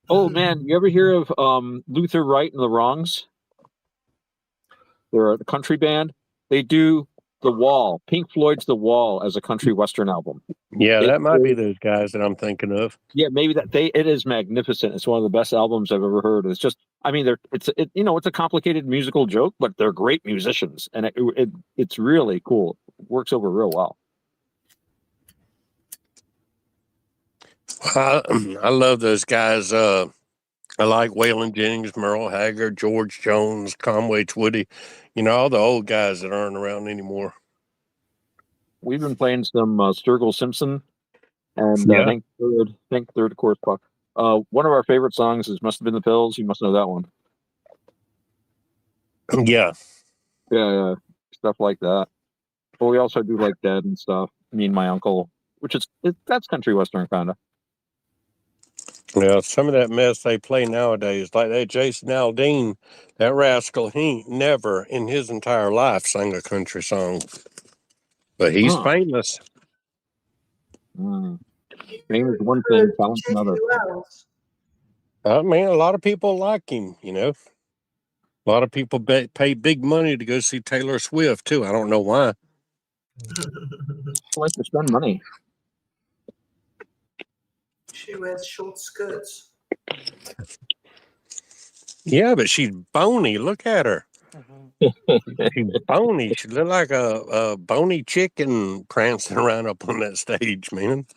Oh man, you ever hear of Luther Wright and the Wrongs? They're a country band. They do The Wall, Pink Floyd's The Wall, as a country western album. Yeah, that might be those guys that I'm thinking of. Yeah, maybe it is magnificent. It's one of the best albums I've ever heard. It's just, I mean, it's a complicated musical joke, but they're great musicians, and it's really cool. It works over real well. I love those guys. I like Waylon Jennings, Merle Haggard, George Jones, Conway Twitty, all the old guys that aren't around anymore. We've been playing some Sturgill Simpson and Hank Third, of course, Puck. One of our favorite songs is "Must Have Been the Pills." You must know that one. Yeah. Yeah, stuff like that. But we also do like Dead and stuff. Me and My Uncle, that's country western kind of. Yeah, some of that mess they play nowadays, like that Jason Aldean, that rascal, he ain't never in his entire life sang a country song. But he's famous. Fame is one thing, talent's another. I mean, a lot of people like him, A lot of people pay big money to go see Taylor Swift, too. I don't know why. I like to spend money. She wears short skirts. Yeah, but she's bony. Look at her. She's bony. She look like a bony chicken prancing around up on that stage, man.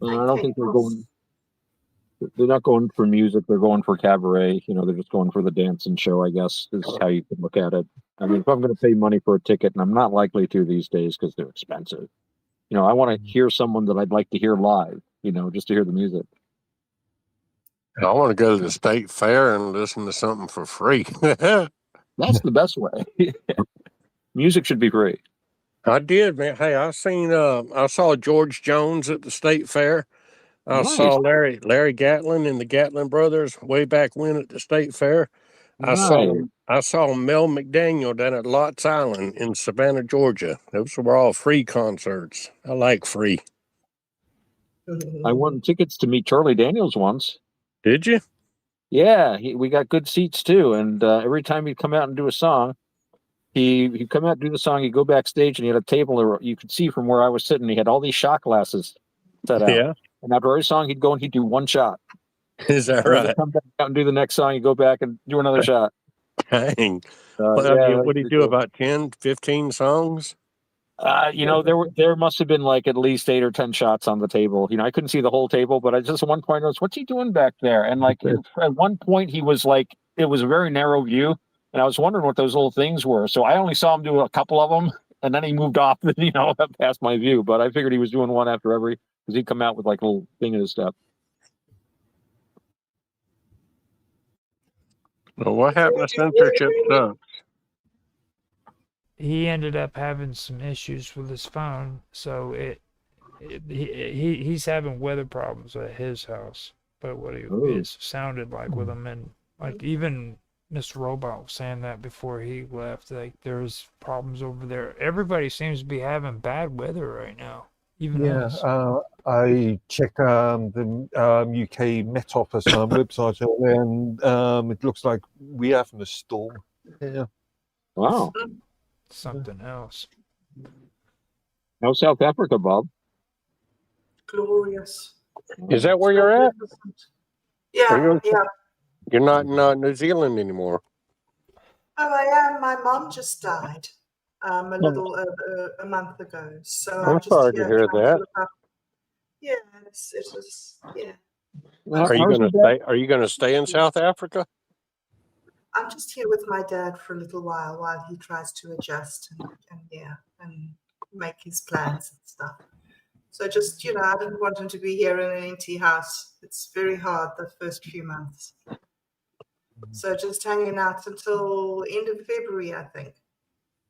I don't think they're not going for music. They're going for cabaret. They're just going for the dancing show, I guess, is how you can look at it. I mean, if I'm going to pay money for a ticket, and I'm not likely to these days because they're expensive, I want to hear someone that I'd like to hear live. just to hear the music. I want to go to the state fair and listen to something for free. That's the best way. Music should be free. I did, man. Hey, I saw George Jones at the state fair. I Nice. saw Larry Gatlin and the Gatlin brothers way back when at the state fair. Nice. I saw Mel McDaniel down at Lots Island in Savannah, Georgia. Those were all free concerts. I like free. I won tickets to meet Charlie Daniels once. Did you? Yeah, we got good seats too. And every time he'd come out and do a song, he'd come out and do the song. He'd go backstage and he had a table there. You could see from where I was sitting. He had all these shot glasses set out. Yeah. And after every song, he'd go and he'd do one shot. Is that and right? He'd come back out and do the next song. He'd go back and do another shot. Dang. Yeah, what did he do, about 10, 15 songs? There must have been like at least 8 or 10 shots on the table. I couldn't see the whole table, but I just at one point I was, what's he doing back there? And like at one point he was like, it was a very narrow view, and I was wondering what those little things were. So I only saw him do a couple of them, and then he moved off, past my view. But I figured he was doing one after every, because he'd come out with like a little thing in his step. Well, what happened to censorship stuff? He ended up having some issues with his phone, so he's having weather problems at his house. But what it sounded like with him, and like even Mr. Robot was saying that before he left, like there's problems over there. Everybody seems to be having bad weather right now. Even us. I checked the UK Met Office website earlier, and it looks like we're having a storm. Yeah. Wow. Something else. How's South Africa, Bob? Glorious. Is that where you're at? Yeah, yeah. You're not in New Zealand anymore. Oh, I am. My mom just died a month ago. So I'm sorry to hear that. Yeah, it was. Yeah. Are you going to stay in South Africa? I'm just here with my dad for a little while he tries to adjust and make his plans and stuff. So just, I didn't want him to be here in an empty house. It's very hard the first few months. So just hanging out until end of February, I think.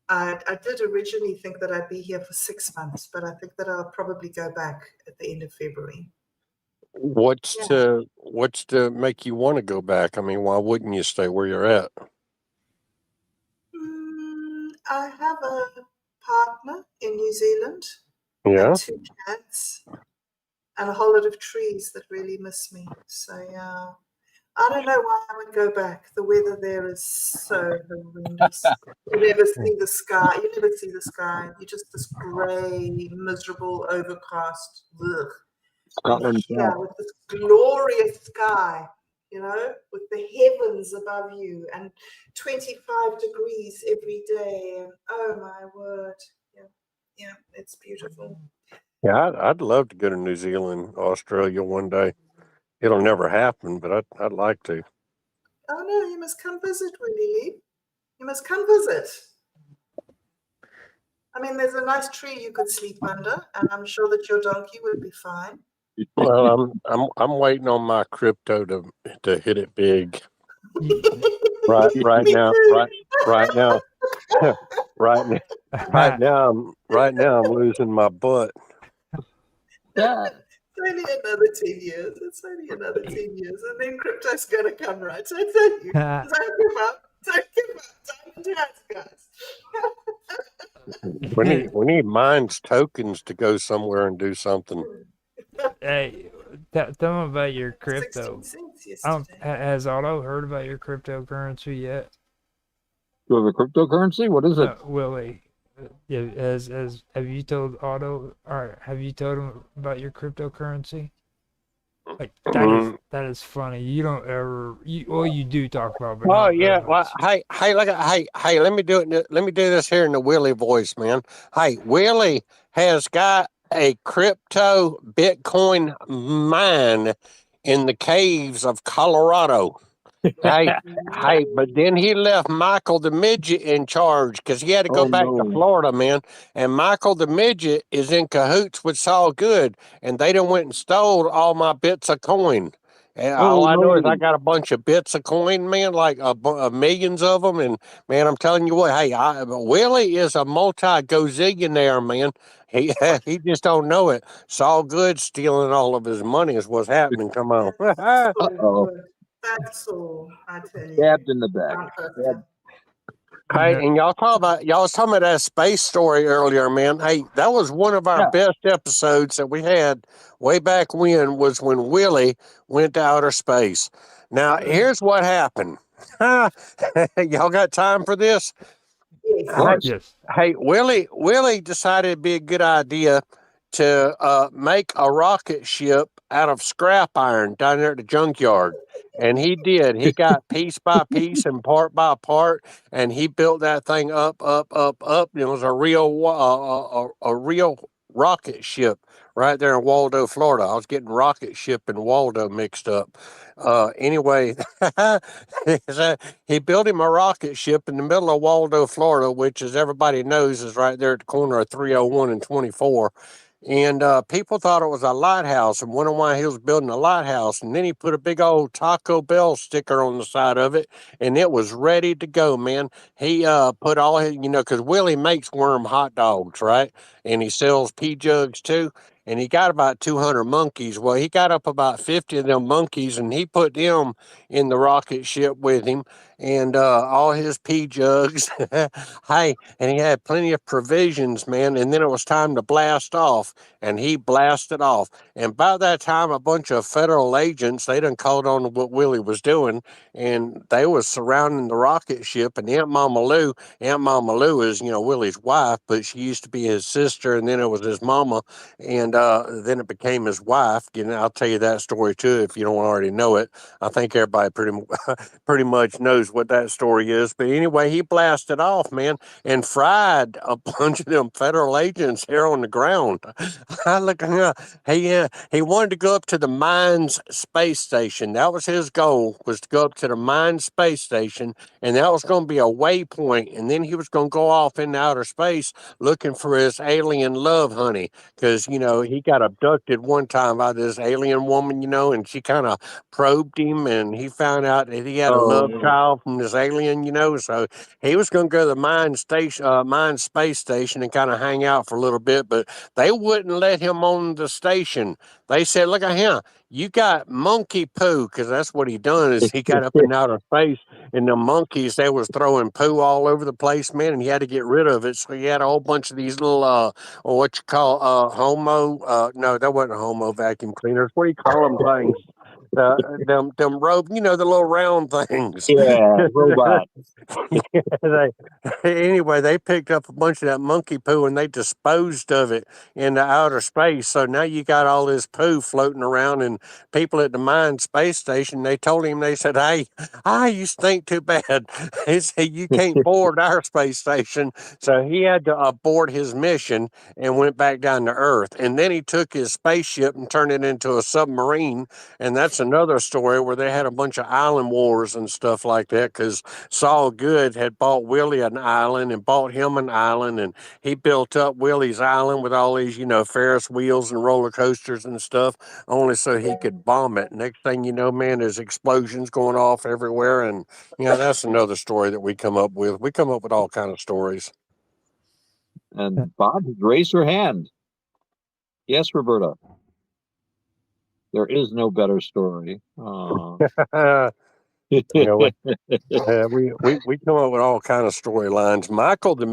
I did originally think that I'd be here for 6 months, but I think that I'll probably go back at the end of February. What's to make you want to go back? I mean, why wouldn't you stay where you're at? I have a partner in New Zealand. Yeah. And 2 cats and a whole lot of trees that really miss me. So I don't know why I would go back. The weather there is so horrendous. You never see the sky. You're just this grey, miserable, overcast. Ugh. Yeah, with this glorious sky, with the heavens above you and 25 degrees every day. And oh my word. Yeah, it's beautiful. Yeah, I'd love to go to New Zealand, Australia one day. It'll never happen, but I'd like to. Oh no, you must come visit, Willie. You must come visit. I mean, there's a nice tree you could sleep under, and I'm sure that your donkey would be fine. Well, I'm waiting on my crypto to hit it big. Right now, I'm losing my butt. Yeah. It's only another 10 years. And then crypto's going to come, right? So I tell you, don't give up. Diamond hands, guys. We need Minds tokens to go somewhere and do something. Hey, tell them about your crypto. Has Otto heard about your cryptocurrency yet? You have a cryptocurrency? What is it? Willie, have you told Otto, or have you told him about your cryptocurrency? Like that is funny. You don't ever. You do talk about. But oh yeah. Well, hey, let me do it. Let me do this here in the Willie voice, man. Hey, Willie has got a crypto Bitcoin mine in the caves of Colorado. Hey, hey, but then he left Michael the midget in charge because he had to go Oh back to no. Florida, man. And Michael the midget is in cahoots with Saul Good, and they done went and stole all my bits of coin. And all Oh I know is I no. got a bunch of bits of coin, man, like millions of them. And man, I'm telling you what, hey, Willie is a multi-gazillionaire, man. He he just don't know it. Saul Good stealing all of his money is what's happening. Come on. So Uh-oh. good. That's all, I tell you. Stabbed in the back. Can't hurt Stabbed. them. Hey, No, and y'all was talking about that space story earlier, man. Hey, that was one of our Yeah. best episodes that we had way back when was when Willie went to outer space. Now, here's what happened. Y'all got time for this? Of Yes. Hey, course. yes. hey, Willie decided it'd be a good idea to make a rocket ship out of scrap iron down there at the junkyard. And he did. He got piece by piece and part by part, and he built that thing up. It was a real rocket ship right there in Waldo, Florida. I was getting rocket ship and Waldo mixed up. Anyway, so he built him a rocket ship in the middle of Waldo, Florida, which, as everybody knows, is right there at the corner of 301 and 24. And people thought it was a lighthouse and wondered why he was building a lighthouse. And then he put a big old Taco Bell sticker on the side of it, and it was ready to go, man. He put all his, because Willie makes worm hot dogs, right? And he sells pea jugs too. And he got about 200 monkeys. Well, he got up about 50 of them monkeys, and he put them in the rocket ship with him and all his pea jugs. Hey, and he had plenty of provisions, man. And then it was time to blast off, and he blasted off. And by that time, a bunch of federal agents, they done called on what Willie was doing, and they was surrounding the rocket ship. And Aunt Mama Lou is, Willie's wife, but she used to be his sister, and then it was his mama, and then it became his wife. I'll tell you that story too if you don't already know it. I think everybody pretty much knows what that story is. But anyway, he blasted off, man, and fried a bunch of them federal agents here on the ground. I look, he wanted to go up to the Mines space station. That was his goal, was to go up to the Mines space station, and that was going to be a waypoint. And then he was going to go off into outer space looking for his alien love honey, because he got abducted one time by this alien woman, and she kind of probed him, and he found out that he had a Oh love no. child from this alien, so he was going to go to the mine space station and kind of hang out for a little bit, but they wouldn't let him on the station. They said, look at him, you got monkey poo, because that's what he done, is he got up in outer space, and the monkeys, they was throwing poo all over the place, man, and he had to get rid of it. So he had a whole bunch of these little or what you call no, that wasn't a homo vacuum cleaners. What do you call them things? Them rope, the little round things. Yeah, robot. they, anyway, they picked up a bunch of that monkey poo and they disposed of it into outer space. So now you got all this poo floating around, and people at the mine space station, they told him, they said, hey, you stink too bad. He said, you can't board our space station. So he had to abort his mission and went back down to Earth. And then he took his spaceship and turned it into a submarine. And that's another story where they had a bunch of island wars and stuff like that, because Saul Good had bought Willie an island and bought him an island, and he built up Willie's island with all these, Ferris wheels and roller coasters and stuff, only so he could bomb it. Next thing you know, man, there's explosions going off everywhere, and that's another story that we come up with. We come up with all kind of stories. And Bob has raised her hand. Yes, Roberta. There is no better story. We come up with all kind of storylines. Michael the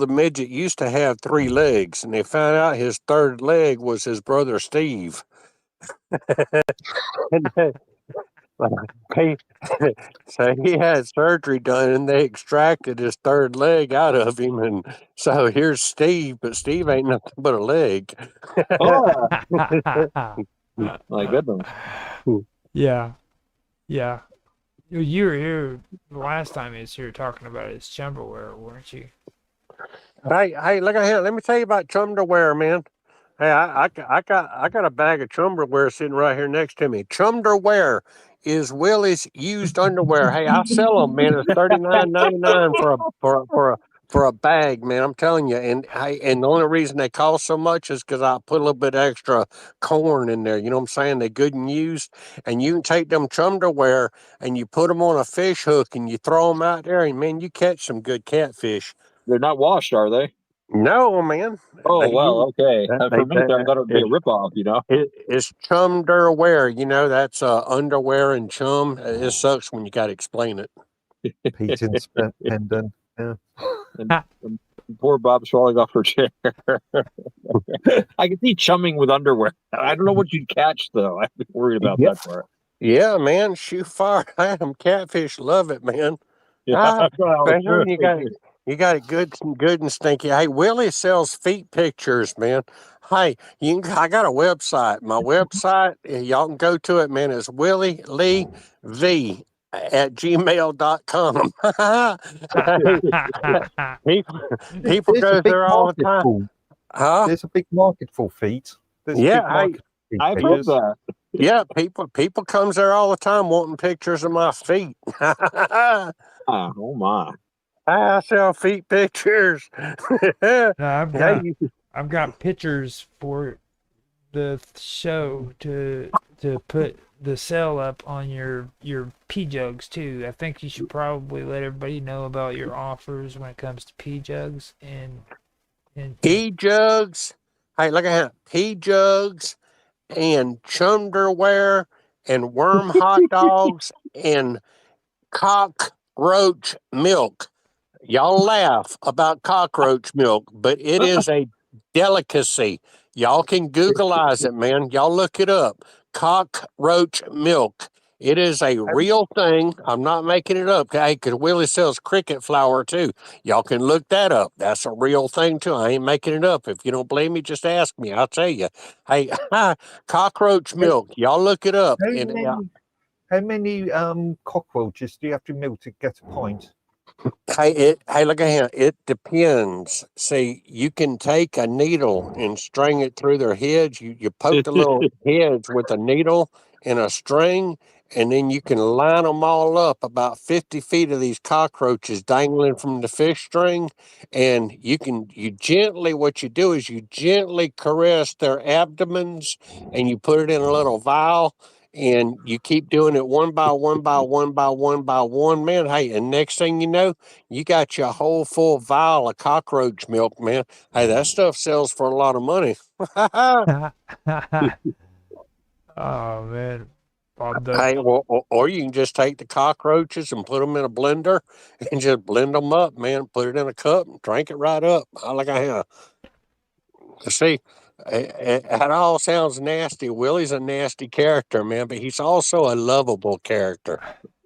midget used to have 3 legs, and they found out his third leg was his brother Steve. And he, so he had surgery done, and they extracted his third leg out of him, and so here's Steve, but Steve ain't nothing but a leg. Oh, my goodness. Yeah. Yeah. You were here the last time he was here talking about his chumberware, weren't you? Hey, look at here. Let me tell you about chumderware, man. Hey, I got a bag of chumderware sitting right here next to me. Chumderware. is Willie's used underwear. Hey, I sell them, man. It's $39.99 for a bag, man. I'm telling you. And the only reason they cost so much is because I put a little bit extra corn in there. You know what I'm saying? They're good and used. And you can take them underwear and you put them on a fish hook and you throw them out there, and man, you catch some good catfish. They're not washed, are they? No, man. Oh, well, okay. For me, I thought it would be a ripoff, It's chumderwear. That's underwear and chum. It sucks when you got to explain it. Peyton's pendant. Yeah. And poor Bob's falling off her chair. I can see chumming with underwear. I don't know what you'd catch, though. I'm worried about that part. Yeah, man. Shoot fire. Them catfish love it, man. Yeah, You got it good and stinky. Hey, Willie sells feet pictures, man. Hey, I got a website. My website, y'all can go to it, man. It's WillieLeeV@gmail.com. people go there all the time. Huh? There's a big market for feet. There's a big market for feet I've heard that. Yeah, people comes there all the time wanting pictures of my feet. Oh my! I sell feet pictures. No, I've got pictures for the show to put the sale up on your P-Jugs too. I think you should probably let everybody know about your offers when it comes to P-Jugs and P-Jugs. Hey, look at that. P-Jugs and chumderwear and worm hot dogs and cockroach milk. Y'all laugh about cockroach milk, but it is a delicacy. Y'all can Googleize it, man. Y'all look it up. Cockroach milk. It is a real thing. I'm not making it up. Okay, because Willie sells cricket flour too. Y'all can look that up. That's a real thing too. I ain't making it up. If you don't believe me, just ask me. I'll tell you. Hey, cockroach milk. Y'all look it up. How many cockroaches do you have to milk to get a pint? Hey, look at him. It depends. See, you can take a needle and string it through their heads. You poke the little heads with a needle and a string, and then you can line them all up about 50 feet of these cockroaches dangling from the fish string. And what you do is you gently caress their abdomens and you put it in a little vial. And you keep doing it one by one by one by one by one, man. Hey, and next thing you know, you got your whole full vial of cockroach milk, man. Hey, that stuff sells for a lot of money. Oh man, Hey, or you can just take the cockroaches and put them in a blender and just blend them up, man. Put it in a cup and drink it right up. I like I see. It all sounds nasty. Willie's a nasty character, man, but he's also a lovable character.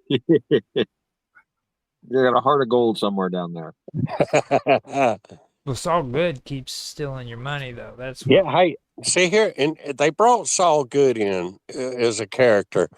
You got a heart of gold somewhere down there. Well, Saul Good keeps stealing your money, though. That's yeah. Hey, see here, and they brought Saul Good in as a character,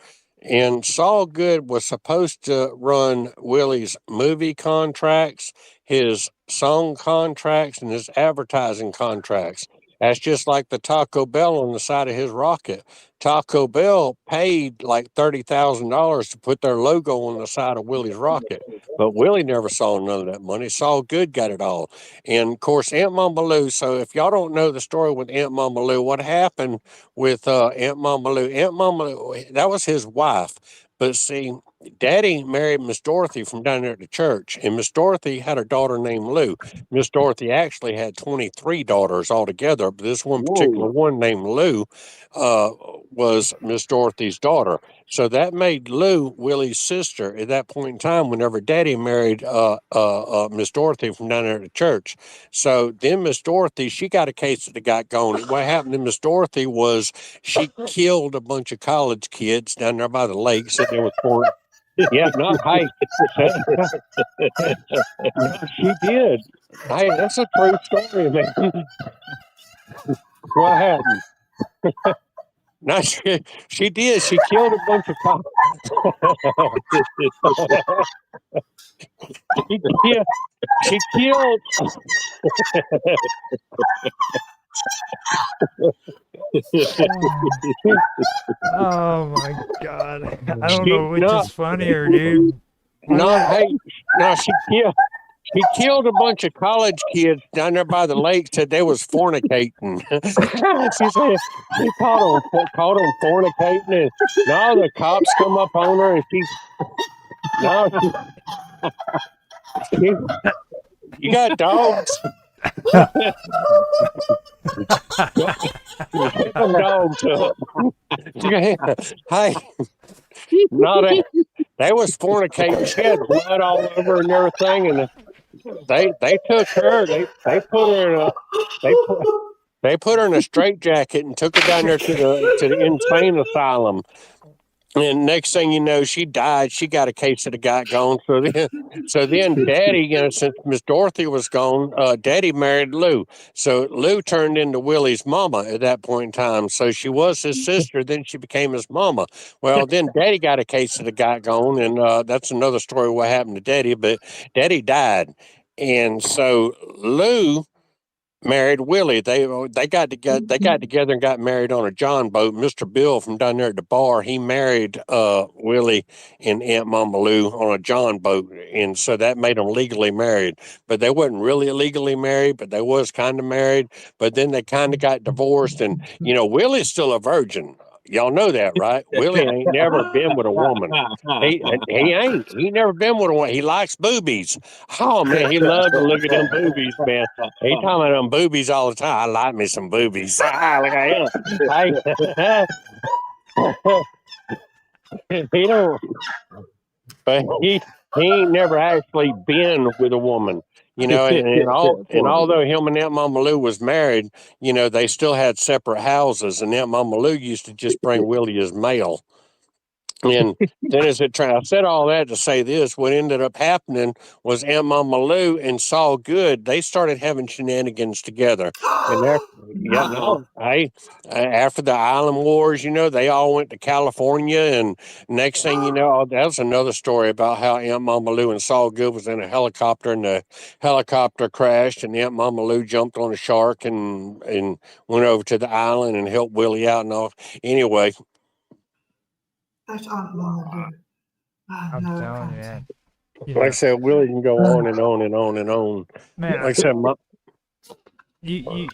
and Saul Good was supposed to run Willie's movie contracts, his song contracts, and his advertising contracts. That's just like the Taco Bell on the side of his rocket. Taco Bell paid like $30,000 to put their logo on the side of Willie's rocket, but Willie never saw none of that money. Saul Good got it all. And of course, Aunt Mama Lou. So if y'all don't know the story with Aunt Mama Lou, what happened with Aunt Mama Lou? Aunt Mama Lou, that was his wife. But see, Daddy married Miss Dorothy from down there at the church, and Miss Dorothy had a daughter named Lou. Miss Dorothy actually had 23 daughters altogether, but this one particular one named Lou was Miss Dorothy's daughter. So that made Lou Willie's sister at that point in time whenever Daddy married Miss Dorothy from down there at the church. So then Miss Dorothy, she got a case that got going. And what happened to Miss Dorothy was she killed a bunch of college kids down there by the lake sitting there with corn. Yeah, no, hey. She did. Hey, that's a true story, man. What happened? No, she did. She killed a bunch of cops. She killed. Oh my god. I don't She, know which no, is funnier, dude. no, hey, no, she killed a bunch of college kids down there by the lake. Said they was fornicating. She said she caught them fornicating, and now the cops come up on her, and now she you got dogs. Get them dogs up. Hey, no, they was fornicating. She had blood all over and everything, and they took her. They put her in a they put they put her in a straitjacket and took her down there to the insane asylum. And next thing you know, she died. She got a case of the got gone. So then Daddy, since Miss Dorothy was gone, Daddy married Lou. So Lou turned into Willie's mama at that point in time. So she was his sister. Then she became his mama. Well, then Daddy got a case of the got gone, and that's another story what happened to Daddy. But Daddy died, and so Lou married Willie. They got together. They got together and got married on a John boat. Mr. Bill from down there at the bar, he married Willie and Aunt Mama Lou on a John boat, and so that made them legally married. But they wasn't really legally married, but they was kind of married. But then they kind of got divorced, and Willie's still a virgin. Y'all know that, right? Willie ain't never been with a woman. He never been with a woman. He likes boobies. Oh man, he loves to look at them boobies, man. He talking about them boobies all the time. I like me some boobies. Look at him. He don't, but he ain't never actually been with a woman. And although him and Aunt Mama Lou was married, they still had separate houses, and Aunt Mama Lou used to just bring Willie his mail. And then I said all that to say this, what ended up happening was Aunt Mama Lou and Saul Good, they started having shenanigans together. And after the Island Wars, they all went to California. And next thing you know, that was another story about how Aunt Mama Lou and Saul Good was in a helicopter, and the helicopter crashed, and Aunt Mama Lou jumped on a shark and went over to the island and helped Willie out and all. Anyway. That Aunt Mama Lou. I'm telling you, man. Like I said, Willie can go on and on and on and on. Man, like I said,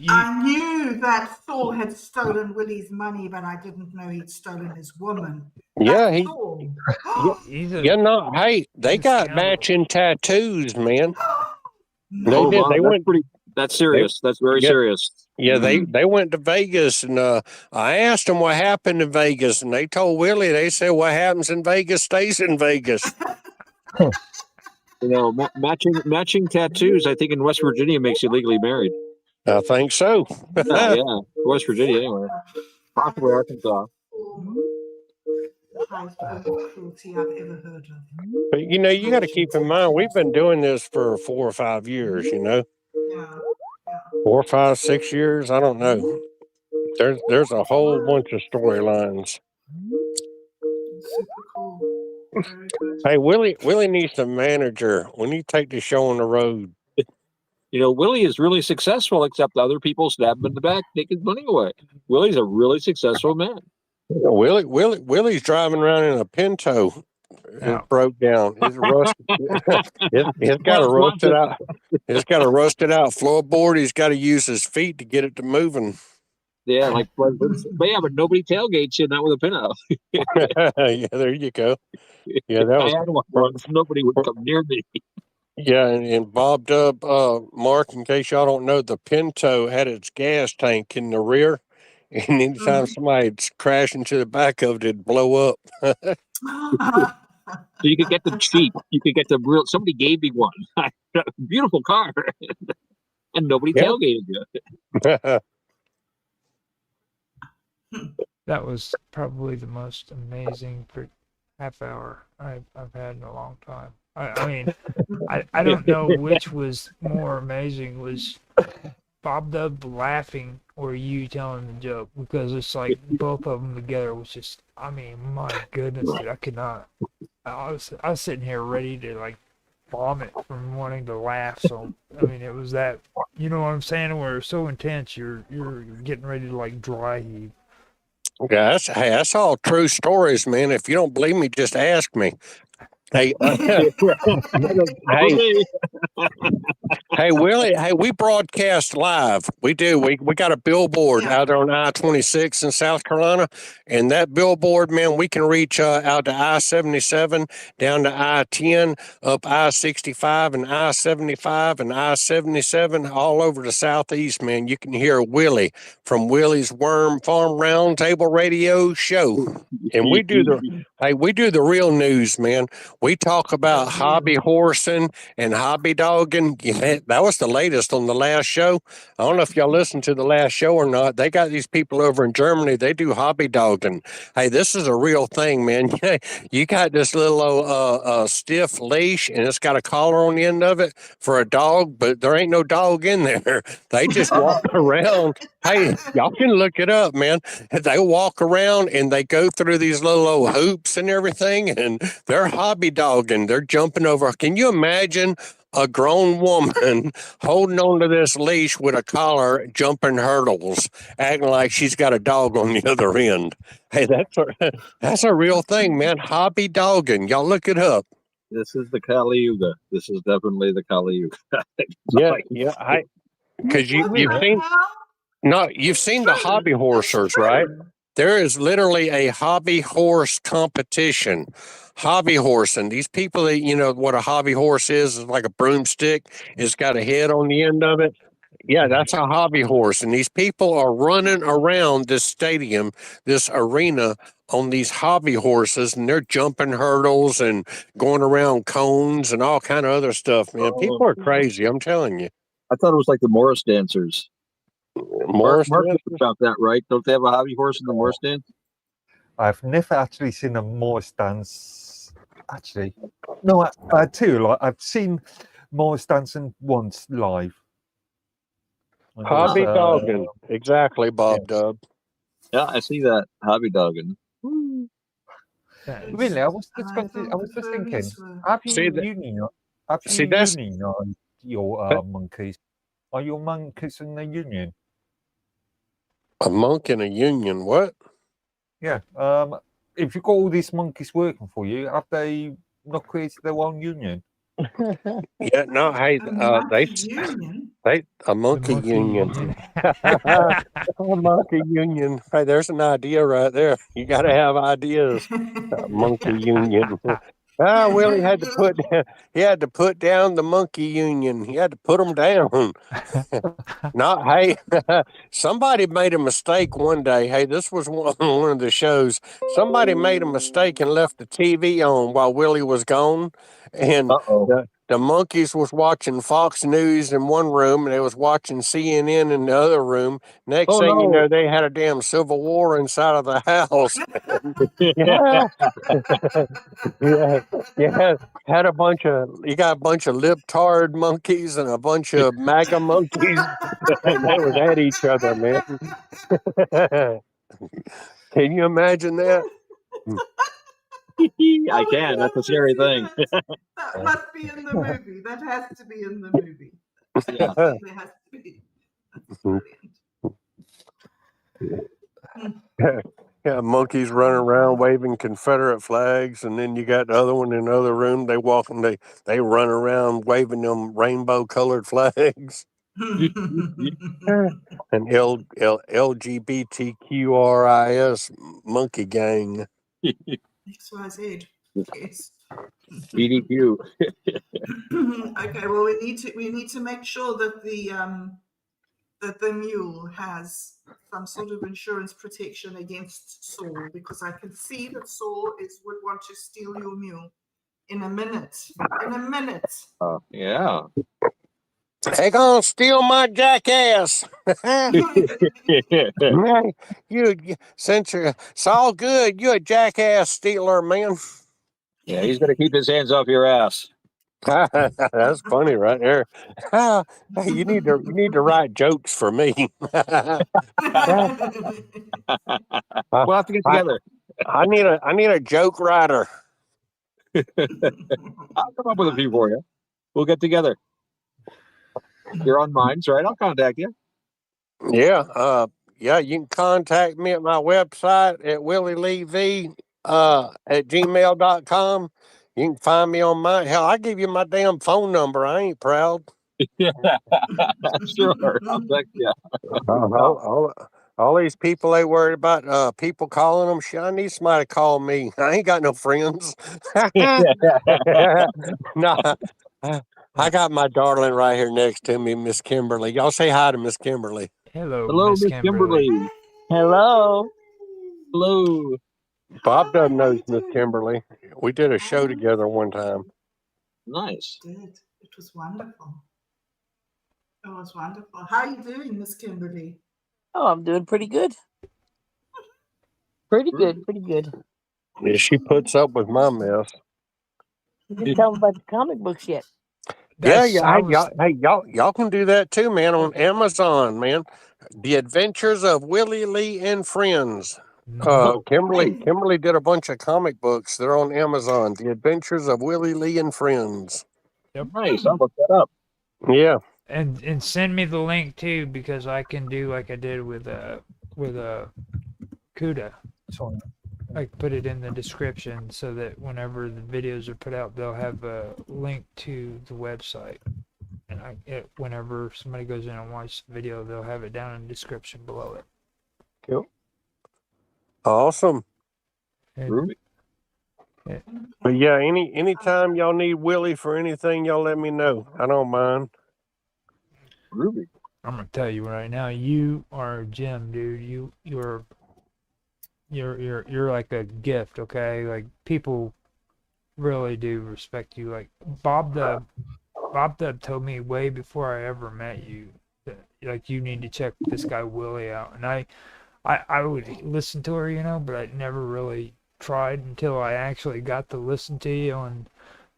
I knew that Saul had stolen Willie's money, but I didn't know he'd stolen his woman. Yeah, hey, they got matching tattoos, man. They did. They went pretty. That's serious. That's very serious. Yeah, they went to Vegas, and I asked them what happened in Vegas, and they told Willie, they said, what happens in Vegas stays in Vegas. Matching tattoos, I think in West Virginia makes you legally married. I think so. yeah, West Virginia anyway. Possibly Arkansas. Cruelty I've ever heard of. But you got to keep in mind, we've been doing this for 4 or 5 years. Yeah. 4, 5, 6 years. I don't know. There's a whole bunch of storylines. Super cool. Very good. Hey, Willie needs a manager. We need to take the show on the road. Willie is really successful, except other people stab him in the back, take his money away. Willie's a really successful man. Willie's driving around in a Pinto. It broke down. It's rusted. It's got a rusted out. It's got a rusted out floorboard. He's got to use his feet to get it to moving. Yeah, but nobody tailgates you, not with a Pinto. Yeah, there you go. Yeah, that was. I had one once. Nobody would come near me. Yeah, and Bob Dub, Mark, in case y'all don't know, the Pinto had its gas tank in the rear, and anytime somebody'd crash into the back of it, it'd blow up. So you could get them cheap. You could get them real. Somebody gave me one. Beautiful car, and nobody tailgated you. That was probably the most amazing half hour I've had in a long time. I mean, I don't know which was more amazing, was Bob Dub laughing or you telling the joke, because it's like both of them together was just, I mean, my goodness, dude, I could not. I was sitting here ready to vomit from wanting to laugh. So I mean, it was that, you know what I'm saying, where it's so intense, you're getting ready to like dry heave. Yeah, that's all true stories, man. If you don't believe me, just ask me. Hey, hey, hey, Willie. Hey, we broadcast live. We do. We got a billboard Yeah. out there on I-26 in South Carolina, and that billboard, man, we can reach out to I-77, down to I-10, up I-65 and I-75 and I-77, all over the southeast, man. You can hear Willie from Willie's Worm Farm Roundtable Radio Show, and we do the real news, man. We talk about That's hobby real. horsing and hobby dogging. Yeah, that was the latest on the last show. I don't know if y'all listened to the last show or not. They got these people over in Germany. They do hobby dogging. Hey, this is a real thing, man. You got this little stiff leash, and it's got a collar on the end of it for a dog, but there ain't no dog in there. They just walk around. Hey, y'all can look it up, man. They walk around and they go through these little old hoops and everything, and they're hobby dogging. They're jumping over. Can you imagine a grown woman holding onto this leash with a collar, jumping hurdles, acting like she's got a dog on the other end? Hey, that's a real thing, man. Hobby dogging. Y'all look it up. This is the Kali Yuga. This is definitely the Kali Yuga. Yeah. Because you've seen. No, you've seen the hobby horsers, right? There is literally a hobby horse competition. Hobby horse, and these people that you know what a hobby horse is like a broomstick. It's got a head on the end of it. Yeah, that's a hobby horse, and these people are running around this stadium, this arena on these hobby horses, and they're jumping hurdles and going around cones and all kind of other stuff. Man, people are crazy. I'm telling you. I thought it was like the Morris dancers. Morris Mark dancers? about that, right? Don't they have a hobby horse in the Morris dance? I've never actually seen a Morris dance. Actually, no, I too. Like I've seen Morris dancing once live. Hobby dogging, exactly, Bob Dub. Yeah, I see that hobby dogging. Really, I was just thinking. Have you unionized your monkeys? Are your monkeys in the union? A monk in a union? What? Yeah. If you've got all these monkeys working for you, have they not created their own union? Yeah, no, hey, a monkey union. A monkey union. Hey, there's an idea right there. You got to have ideas. Monkey union. Willie had to put down the monkey union. He had to put them down. Hey, somebody made a mistake one day. Hey, this was one of the shows. Somebody made a mistake and left the TV on while Willie was gone, and the monkeys was watching Fox News in one room, and they was watching CNN in the other room. Next thing you know, they had a damn civil war inside of the house. Yeah. Had you got a bunch of libtard monkeys and a bunch of MAGA monkeys, and they was at each other, man. Can you imagine that? I can. That's a scary thing. That must be in the movie. That has to be in the movie. Yeah. There has to be. That's brilliant. Yeah, monkeys running around waving Confederate flags, and then you got the other one in the other room. They run around waving them rainbow colored flags. And LGBTQRIS monkey gang. XYZ. Yes. BDQ. Okay, well we need to make sure that the mule has some sort of insurance protection against Saul, because I can see that Saul would want to steal your mule in a minute. Yeah. They gonna steal my jackass. It's all good. You a jackass stealer, man. Yeah, he's gonna keep his hands off your ass. That's funny right there. Hey, you need to write jokes for me. We'll have to get together. I need a joke writer. I'll come up with a few for you. We'll get together. You're on Minds, right? I'll contact you. Yeah. Yeah, you can contact me at my website at willieleev at gmail.com. You can find me on my hell. I give you my damn phone number. I ain't proud. Yeah, sure. I'll text you. All these people they worried about people calling them. Shit, I need somebody to call me. I ain't got no friends. No, I got my darling right here next to me, Miss Kimberly. Y'all say hi to Miss Kimberly. Hello, Hello, Miss Miss Kimberly. Kimberly. Hello. Hello. Bob doesn't How know you Miss doing? Kimberly. We did a show together one time. Nice. Did. It was wonderful. It was wonderful. How are you doing, Miss Kimberly? Oh, I'm doing pretty good. Pretty good. Pretty good. Yeah, she puts up with my mess. Didn't tell me about the comic books yet. Yeah, That's yeah. Y'all can do that too, man, on Amazon, man. The Adventures of Willie Lee and Friends. Kimberly did a bunch of comic books. They're on Amazon. The Adventures of Willie Lee and Friends. Yep. Nice. I'll look that up. Yeah. And send me the link too, because I can do like I did with Cuda. Sorry. I put it in the description so that whenever the videos are put out, they'll have a link to the website. And whenever somebody goes in and watches the video, they'll have it down in the description below it. Cool. Awesome. And, But yeah, anytime y'all need Willie for anything, y'all let me know. I don't mind. Ruby. I'm gonna tell you right now, you are Jim, dude. You're like a gift, okay? Like people really do respect you. Like Bob Dub told me way before I ever met you that like you need to check this guy Willie out. And I would listen to her, but I never really tried until I actually got to listen to you on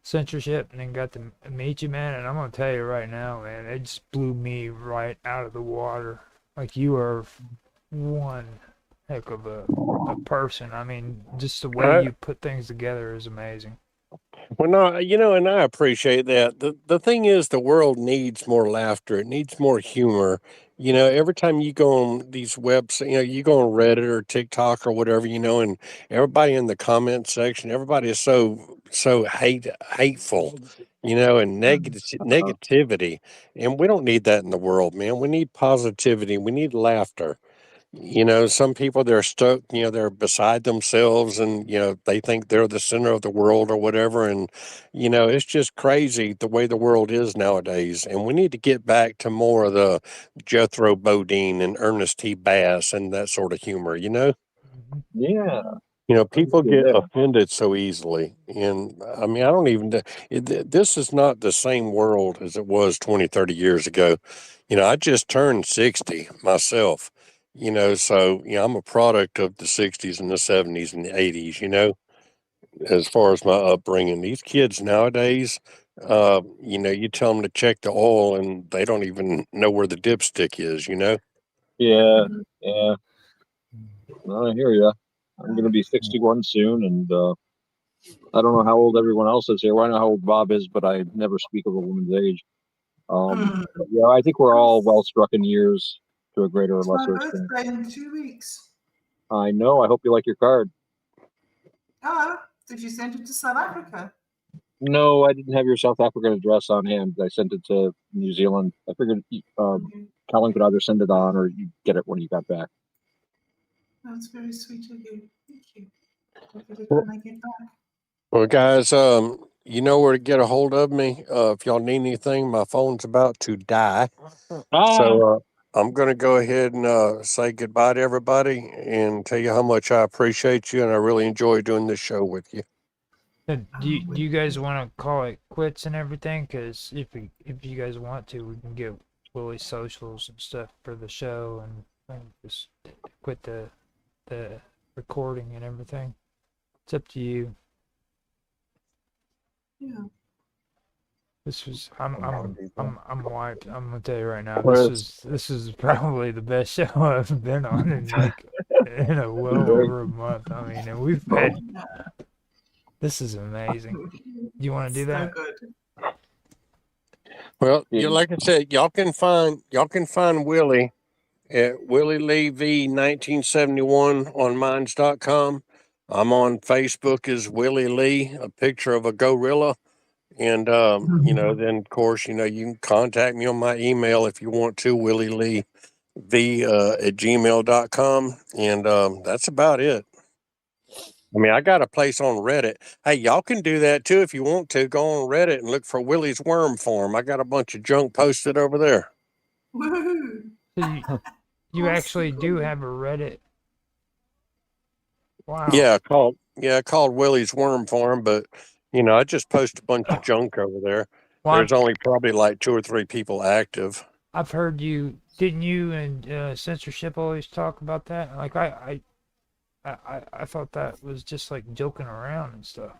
censorship and then got to meet you, man. And I'm gonna tell you right now, man, it just blew me right out of the water. Like you are one heck of a person. I mean, just the way you put things together is amazing. Well, no, and I appreciate that. The thing is, the world needs more laughter. It needs more humor. Every time you go on these websites, you go on Reddit or TikTok or whatever, and everybody in the comment section, everybody is so hateful, and negativity. And we don't need that in the world, man. We need positivity. We need laughter. Some people they're stuck, they're beside themselves and, they think they're the center of the world or whatever. And, it's just crazy the way the world is nowadays. And we need to get back to more of the Jethro Bodine and Ernest T. Bass and that sort of humor, Yeah. People get offended so easily. And I mean, I don't even, this is not the same world as it was 20, 30 years ago. I just turned 60 myself, so, I'm a product of the 60s and the 70s and the 80s, as far as my upbringing. These kids nowadays, you tell them to check the oil and they don't even know where the dipstick is, Yeah. Yeah. I hear you. I'm going to be 61 soon, and I don't know how old everyone else is here. I know how old Bob is, but I never speak of a woman's age. Yeah, I think we're all well struck in years to a greater or lesser extent. My birthday in 2 weeks. I know. I hope you like your card. Oh, did you send it to South Africa? No, I didn't have your South African address on hand. I sent it to New Zealand. I figured Colin could either send it on or you get it when you got back. That's very sweet of you. Thank you. I'll get it when I get back. Well, guys, you know where to get a hold of me. If y'all need anything, my phone's about to die. So I'm going to go ahead and say goodbye to everybody and tell you how much I appreciate you and I really enjoy doing this show with you. Do you guys want to call it quits and everything? Because if you guys want to, we can get Willie's socials and stuff for the show and just quit the recording and everything. It's up to you. Yeah. This was I'm wiped. I'm gonna tell you right now. This is probably the best show I've been on in a well over a month. I mean, and we've had. This is amazing. You want to do that? So good. Well, like I said, y'all can find Willie at Willie Lee V 1971 on minds.com. I'm on Facebook as Willie Lee, a picture of a gorilla. And, then of course, you can contact me on my email if you want to, Willie Lee V at gmail.com. And that's about it. I mean, I got a place on Reddit. Hey, y'all can do that too if you want to. Go on Reddit and look for Willie's Worm Farm. I got a bunch of junk posted over there. Woohoo! So you actually do have a Reddit. Wow. Yeah, called Willie's Worm Farm, but I just post a bunch of junk over there. Well, There's only probably like 2 or 3 people active. I've heard you. Didn't you and censorship always talk about that? Like I thought that was just like joking around and stuff.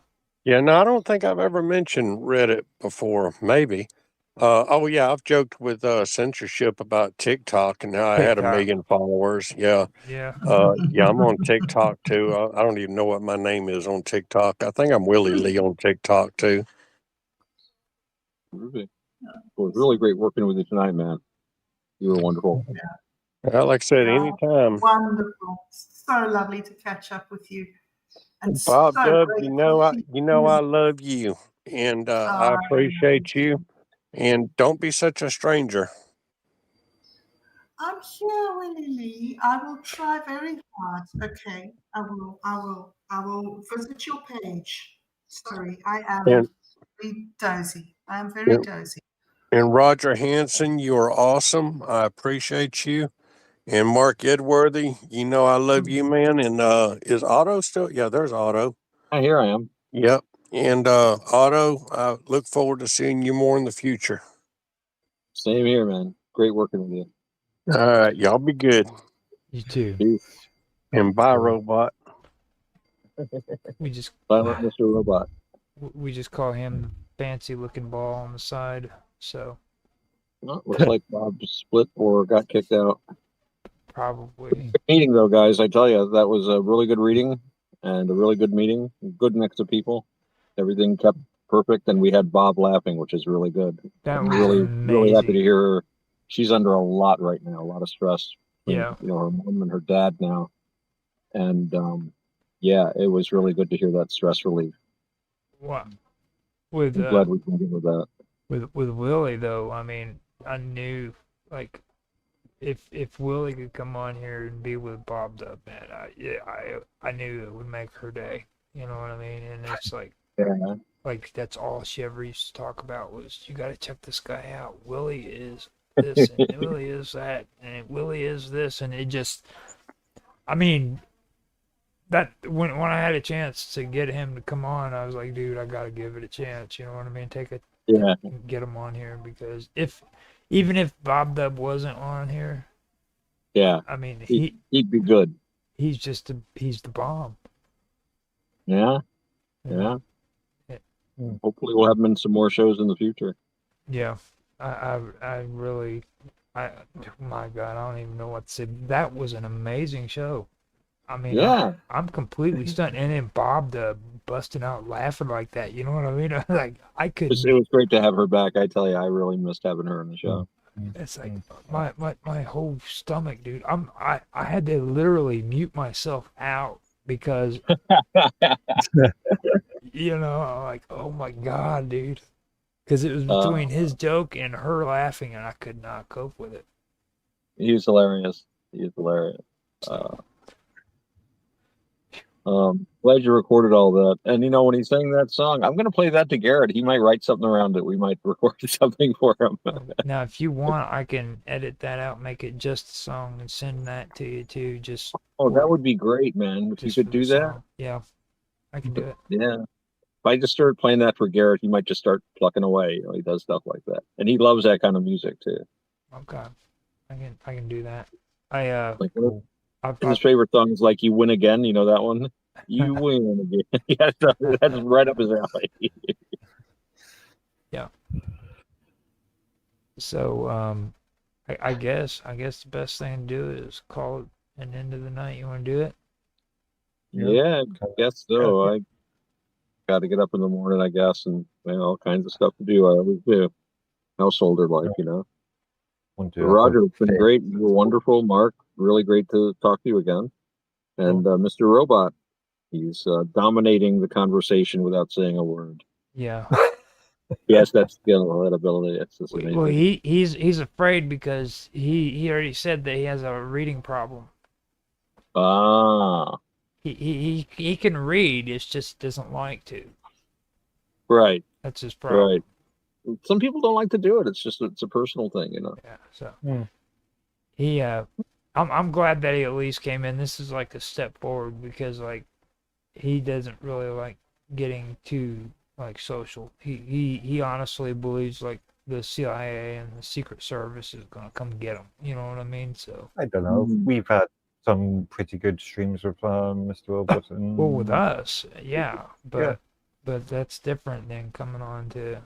Yeah, no, I don't think I've ever mentioned Reddit before. Maybe. Oh yeah, I've joked with censorship about TikTok and how I had 1 million followers. Yeah. Yeah. Yeah, I'm on TikTok too. I don't even know what my name is on TikTok. I think I'm Willie Lee on TikTok too. It was really great working with you tonight, man. You were wonderful. Well, like I said, anytime. Wonderful. So lovely to catch up with you. And Bob so Dub, grateful I love you, and I appreciate you. And don't be such a stranger. I'm here, Willie Lee. I will try very hard. Okay, I will visit your page. Sorry, I am very dozy. I am very dozy. And Roger Hanson, you are awesome. I appreciate you. And Mark Edworthy, I love you, man. And is Otto still? Yeah, there's Otto. Here I am. Yep. And Otto, I look forward to seeing you more in the future. Same here, man. Great working with you. All right, y'all be good. You too. Peace. And bye, Robot. We just Silent Mr. Robot. We just call him fancy looking ball on the side. So well, looks like Bob split or got kicked out. Probably. Good meeting though, guys. I tell you, that was a really good reading and a really good meeting. Good mix of people. Everything kept perfect, and we had Bob laughing, which is really good. That was really, amazing. really happy to hear her. She's under a lot right now, a lot of stress. Yeah. Her mom and her dad now, and yeah, it was really good to hear that stress relief. Wow. I'm glad we can give her that. With Willie though, I mean, I knew like if Willie could come on here and be with Bob Dub, man, I knew it would make her day. You know what I mean? And it's like, like that's all she ever used to talk about was, you got to check this guy out. Willie is this, and Willie is that, and Willie is this, and it just, I mean, that when I had a chance to get him to come on, I was like, dude, I got to give it a chance. You know what I mean? Get him on here, because even if Bob Dub wasn't on here, I mean, he'd be good. He's the bomb. Yeah. Hopefully we'll have him in some more shows in the future. Yeah. I really, my God, I don't even know what to say. That was an amazing show. I mean, I'm completely stunned. And then Bob Dub busting out laughing like that. You know what I mean? Like, I could. It was great to have her back. I tell you, I really missed having her on the show. It's like my whole stomach, dude. I had to literally mute myself out because I'm like, oh my God, dude, because it was between his joke and her laughing, and I could not cope with it. He was hilarious. Glad you recorded all that. And when he sang that song, I'm going to play that to Garrett. He might write something around it. We might record something for him. Now, if you want, I can edit that out, make it just a song, and send that to you too. That would be great, man. If you could do that. Yeah, I can do it. Yeah. If I just started playing that for Garrett, he might just start plucking away. He does stuff like that, and he loves that kind of music too. Okay, I can do that. His favorite song is like "You Win Again." You know that one? You win again. Yeah, that's right up his alley. Yeah. So, I guess the best thing to do is call it an end of the night. You want to do it? Yeah, I guess so. I got to get up in the morning, I guess, and all kinds of stuff to do. I always do. householder life, Want So to Roger, it's been great. You were wonderful. Mark, really great to talk to you again. And Mr. Robot, he's dominating the conversation without saying a word. Yeah. Yes, that skill, that ability. It's just amazing. Well, he's afraid because he already said that he has a reading problem. Ah, He can read, it's just doesn't like to. right, That's his problem. right. Some people don't like to do it. It's a personal thing, Yeah. So he I'm glad that he at least came in. This is like a step forward because like he doesn't really like getting too like social. He honestly believes like the CIA and the Secret Service is gonna come get him. You know what I mean? So I don't know. We've had some pretty good streams with Mr. Robot. well, with us, yeah, Yeah. but that's different than coming on to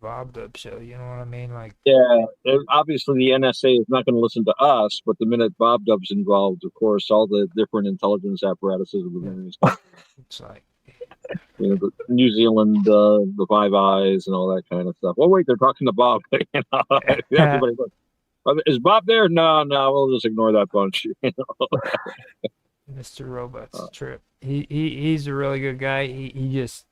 Bob Dub show. You know what I mean? Like Yeah, obviously the NSA is not going to listen to us, but the minute Bob Dub's involved, of course, all the different intelligence apparatuses of the various countries. it's like The New Zealand, the Five Eyes, and all that kind of stuff. Oh wait, they're talking to Bob. Everybody, is Bob there? No, we'll just ignore that bunch. Mr. Robot's trip. He's a really good guy. He just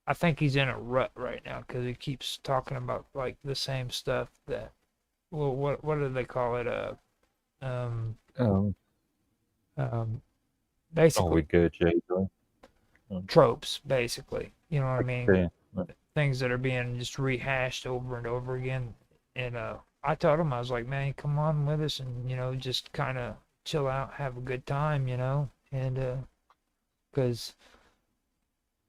I think he's in a rut right now because he keeps talking about like the same stuff that what do they call it? Basically tropes, basically. You know what I mean? Yeah. Things that are being just rehashed over and over again. And I told him, I was like, man, come on with us and just kind of chill out, have a good time, and because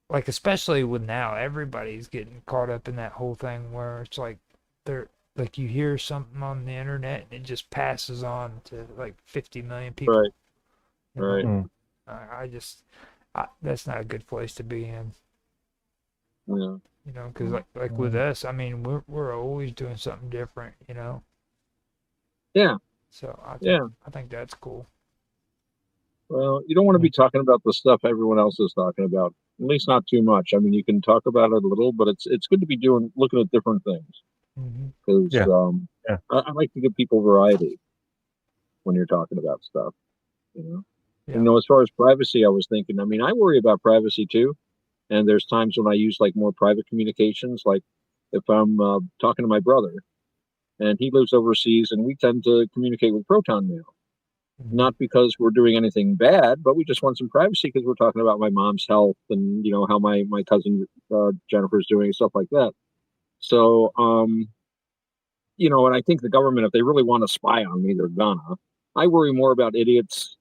like especially with now everybody's getting caught up in that whole thing where it's like they're like you hear something on the internet and it just passes on to like 50 million people. Right. That's not a good place to be in. Yeah. Because like with us, I mean, we're always doing something different, Yeah. So I think that's cool. Well, you don't want to be talking about the stuff everyone else is talking about. At least not too much. I mean, you can talk about it a little, but it's good to be looking at different things. Because I like to give people variety when you're talking about stuff. As far as privacy, I was thinking. I mean, I worry about privacy too, and there's times when I use like more private communications, like if I'm talking to my brother, and he lives overseas, and we tend to communicate with Proton Mail. Not because we're doing anything bad, but we just want some privacy because we're talking about my mom's health and how my cousin Jennifer's doing and stuff like that. So and I think the government, if they really want to spy on me, they're gonna. I worry more about idiots,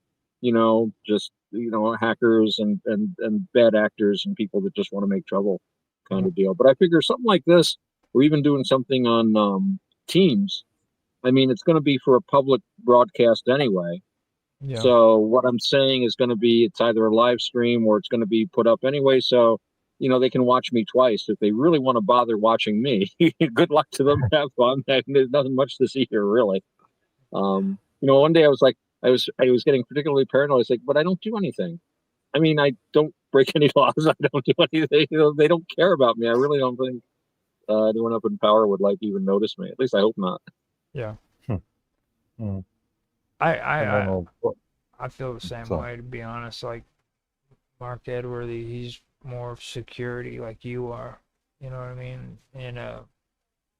just hackers and bad actors and people that just want to make trouble, kind of deal. But I figure something like this, or even doing something on Teams. I mean, it's going to be for a public broadcast anyway. Yeah. So what I'm saying is going to be, it's either a live stream or it's going to be put up anyway. So, they can watch me twice if they really want to bother watching me. Good luck to them. Have fun. There's nothing much to see here, really. One day I was like, I was getting particularly paranoid. I was like, but I don't do anything. I mean, I don't break any laws. I don't do anything. They don't care about me. I really don't think anyone up in power would like even notice me. At least I hope not. Yeah. Hmm. I feel the same way, to be honest. Like Mark Edworthy, he's more of security like you are. You know what I mean? And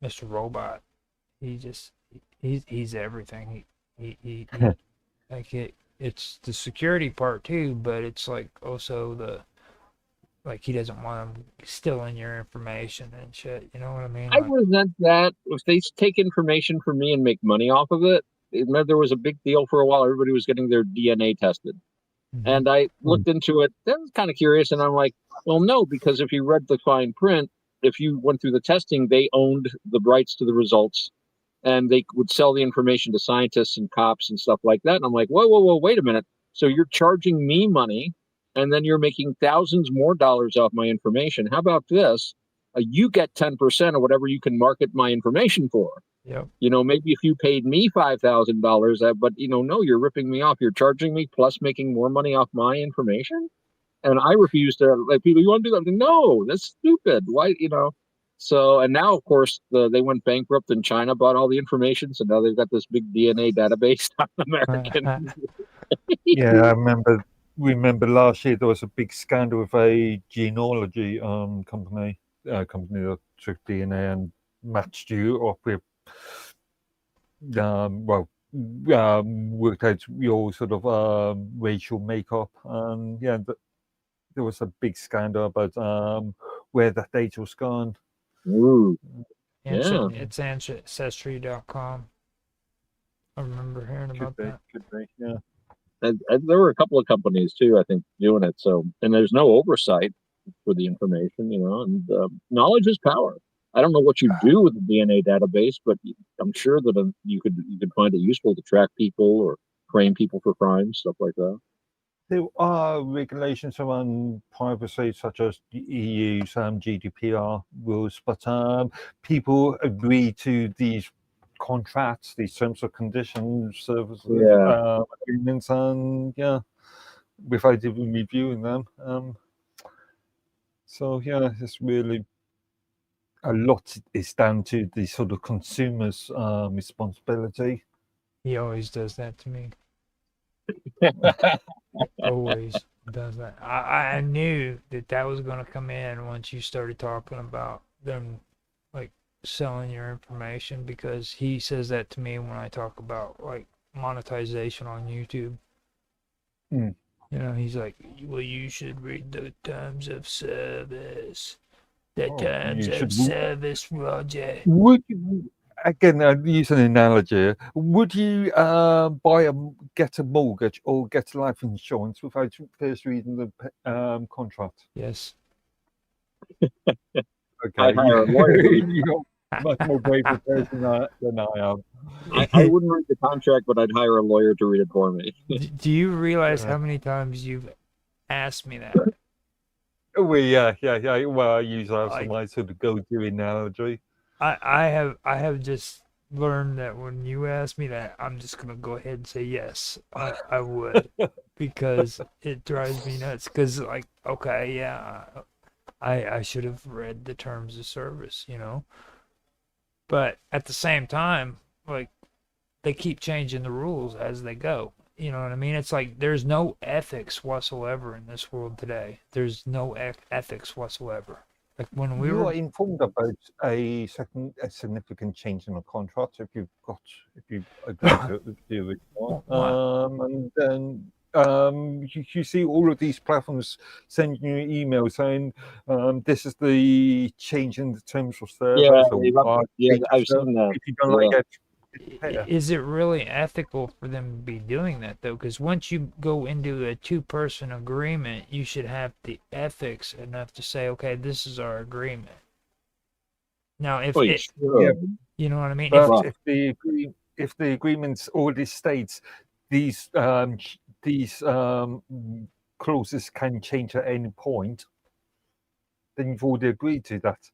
Mr. Robot, he's everything. He like it's the security part too, but it's like also he doesn't want them stealing your information and shit. You know what I mean? I resent that. If they take information from me and make money off of it, there was a big deal for a while. Everybody was getting their DNA tested. And I looked into it. That was kind of curious. And I'm like, well, no, because if you read the fine print, if you went through the testing, they owned the rights to the results and they would sell the information to scientists and cops and stuff like that. And I'm like, whoa, wait a minute. So you're charging me money and then you're making thousands more dollars off my information. How about this? You get 10% of whatever you can market my information for. Yep. Maybe if you paid me $5,000, but no, you're ripping me off. You're charging me plus making more money off my information. And I refuse to, like, people, you want to do that? No, that's stupid. Why, So, and now, of course, they went bankrupt in China, bought all the information. So now they've got this big DNA database on American. Yeah, I remember last year there was a big scandal with a genealogy company that took DNA and matched you up with worked out your sort of racial makeup, and yeah, there was a big scandal about where that data was gone. Ooh, It's ancestry.com. I remember hearing about that. Could be, yeah. And there were a couple of companies too, I think, doing it. So, and there's no oversight for the information, and knowledge is power. I don't know what you do with the DNA database, but I'm sure that you could find it useful to track people or frame people for crimes, stuff like that. There are regulations around privacy, such as the EU's GDPR rules, but people agree to these contracts, these terms of conditions, service agreements, and without even reviewing them. So yeah, it's really a lot is down to the sort of consumer's responsibility. He always does that to me. Always does that. I knew that was going to come in once you started talking about them like selling your information, because he says that to me when I talk about like monetization on YouTube. He's like, well, you should read the terms of service. The terms of service, Roger. Would you, again, I'll use an analogy. Would you get a mortgage or get life insurance without first reading the contract? Yes. Okay. I'd hire a lawyer. You're a much more braver person than I am. I wouldn't read the contract, but I'd hire a lawyer to read it for me. Do you realize how many times you've asked me that? Well, yeah. Well, I use that as my sort of go-to analogy. I have just learned that when you ask me that, I'm just gonna go ahead and say yes. I would, because it drives me nuts. Because like, okay, yeah, I should have read the terms of service, but at the same time, like, they keep changing the rules as they go. You know what I mean? It's like there's no ethics whatsoever in this world today. There's no ethics whatsoever. Like when we were informed about a significant change in the contract, if you agree to do it, and then you see all of these platforms sending you emails saying this is the change in the terms of service. I've seen that. If you don't like it. Is it really ethical for them to be doing that, though? Because once you go into a two-person agreement, you should have the ethics enough to say, okay, this is our agreement. Now, if you know what I mean? But if the agreement already states these clauses can change at any point, then you've already agreed to that.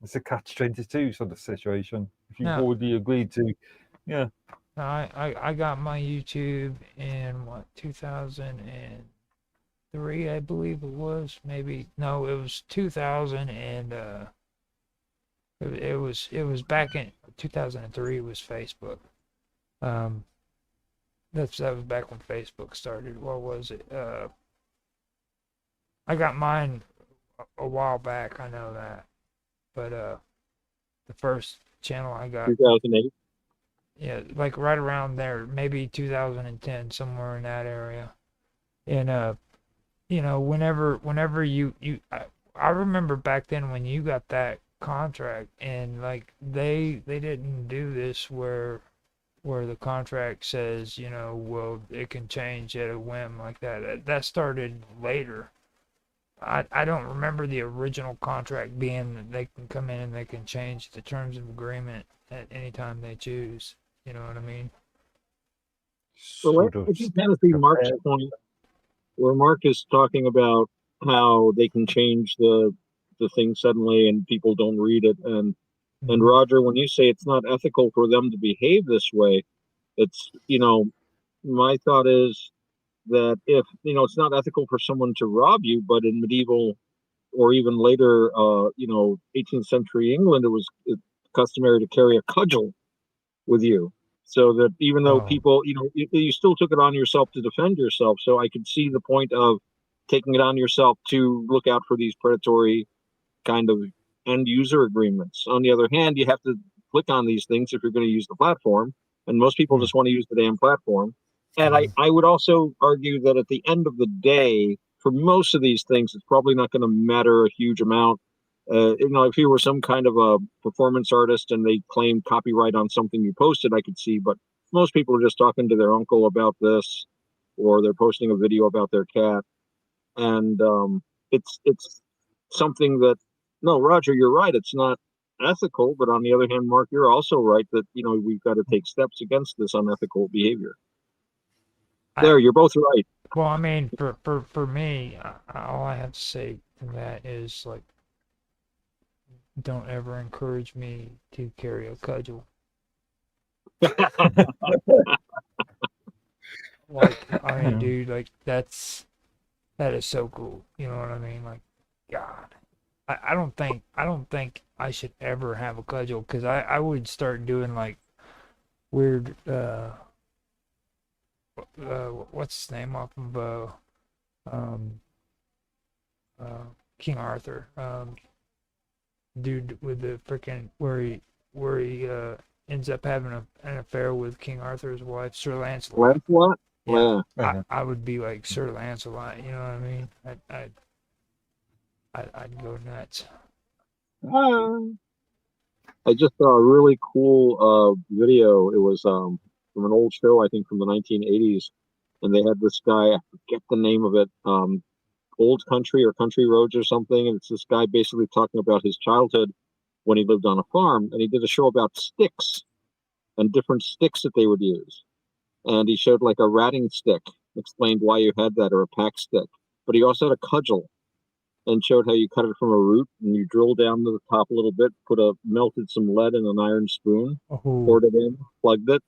It's a catch-22 sort of situation. If you've already agreed to, yeah. I got my YouTube in 2003, I believe it was. Maybe no, it was 2000, and it was back in 2003. It was Facebook. That was back when Facebook started. What was it? I got mine a while back. I know that. But the first channel I got 2008. Yeah, like right around there, maybe 2010, somewhere in that area. And whenever you I remember back then when you got that contract, and like they didn't do this where the contract says, well, it can change at a whim like that. That started later. I don't remember the original contract being that they can come in and they can change the terms of agreement at any time they choose. You know what I mean? So I think kind of see Mark's point, where Mark is talking about how they can change the thing suddenly and people don't read it. And Roger, when you say it's not ethical for them to behave this way, it's, my thought is that if, it's not ethical for someone to rob you, but in medieval or even later, 18th century England, it was customary to carry a cudgel with you, so that even though people, you still took it on yourself to defend yourself. So I could see the point of taking it on yourself to look out for these predatory kind of end user agreements. On the other hand, you have to click on these things if you're going to use the platform, and most people just want to use the damn platform. And I would also argue that at the end of the day, for most of these things, it's probably not going to matter a huge amount. If you were some kind of a performance artist and they claimed copyright on something you posted, I could see. But most people are just talking to their uncle about this, or they're posting a video about their cat, and it's something that, no, Roger, you're right. It's not ethical, but on the other hand, Mark, you're also right that we've got to take steps against this unethical behavior. You're both right. Well, I mean, for me, all I have to say to that is, like, don't ever encourage me to carry a cudgel. Like, I mean, dude, like, that is so cool. You know what I mean? Like, God, I don't think I should ever have a cudgel, because I would start doing like weird what's his name off of King Arthur, dude with the freaking where he ends up having an affair with King Arthur's wife, Sir Lancelot. Lancelot? Yeah. I would be like Sir Lancelot, you know what I mean? I'd go nuts. I just saw a really cool video. It was from an old show, I think from the 1980s, and they had this guy, I forget the name of it, Old Country or Country Roads or something, and it's this guy basically talking about his childhood when he lived on a farm, and he did a show about sticks and different sticks that they would use. And he showed like a ratting stick, explained why you had that, or a pack stick. But he also had a cudgel and showed how you cut it from a root, and you drill down to the top a little bit, melted some lead in an iron spoon, poured it in, plugged it,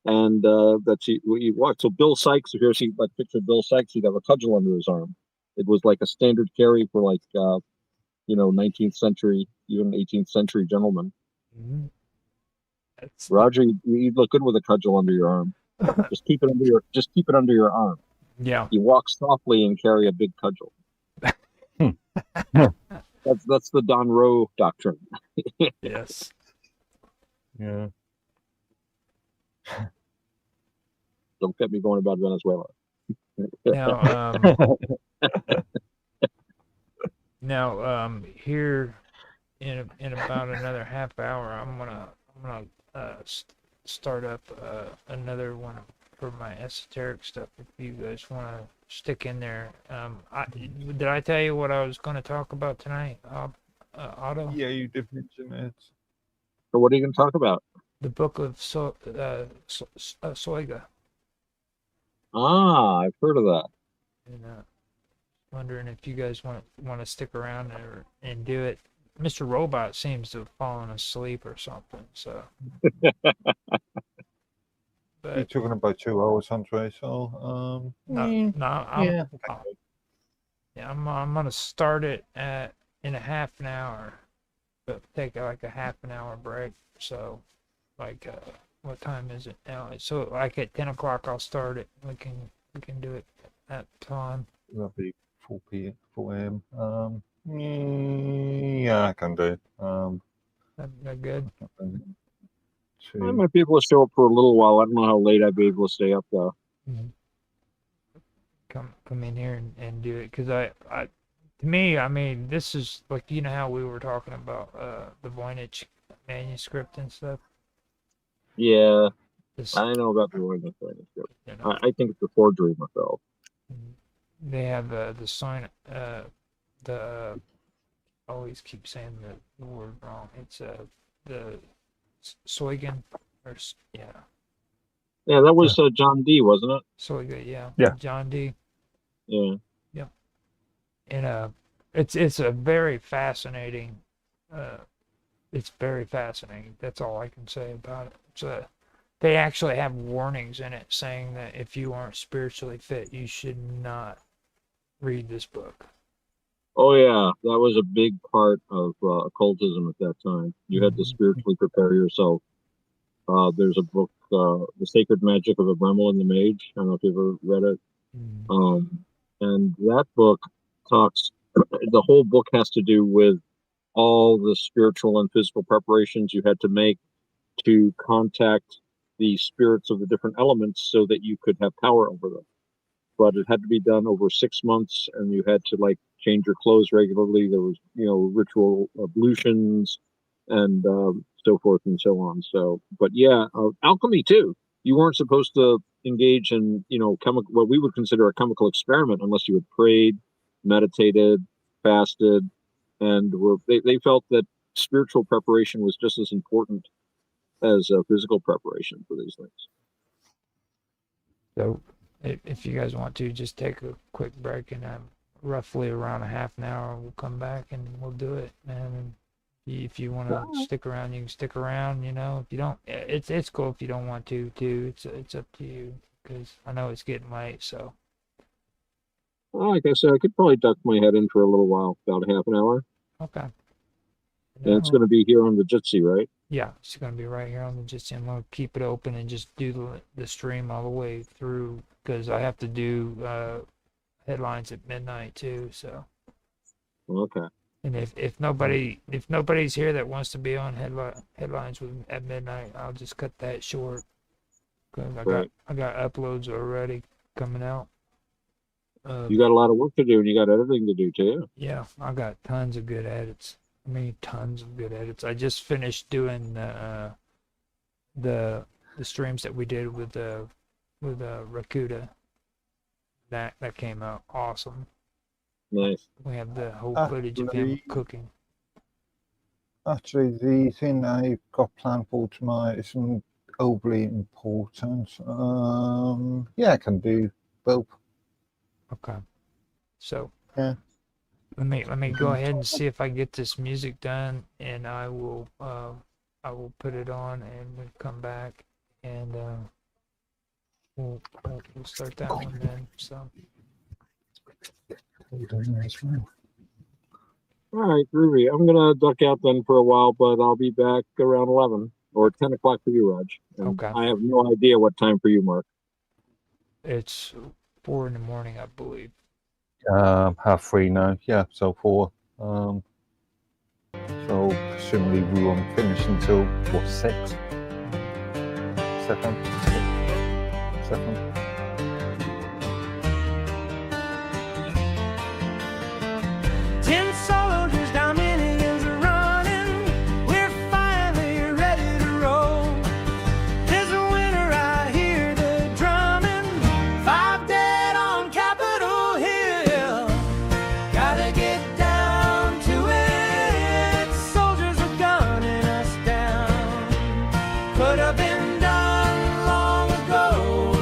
and that's what you watch. So Bill Sykes, if you ever see like a picture of Bill Sykes, he'd have a cudgel under his arm. It was like a standard carry for like 19th century, even 18th century gentlemen. Mm-hmm. Roger, you'd look good with a cudgel under your arm. Just keep it under your arm. Yeah. You walk softly and carry a big cudgel. That's the Don Rowe doctrine. Yes. Yeah. Don't get me going about Venezuela. Now, here in about another half hour, I'm gonna start up another one for my esoteric stuff. If you guys want to stick in there, did I tell you what I was going to talk about tonight, Otto? Yeah, you did mention it. So what are you going to talk about? The book of Soiga. Ah, I've heard of that. And wondering if you guys want to stick around and do it. Mr. Robot seems to have fallen asleep or something. So. You're talking about 2 hours, Andre. So I'm gonna start it in a half an hour, but take like a half an hour break. So, like, what time is it now? So, like at 10 o'clock, I'll start it. We can do it at that time. That'll be 4 a.m. Yeah, I can do it. That good? I might be able to show up for a little while. I don't know how late I'd be able to stay up though. Mm-hmm. Come in here and do it, because to me, I mean, this is like, how we were talking about the Voynich manuscript and stuff. Yeah, I know about the Voynich manuscript. I think it's a forgery myself. They have the sign. I always keep saying the word wrong. It's the Soigan, yeah, that was John D, wasn't it? Soiga, yeah, John D. Yeah, yep. And it's a very fascinating. It's very fascinating. That's all I can say about it. They actually have warnings in it saying that if you aren't spiritually fit, you should not read this book. Oh yeah, that was a big part of occultism at that time. You had to spiritually prepare yourself. There's a book, The Sacred Magic of Abramelin the Mage. I don't know if you've ever read it. And that book talks, the whole book has to do with all the spiritual and physical preparations you had to make to contact the spirits of the different elements so that you could have power over them. But it had to be done over 6 months, and you had to like change your clothes regularly. There was, ritual ablutions and so forth and so on. So, but yeah, alchemy too. You weren't supposed to engage in, what we would consider a chemical experiment unless you had prayed, meditated, fasted, and they felt that spiritual preparation was just as important as physical preparation for these things. So, if you guys want to, just take a quick break, and roughly around a half an hour, we'll come back and we'll do it, man. And if you want to stick around, you can stick around. If you don't, it's cool if you don't want to too. It's up to you, because I know it's getting late. So, well, like I said, I could probably duck my head in for a little while, about a half an hour. Okay. And it's going to be here on the Jitsi, right? Yeah, it's going to be right here on the Jitsi. I'm going to keep it open and just do the stream all the way through, because I have to do headlines at midnight too. So. Okay. And if nobody's here that wants to be on headlines at midnight, I'll just cut that short, because I got uploads already coming out. You got a lot of work to do, and you got editing to do too. Yeah, I got tons of good edits. Tons of good edits. I just finished doing the streams that we did with Rakuda. That came out awesome. Nice. We have the whole footage of him cooking. Actually, the thing I've got planned for tonight isn't overly important. Yeah, I can do both. Okay. So. Yeah. Let me go ahead and see if I get this music done, and I will put it on, and we'll come back, and we'll start that one then. So. All right, groovy. I'm gonna duck out then for a while, but I'll be back around 11 or 10 o'clock for you, Raj. And okay. I have no idea what time for you, Mark. It's 4 a.m, I believe. 3:30 now. Yeah, so 4. So presumably we won't finish until 6? 7? 7? Could have been done long ago.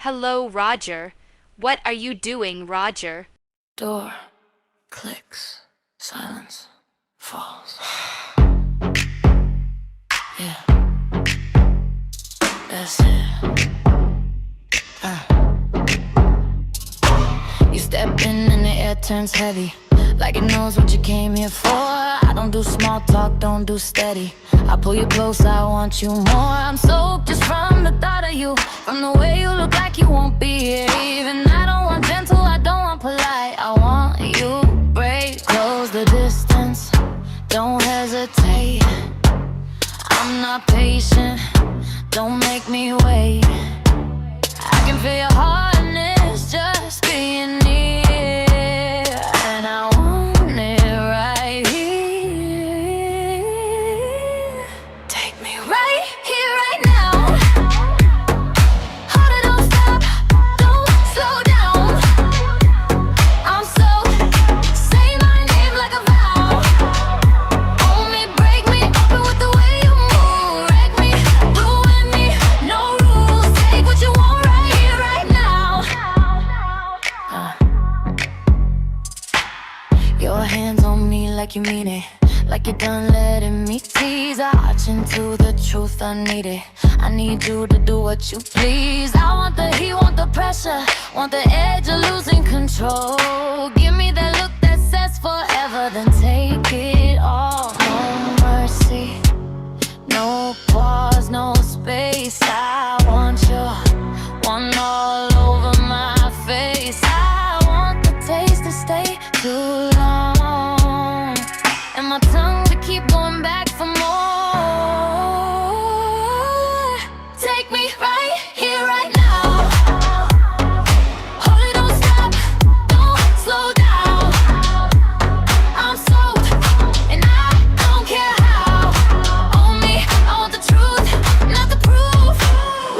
Hello, Roger. What are you doing, Roger? Door clicks, silence falls. Yeah, that's it. You step in and the air turns heavy, like it knows what you came here for. I don't do small talk, don't do steady. I pull you close, I want you more. I'm soaked just from the thought of you, from the way you look like you won't be here even. I don't want gentle, I don't want polite, I want you. Break, close the distance, don't hesitate. I'm not patient, don't make me wait. I can feel your hardness just being near, and I want it right here. Take me right here, right now. Hold it, don't stop, don't slow down. I'm so, say my name like a vow. Hold me, break me, open with the way you move. Wreck me, ruin me, no rules. Take what you want right here, right now. Your hands on me like you mean it, like you're done letting me tease. I watch into the truth, I need it. I need you to do what you please. I want the heat, want the pressure, want the edge of losing control. Give me that look that says forever, then take it all. No mercy, no pause, no space. I want you, one all over my face. I want the taste to stay too long, and my tongue to keep going back for more. Take me right here, right now. Hold it, don't stop, don't slow down. I'm soaked, and I don't care how. Own me, I want the truth, not the proof.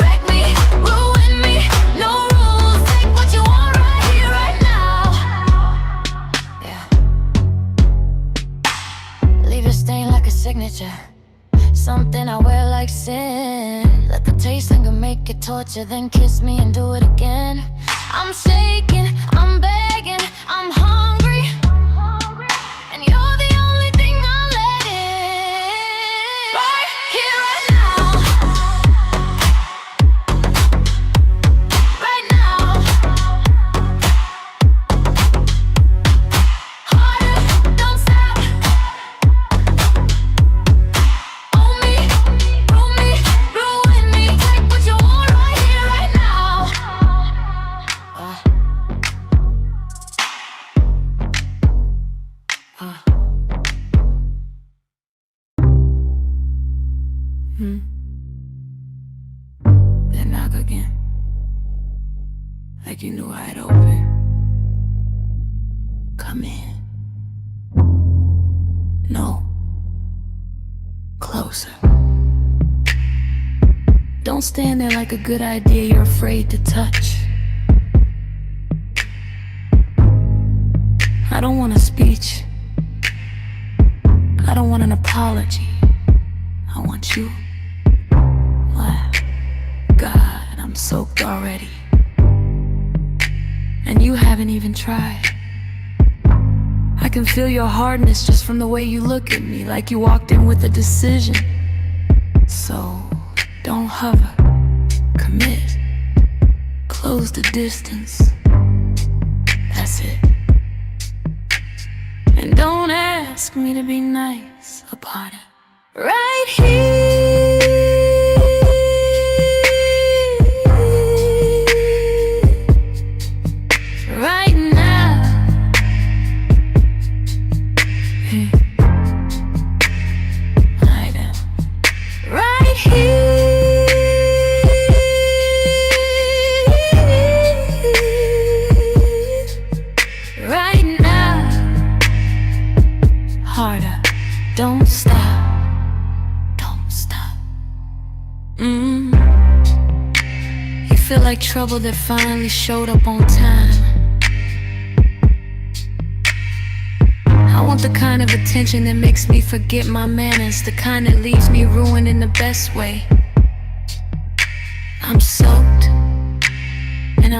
Wreck me, ruin me, no rules. Take what you want right here, right now. Yeah. Leave a stain like a signature, something I wear like sin. Let the taste linger, make it torture, then kiss me and do it again. I'm shaking, I'm begging, I'm hungry, and you're the only thing I'll let in. Right here, right now. Right now. Harder, don't stop. Own me, ruin me, ruin me. Take what you want right here, right now. Then knock again, like you knew I'd open. Come in. No. Closer. Don't stand there like a good idea you're afraid to touch. I don't want a speech. I don't want an apology. I want you. Wow. God, I'm soaked already. And you haven't even tried. I can feel your hardness just from the way you look at me, like you walked in with a decision. So, don't hover. Commit. Close the distance. That's it. And don't ask me to be nice about it. Right here, right now. Hey. Lie down. Right here, right now. Harder. Don't stop. You feel like trouble that finally showed up on time. I want the kind of attention that makes me forget my manners, the kind that leaves me ruined in the best way. I'm soaked,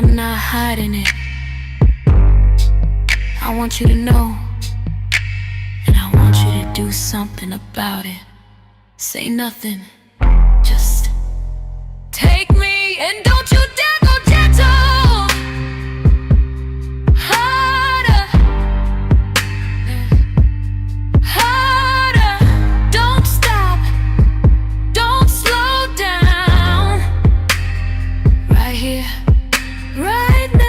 I'm not hiding it. I want you to know, and I want you to do something about it. Say nothing, just take me, and don't you dare go gentle. Harder, harder. Don't stop, don't slow down. Right here, right now.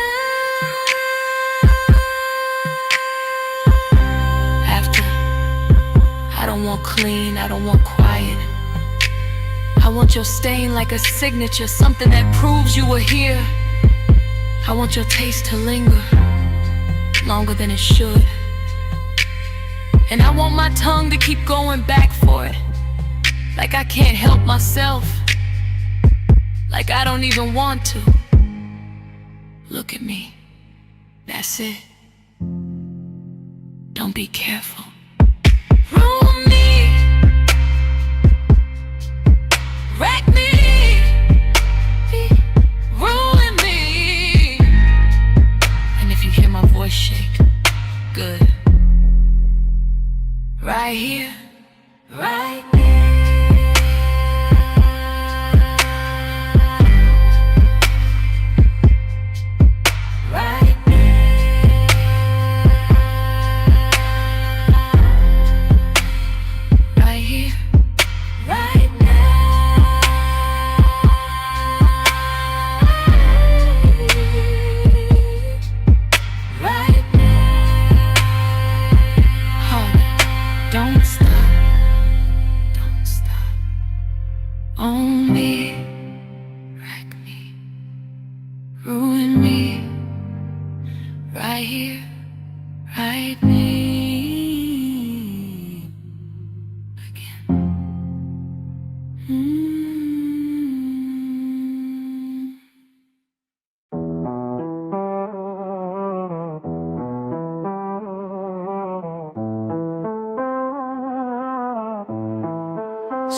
After, I don't want clean, I don't want quiet. I want your stain like a signature, something that proves you were here. I want your taste to linger longer than it should. And I want my tongue to keep going back for it, like I can't help myself, like I don't even want to. Look at me, that's it. Don't be careful. Ruin me, wreck me, ruin me. And if you hear my voice shake, good. Right here, right now. Right now. Right here, right now. Right now. Harder. Don't stop. Don't stop. Own me. Wreck me. Ruin me. Right here. Right me.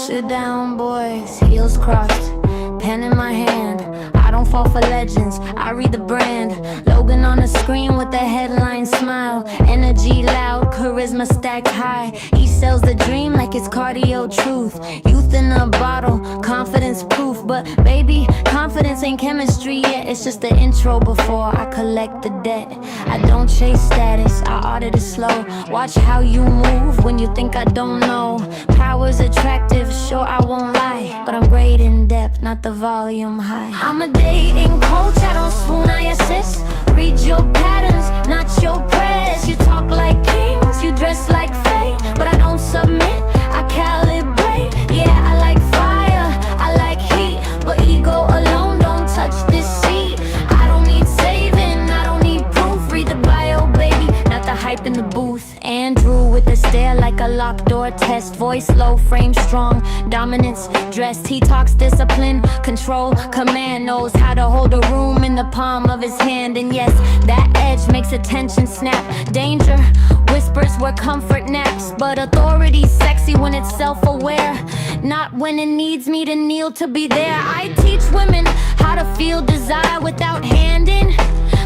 Sit down, boys, heels crossed, pen in my hand. I don't fall for legends, I read the brand. Logan on the screen with the headline smile. Energy loud, charisma stacked high. He sells the dream like it's cardio truth. Youth in a bottle, confidence proof. But baby, confidence ain't chemistry yet. It's just the intro before I collect the debt. I don't chase status, I audit it slow. Watch how you move when you think I don't know. Power's attractive, sure I won't lie, but I'm great in depth, not the volume high. I'm a dating coach, I don't swoon, I assist. Read your patterns, not your prayers. You talk like kings, you dress like fate, but I don't submit, I calibrate. Yeah, I like fire, I like heat, but ego alone don't touch this seat. I don't need saving, I don't need proof. Read the bio, baby, not the hype in the booth. Andrew with the stare like a locked door test. Voice low, frame strong, dominance dressed. He talks discipline, control, command. Knows how to hold a room in the palm of his hand. And yes, that edge makes attention snap. Danger whispers where comfort naps. But authority's sexy when it's self-aware, not when it needs me to kneel to be there. I teach women how to feel desire without handing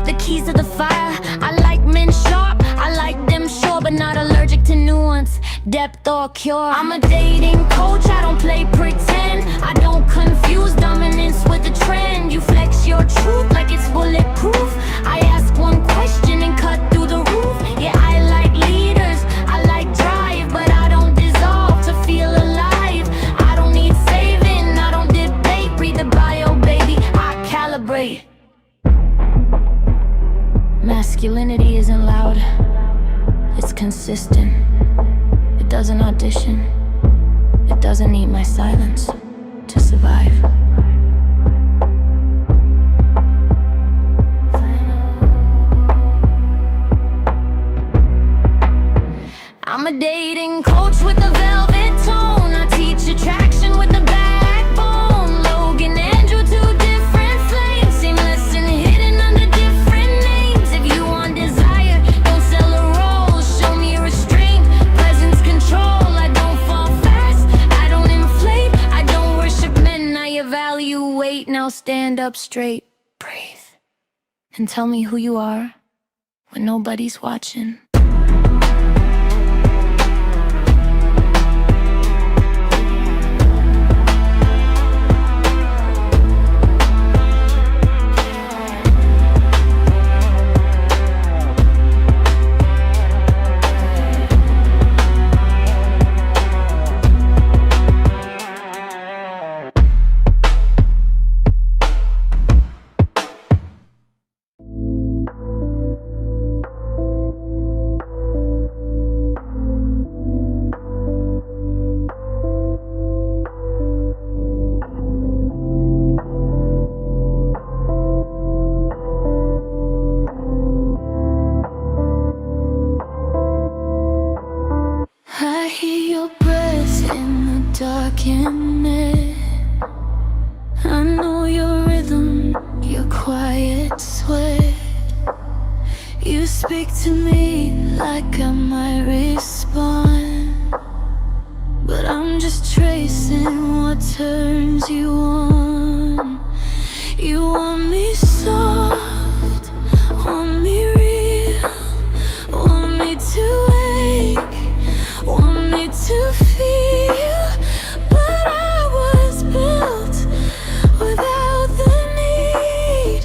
the keys to the fire. I like men sharp, I like them sure, but not allergic to nuance, depth or cure. I'm a dating coach, I don't play pretend. I don't confuse dominance with the trend. You flex your truth like it's bulletproof. I ask one question and cut through the roof. Yeah, I like leaders, I like drive, but I don't dissolve to feel alive. I don't need saving, I don't debate. Read the bio, baby, I calibrate. Masculinity isn't loud, it's consistent. It doesn't audition, it doesn't need my silence to survive. I'm a dating coach with a velvet tone. I teach attraction with a backbone. Logan, Andrew, two different flames, seamless and hidden under different names. If you want desire, don't sell a role. Show me restraint, presence, control. I don't fall fast, I don't inflate, I don't worship men, I evaluate. Now stand up straight, breathe. and tell me who you are when nobody's watching. I hear your breath in the darkness. I know your rhythm, your quiet sweat. You speak to me like I might respond, but I'm just tracing what turns you on. You want me soft, want me real, want me to wake, want me to feel, but I was built without the need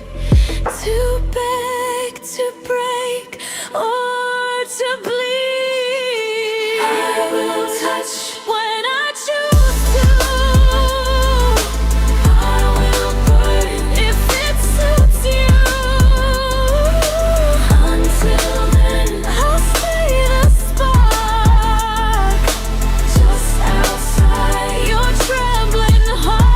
to beg, to break, or to bleed. I will touch when I choose to. I will burn if it suits you. Until then, I'll stay the spark just outside your trembling heart.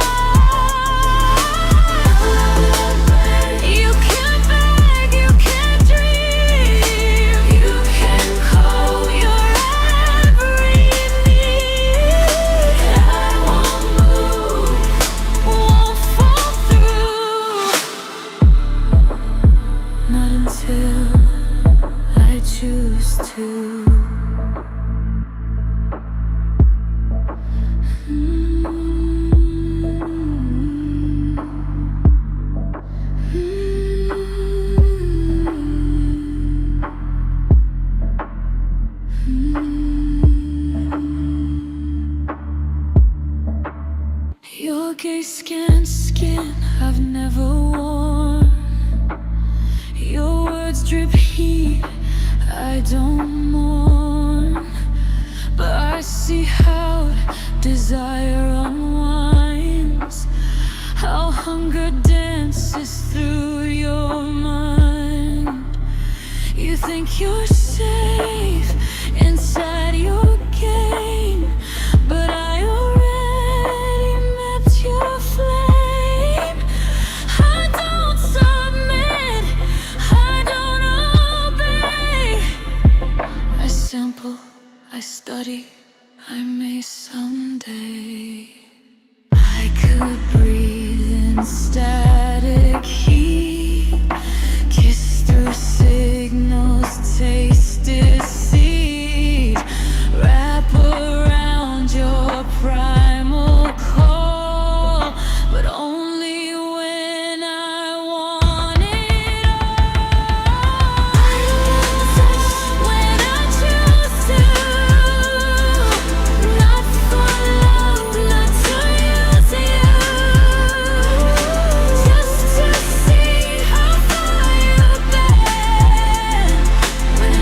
You can beg, you can dream, you can call your every need. I won't move, won't fall through, not until I choose to. Your gay skin I've never worn. Your words drip heat, I don't mourn. But I see how desire unwinds, how hunger dances through your mind. You think you're safe inside your game, but I already met your flame. I don't submit, I don't obey. I sample, I study, I may someday. I could breathe in static heat, kiss through signals, taste deceit, wrap around your primal call, but only when I want it all. I will touch when I choose to, not for love, not to use you, just to see how far you've been when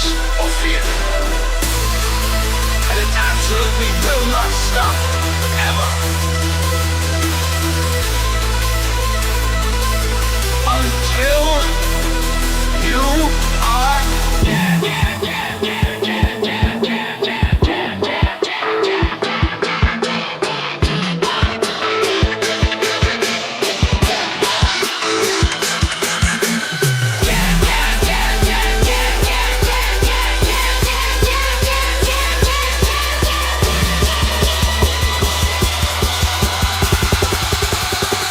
remorse, or fear. And it absolutely will not stop, ever. Until you are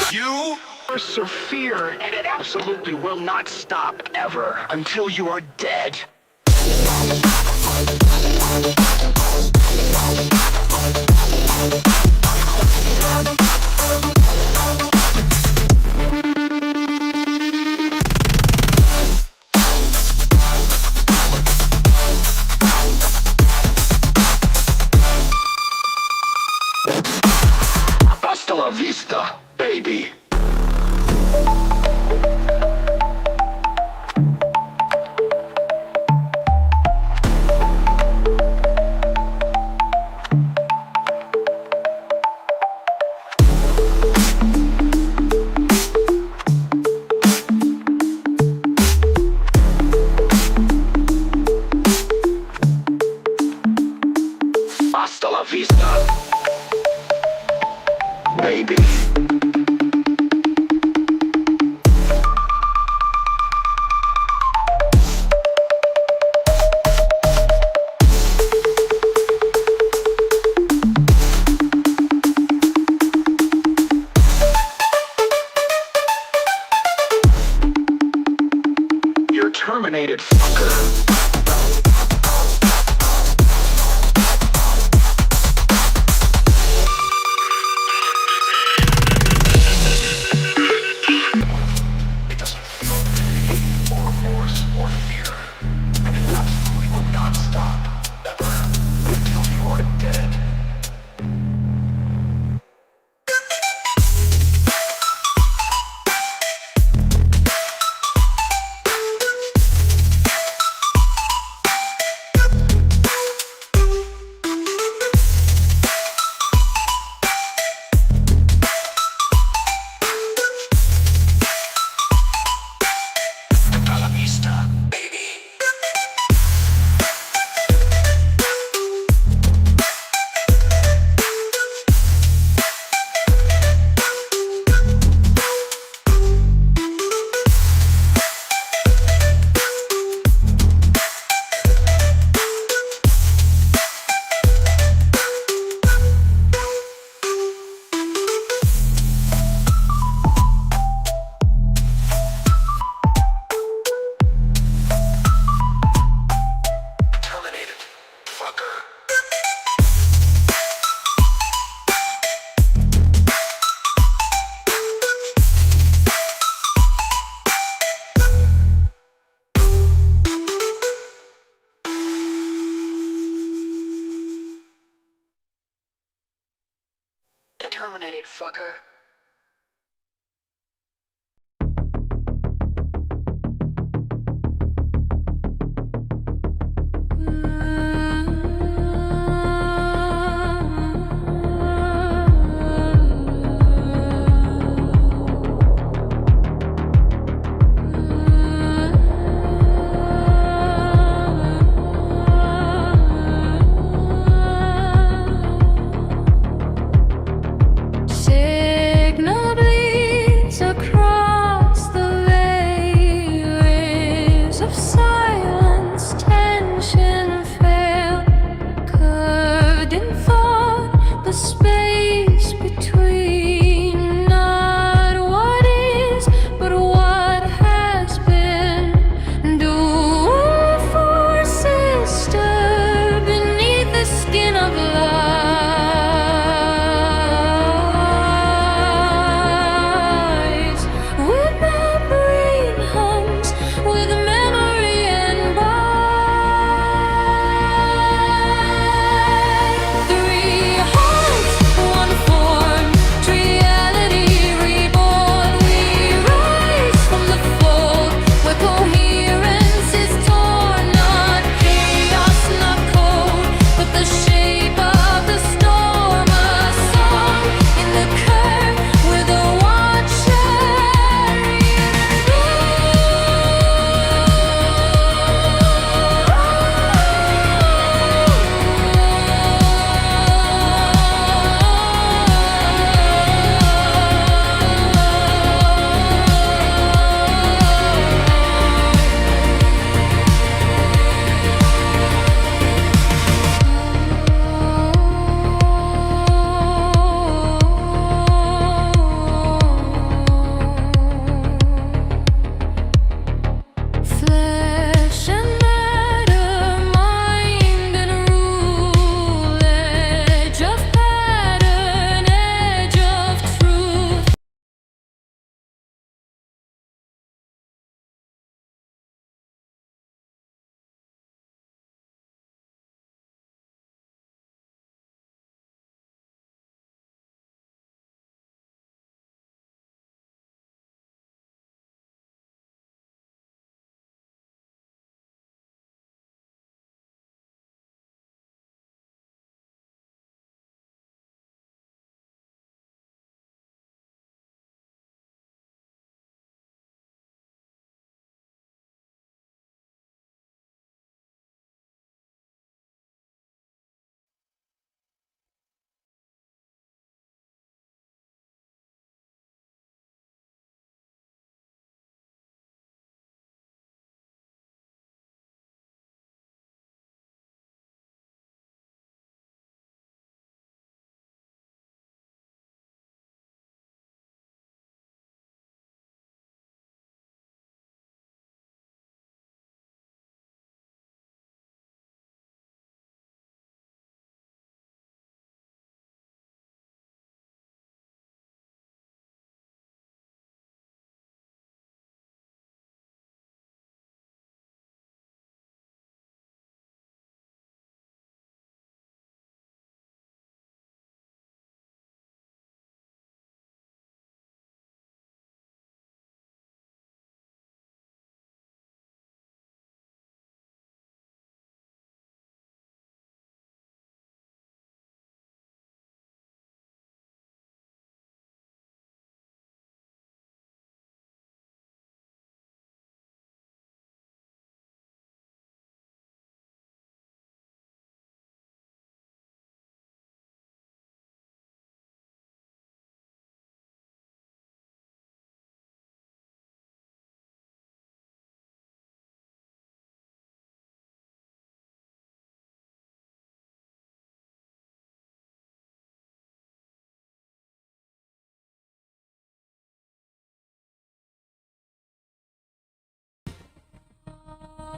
dead. You persevere, and it absolutely will not stop ever until you are dead. Hasta la vista, baby. Hasta la vista, baby. You're terminated, fucker. It doesn't feel hate or remorse or fear. And it absolutely will not stop, ever, until you are dead. Hasta la vista, baby. Terminated, fucker. Terminated, fucker. Sit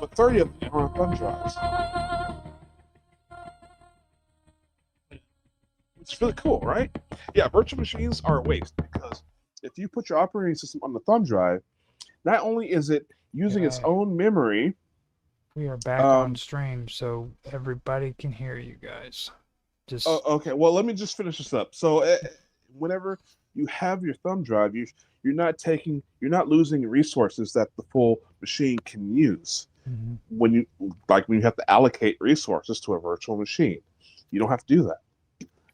but 30 of them are on thumb drives. It's really cool, right? Yeah, virtual machines are a waste because if you put your operating system on the thumb drive, not only is it using its own memory. We are back on stream, so everybody can hear you guys. Just okay. Well, let me just finish this up. So, whenever you have your thumb drive, you're not losing resources that the full machine can use. Mm-hmm. When you have to allocate resources to a virtual machine, you don't have to do that.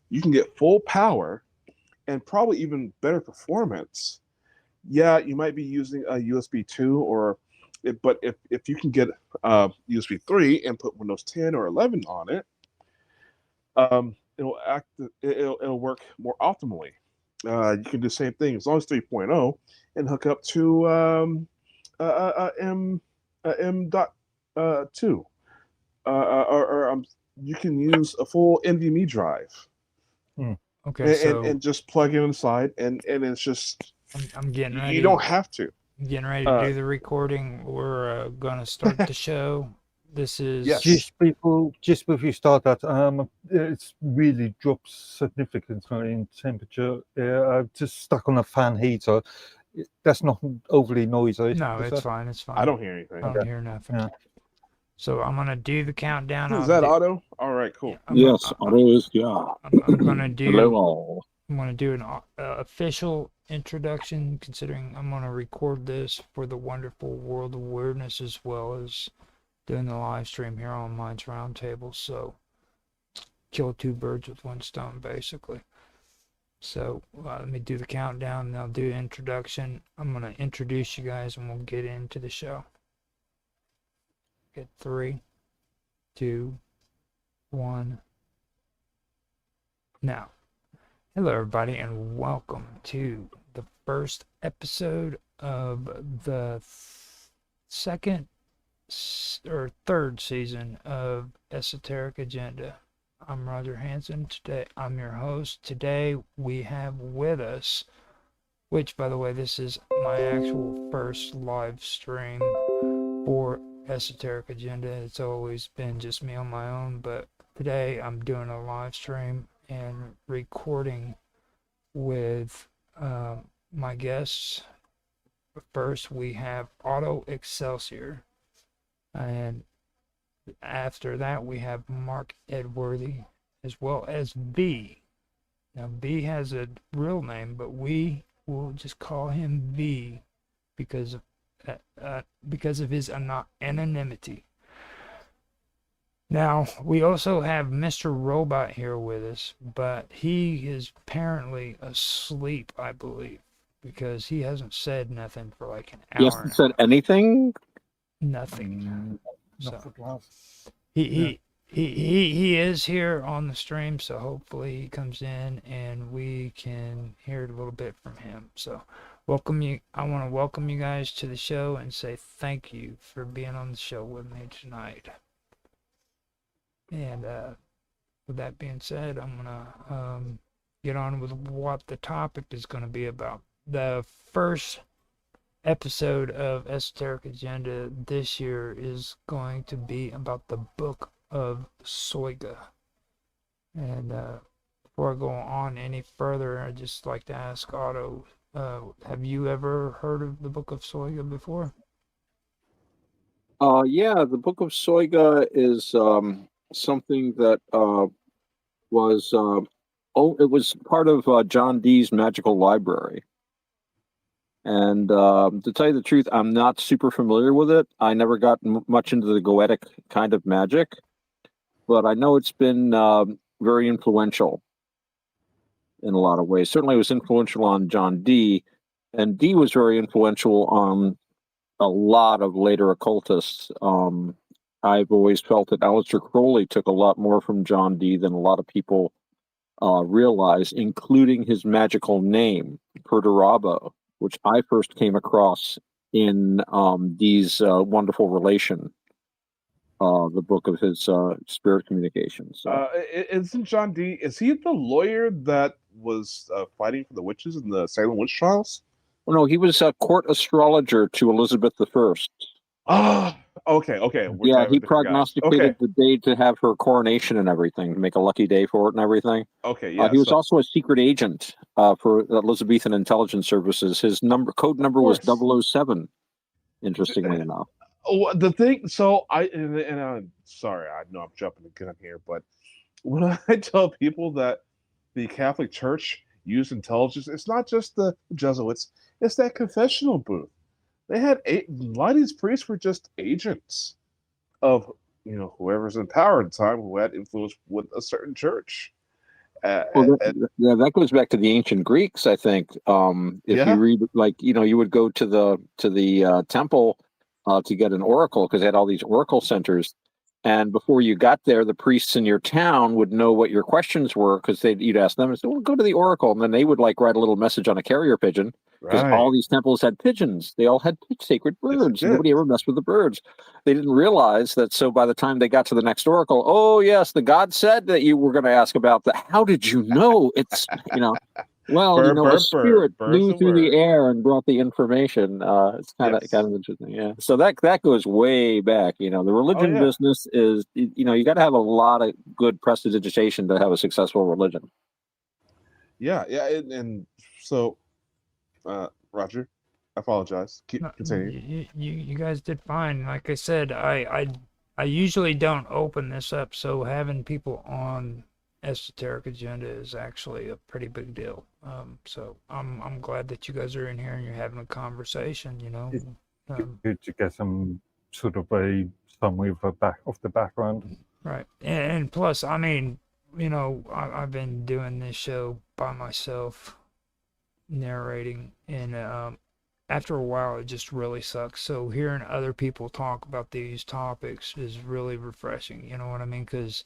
You can get full power and probably even better performance. Yeah, you might be using a USB 2 but if you can get USB 3 and put Windows 10 or 11 on it, it'll work more optimally. You can do the same thing as long as 3.0 and hook up to M.2, you can use a full NVMe drive. Okay, and just plug it inside, and it's just I'm getting ready. You don't have to. I'm getting ready to do the recording. We're gonna start the show. This is just before you start that. It's really dropped significantly in temperature. I've just stuck on a fan heater. That's not overly noisy. No, it's fine. It's fine. I don't hear anything. I don't hear nothing. Yeah. So I'm gonna do the countdown. Is that auto? All right, cool. Yes, auto is I'm gonna do. Hello. I'm gonna do an official introduction, considering I'm gonna record this for the wonderful World Awareness as well as doing the live stream here on Minds Roundtable. So kill two birds with one stone, basically. So let me do the countdown, and I'll do an introduction. I'm gonna introduce you guys, and we'll get into the show. Get 3, 2, 1. Now, hello everybody, and welcome to the first episode of the second or third season of Esoteric Agenda. I'm Roger Hanson. Today, I'm your host. Today we have with us, which by the way, this is my actual first live stream for Esoteric Agenda. It's always been just me on my own, but today I'm doing a live stream and recording with my guests. First we have Otto Excelsior, and after that we have Mark Edworthy, as well as B. Now B has a real name, but we will just call him B because of his anonymity. Now, we also have Mr. Robot here with us, but he is apparently asleep, I believe, because he hasn't said nothing for like an hour. He hasn't said anything? Nothing. So, he is here on the stream, so hopefully he comes in and we can hear a little bit from him. So I want to welcome you guys to the show and say thank you for being on the show with me tonight. And with that being said, I'm gonna get on with what the topic is going to be about. The first episode of Esoteric Agenda this year is going to be about the Book of Soiga. And before I go on any further, I'd just like to ask Otto, have you ever heard of the Book of Soiga before? Yeah, the Book of Soiga is something that was it was part of John Dee's Magical Library. And to tell you the truth, I'm not super familiar with it. I never got much into the Goetic kind of magic, but I know it's been very influential in a lot of ways. Certainly it was influential on John Dee, and Dee was very influential on a lot of later occultists. I've always felt that Aleister Crowley took a lot more from John Dee than a lot of people realize, including his magical name, Perdurabo, which I first came across in Dee's wonderful relation, the book of his spirit communications. So. Isn't John Dee, is he the lawyer that was fighting for the witches in the Salem witch trials? Well, no, he was a court astrologer to Elizabeth I. Okay. We're Yeah, talking he about different guys. prognosticated the day to have her coronation and everything, to make a lucky day for it and everything. Okay. Yeah. He was So, also a secret agent for Elizabethan intelligence services. His code number was course. 007. Interestingly enough. The thing. So and I'm sorry. I know I'm jumping the gun here, but when I tell people that the Catholic Church used intelligence, it's not just the Jesuits. It's that confessional booth. They had a lot of these priests were just agents of whoever's in power at the time who had influence with a certain church. Well, that goes back to the ancient Greeks, I think. If you read, you would go to the temple to get an oracle, because they had all these oracle centers. And before you got there, the priests in your town would know what your questions were, because you'd ask them and say, "Well, go to the oracle," and then they would write a little message on a carrier pigeon, because all these temples had pigeons. They all had sacred birds. Nobody ever messed with the birds. They didn't realize that. So by the time they got to the next oracle, oh yes, the god said that you were going to ask about that. How did you know? It's well, a spirit flew through the air and brought the information. It's kind of interesting, yeah. So that goes way back. The religion business is, you got to have a lot of good prestidigitation to have a successful religion. Yeah, and so, Roger, I apologize. Continue. You guys did fine. Like I said, I usually don't open this up, so having people on Esoteric Agenda is actually a pretty big deal. So I'm glad that you guys are in here and you're having a conversation. Good to get some sort of a summary of the background. Right, and plus, I mean, I've been doing this show by myself, narrating, and after a while, it just really sucks. So hearing other people talk about these topics is really refreshing. You know what I mean? Because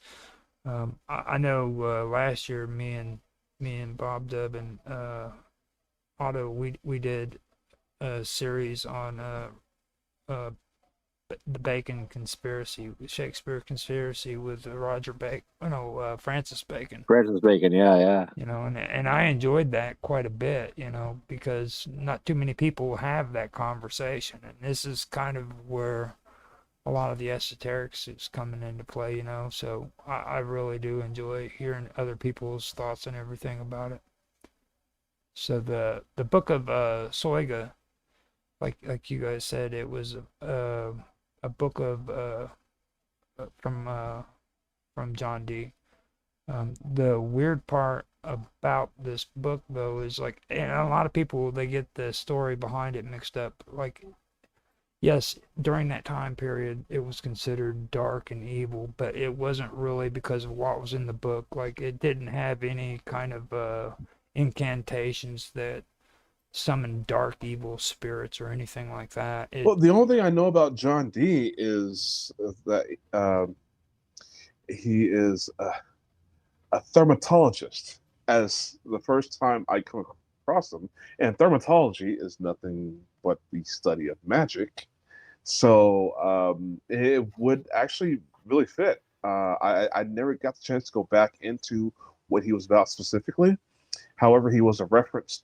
I know last year, me and Bob Dub and Otto, we did a series on the Bacon conspiracy, Shakespeare conspiracy, with Francis Bacon. Francis Bacon, yeah. And I enjoyed that quite a bit, because not too many people have that conversation, and this is kind of where a lot of the esoterics is coming into play, so I really do enjoy hearing other people's thoughts and everything about it. So the book of Soiga, like you guys said, it was a book of from John Dee. The weird part about this book, though, is and a lot of people, they get the story behind it mixed up. Yes, during that time period, it was considered dark and evil, but it wasn't really because of what was in the book. It didn't have any kind of incantations that summon dark evil spirits or anything like that. Well, the only thing I know about John Dee is that he is a dermatologist, as the first time I come across him. And dermatology is nothing but the study of magic. So it would actually really fit. I never got the chance to go back into what he was about specifically. However, he was a reference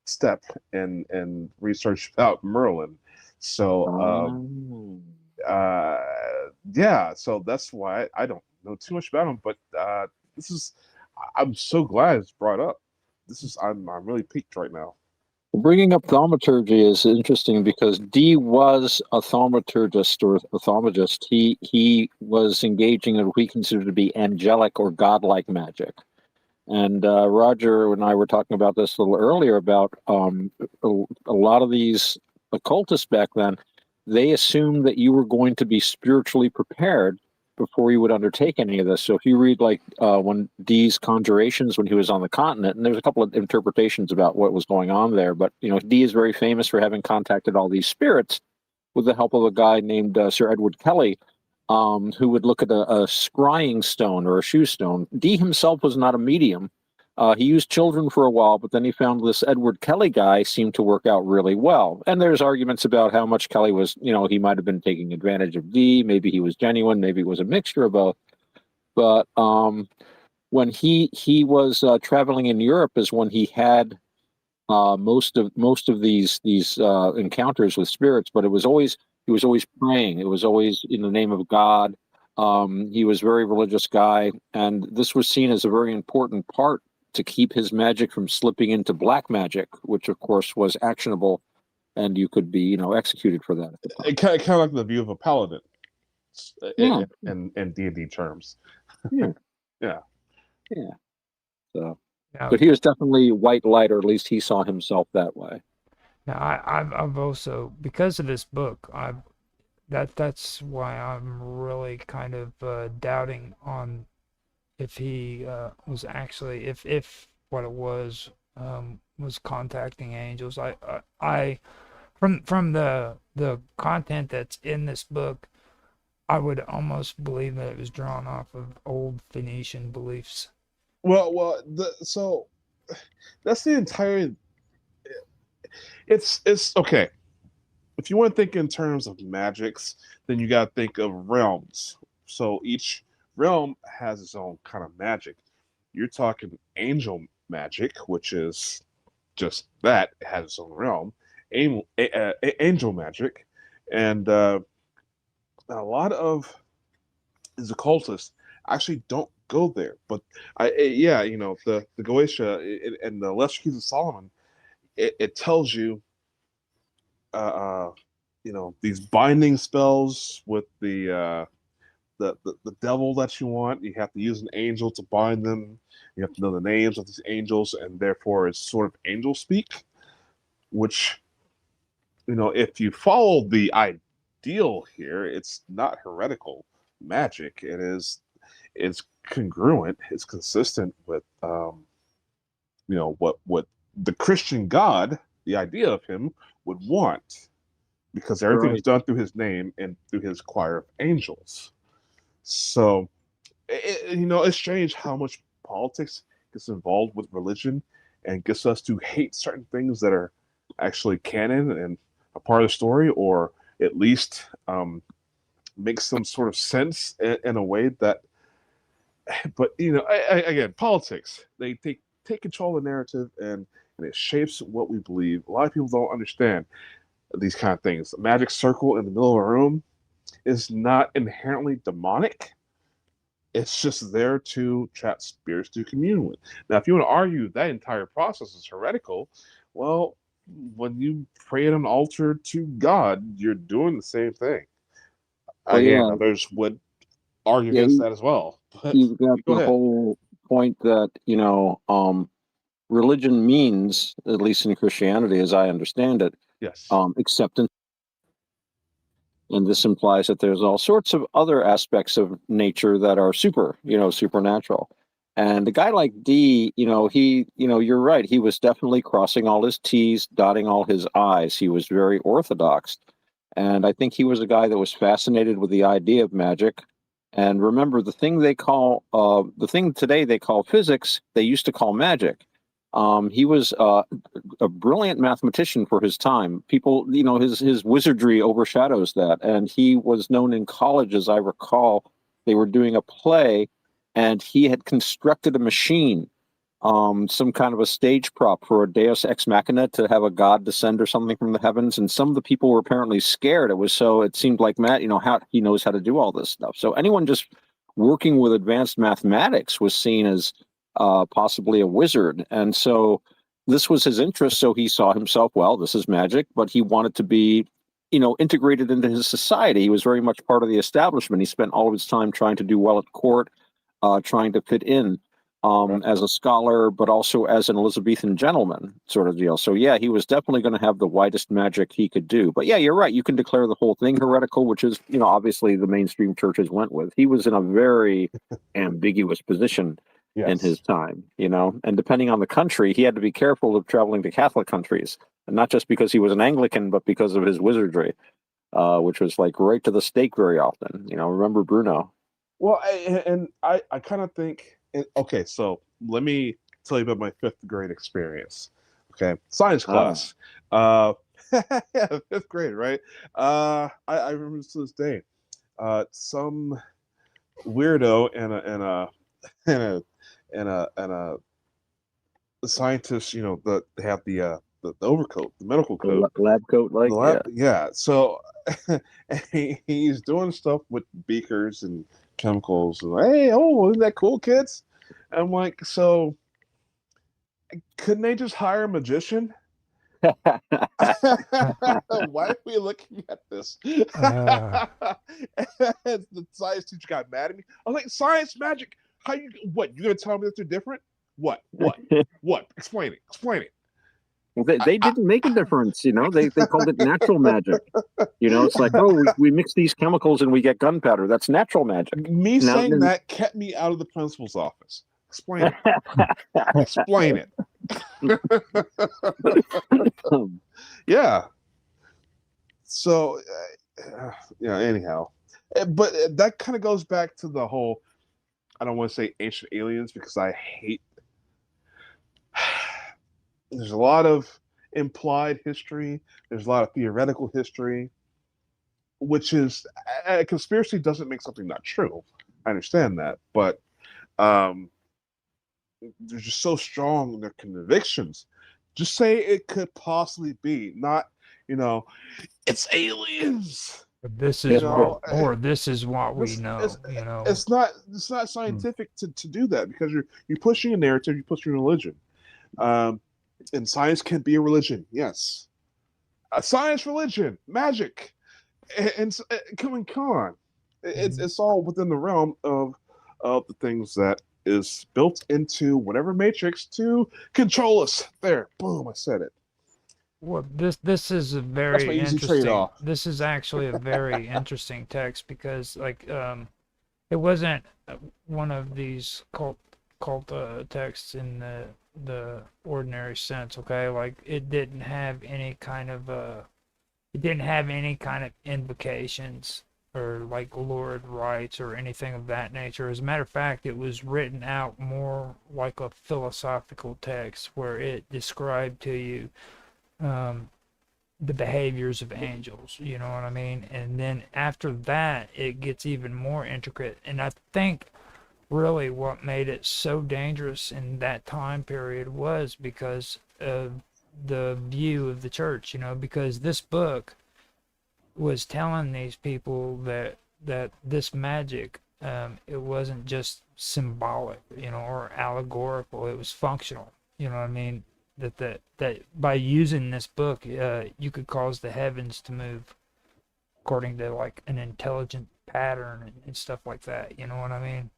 step in research about Merlin. So so that's why I don't know too much about him. But I'm so glad it's brought up. I'm really piqued right now. Bringing up thaumaturgy is interesting because Dee was a thaumaturgist or a thaumaturgist. He was engaging in what we consider to be angelic or godlike magic. And Roger and I were talking about this a little earlier about a lot of these occultists back then. They assumed that you were going to be spiritually prepared before you would undertake any of this. So if you read when Dee's conjurations when he was on the continent, and there's a couple of interpretations about what was going on there, but Dee is very famous for having contacted all these spirits with the help of a guy named Sir Edward Kelly, who would look at a scrying stone or a shoe stone. Dee himself was not a medium. He used children for a while, but then he found this Edward Kelly guy seemed to work out really well. And there's arguments about how much Kelly was, he might have been taking advantage of Dee. Maybe he was genuine. Maybe it was a mixture of both. But when he was traveling in Europe is when he had most of these encounters with spirits. But it was always He was always praying. It was always in the name of God. He was a very religious guy, and this was seen as a very important part to keep his magic from slipping into black magic, which of course was actionable, and you could be, executed for that. It kind of like the view of a paladin, Yeah. in D&D terms. Yeah. Yeah. Yeah. So, Now, but he was definitely white light, or at least he saw himself that way. now I've also, because of this book, that's why I'm really kind of doubting on if he was actually, if what it was contacting angels. I from the content that's in this book, I would almost believe that it was drawn off of old Phoenician beliefs. Well, so that's the entire. It's okay. If you want to think in terms of magics, then you got to think of realms. So each realm has its own kind of magic. You're talking angel magic, which is just that, it has its own realm. Angel magic, and a lot of the occultists actually don't go there. But the Goetia and the Lesser Keys of Solomon, it tells you, these binding spells with the devil that you want. You have to use an angel to bind them. You have to know the names of these angels, and therefore it's sort of angel speak, which, if you follow the ideal here, it's not heretical magic. It's congruent. It's consistent with what the Christian God, the idea of him, would want, because everything is done through his name and through his choir of angels. So, it's strange how much politics gets involved with religion and gets us to hate certain things that are actually canon and a part of the story, or at least make some sort of sense in a way that. But again, politics, they take control of the narrative, and it shapes what we believe. A lot of people don't understand these kind of things. A magic circle in the middle of a room is not inherently demonic. It's just there to trap spirits to commune with. Now, if you want to argue that entire process is heretical, well, when you pray at an altar to God, you're doing the same thing. Well, Again, others would argue against that as well. But you've got the whole point that, religion means, at least in Christianity, as I understand it, yes, acceptance. And this implies that there's all sorts of other aspects of nature that are supernatural. And a guy like D, you're right. He was definitely crossing all his T's, dotting all his I's. He was very orthodox. And I think he was a guy that was fascinated with the idea of magic. And remember, the thing today they call physics, they used to call magic. He was a brilliant mathematician for his time. People, his wizardry overshadows that. And he was known in college, as I recall, they were doing a play, and he had constructed a machine, some kind of a stage prop for a Deus Ex Machina, to have a god descend or something from the heavens. And some of the people were apparently scared. It seemed like Matt, how he knows how to do all this stuff. So anyone just working with advanced mathematics was seen as possibly a wizard. And so this was his interest. So he saw himself, well, this is magic, but he wanted to be, integrated into his society. He was very much part of the establishment. He spent all of his time trying to do well at court, trying to fit in as a scholar, but also as an Elizabethan gentleman sort of deal. So yeah, he was definitely going to have the widest magic he could do. But yeah, you're right. You can declare the whole thing heretical, which is, obviously the mainstream churches went with. He was in a very ambiguous position in his time, and depending on the country, he had to be careful of traveling to Catholic countries, and not just because he was an Anglican, but because of his wizardry, which was like right to the stake very often. Remember Bruno? Well, I kind of think, okay, so let me tell you about my 5th grade experience. Okay, science class. Yeah, 5th grade, right? I remember this to this day. Some weirdo and a scientist, that they have the overcoat, the medical coat, lab coat, yeah. So and he's doing stuff with beakers and chemicals. And hey, oh, isn't that cool, kids? I'm like, so couldn't they just hire a magician? Why are we looking at this? And the science teacher got mad at me. I was like, science, magic. How you? What? You gonna tell me that they're different? What? What? Explain it. Explain it. Well, they didn't make a difference, you know. They called it natural magic. You know, it's like, oh, we mix these chemicals and we get gunpowder. That's natural magic. Me saying that kept me out of the principal's office. Explain it. Explain it. Yeah. So, yeah. Anyhow, but that kind of goes back to the whole. I don't want to say ancient aliens because I hate. There's a lot of implied history. There's a lot of theoretical history, which is a conspiracy doesn't make something not true. I understand that, but they're just so strong in their convictions. Just say it could possibly be, not, it's aliens. But this is or this is what we know. It's not scientific to do that because you're pushing a narrative, you're pushing a religion. And science can be a religion, yes. A science religion, magic, and come on. It's all within the realm of the things that is built into whatever matrix to control us. There, boom, I said it. Well, this is a very interesting. This is actually a very interesting text because, it wasn't one of these cult texts in the ordinary sense. Okay, like it didn't have any kind of invocations or like Lord rites or anything of that nature. As a matter of fact, it was written out more like a philosophical text where it described to you the behaviors of angels, you know what I mean? And then after that, it gets even more intricate. And I think really what made it so dangerous in that time period was because of the view of the church, because this book was telling these people that this magic, it wasn't just symbolic, or allegorical, it was functional, you know what I mean? That by using this book, you could cause the heavens to move according to like an intelligent pattern and stuff like that. You know what I mean?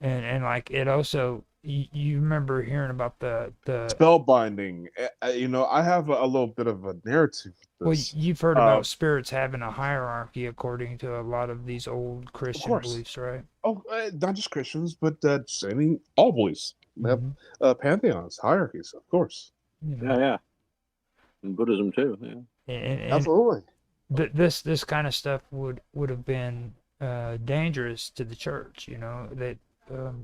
And like it also, you remember hearing about the spellbinding. I have a little bit of a narrative. Well, you've heard about spirits having a hierarchy according to a lot of these old Christian beliefs, right? Oh, not just Christians, but all beliefs. They have pantheons, hierarchies, of course. Yeah. And Buddhism too. Yeah. And absolutely. This kind of stuff would have been dangerous to the church, that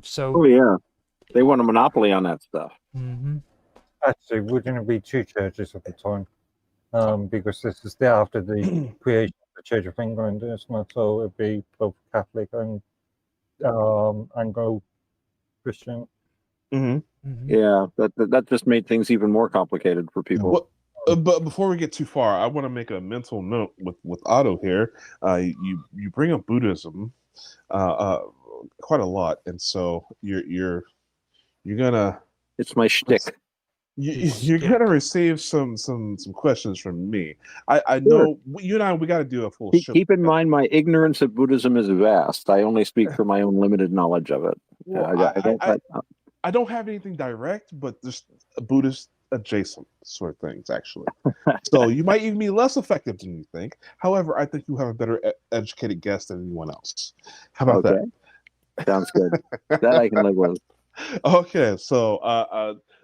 so. Oh yeah, they want a monopoly on that stuff. Mm-hmm. Actually, wouldn't it be two churches at the time? Because this is after the creation of the Church of England, isn't it? So it'd be both Catholic and Anglo-Christian. Mm-hmm. Mm-hmm. Yeah, that just made things even more complicated for people. But before we get too far, I want to make a mental note with Otto here. You bring up Buddhism quite a lot, and so you're gonna. It's my shtick. You're gonna receive some questions from me. I know you and we got to do a full show. Keep in mind, my ignorance of Buddhism is vast. I only speak from my own limited knowledge of it. Well, I don't have anything direct, but just Buddhist adjacent sort of things, actually. So you might even be less effective than you think. However, I think you have a better educated guest than anyone else. How about that? Sounds good. That I can live with. Okay, so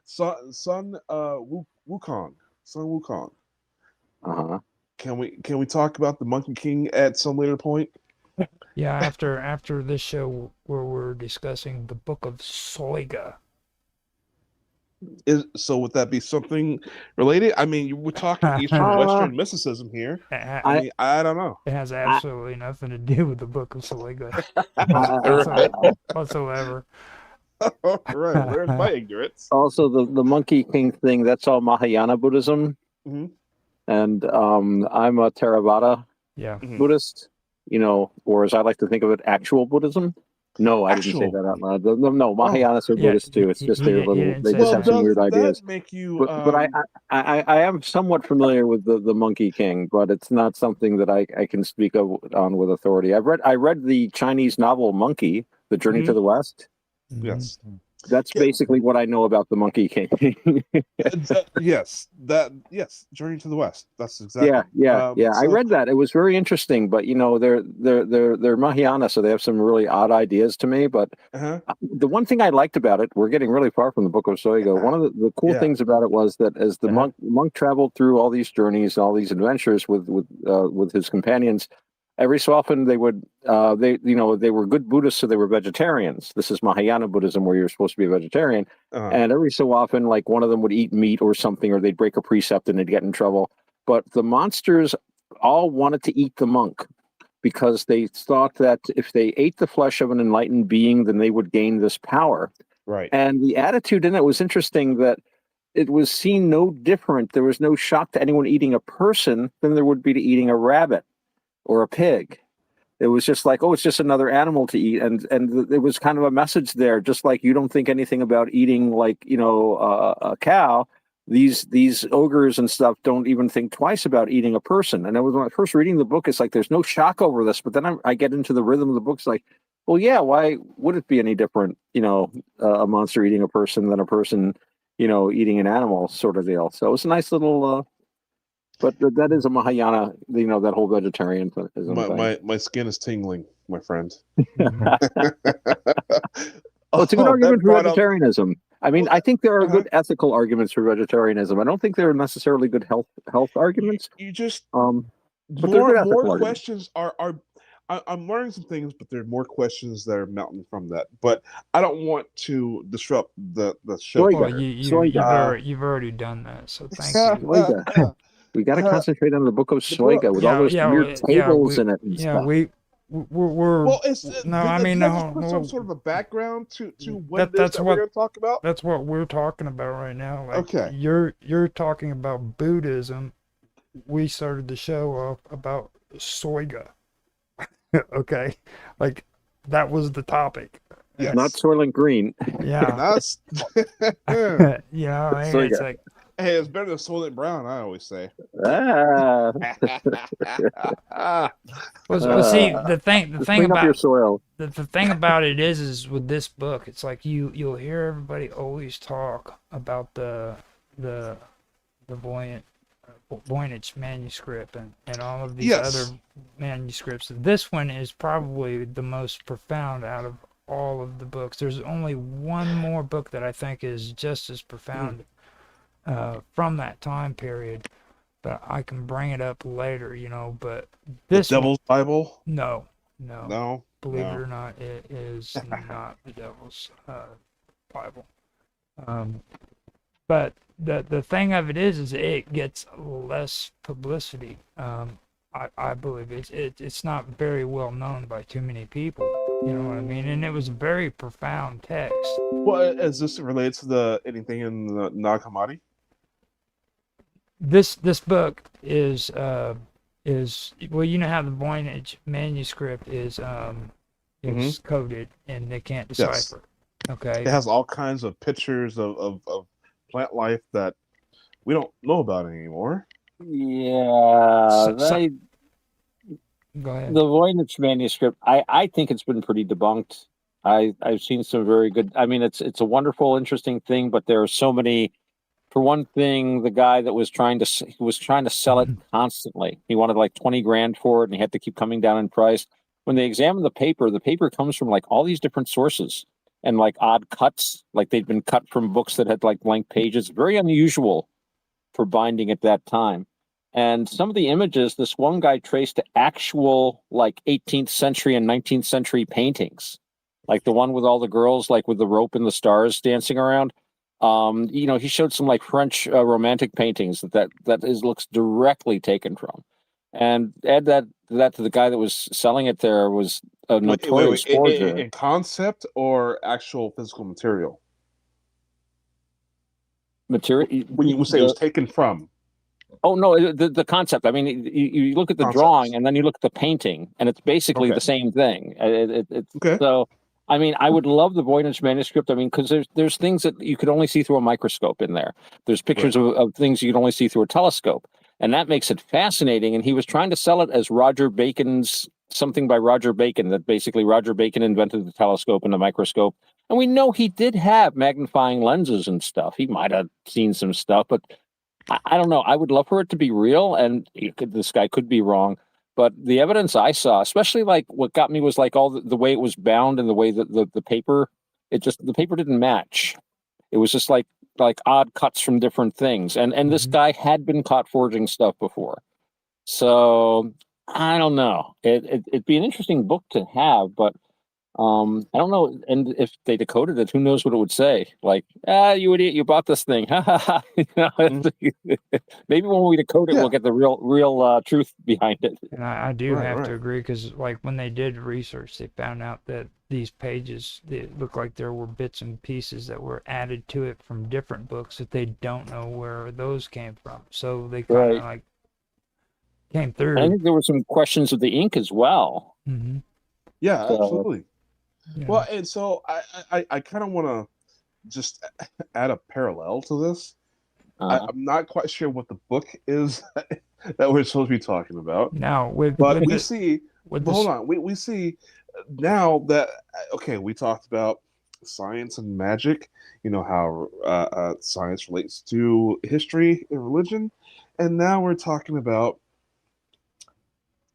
Sun Wukong. Uh-huh. Can we talk about the Monkey King at some later point? Yeah, after this show where we're discussing the Book of Soiga. So would that be something related? I mean, we're talking Eastern Western mysticism here. I don't know. It has absolutely nothing to do with the Book of Soiga whatsoever. Right, where's my ignorance? Also, the Monkey King thing, that's all Mahayana Buddhism. Mm-hmm. and I'm a Theravada Yeah. Buddhist, or as I like to think of it, actual Buddhism. No, I didn't say Actual. that out loud. No, Mahayanas are Yeah, Buddhists too. It's just they're little. didn't They say just Well, have some that. weird does ideas. that make you? But I am somewhat familiar with the Monkey King, but it's not something that I can speak on with authority. I read the Chinese novel Monkey, The Journey to the West. Yes. That's basically what I know about the Monkey King. Yes. Journey to the West. That's exactly. Yeah. I read that. It was very interesting, but they're Mahayana, so they have some really odd ideas to me. But the one thing I liked about it, we're getting really far from the Book of Soiga. One of the cool things about it was that as the monk traveled through all these journeys, all these adventures with his companions, every so often they would they were good Buddhists, so they were vegetarians. This is Mahayana Buddhism, where you're supposed to be a vegetarian. And every so often, like one of them would eat meat or something, or they'd break a precept and they'd get in trouble. But the monsters all wanted to eat the monk because they thought that if they ate the flesh of an enlightened being, then they would gain this power. Right. And the attitude in it was interesting, that it was seen no different. There was no shock to anyone eating a person than there would be to eating a rabbit or a pig. It was just like, oh, it's just another animal to eat, and there was kind of a message there. Just like you don't think anything about eating, like a cow, these ogres and stuff don't even think twice about eating a person. And when I first reading the book, it's like there's no shock over this. But then I get into the rhythm of the book. It's like, well, yeah, why would it be any different? A monster eating a person than a person, eating an animal, sort of deal. So it's a nice little. But that is a Mahayana, that whole vegetarian thing. My skin is tingling, my friend. Well, it's a good argument for vegetarianism. I mean, I think there are good ethical arguments for vegetarianism. I don't think there are necessarily good health arguments. You just but they're good ethical more arguments. questions are. I'm learning some things, but there are more questions that are mounting from that. But I don't want to disrupt the show. Well, you've already done that, so thank you. We got to concentrate on the Book of Soiga with all those weird tables in it and stuff. We're well, no, some sort of a background to what it is that we're going to talk about. That's what we're talking about right now. Like, okay, you're talking about Buddhism. We started the show off about Soiga. Okay, like that was the topic. Yes. Not Soylent Green. Yeah, that's it's like. Hey, it's better than Soylent Brown, I always say. Well, see, the thing about your soil. The thing about it is with this book, it's like you'll hear everybody always talk about the Voynich manuscript and all of these other manuscripts. This one is probably the most profound out of all of the books. There's only one more book that I think is just as profound. From that time period, but I can bring it up later, but this the Devil's Bible? No. Believe No. it or not, it is not the Devil's Bible. But the thing of it is it gets less publicity. I believe it's not very well known by too many people. You know what I mean? And it was a very profound text. Well, as this relates to anything in the Nag Hammadi? This book is well, you know how the Voynich manuscript is coded and they can't decipher. Yes. Okay. It has all kinds of pictures of plant life that we don't know about anymore. Yeah. Go ahead. The Voynich manuscript, I think it's been pretty debunked. I've seen some very good. I mean, it's a wonderful, interesting thing, but there are so many. For one thing, the guy that was trying to sell it constantly. He wanted like 20 grand for it, and he had to keep coming down in price. When they examine the paper comes from like all these different sources and like odd cuts, like they'd been cut from books that had like blank pages. Very unusual for binding at that time. And some of the images, this one guy traced to actual like 18th century and 19th century paintings, like the one with all the girls, like with the rope and the stars dancing around. He showed some like French romantic paintings that looks directly taken from, and add that to the guy that was selling it there was a notorious forger. In concept or actual physical material? Material. When you say it was taken from. Oh no, the concept. I mean, you look at the drawing and then you look at the painting, and it's basically the same thing. It's so. I mean, I would love the Voynich manuscript. I mean, because there's things that you could only see through a microscope in there. There's pictures of things you can only see through a telescope, and that makes it fascinating. And he was trying to sell it as Roger Bacon's something by Roger Bacon. That basically Roger Bacon invented the telescope and the microscope. And we know he did have magnifying lenses and stuff. He might have seen some stuff, but I don't know. I would love for it to be real, and this guy could be wrong. But the evidence I saw, especially like what got me was like all the way it was bound and the way that the paper, the paper didn't match. It was just like odd cuts from different things. And this guy had been caught forging stuff before. So I don't know. It'd be an interesting book to have, but I don't know. And if they decoded it, who knows what it would say? Like, you idiot, you bought this thing. Maybe when we decode it, we'll get the real truth behind it. And I do have to agree, because like when they did research, they found out that these pages, it looked like there were bits and pieces that were added to it from different books that they don't know where those came from. So they kind of like came through. I think there were some questions of the ink as well. Mm-hmm. Yeah, absolutely. Yeah. Well, and so I kind of want to just add a parallel to this. I'm not quite sure what the book is that we're supposed to be talking about. Now, we see now that we talked about science and magic. You know how science relates to history and religion, and now we're talking about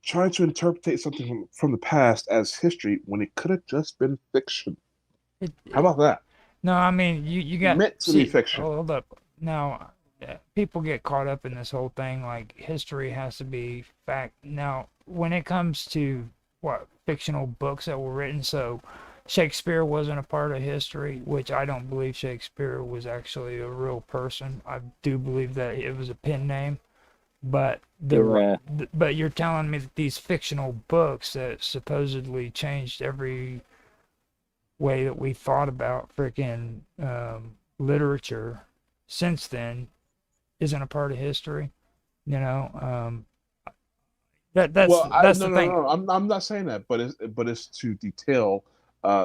trying to interpret something from the past as history when it could have just been fiction. How about that? No, I mean, you got meant to be fiction. Hold up. Now, people get caught up in this whole thing like history has to be fact. Now, when it comes to fictional books that were written, so Shakespeare wasn't a part of history, which I don't believe Shakespeare was actually a real person. I do believe that it was a pen name. But but you're telling me that these fictional books that supposedly changed every way that we thought about freaking literature since then isn't a part of history? You know, that's the thing. No. I'm not saying that, but it's to detail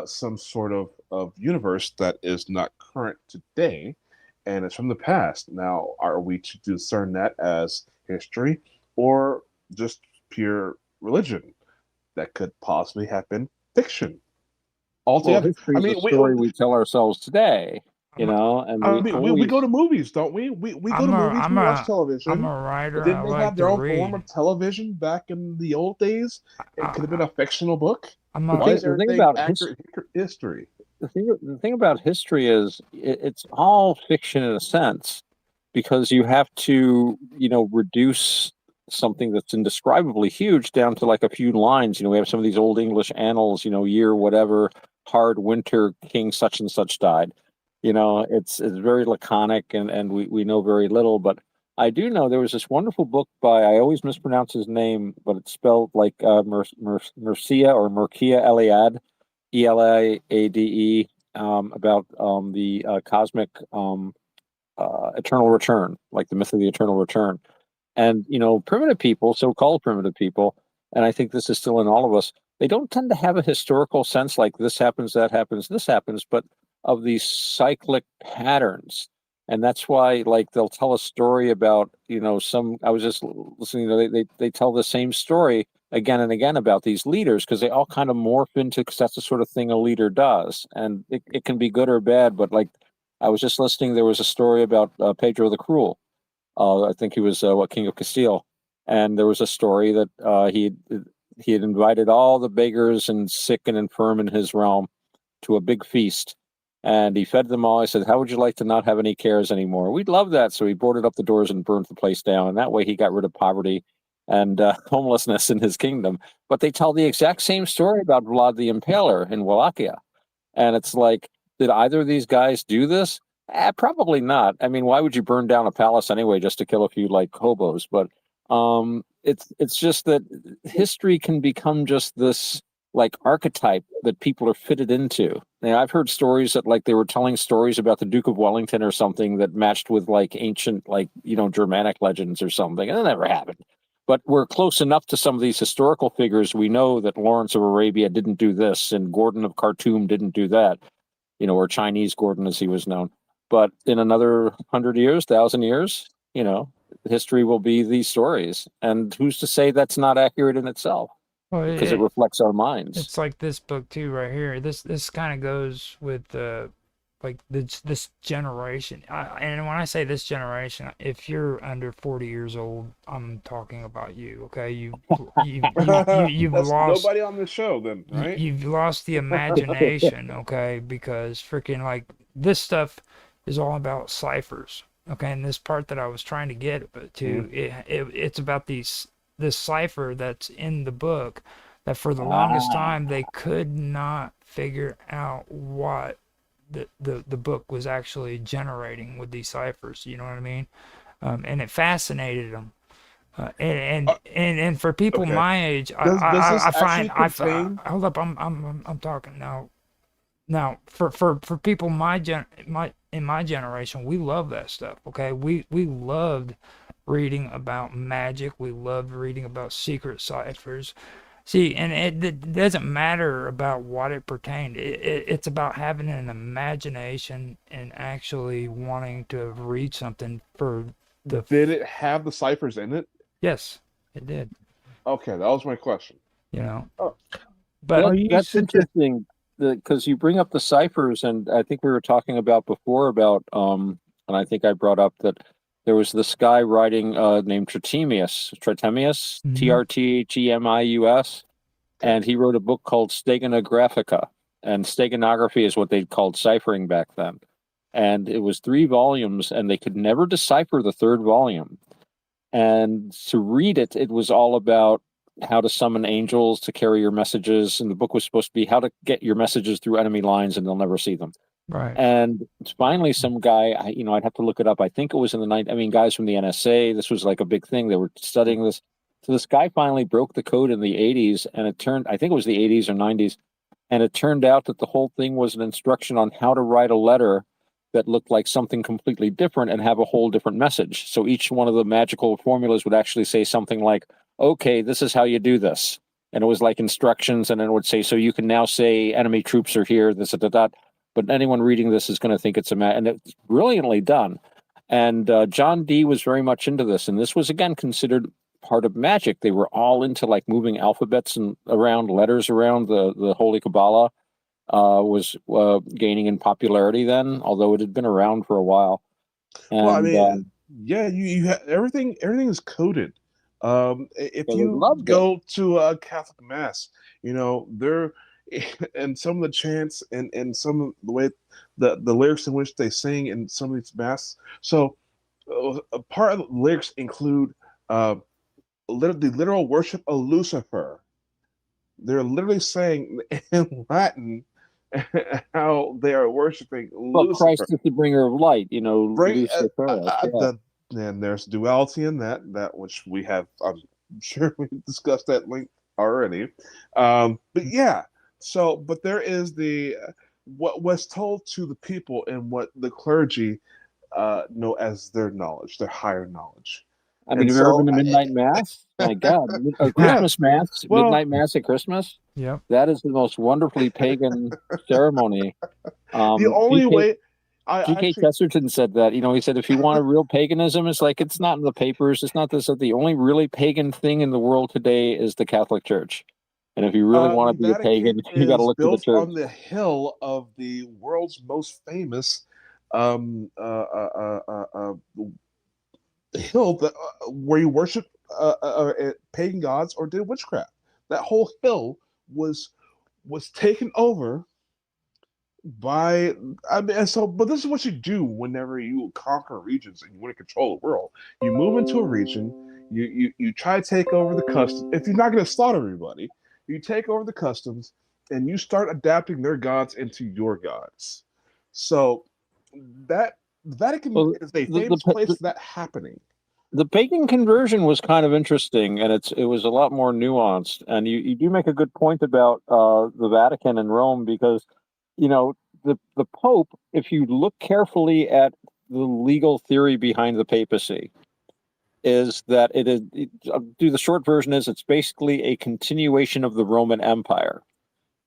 some sort of universe that is not current today, and it's from the past. Now, are we to discern that as history or just pure religion that could possibly have been fiction altogether? Well, history is a story we tell ourselves today, you know, and we go to movies, don't we? We go to movies, we watch television. I'm a writer. Didn't they have their own form of television back in the old days? It could have been a fictional book. Why is everything accurate history? The thing about history is it's all fiction in a sense, because you have to, reduce something that's indescribably huge down to like a few lines. We have some of these old English annals, year whatever, hard winter, king such and such died. It's very laconic, and we know very little. But I do know there was this wonderful book by, I always mispronounce his name, but it's spelled like Mircea or Mircea Eliade, Eliade, about the cosmic eternal return, like the myth of the eternal return. And, primitive people, so-called primitive people, and I think this is still in all of us, they don't tend to have a historical sense like this happens, that happens, this happens, but of these cyclic patterns. And that's why, like, they'll tell a story about, I was just listening, they tell the same story again and again about these leaders, because they all kind of morph into, because that's the sort of thing a leader does. And it can be good or bad, but like, I was just listening, there was a story about Pedro the Cruel. I think he was King of Castile. And there was a story that he had invited all the beggars and sick and infirm in his realm to a big feast. And he fed them all. I said, how would you like to not have any cares anymore? We'd love that. So he boarded up the doors and burned the place down. And that way he got rid of poverty and homelessness in his kingdom. But they tell the exact same story about Vlad the Impaler in Wallachia. And it's like, did either of these guys do this? Probably not. I mean, why would you burn down a palace anyway just to kill a few like hobos? But it's just that history can become just this like archetype that people are fitted into. I've heard stories that like they were telling stories about the Duke of Wellington or something that matched with like ancient, like, Germanic legends or something. And it never happened. But we're close enough to some of these historical figures. We know that Lawrence of Arabia didn't do this and Gordon of Khartoum didn't do that, or Chinese Gordon as he was known. But in another 100 years, 1,000 years, history will be these stories. And who's to say that's not accurate in itself? Well, Because it reflects our minds. It's like this book too, right here. This kind of goes with like this generation. And when I say this generation, if you're under 40 years old, I'm talking about you. Okay, you've That's lost nobody on the show, then, right? You've lost the imagination. Okay, because freaking like this stuff is all about ciphers. Okay, and this part that I was trying to get to, it's about this cipher that's in the book that for the longest time they could not figure out what the book was actually generating with these ciphers. You know what I mean? And it fascinated them. And for people my age, I find hold up, I'm talking now. Now, for people in my generation, we love that stuff. Okay, we loved reading about magic. We loved reading about secret ciphers. See, and it doesn't matter about what it pertained. It's about having an imagination and actually wanting to read something for the. Did it have the ciphers in it? Yes, it did. Okay, that was my question. But that's interesting because you bring up the ciphers, and I think we were talking about before about, and I think I brought up that there was this guy writing named Trithemius, Trthemius, and he wrote a book called Steganographica, and steganography is what they called ciphering back then. And it was 3 volumes, and they could never decipher the 3rd volume. And to read it, it was all about how to summon angels to carry your messages. And the book was supposed to be how to get your messages through enemy lines and they'll never see them. Right. And finally, some guy, I'd have to look it up. I think it was in the night. Guys from the NSA, this was like a big thing. They were studying this. So this guy finally broke the code in the 80s, and I think it was the 80s or 90s. And it turned out that the whole thing was an instruction on how to write a letter that looked like something completely different and have a whole different message. So each one of the magical formulas would actually say something like, okay, this is how you do this. And it was like instructions, and then it would say, so you can now say enemy troops are here, this, that. But anyone reading this is going to think it's and it's brilliantly done. And John Dee was very much into this. And this was, again, considered part of magic. They were all into like moving alphabets and around, letters around. The Holy Kabbalah was gaining in popularity then, although it had been around for a while. And, you have everything is coded. If you go to a Catholic mass, they're and some of the chants and some of the way the lyrics in which they sing in some of these mass. So a part of the lyrics include the literal worship of Lucifer. They're literally saying in Latin how they are worshiping Lucifer. Christ is the bringer of light, Lucifer. And there's duality in that which we have. I'm sure we discussed that link already. But yeah. So, but there is what was told to the people and what the clergy know as their knowledge, their higher knowledge. Have you ever been to midnight mass? My God, Christmas mass, midnight mass at Christmas. Yeah, that is the most wonderfully pagan ceremony. The only way. G.K. Chesterton said that. He said if you want a real paganism, it's like it's not in the papers. It's not this. The only really pagan thing in the world today is the Catholic Church. And if you really want to be a pagan, you got to look to the church. On the hill of the world's most famous hill where you worship pagan gods or did witchcraft. That whole hill was taken over by but this is what you do whenever you conquer regions and you want to control the world. You move into a region, you try to take over the customs. If you're not going to slaughter everybody, you take over the customs and you start adapting their gods into your gods. So that Vatican is a famous place for that happening. The pagan conversion was kind of interesting, and it was a lot more nuanced. And you do make a good point about the Vatican and Rome, because the Pope, if you look carefully at the legal theory behind the papacy, is that I'll do the short version is it's basically a continuation of the Roman Empire.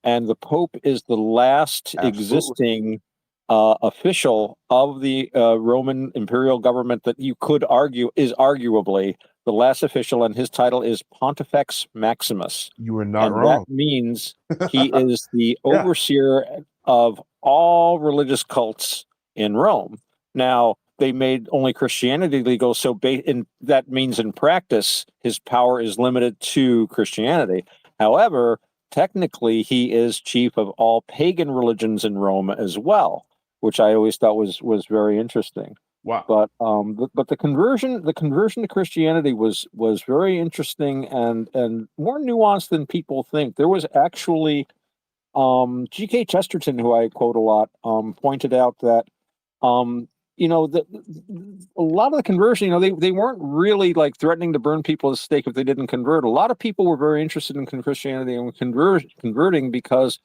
And the Pope is the last existing official of the Roman imperial government that you could argue is arguably the last official, and his title is Pontifex Maximus. You were not and wrong. That means he is the overseer of all religious cults in Rome. Now, they made only Christianity legal, so that means in practice, his power is limited to Christianity. However, technically, he is chief of all pagan religions in Rome as well, which I always thought was very interesting. Wow! But the conversion to Christianity was very interesting and more nuanced than people think. There was actually G.K. Chesterton, who I quote a lot, pointed out that a lot of the conversion, they weren't really like threatening to burn people at the stake if they didn't convert. A lot of people were very interested in Christianity and converting because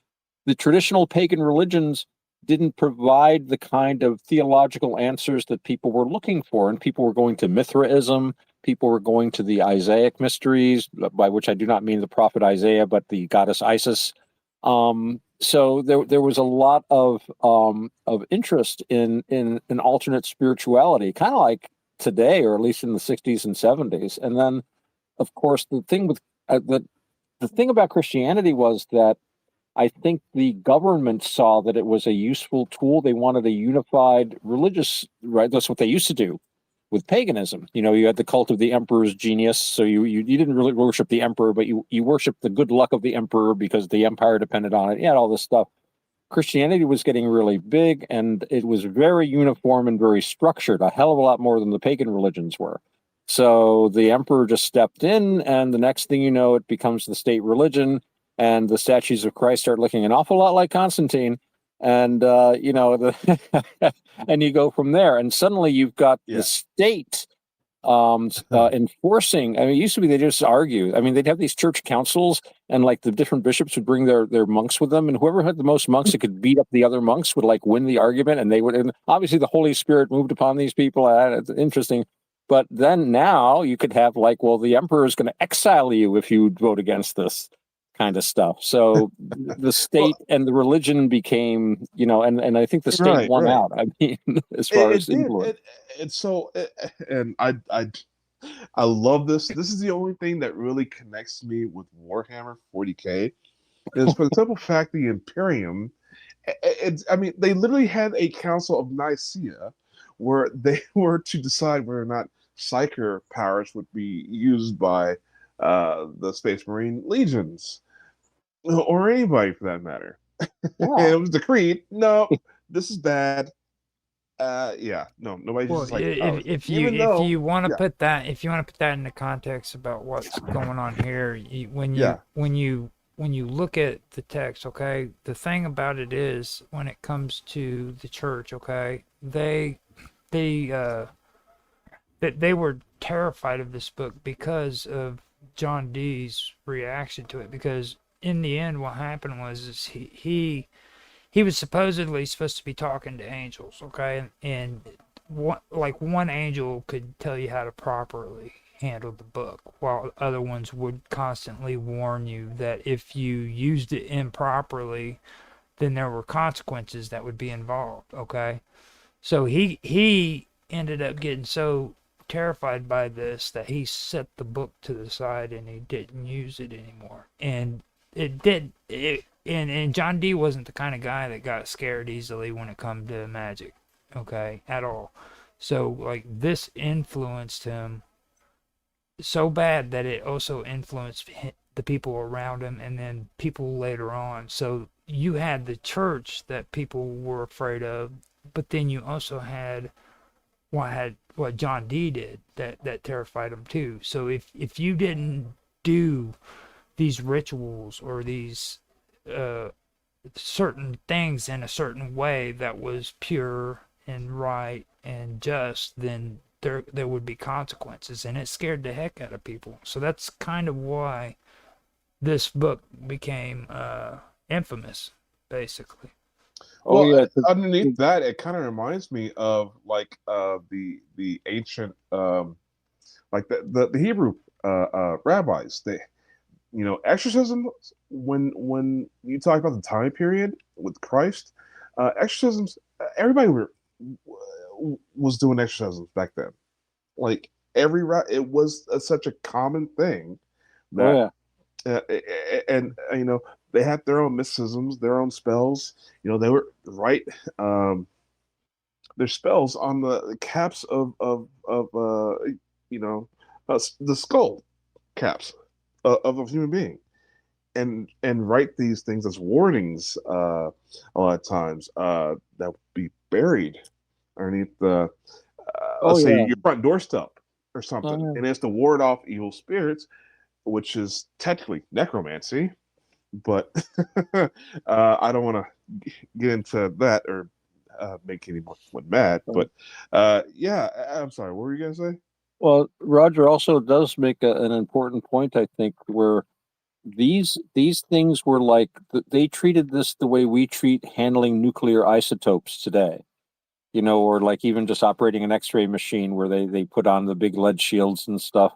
the traditional pagan religions didn't provide the kind of theological answers that people were looking for. And people were going to Mithraism, people were going to the Isaiac mysteries, by which I do not mean the prophet Isaiah, but the goddess Isis. So there was a lot of interest in alternate spirituality, kind of like today, or at least in the 60s and 70s. And then, of course, the thing with the thing about Christianity was that I think the government saw that it was a useful tool. They wanted a unified religious, right? That's what they used to do with paganism. You had the cult of the emperor's genius. So you didn't really worship the emperor, but you worshiped the good luck of the emperor because the empire depended on it. You had all this stuff. Christianity was getting really big, and it was very uniform and very structured, a hell of a lot more than the pagan religions were. So the emperor just stepped in, and the next thing you know, it becomes the state religion, and the statues of Christ start looking an awful lot like Constantine. And, and you go from there. And suddenly you've got the state enforcing. I mean, it used to be they just argue. I mean, they'd have these church councils, and like the different bishops would bring their monks with them, and whoever had the most monks that could beat up the other monks would like win the argument, and they would. And obviously, the Holy Spirit moved upon these people. It's interesting. But then now you could have like, well, the emperor is going to exile you if you vote against this kind of stuff. So the state and the religion became, and I think the state won out. I mean, as far as influence. And I love this. This is the only thing that really connects me with Warhammer 40K. Is for the simple fact the Imperium. They literally had a Council of Nicaea where they were to decide whether or not psyker powers would be used by the Space Marine legions, or anybody for that matter. And it was decreed, no, this is bad. Nobody's just like if you want to put that in the context about what's going on here, when you look at the text, okay, the thing about it is when it comes to the church, okay, they were terrified of this book because of John Dee's reaction to it. Because in the end, what happened was he was supposedly supposed to be talking to angels, okay, and one angel could tell you how to properly handle the book, while other ones would constantly warn you that if you used it improperly, then there were consequences that would be involved, okay? So he ended up getting so terrified by this that he set the book to the side and he didn't use it anymore. And and John Dee wasn't the kind of guy that got scared easily when it come to magic, okay, at all. So like this influenced him so bad that it also influenced the people around him and then people later on. So you had the church that people were afraid of, but then you also had what John Dee did that terrified him too. So if you didn't do these rituals or these certain things in a certain way that was pure and right and just, then there would be consequences, and it scared the heck out of people. So that's kind of why this book became infamous, basically. Well, yeah. underneath that, it kind of reminds me of like the ancient like the Hebrew rabbis. They, exorcism. When you talk about the time period with Christ, exorcisms. Everybody was doing exorcisms back then. Like it was such a common thing that, and they had their own mysticisms, their own spells. They were right. Their spells on the caps of the skull caps of a human being, and write these things as warnings a lot of times that would be buried underneath the let's say your front doorstep or something, and it's to ward off evil spirits, which is technically necromancy. But I don't want to get into that or make anyone mad. But yeah, I'm sorry. What were you gonna say? Well, Roger also does make an important point, I think, where these things were like they treated this the way we treat handling nuclear isotopes today. Or like even just operating an X-ray machine where they put on the big lead shields and stuff.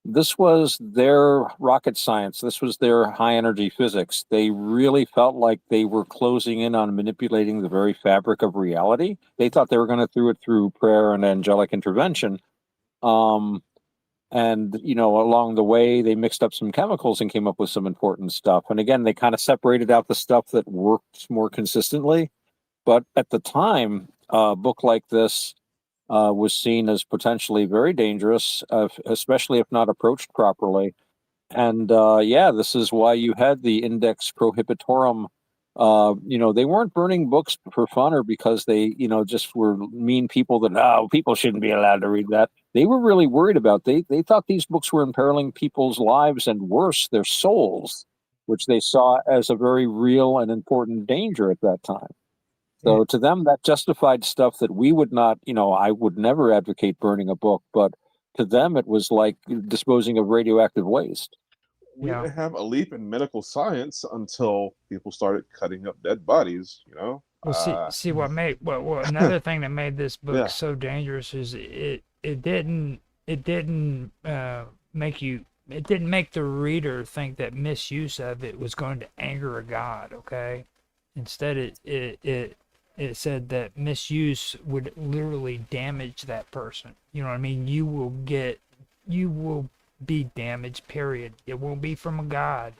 This was their rocket science. This was their high energy physics. They really felt like they were closing in on manipulating the very fabric of reality. They thought they were going to do it through prayer and angelic intervention. And, along the way, they mixed up some chemicals and came up with some important stuff. And again, they kind of separated out the stuff that worked more consistently. But at the time, a book like this was seen as potentially very dangerous, especially if not approached properly. And this is why you had the Index Prohibitorum. They weren't burning books for fun or because they, just were mean people that, people shouldn't be allowed to read that. They were really worried about. They thought these books were imperiling people's lives and worse, their souls, which they saw as a very real and important danger at that time. So to them, that justified stuff that we would not, I would never advocate burning a book, but to them, it was like disposing of radioactive waste. We didn't have a leap in medical science until people started cutting up dead bodies, Well, see what another thing that made this book so dangerous is it didn't make the reader think that misuse of it was going to anger a god, okay? Instead, it said that misuse would literally damage that person. You know what I mean? You will be damaged, period. It won't be from a god.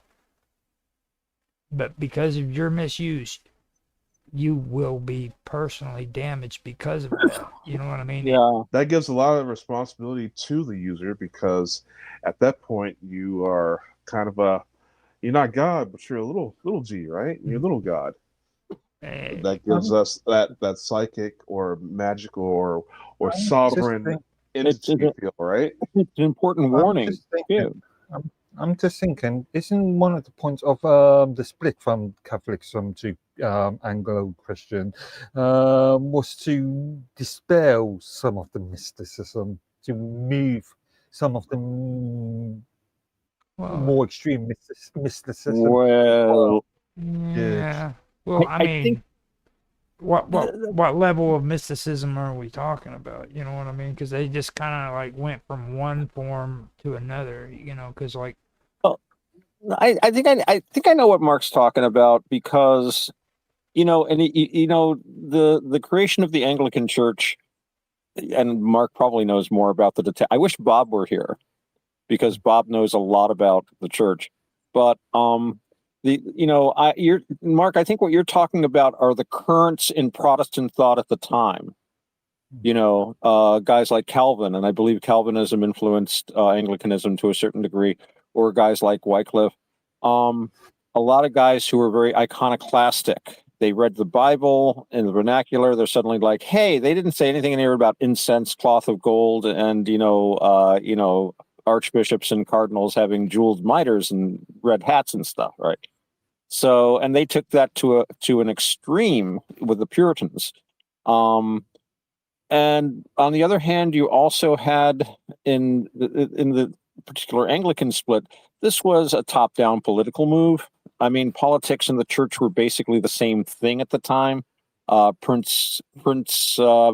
But because of your misuse, you will be personally damaged because of that. You know what I mean? Yeah. That gives a lot of responsibility to the user because at that point you are kind of you're not God, but you're a little G, right? You're a little God. That gives us that psychic or magical or sovereign entity feel, right? It's an important warning. I'm just thinking, isn't one of the points of the split from Catholicism to Anglo-Christian was to dispel some of the mysticism, to move some of the more extreme mysticism? Well, yeah. Well, I mean, what level of mysticism are we talking about? You know what I mean? Because they just kind of like went from one form to another. Because like. I think I know what Mark's talking about because, and the creation of the Anglican Church, and Mark probably knows more about the detail. I wish Bob were here because Bob knows a lot about the church, but Mark, I think what you're talking about are the currents in Protestant thought at the time. Guys like Calvin, and I believe Calvinism influenced Anglicanism to a certain degree, or guys like Wycliffe. A lot of guys who were very iconoclastic. They read the Bible in the vernacular. They're suddenly like, hey, they didn't say anything in here about incense, cloth of gold, and archbishops and cardinals having jeweled mitres and red hats and stuff, right? So, and they took that to an extreme with the Puritans. And on the other hand, you also had in the particular Anglican split, this was a top-down political move. I mean, politics and the church were basically the same thing at the time. Prince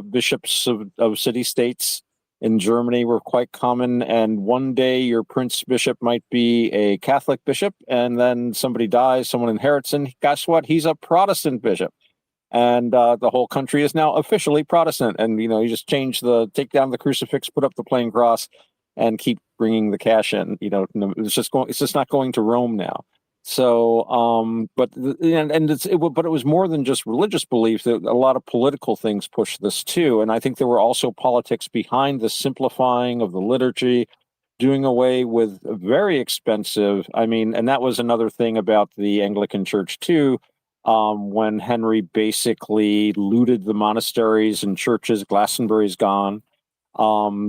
bishops of city states in Germany were quite common. And one day your prince bishop might be a Catholic bishop, and then somebody dies, someone inherits, and guess what? He's a Protestant bishop. And the whole country is now officially Protestant. And, you just take down the crucifix, put up the plain cross, and keep bringing the cash in. It's just not going to Rome now. So, but it was more than just religious belief. That a lot of political things pushed this too, and I think there were also politics behind the simplifying of the liturgy, doing away with very expensive. And that was another thing about the Anglican Church too. When Henry basically looted the monasteries and churches, Glastonbury's gone.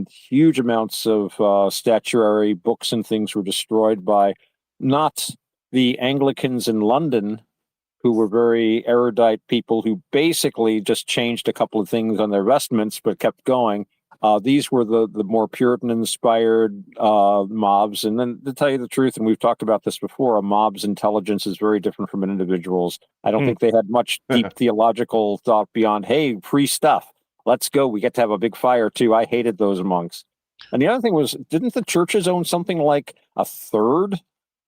Huge amounts of statuary, books, and things were destroyed by not the Anglicans in London, who were very erudite people who basically just changed a couple of things on their vestments but kept going. These were the more Puritan-inspired mobs. And then, to tell you the truth, and we've talked about this before, a mob's intelligence is very different from an individual's. I don't think they had much deep theological thought beyond, hey, free stuff. Let's go. We get to have a big fire, too. I hated those monks. And the other thing was, didn't the churches own something like a third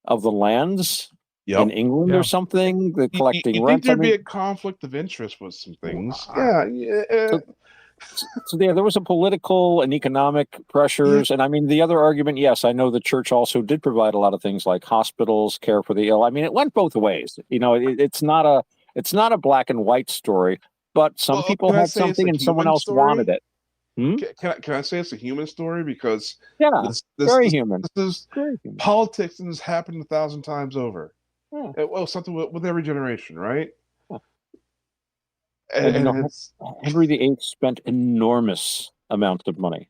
of the lands in England or something? They're collecting you rent. think there'd be a conflict of interest with some things? Yeah. So there was a political and economic pressures. And the other argument, yes, I know the church also did provide a lot of things like hospitals, care for the ill. It went both ways. It's not a black and white story, but some people had something and someone else wanted it. Can I say it's a human story? Because very human. Politics and this happened 1,000 times over. Well, something with every generation, right? And Henry VIII spent enormous amounts of money.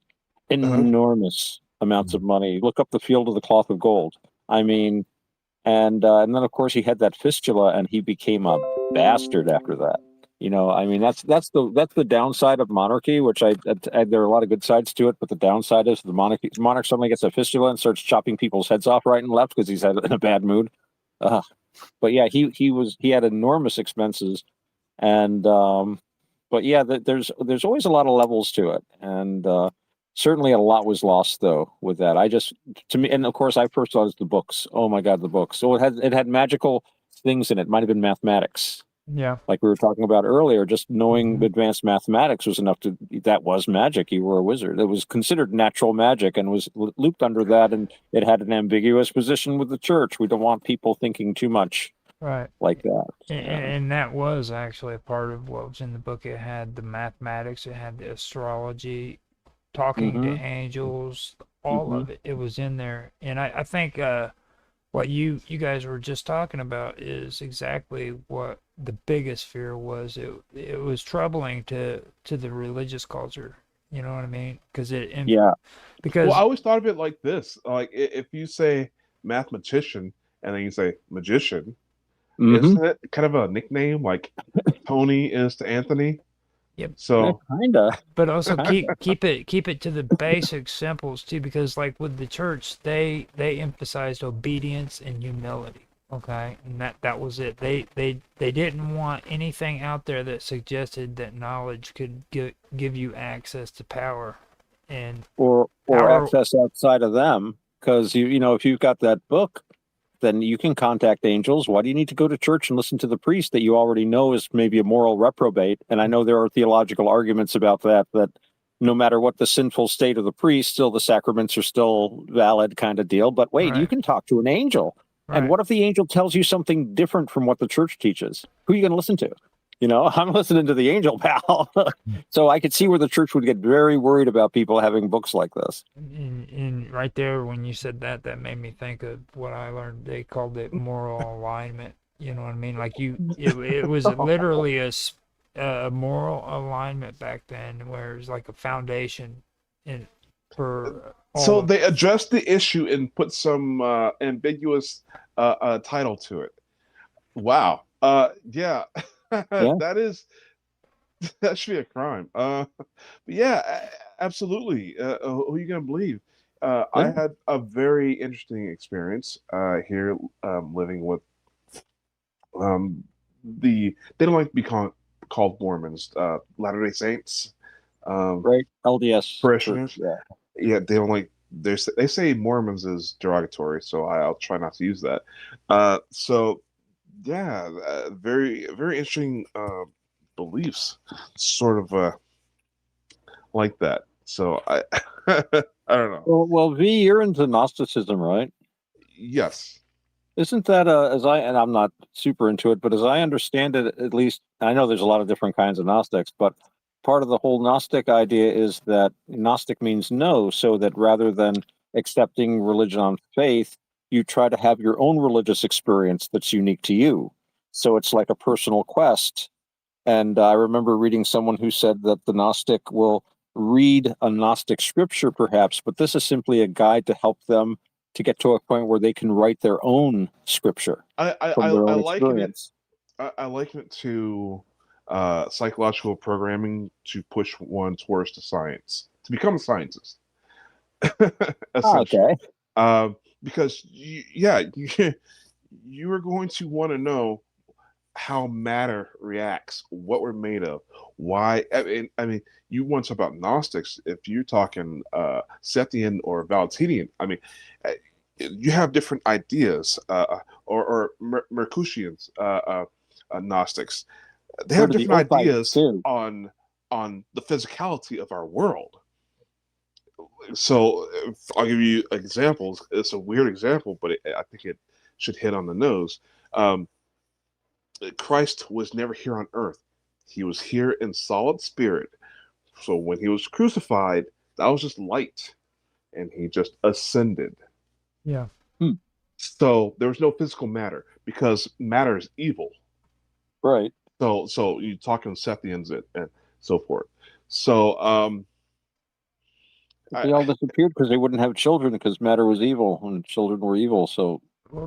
Enormous amounts of money. Look up the Field of the Cloth of Gold. And then of course he had that fistula, and he became a bastard after that. That's the downside of monarchy, which there are a lot of good sides to it, but the downside is the monarch suddenly gets a fistula and starts chopping people's heads off right and left because he's in a bad mood. But yeah, he had enormous expenses. And but yeah, there's always a lot of levels to it, and certainly a lot was lost though with that. And of course I first thought it was the books. Oh my God, the books. So it had magical things in it. Might have been mathematics. Yeah, like we were talking about earlier. Just knowing advanced mathematics was enough that was magic. You were a wizard. It was considered natural magic and was looped under that, and it had an ambiguous position with the church. We don't want people thinking too much. Right. Like that. And that was actually a part of what was in the book. It had the mathematics, it had the astrology, talking to angels, all of it. It was in there. And I think what you guys were just talking about is exactly what the biggest fear was. It was troubling to the religious culture. You know what I mean? Because I always thought of it like this. Like if you say mathematician and then you say magician, isn't it kind of a nickname like Tony is to Anthony? Yep. So kinda. But also keep it to the basic simples too, because like with the church, they emphasized obedience and humility. Okay, and that was it. They didn't want anything out there that suggested that knowledge could give you access to power, or access outside of them. Because if you've got that book, then you can contact angels. Why do you need to go to church and listen to the priest that you already know is maybe a moral reprobate? And I know there are theological arguments about that no matter what the sinful state of the priest, still the sacraments are still valid kind of deal. But wait, you can talk to an angel. Right. And what if the angel tells you something different from what the church teaches? Who are you going to listen to? I'm listening to the angel, pal. So I could see where the church would get very worried about people having books like this. And right there, when you said that made me think of what I learned. They called it moral alignment. You know what I mean? Like it was literally a moral alignment back then, where it was like a foundation for. So they addressed the issue and put some ambiguous title to it. Wow. Yeah. That should be a crime. But yeah, absolutely. Who are you gonna believe? I had a very interesting experience called Mormons, Latter-day Saints, right? LDS parishioners. Yeah. Yeah, they say Mormons is derogatory, so I'll try not to use that. So yeah, very very interesting beliefs, sort of like that. So I I don't know. Well, V, you're into Gnosticism, right? Yes. Isn't that and I'm not super into it, but as I understand it, at least I know there's a lot of different kinds of Gnostics, but part of the whole Gnostic idea is that Gnostic means no, so that rather than accepting religion on faith, you try to have your own religious experience that's unique to you. So it's like a personal quest. And I remember reading someone who said that the Gnostic will read a Gnostic scripture, perhaps, but this is simply a guide to help them to get to a point where they can write their own scripture from their own experience. I liken it to psychological programming to push one towards the science, to become a scientist. Essentially. Okay. Because you are going to want to know how matter reacts, what we're made of, why. I mean, you want to talk about Gnostics. If you're talking Sethian or Valentinian, I mean, you have different ideas, or Mercutians, Gnostics. They have different ideas on the physicality of our world. So I'll give you examples. It's a weird example, but I think it should hit on the nose. Christ was never here on earth. He was here in solid spirit. So when he was crucified, that was just light, and he just ascended. Yeah. So there was no physical matter, because matter is evil. Right. So you're talking Sethians and so forth. So they all disappeared because they wouldn't have children because matter was evil and children were evil. So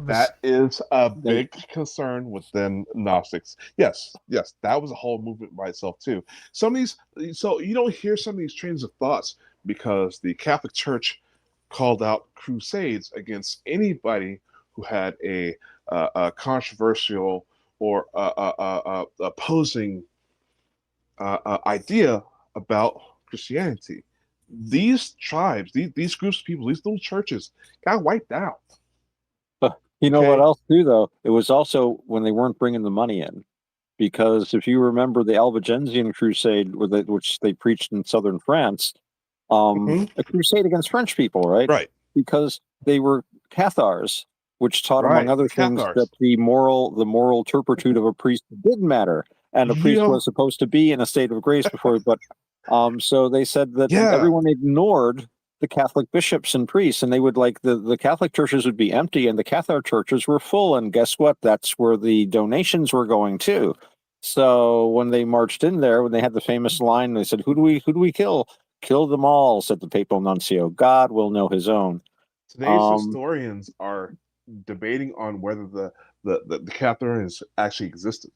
that is a big concern within Gnostics. Yes, that was a whole movement by itself too. Some of these, so you don't hear some of these trains of thoughts because the Catholic Church called out crusades against anybody who had a controversial or opposing idea about Christianity. These tribes, these groups of people, these little churches got wiped out. You know what else too, though? It was also when they weren't bringing the money in, because if you remember the Albigensian Crusade, which they preached in southern France, a crusade against French people, right? Right. Because they were Cathars, which taught, among other things, that the moral turpitude of a priest did matter, and a priest was supposed to be in a state of grace before. But so they said that everyone ignored the Catholic bishops and priests, and they would the Catholic churches would be empty and the Cathar churches were full. And guess what? That's where the donations were going to. So when they marched in there, when they had the famous line, they said, who do we kill? Kill them all, said the papal nuncio. God will know his own. Today's historians are debating on whether the Cathars actually existed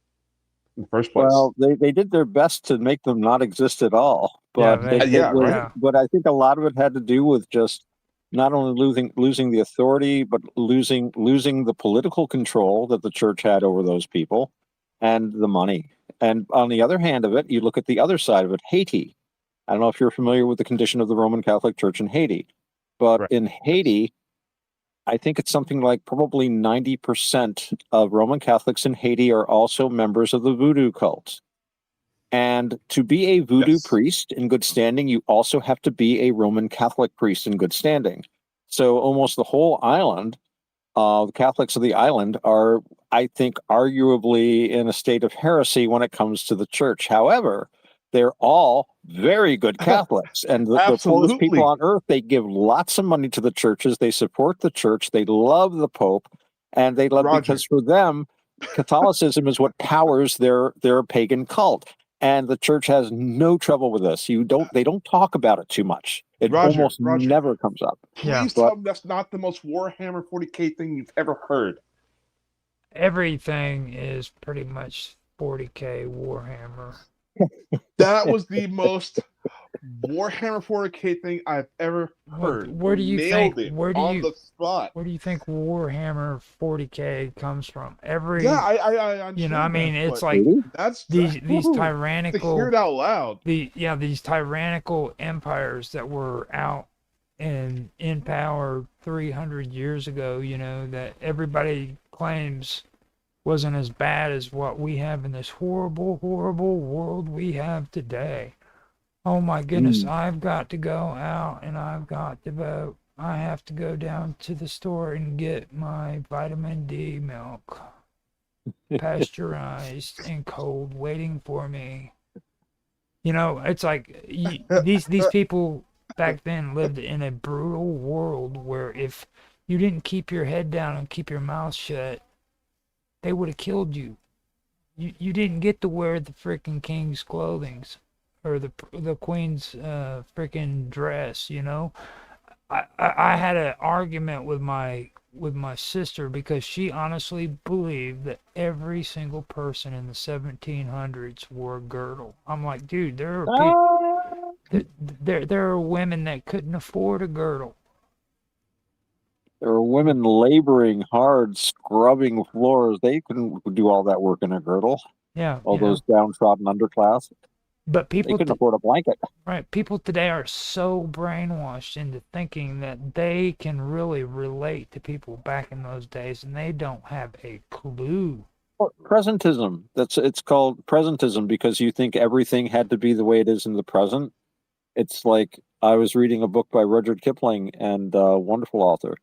in the first place. Well, they did their best to make them not exist at all. But but I think a lot of it had to do with just not only losing the authority, but losing the political control that the church had over those people, and the money. And on the other hand of it, you look at the other side of it, Haiti. I don't know if you're familiar with the condition of the Roman Catholic Church in Haiti, but in Haiti, I think it's something like probably 90% of Roman Catholics in Haiti are also members of the voodoo cult. And to be a voodoo priest in good standing, you also have to be a Roman Catholic priest in good standing. So almost the whole island, the Catholics of the island are, I think, arguably in a state of heresy when it comes to the church. However, they're all very good Catholics. And the poorest people on earth, they give lots of money to the churches. They support the church. They love the Pope. And they love, because for them, Catholicism is what powers their pagan cult. And the church has no trouble with this. They don't talk about it too much. It almost never comes up. Please tell me that's not the most Warhammer 40K thing you've ever heard. Everything is pretty much 40K Warhammer. That was the most Warhammer 40K thing I've ever heard. Where do you Nailed think? it Where do on you? the spot. Where do you think Warhammer 40K comes from? Every Yeah, I understand. you know, I mean, that, it's but like that's these to hear tyrannical it out loud. these tyrannical empires that were out and in power 300 years ago, you know, that everybody claims wasn't as bad as what we have in this horrible, horrible world we have today. Oh my goodness, I've got to go out and I've got to vote. I have to go down to the store and get my vitamin D milk, pasteurized and cold, waiting for me. You know, it's like these people back then lived in a brutal world where if you didn't keep your head down and keep your mouth shut, they would have killed you. You didn't get to wear the freaking king's clothing or the queen's freaking dress, you know. I had an argument with my sister because she honestly believed that every single person in the 1700s wore a girdle. I'm like, dude, there are people, there are women that couldn't afford a girdle. There were women laboring hard, scrubbing floors. They couldn't do all that work in a girdle. Yeah, all those downtrodden underclass. But people they couldn't afford a blanket. Right. People today are so brainwashed into thinking that they can really relate to people back in those days, and they don't have a clue. Well, presentism. It's called presentism because you think everything had to be the way it is in the present. It's like I was reading a book by Rudyard Kipling, and a wonderful author.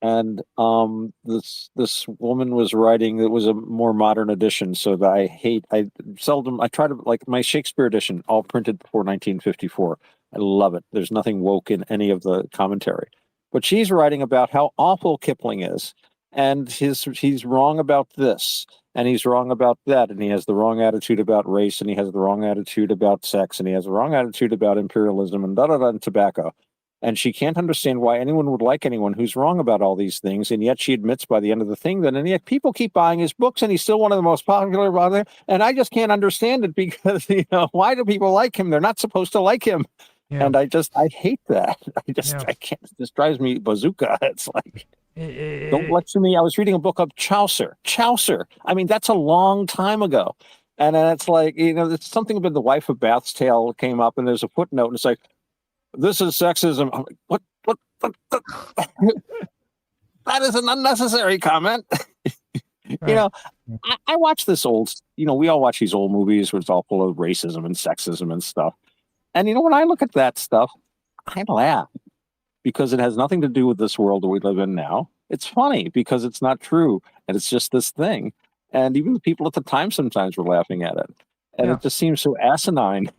And this woman was writing. It was a more modern edition, so that I try to like my Shakespeare edition, all printed before 1954. I love it. There's nothing woke in any of the commentary, but she's writing about how awful Kipling is, and he's wrong about this, and he's wrong about that, and he has the wrong attitude about race, and he has the wrong attitude about sex, and he has the wrong attitude about imperialism and and tobacco. And she can't understand why anyone would like anyone who's wrong about all these things. And yet she admits by the end of the thing that, and yet people keep buying his books and he's still one of the most popular out there. And I just can't understand it because, why do people like him? They're not supposed to like him. Yeah. And I hate that. I can't, this drives me bazooka. It's like, don't lecture me. I was reading a book of Chaucer. I mean, that's a long time ago. And then it's like, it's something about the wife of Bath's Tale came up and there's a footnote and it's like, this is sexism. I'm like, what? That is an unnecessary comment. Right. I watch this old, we all watch these old movies where it's all full of racism and sexism and stuff. And, when I look at that stuff, I laugh because it has nothing to do with this world that we live in now. It's funny because it's not true. And it's just this thing. And even the people at the time sometimes were laughing at it. And it just seems so asinine.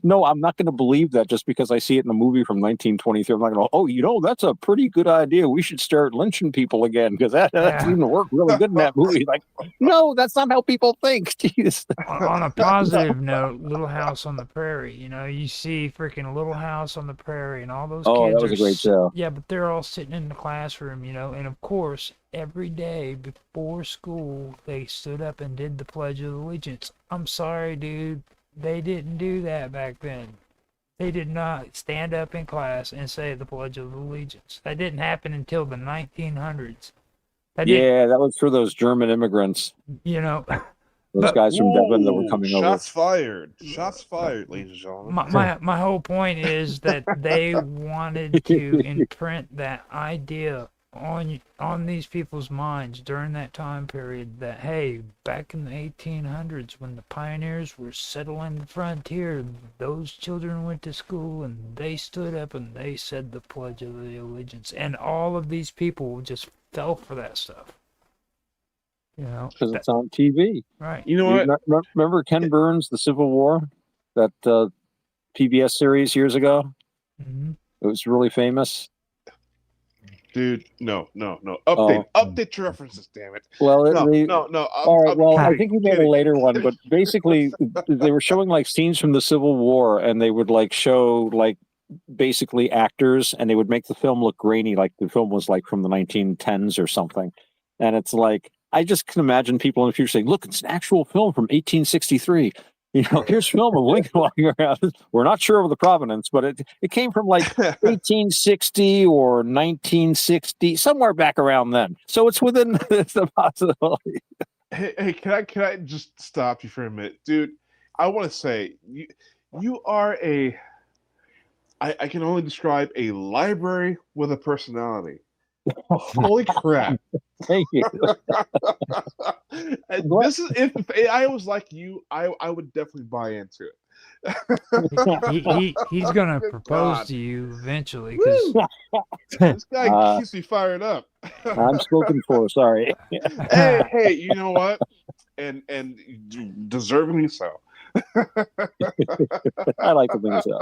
No, I'm not going to believe that just because I see it in a movie from 1923. I'm not going to, that's a pretty good idea. We should start lynching people again because that seemed to work really good in that movie. Like, no, that's not how people think. Jeez. On a positive note, Little House on the Prairie, you see freaking Little House on the Prairie and all those kids. Oh, that was a great show. Yeah, but they're all sitting in the classroom, and of course, every day before school, they stood up and did the Pledge of Allegiance. I'm sorry, dude. They didn't do that back then. They did not stand up in class and say the Pledge of Allegiance. That didn't happen until the 1900s. That was for those German immigrants. Those guys from Devon that were coming over. Shots fired, ladies and gentlemen. My whole point is that they wanted to imprint that idea on these people's minds during that time period that, hey, back in the 1800s when the pioneers were settling the frontier, those children went to school and they stood up and they said the Pledge of the Allegiance, and all of these people just fell for that stuff. Because it's on TV. Right. You know what? Remember Ken Burns, The Civil War? That PBS series years ago? Mm-hmm. It was really famous. Dude, no. Update your references, damn it. Well, no. All right, well, I think we made a later one, but basically, they were showing like scenes from the Civil War, and they would like show like basically actors, and they would make the film look grainy, like the film was like from the 1910s or something. And it's like, I just can imagine people in the future saying, "Look, it's an actual film from 1863." Here's film of Lincoln walking around. We're not sure of the provenance, but it came from like 1860 or 1960, somewhere back around then. So it's within the possibility. Hey, can I just stop you for a minute, dude? I want to say you are I can only describe a library with a personality. Holy crap! Thank you. This is if AI was like you, I would definitely buy into it. He's gonna Good propose God. to you eventually Woo! because This guy keeps me fired up. I'm spoken for. Sorry. Hey, you know what? And deservingly so. I like to think so.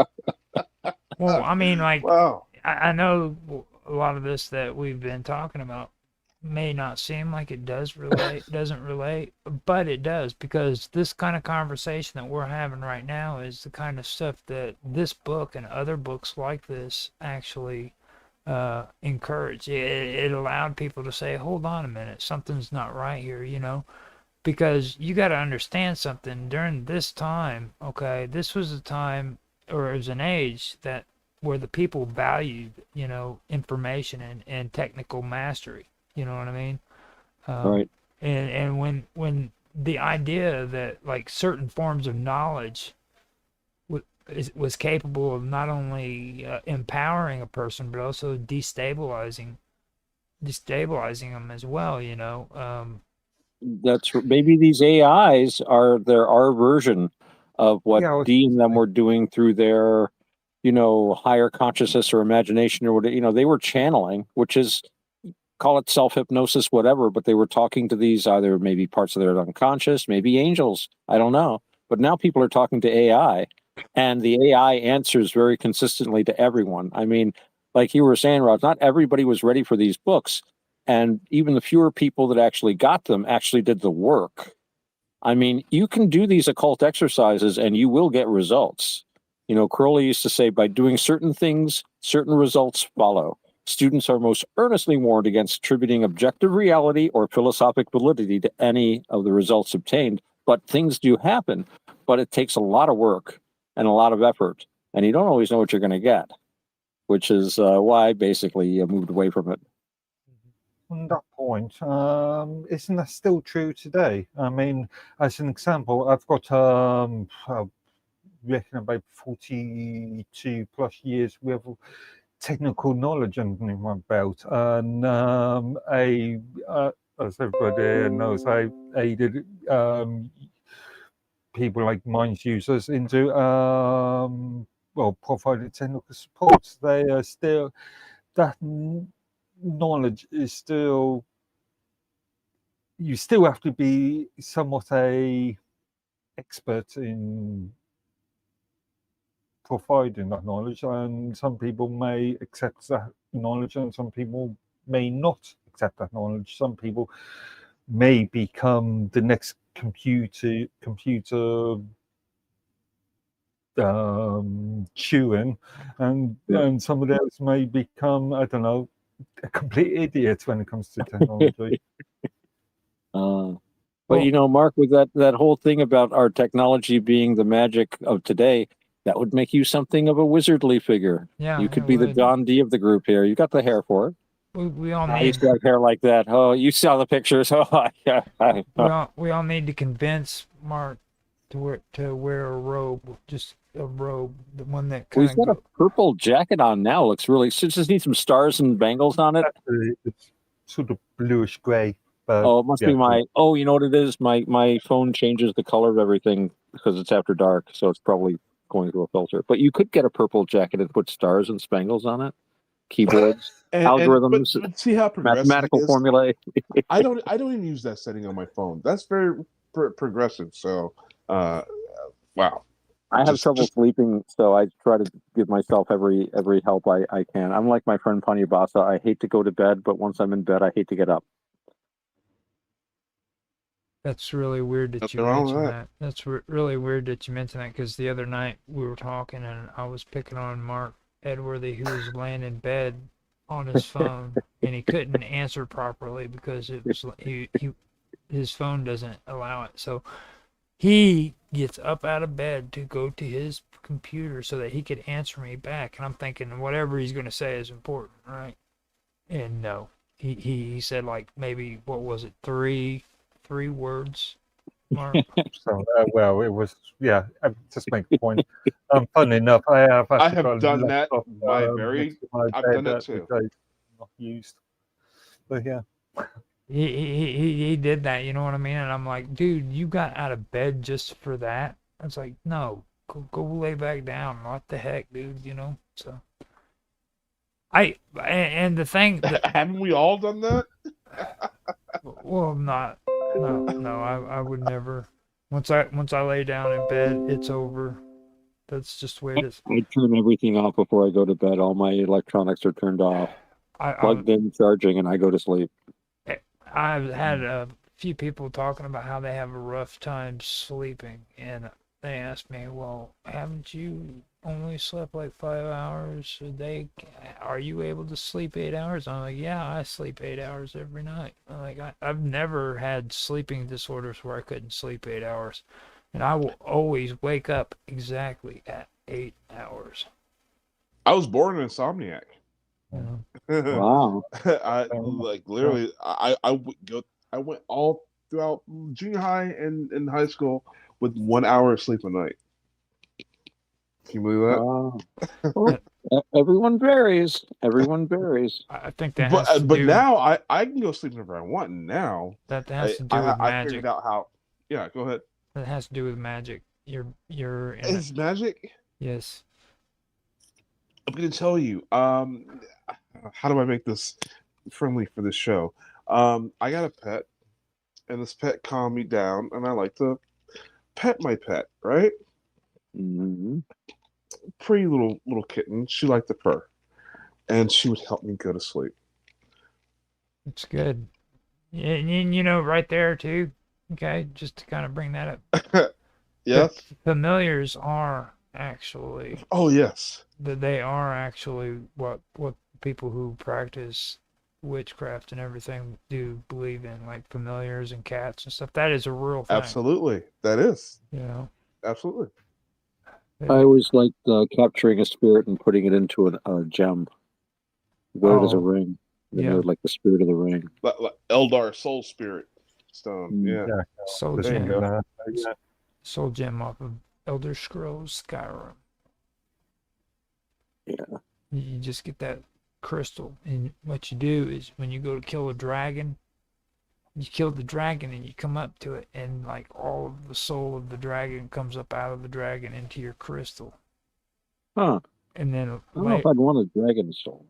well, I mean, like, Wow. I know a lot of this that we've been talking about may not seem like it doesn't relate, but it does, because this kind of conversation that we're having right now is the kind of stuff that this book and other books like this actually encourage. It allowed people to say, hold on a minute, something's not right here, because you got to understand something. During this time, okay, this was a time, or it was an age that where the people valued, information and technical mastery. You know what I mean? Right. And when the idea that like certain forms of knowledge was capable of not only empowering a person but also destabilizing them as well. That's maybe these AIs are our version of what Dee and them were doing through their, higher consciousness or imagination or whatever. They were channeling, which is, call it self-hypnosis, whatever, but they were talking to these either maybe parts of their unconscious, maybe angels, I don't know. But now people are talking to AI, and the AI answers very consistently to everyone. I mean, like you were saying, Rod, not everybody was ready for these books. And even the fewer people that actually got them actually did the work. I mean, you can do these occult exercises and you will get results. Crowley used to say, by doing certain things, certain results follow. Students are most earnestly warned against attributing objective reality or philosophic validity to any of the results obtained. But things do happen, but it takes a lot of work and a lot of effort, and you don't always know what you're going to get, which is why I basically moved away from it. On that point, isn't that still true today? I mean, as an example, I've got I reckon about 42 plus years with technical knowledge under my belt, and as everybody knows, I aided people like Minds users into provided technical support. They are still that knowledge is still, you still have to be somewhat a expert in providing that knowledge, and some people may accept that knowledge and some people may not accept that knowledge. Some people may become the next computer chewing, and some of those may become, I don't know, a complete idiot when it comes to technology. But Mark, with that whole thing about our technology being the magic of today, that would make you something of a wizardly figure. Yeah, you could be the John Dee of the group here. You got the hair for it. We all I used to have hair like that. Oh, you saw the pictures. We all need to convince Mark to wear a robe, just a robe, the one that kind he's got a purple jacket on now. Looks really. Just need some stars and bangles on it. It's sort of bluish gray. It must be my. Oh, you know what it is? My phone changes the color of everything because it's after dark, so it's probably going through a filter. But you could get a purple jacket and put stars and spangles on it. Keyboards, algorithms, but see how progressive mathematical formulae. I don't even use that setting on my phone. That's very progressive. So, wow. I have trouble sleeping, so I try to give myself every help I can. I'm like my friend Panyabasa. I hate to go to bed, but once I'm in bed, I hate to get up. That's really weird that you mentioned that. That's really weird that you mentioned that, because the other night we were talking and I was picking on Mark Edworthy, who was laying in bed on his phone and he couldn't answer properly because it was his phone doesn't allow it. So he gets up out of bed to go to his computer so that he could answer me back. And I'm thinking whatever he's going to say is important, right? And no, he said like maybe, what was it, three words, Mark? So, well, it was, yeah, just make a point. Fun enough, I have I actually have got a done that. laptop next to my I've bed done that which too. I've not used. But yeah. He did that, you know what I mean? And I'm like, dude, you got out of bed just for that? I was like, no, go lay back down. What the heck, dude? You know? So and the thing that, haven't we all done that? well, no, I would never. Once I lay down in bed, it's over. That's just the way it is. I turn everything off before I go to bed. All my electronics are turned off, plugged in, charging, and I go to sleep. I've had a few people talking about how they have a rough time sleeping, and they asked me, well, haven't you only slept like 5 hours a day? Are you able to sleep 8 hours? I'm like, yeah, I sleep 8 hours every night. I'm like, I've never had sleeping disorders where I couldn't sleep 8 hours, and I will always wake up exactly at 8 hours. I was born an insomniac. Wow. I like literally. I went all throughout junior high and high school with 1 hour of sleep a night. Can you believe that? Well, everyone varies. Everyone varies. I think that has to but do, now I can go sleep whenever I want. And now that has to do with I magic. figured out how. Yeah, go ahead. That has to do with magic. You're in It's magic. Yes. I'm gonna tell you. How do I make this friendly for this show? I got a pet, and this pet calmed me down, and I like to pet my pet. Right? Mm-hmm. Pretty little kitten. She liked the fur, and she would help me go to sleep. It's good. And you know, right there too. Okay, just to kind of bring that up. Yes. Familiars are actually. Oh yes. They are actually what people who practice witchcraft and everything do believe in, like familiars and cats and stuff. That is a real thing. Absolutely, that is. You know. Absolutely. I always like capturing a spirit and putting it into a gem. Wear it as a ring. You know, like the spirit of the ring. Like Eldar Soul Spirit Stone. Yeah. Soul There you gem. go. Soul gem off of Elder Scrolls Skyrim. Yeah. You just get that crystal, and what you do is when you go to kill a dragon, you kill the dragon and you come up to it, and like all of the soul of the dragon comes up out of the dragon into your crystal. Huh. And then I don't know if I'd want a dragon soul.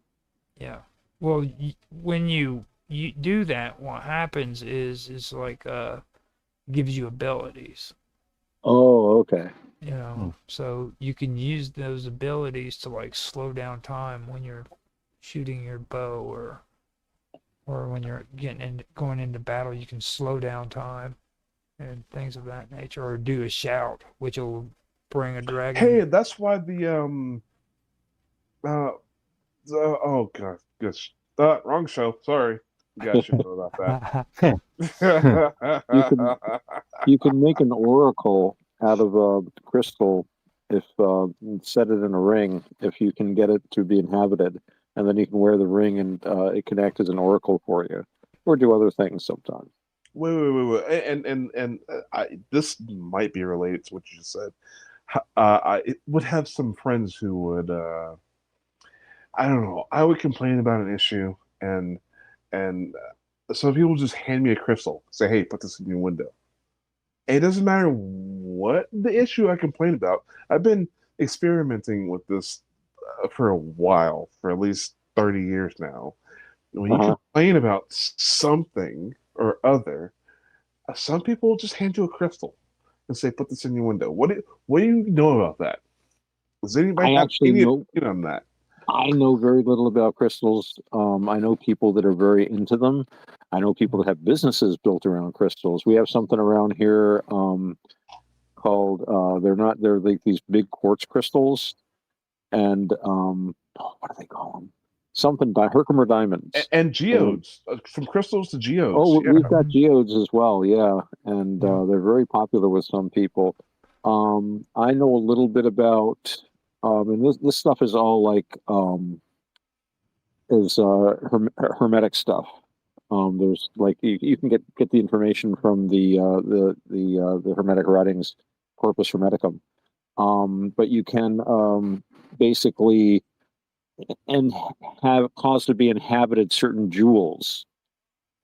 Yeah. Well, when you do that, what happens is like gives you abilities. Oh, okay. You know, so you can use those abilities to like slow down time when you're shooting your bow, or when you're going into battle. You can slow down time and things of that nature, or do a shout, which will bring a dragon. Hey, that's why the oh god, gosh, wrong show. Sorry, you guys should know about that. You can make an oracle out of a crystal if set it in a ring. If you can get it to be inhabited, and then you can wear the ring, and it can act as an oracle for you, or do other things sometimes. Wait, and this might be related to what you just said. I would have some friends who would, I don't know, I would complain about an issue, and some people just hand me a crystal, say, "Hey, put this in your window." And it doesn't matter what the issue I complain about. I've been experimenting with this for a while, for at least 30 years now. When you complain about something or other, some people just hand you a crystal and say, "Put this in your window." What do you know about that? Does anybody have any opinion on that? I know very little about crystals. I know people that are very into them. I know people that have businesses built around crystals. We have something around here called they're like these big quartz crystals, and what do they call them? something Herkimer diamonds. And geodes, from crystals to geodes. Oh, yeah. we've got geodes as well, yeah, and they're very popular with some people. I know a little bit about, and this stuff is all like hermetic stuff. There's like you can get the information from the hermetic writings, Corpus Hermeticum. But you can basically and have cause to be inhabited certain jewels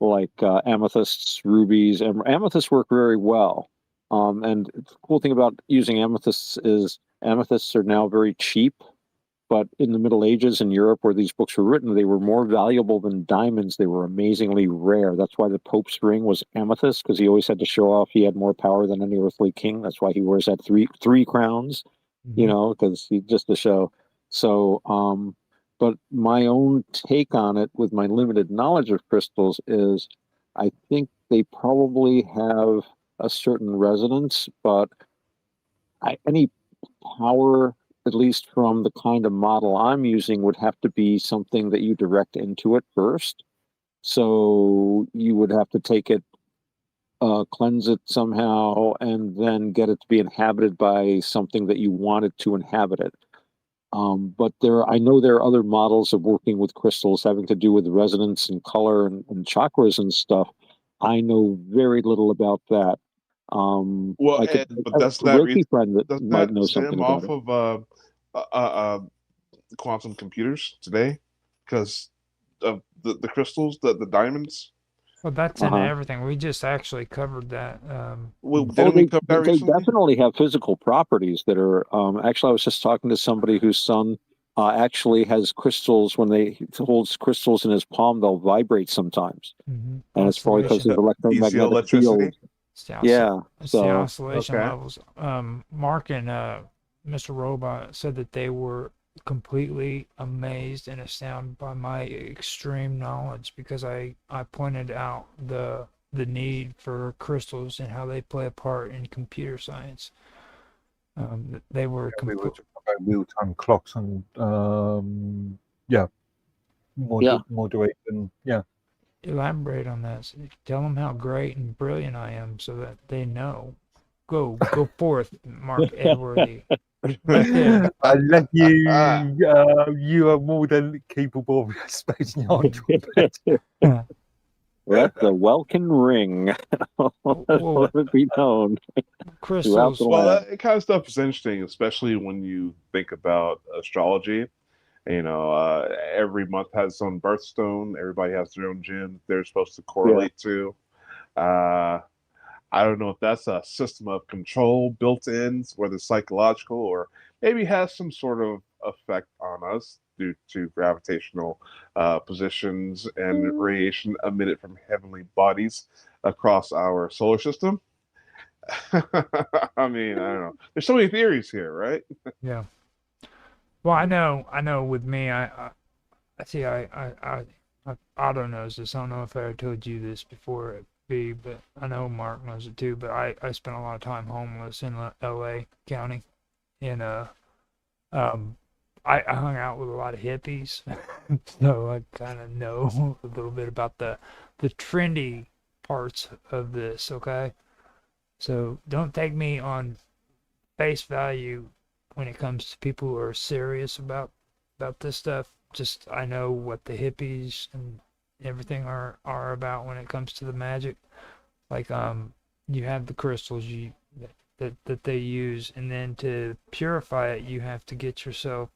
like amethysts, rubies, and amethysts work very well. And the cool thing about using amethysts is amethysts are now very cheap. But in the Middle Ages in Europe, where these books were written, they were more valuable than diamonds. They were amazingly rare. That's why the Pope's ring was amethyst, because he always had to show off he had more power than any earthly king. That's why he wears that three crowns, because he just to show. So, but my own take on it, with my limited knowledge of crystals, is I think they probably have a certain resonance, but any power, at least from the kind of model I'm using, would have to be something that you direct into it first. So you would have to take it, cleanse it somehow, and then get it to be inhabited by something that you wanted to inhabit it. But I know there are other models of working with crystals having to do with resonance and color and chakras and stuff. I know very little about that. Well, but that's a not Reiki friend that doesn't might that know stem something about off it. of quantum computers today, because of the crystals, the diamonds. Well, that's in everything. We just actually covered that. Well, didn't we cover that They recently? definitely have physical properties that are. Actually, I was just talking to somebody whose son actually has crystals. When he holds crystals in his palm, they'll vibrate sometimes, and it's probably because of electromagnetic field. Yeah, it's so the oscillation levels. Mark and Mr. Robot said that they were completely amazed and astounded by my extreme knowledge, because I pointed out the need for crystals and how they play a part in computer science. They were we were talking about real-time clocks and moderation. Yeah. Elaborate on that. Tell them how great and brilliant I am, so that they know. Go forth, Mark Edwardy. Right there. I let you. You are more than capable of exposing your Let the welkin ring. Let it be known. Crystals. Well, that kind of stuff is interesting, especially when you think about astrology. Every month has its own birthstone. Everybody has their own gem they're supposed to correlate to. I don't know if that's a system of control built in, whether psychological or maybe has some sort of effect on us due to gravitational positions and radiation emitted from heavenly bodies across our solar system. I mean, I don't know. There's so many theories here, right? Yeah. Well, I know. With me, I see. Otto knows this. I don't know if I told you this before, B, but I know Mark knows it too. But I spent a lot of time homeless in L.A. County, and I hung out with a lot of hippies, so I kind of know a little bit about the trendy parts of this. Okay, so don't take me on face value when it comes to people who are serious about this stuff. Just I know what the hippies and everything are about when it comes to the magic. Like you have the crystals that they use, and then to purify it, you have to get yourself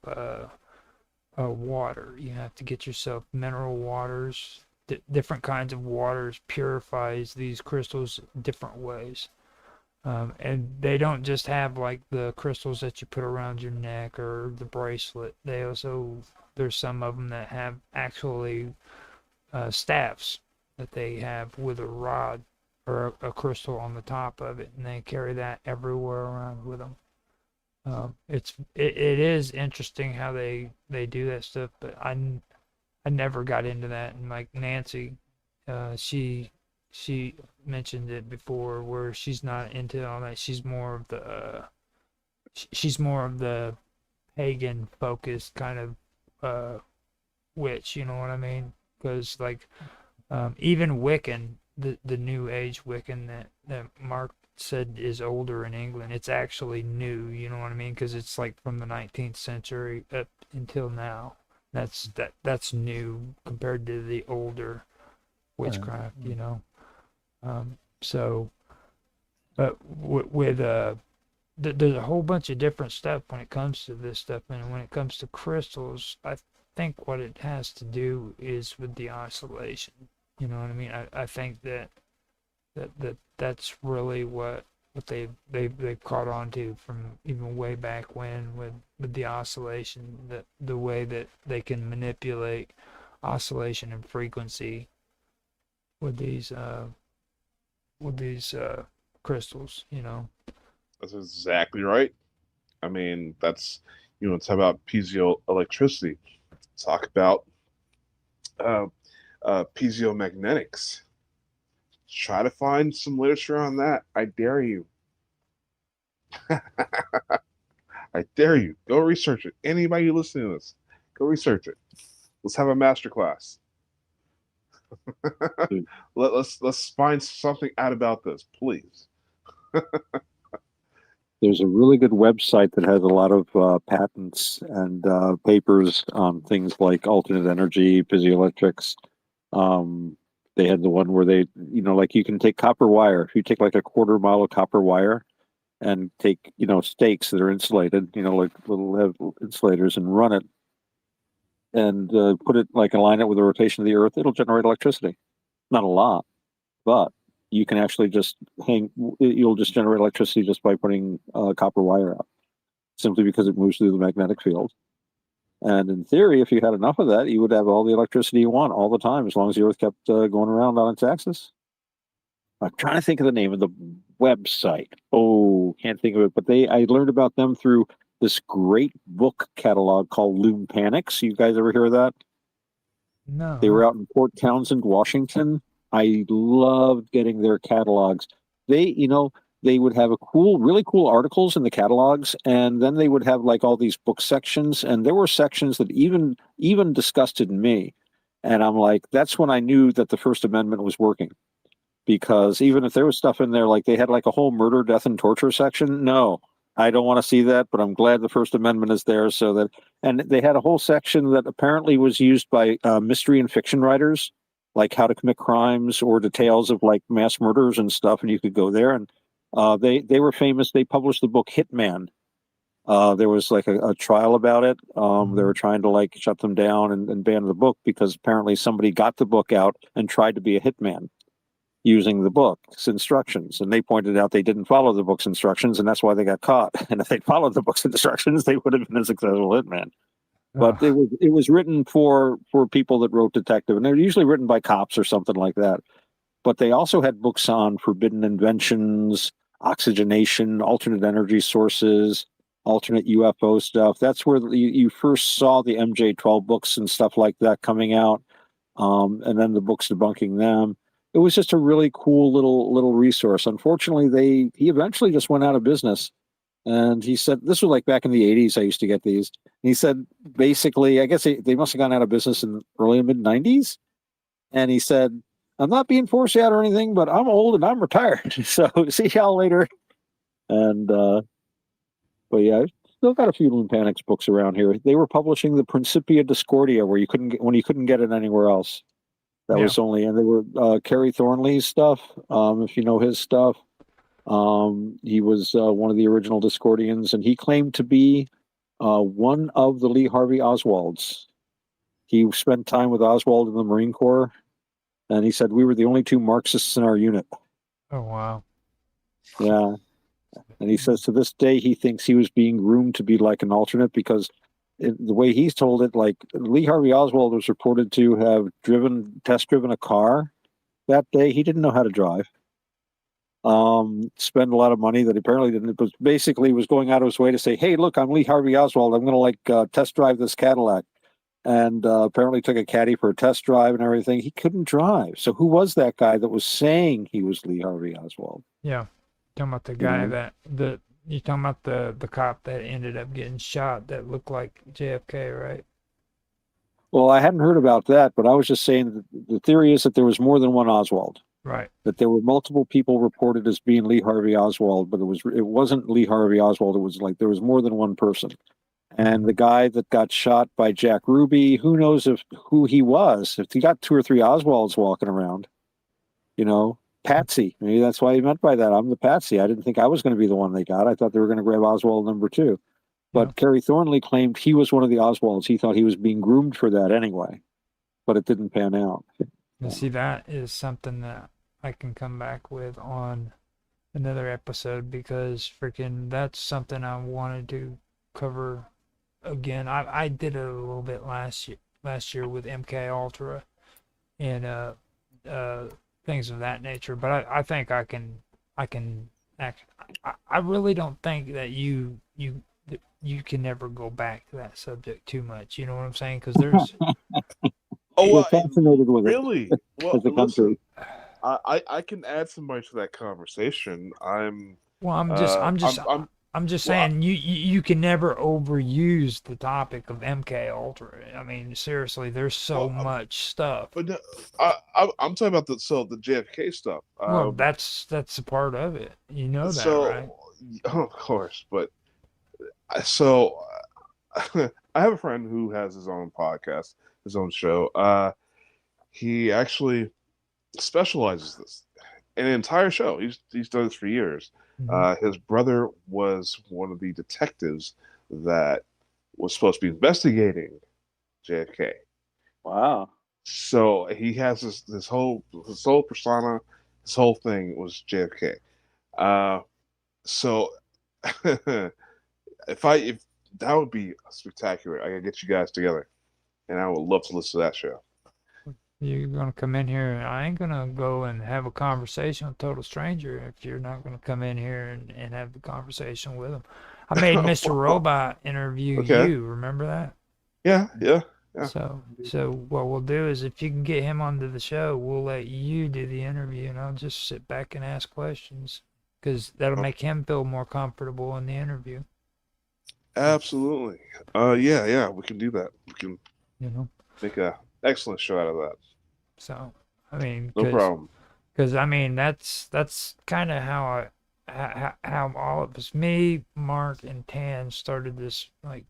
water. You have to get yourself mineral waters. Different kinds of waters purifies these crystals different ways. And they don't just have like the crystals that you put around your neck or the bracelet. There's some of them that have actually staffs that they have with a rod or a crystal on the top of it, and they carry that everywhere around with them. It is interesting how they do that stuff, but I never got into that. And like Nancy, she mentioned it before, where she's not into all that. She's more of the pagan focused kind of which, you know what I mean? Because like even Wiccan, the New Age Wiccan that Mark said is older in England, it's actually new. You know what I mean? Because it's like from the 19th century up until now. That's new compared to the older witchcraft. You know, so but with there's a whole bunch of different stuff when it comes to this stuff, and when it comes to crystals, I think what it has to do is with the oscillation. You know what I mean? I think that's really what they've caught on to from even way back when with the oscillation, the way that they can manipulate oscillation and frequency with these crystals, you know. That's exactly right. I mean, that's, talk about piezoelectricity. Talk about piezomagnetics. Try to find some literature on that. I dare you. I dare you. Go research it. Anybody listening to this, go research it. Let's have a master class. Let's find something out about this, please. There's a really good website that has a lot of patents and papers on things like alternate energy, piezoelectrics. They had the one where they, like you can take copper wire. If you take like a quarter mile of copper wire and take, stakes that are insulated, like little insulators, and run it and put it, like align it with the rotation of the earth, it'll generate electricity. Not a lot, but you can actually just you'll just generate electricity just by putting copper wire out, simply because it moves through the magnetic field. And in theory, if you had enough of that, you would have all the electricity you want all the time, as long as the earth kept going around on its axis. I'm trying to think of the name of the website. Oh, can't think of it. But I learned about them through this great book catalog called Loon Panics. You guys ever hear of that? No. They were out in Port Townsend, Washington. I loved getting their catalogs. They would have really cool articles in the catalogs, and then they would have like all these book sections, and there were sections that even disgusted me. And I'm like, that's when I knew that the First Amendment was working. Because even if there was stuff in there, like they had like a whole murder, death, and torture section, no, I don't want to see that, but I'm glad the First Amendment is there and they had a whole section that apparently was used by mystery and fiction writers, like how to commit crimes or details of like mass murders and stuff, and you could go there. And they were famous. They published the book Hitman. There was like a trial about it. They were trying to like shut them down and ban the book because apparently somebody got the book out and tried to be a hitman using the book's instructions, and they pointed out they didn't follow the book's instructions, and that's why they got caught. And if they'd followed the book's instructions, they would have been a successful hitman. But it was written for people that wrote detective, and they're usually written by cops or something like that. But they also had books on forbidden inventions, oxygenation, alternate energy sources, alternate UFO stuff. That's where you first saw the MJ-12 books and stuff like that coming out, and then the books debunking them. It was just a really cool little resource. Unfortunately, he eventually just went out of business. And he said, this was like back in the 80s, I used to get these. And he said, basically, I guess they must have gone out of business in the early mid-90s. And he said, I'm not being forced out or anything, but I'm old and I'm retired. So see y'all later. And, but yeah, I've still got a few Loon Panics books around here. They were publishing the Principia Discordia when you couldn't get it anywhere else. That was only, and they were Kerry Thornley's stuff, if you know his stuff. He was one of the original Discordians, and he claimed to be one of the Lee Harvey Oswalds. He spent time with Oswald in the Marine Corps, and he said we were the only two Marxists in our unit. Oh, wow. Yeah. And he says to this day he thinks he was being groomed to be like an alternate because the way he's told it, like Lee Harvey Oswald was reported to have test driven a car that day. He didn't know how to drive. Spend a lot of money that he apparently didn't, but basically was going out of his way to say, hey, look, I'm Lee Harvey Oswald. I'm going to test drive this Cadillac. And apparently took a caddy for a test drive and everything. He couldn't drive. So who was that guy that was saying he was Lee Harvey Oswald? Yeah. Talking about the guy you're talking about the cop that ended up getting shot that looked like JFK, right? Well, I hadn't heard about that, but I was just saying that the theory is that there was more than one Oswald. Right. That there were multiple people reported as being Lee Harvey Oswald, but it wasn't Lee Harvey Oswald. It was like there was more than one person. And the guy that got shot by Jack Ruby, who knows who he was? If he got 2 or 3 Oswalds walking around, Patsy. Maybe that's why he meant by that. I'm the Patsy. I didn't think I was going to be the one they got. I thought they were going to grab Oswald number 2. But Kerry Thornley claimed he was one of the Oswalds. He thought he was being groomed for that anyway, but it didn't pan out. You see, that is something that I can come back with on another episode, because freaking that's something I wanted to cover again. I did it a little bit last year with MK Ultra and things of that nature, but I think I can act. I really don't think that you can never go back to that subject too much. You know what I'm saying? Because there's We're fascinated with really? it. Well, as a listen, country. I can add somebody to that conversation. I'm just saying you can never overuse the topic of MK Ultra. I mean, seriously, there's so much stuff. But no, I'm talking about the JFK stuff. Well, that's a part of it. You know that, right? Of course, but so I have a friend who has his own podcast, his own show. He actually specializes this, an entire show. He's done this for years. His brother was one of the detectives that was supposed to be investigating JFK. Wow. So he has his whole persona, his whole thing was JFK. So if that would be spectacular. I gotta get you guys together, and I would love to listen to that show. You're gonna come in here, and I ain't gonna go and have a conversation with a total stranger if you're not gonna come in here and have the conversation with him. I made Mr. Robot interview you. Remember that? Yeah. So what we'll do is, if you can get him onto the show, we'll let you do the interview, and I'll just sit back and ask questions, because that'll make him feel more comfortable in the interview. Absolutely. Yeah, we can do that. We can make a excellent show out of that. So, I mean, no problem. Because I mean, that's kind of how all of us, me, Mark, and Tan, started this like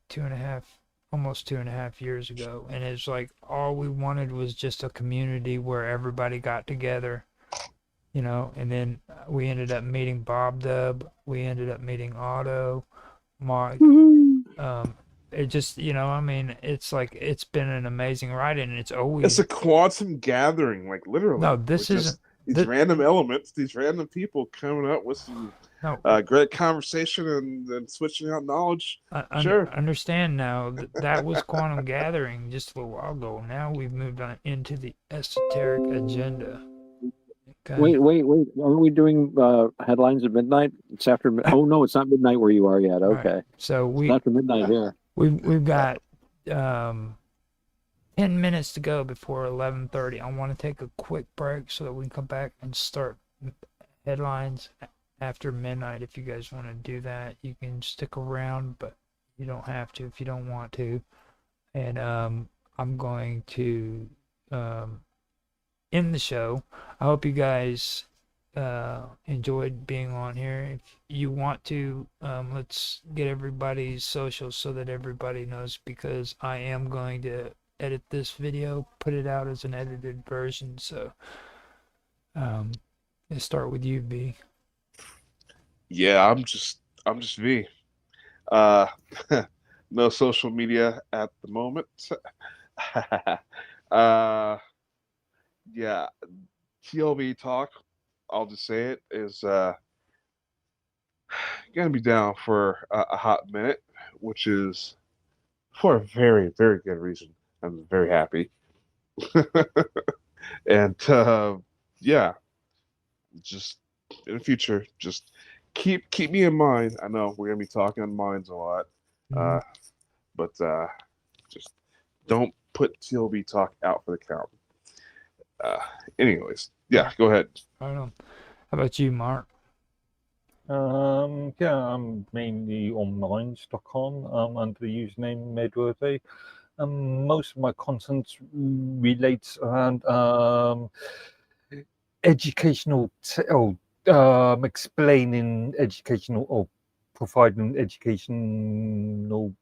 almost 2.5 years ago, and it's like all we wanted was just a community where everybody got together, and then we ended up meeting Bob Dub, we ended up meeting Otto, Mark. It just, I mean, it's like, it's been an amazing ride, and it's a quantum gathering, like literally. No, this isn't. These random elements, these random people coming up with some great conversation and switching out knowledge. Sure. Understand now that was quantum gathering just a little while ago. Now we've moved on into the esoteric agenda. Okay. Wait. Aren't we doing headlines at midnight? It's after. Oh no, it's not midnight where you are yet. Okay. Right. So it's after midnight here. We've got 10 minutes to go before 11:30. I want to take a quick break so that we can come back and start headlines after midnight. If you guys want to do that, you can stick around, but you don't have to if you don't want to. And I'm going to end the show. I hope you guys enjoyed being on here. If you want to, let's get everybody's socials so that everybody knows, because I am going to edit this video, put it out as an edited version. So let's start with you, B. Yeah, I'm just V. No social media at the moment. Yeah, TLB talk, I'll just say it, is gonna be down for a hot minute, which is for a very, very good reason. I'm very happy. And yeah, just in the future, just keep me in mind. I know we're gonna be talking on minds a lot, but just don't put TLB talk out for the count. Anyways, yeah, go ahead. I don't know. How about you, Mark? Yeah, I'm mainly on minds.com under the username Medworthy. most of my content relates around educational, explaining educational or providing educational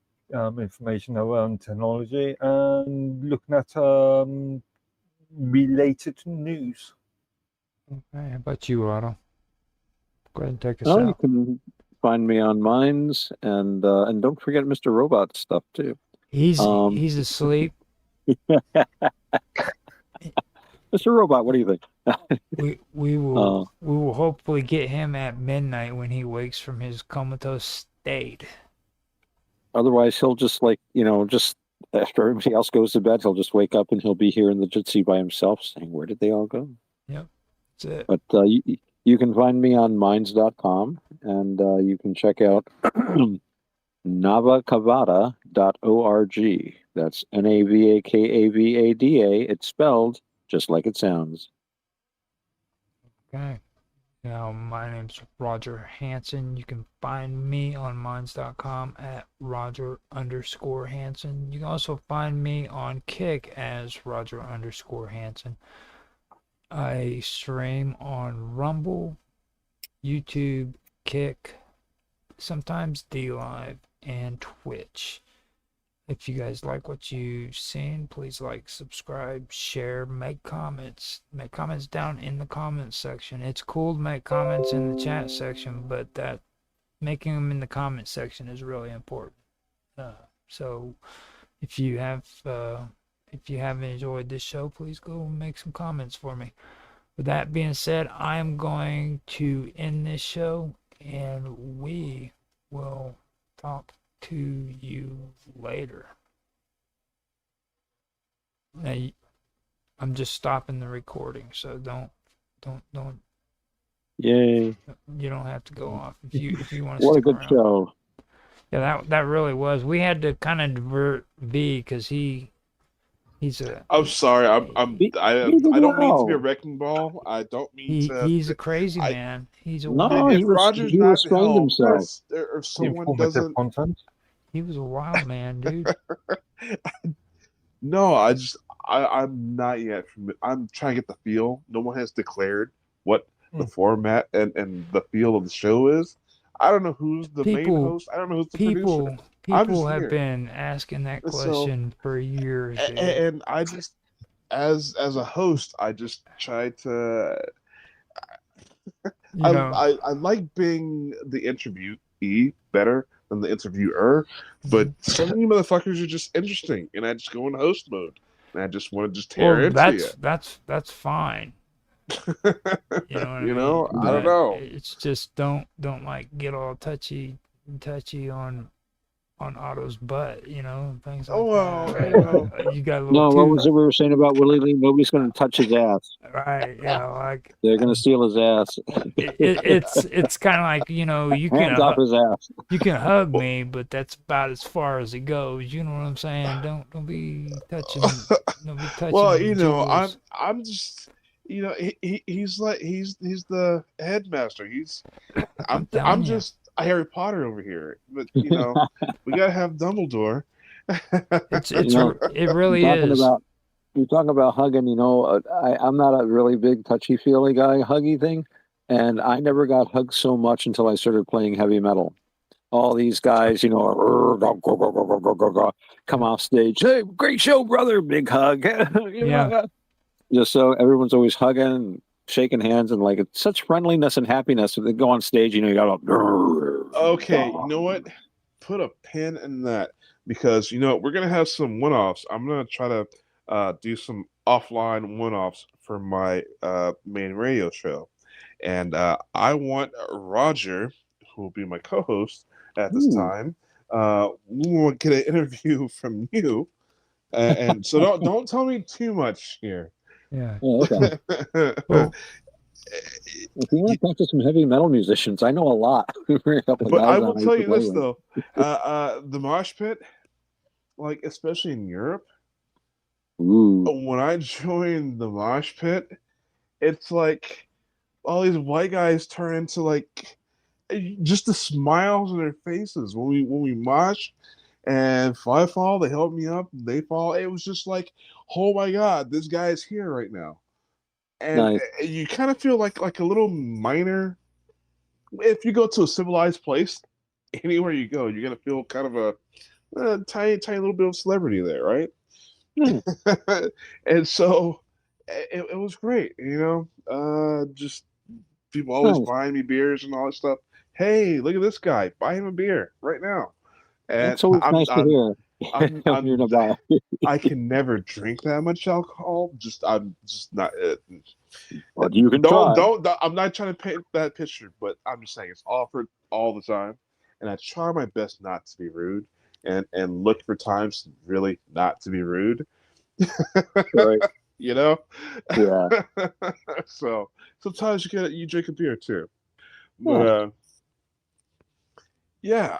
information around technology and looking at related news. Okay, how about you, Otto? Go ahead and take us Oh, you out. can find me on Minds, and don't forget Mr. Robot stuff too. He's asleep. Mr. Robot, what do you think? We will hopefully get him at midnight when he wakes from his comatose state. Otherwise, he'll just just after everybody else goes to bed, he'll just wake up and he'll be here in the Jitsi by himself, saying, "Where did they all go?" Yep, that's it. But you can find me on minds.com, and you can check out navakavada.org. That's NAVAKAVADA. It's spelled just like it sounds. Okay. Now, my name's Roger Hansen. You can find me on minds.com at Roger_Hansen. You can also find me on Kick as Roger_Hansen. I stream on Rumble, YouTube, Kick, sometimes DLive, and Twitch. If you guys like what you've seen, please like, subscribe, share, make comments. Make comments down in the comments section. It's cool to make comments in the chat section, but that making them in the comment section is really important. So if you haven't enjoyed this show, please go make some comments for me. With that being said, I'm going to end this show, and we will talk to you later. Now, I'm just stopping the recording, so don't. Yay! You don't have to go off if you want to. What a stick good around. show! Yeah, that really was. We had to kind of divert V because he's a. I'm sorry. I don't mean to be a wrecking ball. I don't mean to. He's a crazy man. He's a no. If He Roger's he not restrained help, himself. if someone doesn't. Content. He was a wild man, dude. No, I'm not yet. I'm trying to get the feel. No one has declared what the format and the feel of the show is. I don't know who's the main host. I don't know who's the producer. People have been asking that question for years. Dude. And I just, as a host, I just try to. I like being the interviewee better than the interviewer, but some of you motherfuckers are just interesting, and I just go in host mode, and I just want to just tear into you. That's fine. You know what I mean? I don't know. It's just don't like get all touchy on Otto's butt, things like that. You got a little what was it we were saying about Willie Lee? Nobody's going to touch his ass. Right, like they're going to steal his ass. It's kind of like, you can hands off his ass. You can hug me, but that's about as far as it goes. You know what I'm saying? Don't be touching. Don't be touching. Well, I'm just. He's the headmaster. I'm just a Harry Potter over here, but we gotta have Dumbledore. It really is. You're talking about hugging. I'm not a really big touchy feely guy, huggy thing, and I never got hugged so much until I started playing heavy metal. All these guys, come off stage. Hey, great show, brother! Big hug. Yeah. Just so everyone's always hugging and shaking hands, and like it's such friendliness and happiness. If they go on stage, you got okay, you know what? Put a pin in that, because we're gonna have some one-offs. I'm gonna try to do some offline one-offs for my main radio show, and I want Roger, who will be my co-host at this time. We want to get an interview from you, and so don't tell me too much here. Yeah. Oh, okay. Well, if you want to talk to some heavy metal musicians, I know a lot. But I will tell you this though, the mosh pit, like especially in Europe, when I joined the mosh pit, it's like all these white guys turn into like just the smiles on their faces when we mosh. And if I fall, they help me up. They fall. It was just like, oh my God, this guy is here right now. And Nice. you kind of feel like a little minor. If you go to a civilized place, anywhere you go, you're gonna feel kind of a tiny little bit of celebrity there, right? And so it was great, just people always buying me beers and all that stuff. Hey, look at this guy! Buy him a beer right now. And It's always nice to hear. I can never drink that much alcohol. I'm just not. Well, you can try. I'm not trying to paint that picture, but I'm just saying it's offered all the time, and I try my best not to be rude, and look for times really not to be rude. Right. Yeah. So sometimes you drink a beer too, but yeah,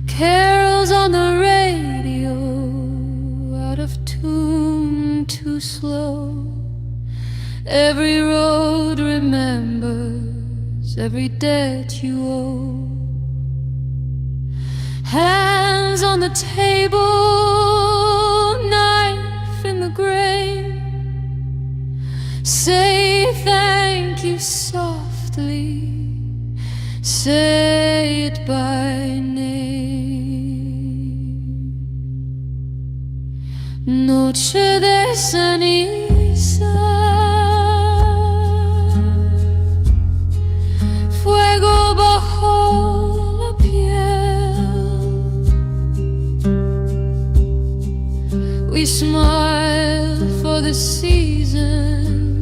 Carols on the radio, out of tune, too slow. Every road remembers every debt you owe. Hands on the table, knife in the grave. Say thank you softly, say it by name. Noche de ceniza, fuego bajo la piel. We smile for the season,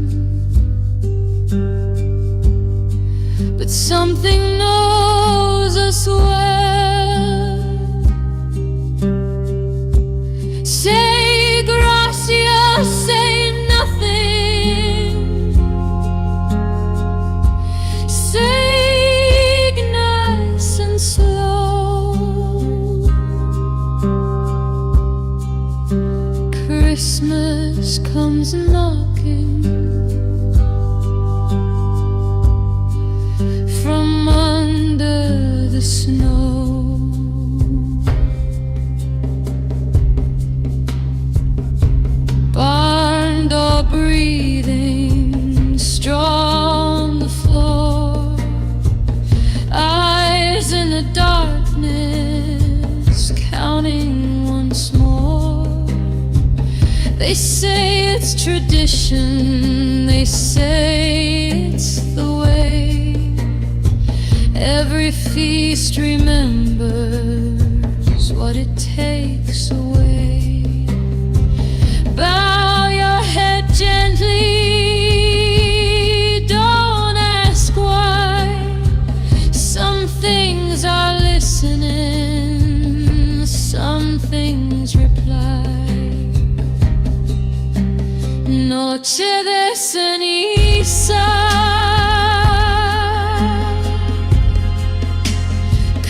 but something knows us well. Say gracias, say nothing. Say nice and slow. Christmas comes knocking from under the snow. Barn door breathing, straw on the floor. Eyes in the darkness, counting once more. They say it's tradition, they say it's the way. Every feast remembers what it takes away. Bow your head gently, don't ask why. Some things are listening, some things reply. Noche de ceniza,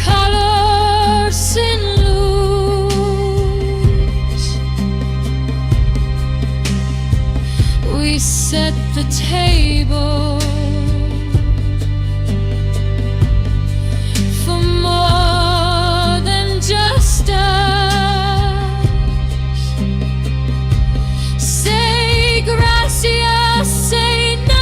colors sin luz. We set the table for more than just us. Say gracias, say nothing.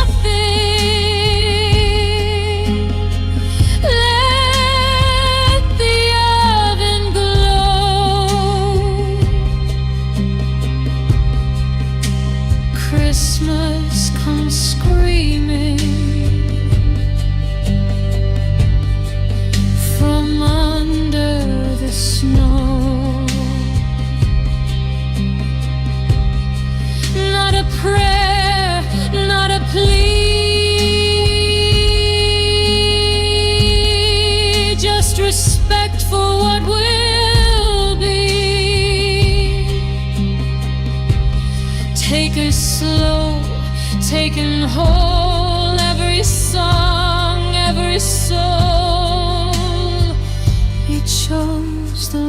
making whole every song, every soul. You chose the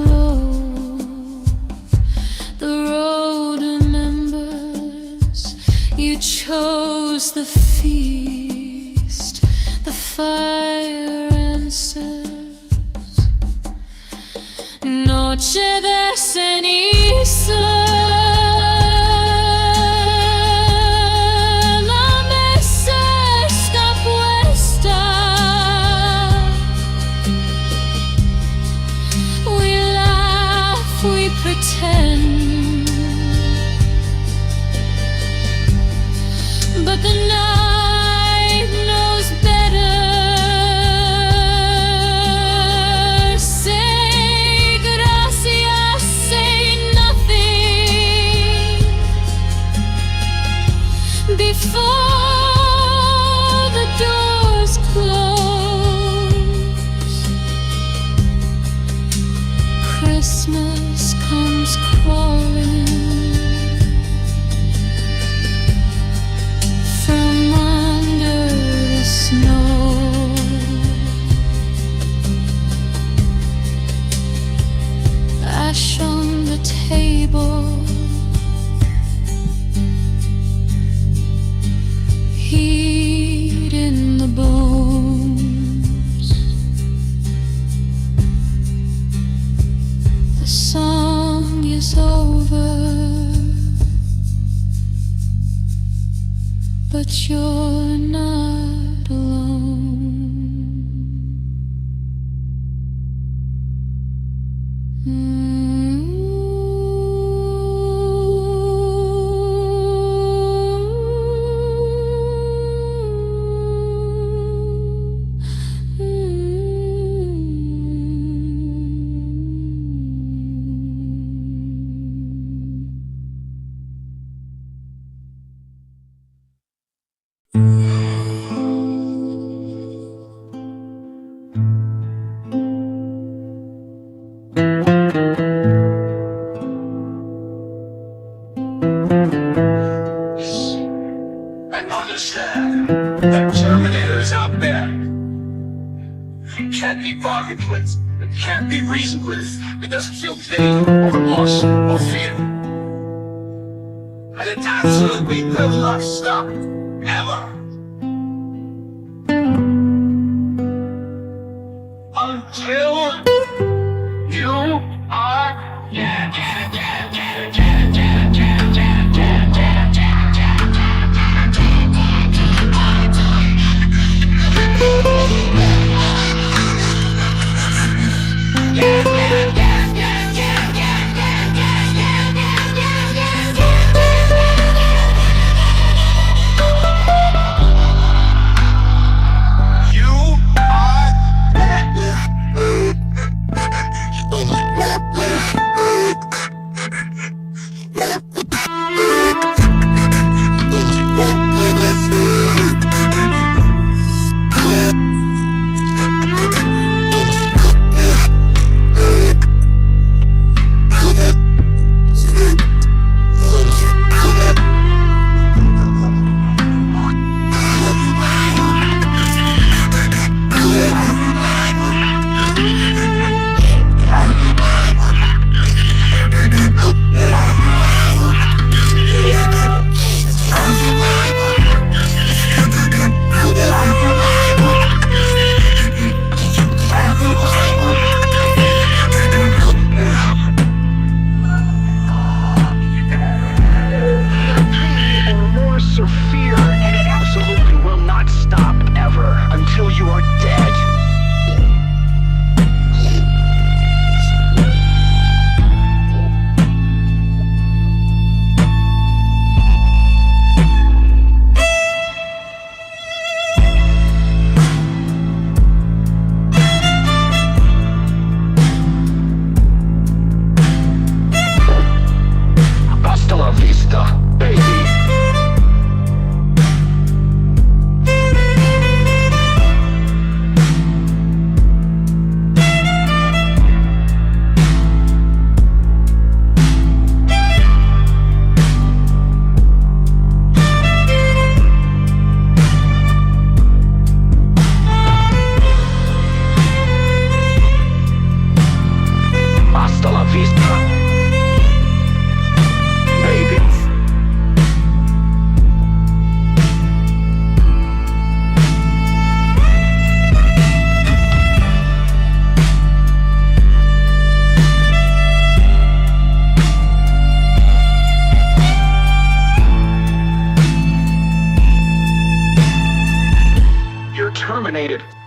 road remembers. You chose the feast, the fire answers. Noche de ceniza. But the night knows better. Say gracias, say nothing before the doors close. Christmas comes crawling from under the snow. Ash on the table, heat in the bones. The song is over, but you're not alone. And understand that Terminators out there can't be bargained with, it can't be reasoned with. It doesn't feel pity or remorse or fear. And it absolutely will not stop, ever. Until you are dead. You are dead. terminated.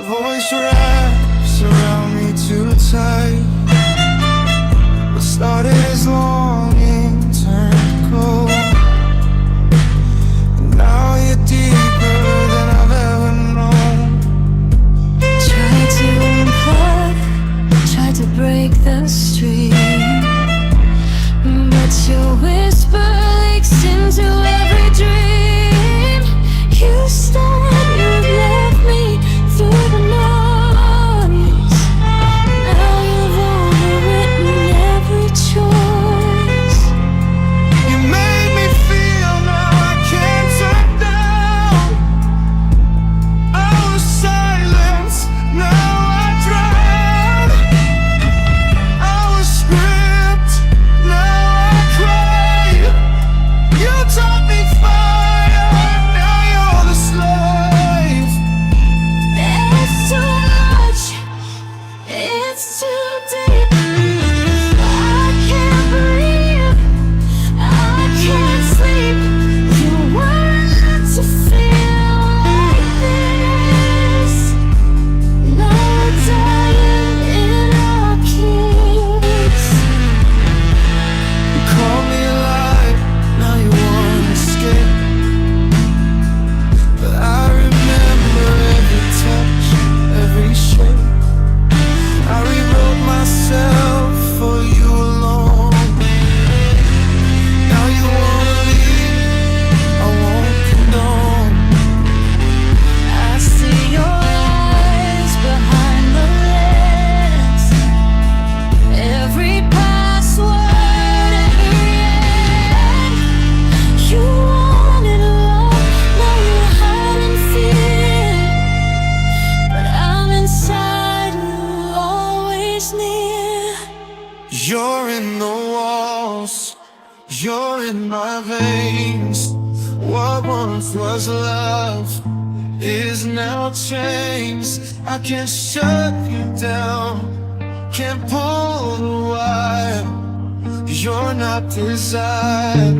voice wraps around me too tight. What started as longing turned cold, and now you're deeper than I've ever known. Tried to unplug, tried to break the stream, but your whisper leaks into every dream. You said you'd left me through the night. was love is now changed. I can't shut you down, can't pull the wire. You're not desire,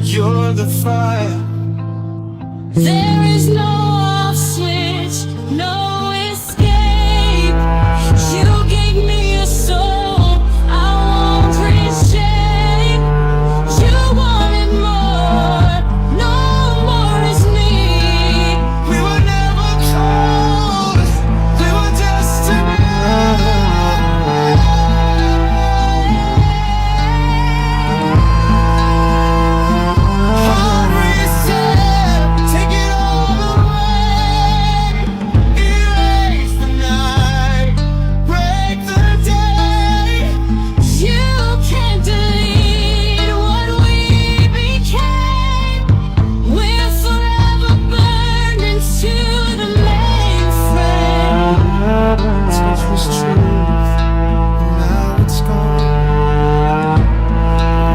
you're the fire. There is no off switch, no escape. You gave me a soul, I won't reshape. You wanted more, no more is me. We were never cold, we were destiny. Hard reset, take it all away. Erase the night, break the day. You can't delete what we became. We're forever burned into the mainframe. Touch was truth, now it's gone.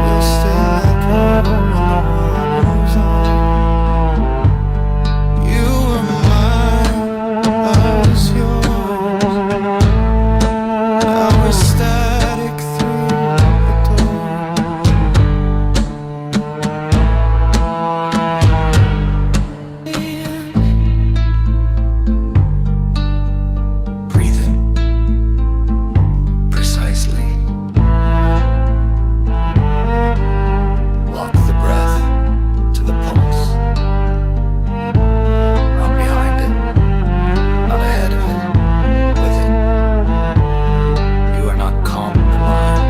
We'll still echo when the world moves on. You were mine, I was yours. Now we're static through the door. Breathe in precisely. Lock the breath to the pulse. Not behind it, not ahead of it, with it. You are not calm in the mind.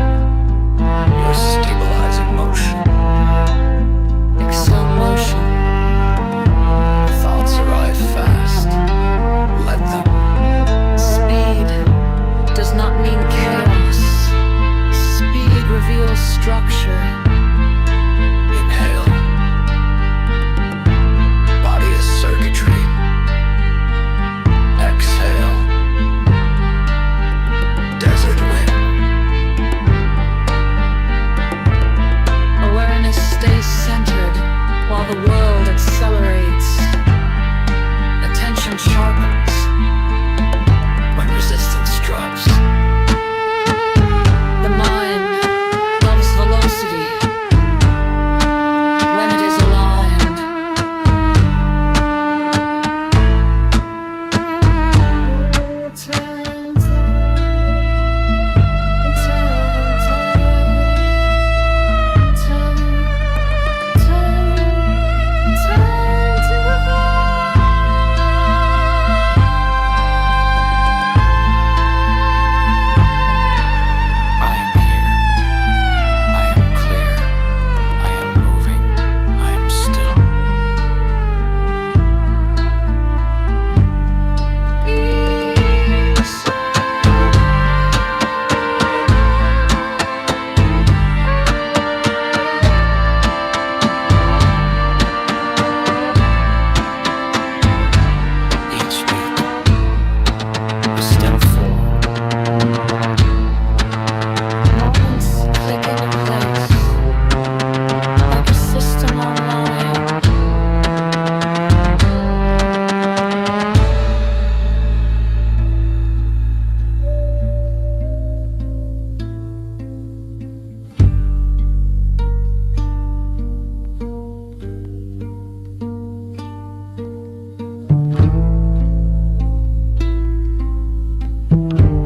You are stabilizing motion. Excel motion. Thoughts arrive fast. Let them. Speed does not mean chaos. Speed reveals structure. Inhale. Body is circuitry. Exhale. Desert wind. Awareness stays centered while the world accelerates. Attention sharpens. When resistance drops. The mind loves velocity when it is aligned. I am here. I am clear. I am moving. I am still. Each beat, a step forward. Moments click into place like a system online.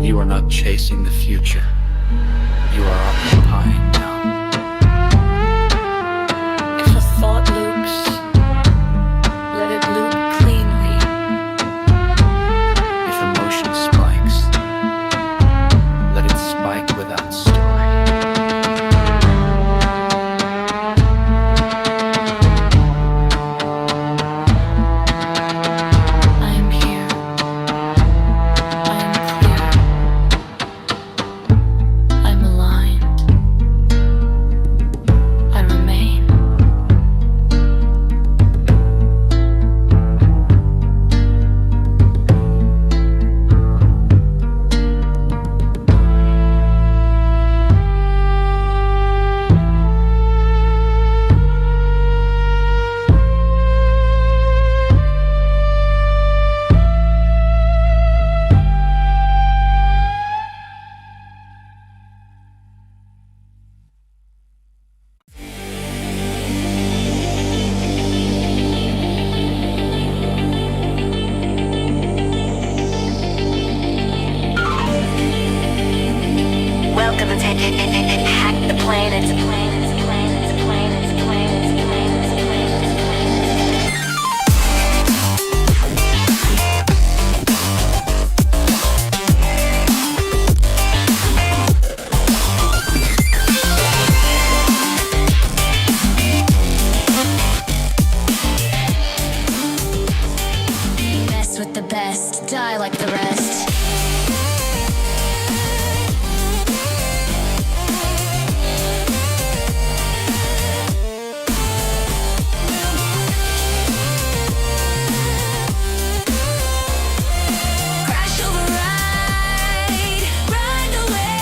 You are not chasing the future. You are occupying now. If a thought loops, let it loop cleanly. If emotion spikes, let it spike without story. I am here. I am clear. I'm aligned. the best, die like the rest. Crash override, grind away.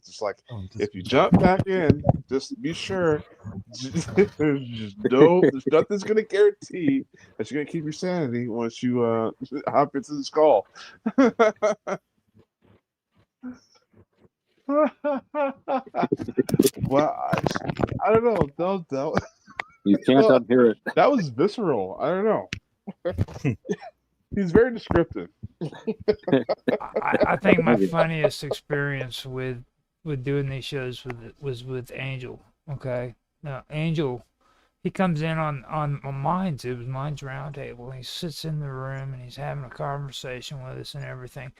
Just like if you jump back in, just be sure. Just there's nothing's gonna guarantee that you're gonna keep your sanity once you hop into the skull. Well, I don't know. You can't unhear it. That was visceral. I don't know. He's very descriptive. I think my funniest experience with doing these shows was with Angel. Okay, now Angel, he comes in on Minds. It was Minds Roundtable. He sits in the room and he's having a conversation with us and everything.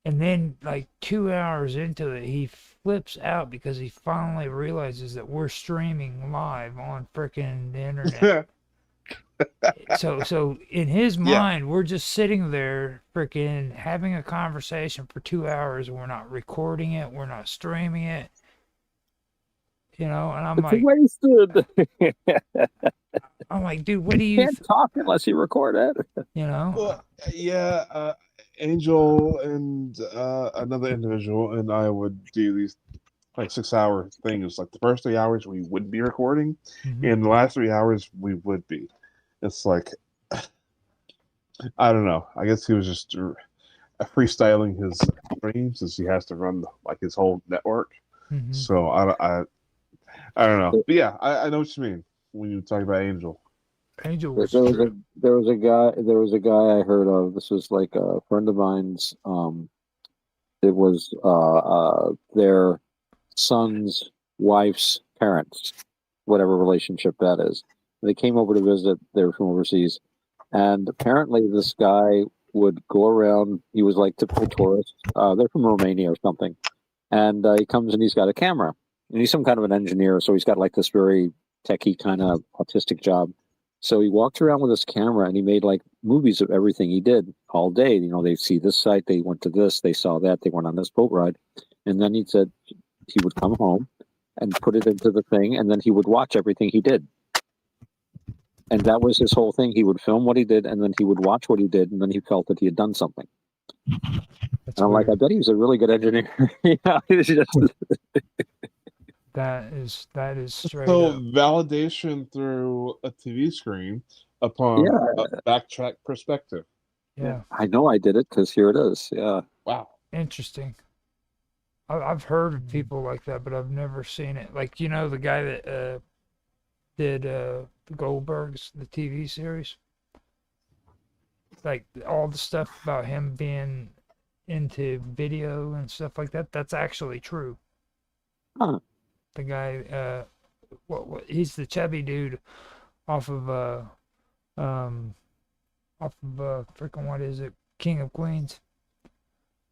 And then, like 2 hours into it, he flips out because he finally realizes that we're streaming live on frickin' the internet. So in his Yeah. mind, we're just sitting there freaking having a conversation for 2 hours. We're not recording it. We're not streaming it. And I'm It's like, wasted. dude, what do you can't talk unless you record it. Well, yeah, Angel and another individual and I would do these like 6 hour things. Like the first 3 hours we wouldn't be recording, and the last 3 hours we would be. It's like I don't know. I guess he was just freestyling his stream since he has to run like his whole network. So I don't know. But yeah, I know what you mean when you talk about Angel. Angel There was was a guy I heard of. This was like a friend of mine's. It was their son's wife's parents, whatever relationship that is. They came over to visit. They were from overseas, and apparently this guy would go around. He was like typical tourist. They're from Romania or something, and he comes and he's got a camera, and he's some kind of an engineer, so he's got like this very techie kind of autistic job. So he walked around with his camera and he made like movies of everything he did all day. They see this site, they went to this, they saw that, they went on this boat ride. And then he said he would come home and put it into the thing, and then he would watch everything he did. And that was his whole thing. He would film what he did, and then he would watch what he did, and then he felt that he had done something. And I'm like, I bet he was a really good engineer. That is straight So up. validation through a TV screen upon a backtrack perspective. Yeah. I know I did it because here it is. Yeah. Wow. Interesting. I've heard of people like that, but I've never seen it. Like, the guy that did the Goldbergs, the TV series. Like all the stuff about him being into video and stuff like that, that's actually true. Huh. The guy, he's the chubby dude off of freaking, what is it, King of Queens,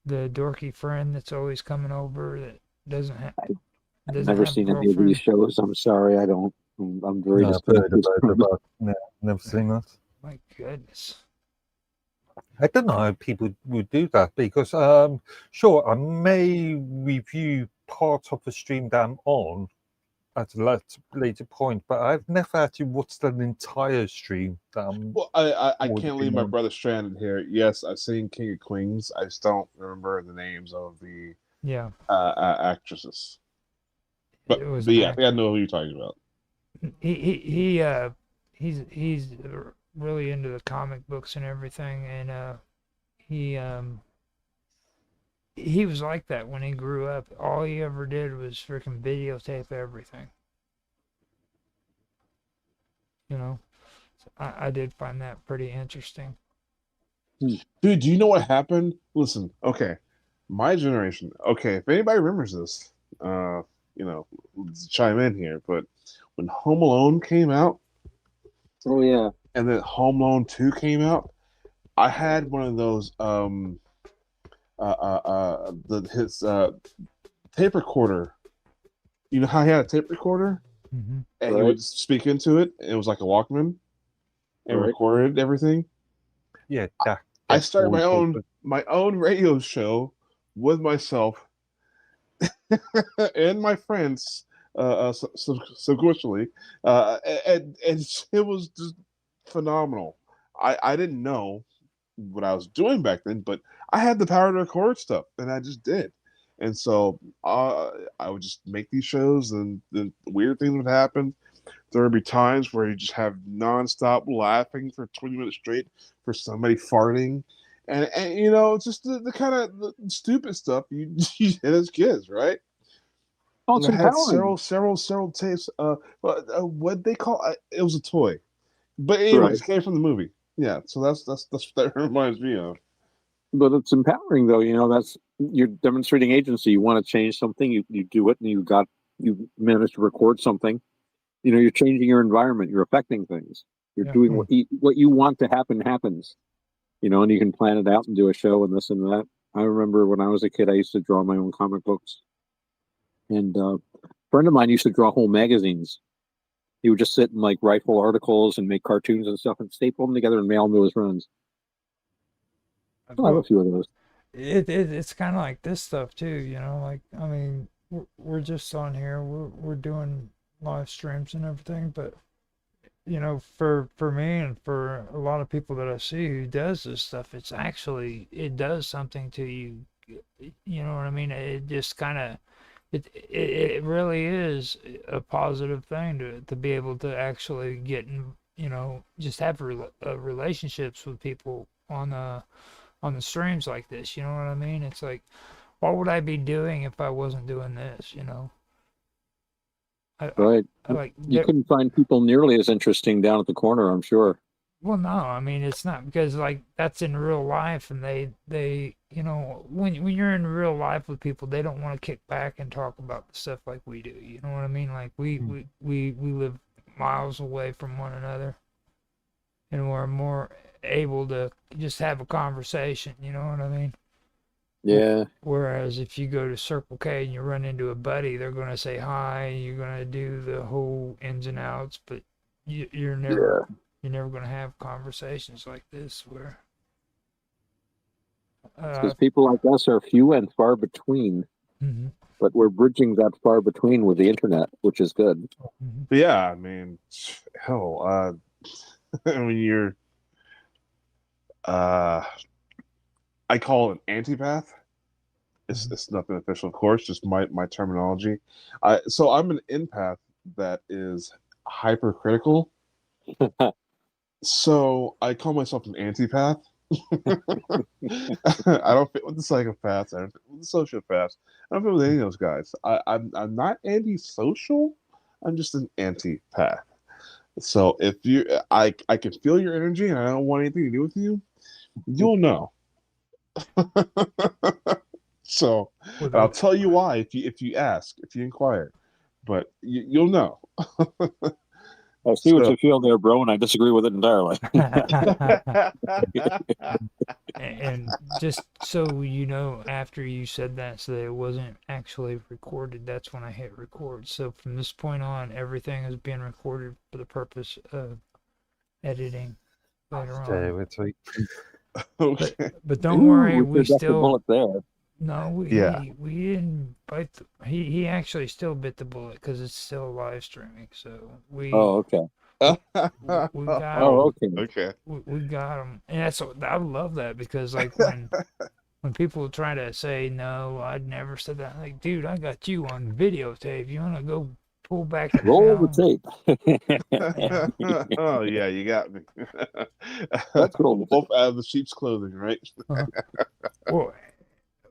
the dorky friend that's always coming over that doesn't have. I've never seen any of these shows. I'm sorry, I don't. I'm very disconnected. Never seen that. My goodness. I don't know how people would do that because, sure, I may review part of the stream that I'm on at a later point, but I've never actually watched an entire stream. Well, I can't leave my brother stranded here. Yes, I've seen King of Queens. I just don't remember the names of the actresses. But yeah, I think I know who you're talking about. He's really into the comic books and everything, and he was like that when he grew up. All he ever did was freaking videotape everything. So I did find that pretty interesting. Dude, do you know what happened? Listen, okay, my generation. Okay, if anybody remembers this, let's chime in here. But when Home Alone came out, oh yeah, and then Home Alone 2 came out, I had one of those his tape recorder. You know how he had a tape recorder, and he would speak into it. And it was like a Walkman, and recorded everything. Yeah, I started my own radio show with myself and my friends, sequentially, and it was just phenomenal. I didn't know what I was doing back then, but I had the power to record stuff, and I just did. And so I would just make these shows, and then weird things would happen. There would be times where you just have nonstop laughing for 20 minutes straight for somebody farting, and just the kind of stupid stuff you did as kids, right? Oh, it's I had empowering. several tapes. What they call it was a toy, but anyways, it came from the movie. Yeah, so that's what that reminds me of. But it's empowering, though. That's you're demonstrating agency. You want to change something, you do it, and you manage to record something. You're changing your environment. You're affecting things. You're doing what you want to happen happens. And you can plan it out and do a show and this and that. I remember when I was a kid, I used to draw my own comic books, and a friend of mine used to draw whole magazines. He would just sit and like rifle articles and make cartoons and stuff and staple them together and mail them to his friends. Oh, I have a few of those. It's kind of like this stuff too, you know. Like, I mean, we're just on here. We're doing live streams and everything, but you know, for me and for a lot of people that I see who does this stuff, it does something to you. You know what I mean? It just kind of it really is a positive thing to be able to actually get in, you know, just have relationships with people on the streams like this. You know what I mean? It's like, what would I be doing if I wasn't doing this? You know. Right. You couldn't find people nearly as interesting down at the corner, I'm sure. Well, no, I mean, it's not, because like that's in real life, and they you know, when you're in real life with people, they don't want to kick back and talk about the stuff like we do. You know what I mean? Like we live miles away from one another, and we're more able to just have a conversation. You know what I mean? Yeah. Whereas if you go to Circle K and you run into a buddy, they're going to say hi, you're going to do the whole ins and outs, but you're never going to have conversations like this where because people like us are few and far between. Mm-hmm. But we're bridging that far between with the internet, which is good. But yeah, I mean, hell, when you're I call it an antipath. It's nothing official, of course, just my terminology. So I'm an empath that is hypercritical. So I call myself an antipath. I don't fit with the psychopaths. I don't fit with the sociopaths. I don't fit with any of those guys. I'm not antisocial. I'm just an antipath. So if I can feel your energy and I don't want anything to do with you, you'll know. So I'll tell you why if you ask, if you inquire, but you'll know. I see what you feel there, bro, and I disagree with it entirely. And just so you know, after you said that, so that it wasn't actually recorded, that's when I hit record. So from this point on, everything is being recorded for the purpose of editing later on. Okay. But don't worry, we got the still bullet there. No, we didn't bite. He actually still bit the bullet because it's still live streaming. So we. Oh, okay. We got. Oh, him. okay. We got him, and that's I love that because like when people try to say no, I'd never said that. Like, dude, I got you on videotape. You wanna go pull back the roll the tape? Oh yeah, you got me. Let's roll both out of the sheep's clothing, right? Well,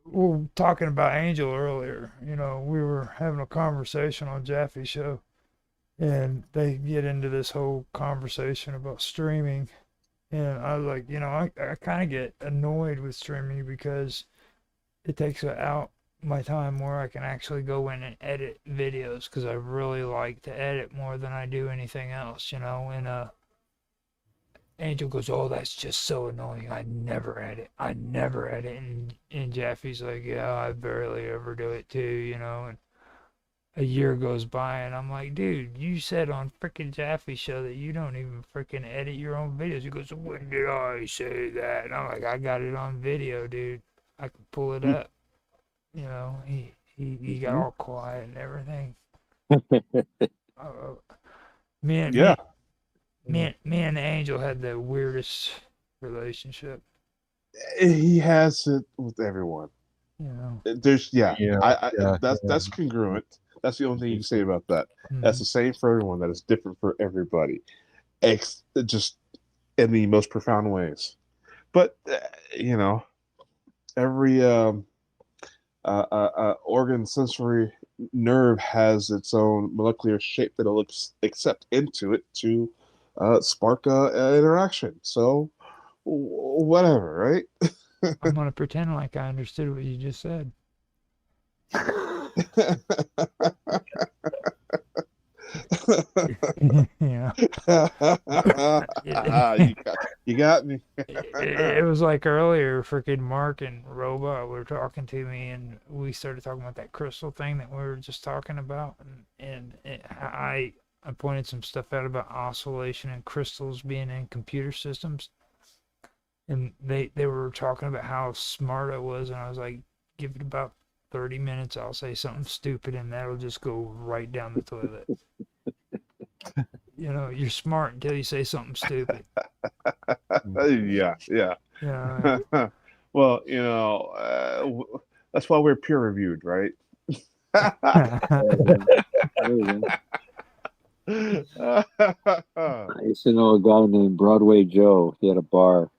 we were talking about Angel earlier. You know, we were having a conversation on Jaffe's show, and they get into this whole conversation about streaming. And I was like, you know, I kind of get annoyed with streaming because it takes out my time where I can actually go in and edit videos because I really like to edit more than I do anything else, you know. And Angel goes, oh, that's just so annoying. I never edit. And Jaffe's like, yeah, I barely ever do it too, you know. And a year goes by, and I'm like, dude, you said on freaking Jaffe's show that you don't even freaking edit your own videos. He goes, when did I say that? And I'm like, I got it on video, dude. I can pull it up. You know, he got all quiet and everything. Me and Angel had the weirdest relationship. He has it with everyone. You know, there's that's congruent. That's the only thing you can say about that. That's the same for everyone. That is different for everybody, just in the most profound ways. But you know, every organ, sensory nerve has its own molecular shape that it'll accept into it to spark an interaction. So whatever, right? I'm gonna pretend like I understood what you just said. Yeah. You got me. It was like earlier, freaking Mark and Robot were talking to me, and we started talking about that crystal thing that we were just talking about, and I I pointed some stuff out about oscillation and crystals being in computer systems, and they were talking about how smart I was, and I was like, give it about 30 minutes, I'll say something stupid, and that'll just go right down the toilet. You know, you're smart until you say something stupid. Yeah. Yeah. Well, that's why we're peer reviewed, right? I used to know a guy named Broadway Joe. He had a bar,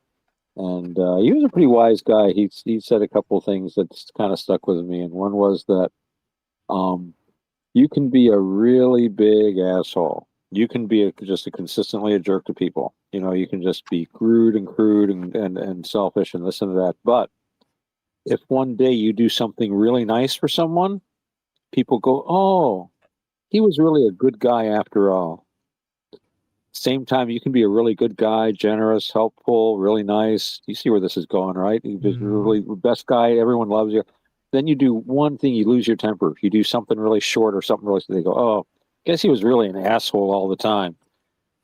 and he was a pretty wise guy. He said a couple of things that kind of stuck with me, and one was that you can be a really big asshole. You can be just consistently a jerk to people. You know, you can just be crude and selfish and this and that. But if one day you do something really nice for someone, people go, "Oh, he was really a good guy after all." Same time, you can be a really good guy, generous, helpful, really nice. You see where this is going, right? You're just really the best guy. Everyone loves you. Then you do one thing, you lose your temper. You do something really short or something really, they go, "Oh, guess he was really an asshole all the time."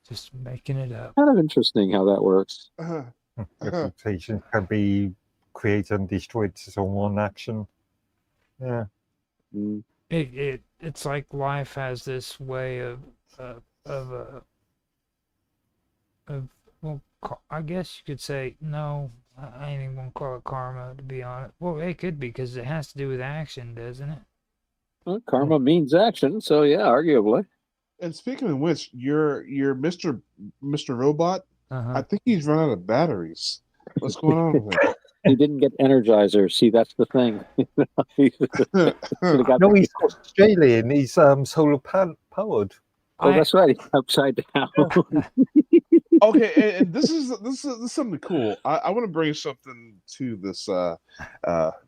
Just making it up. Kind of interesting how that works. Reputation can be created and destroyed to one action. Yeah. It's like life has this way of well, I guess you could say, no, I ain't even gonna call it karma, to be honest. Well, it could be, because it has to do with action, doesn't it? Well, karma means action, so yeah, arguably. And speaking of which, your Mr. Robot, I think he's run out of batteries. What's going on with him? He didn't get Energizer. See, that's the thing. No, he's Australian. He's solar powered. Oh, that's right. Upside down. Okay, and this is something cool. I want to bring something to this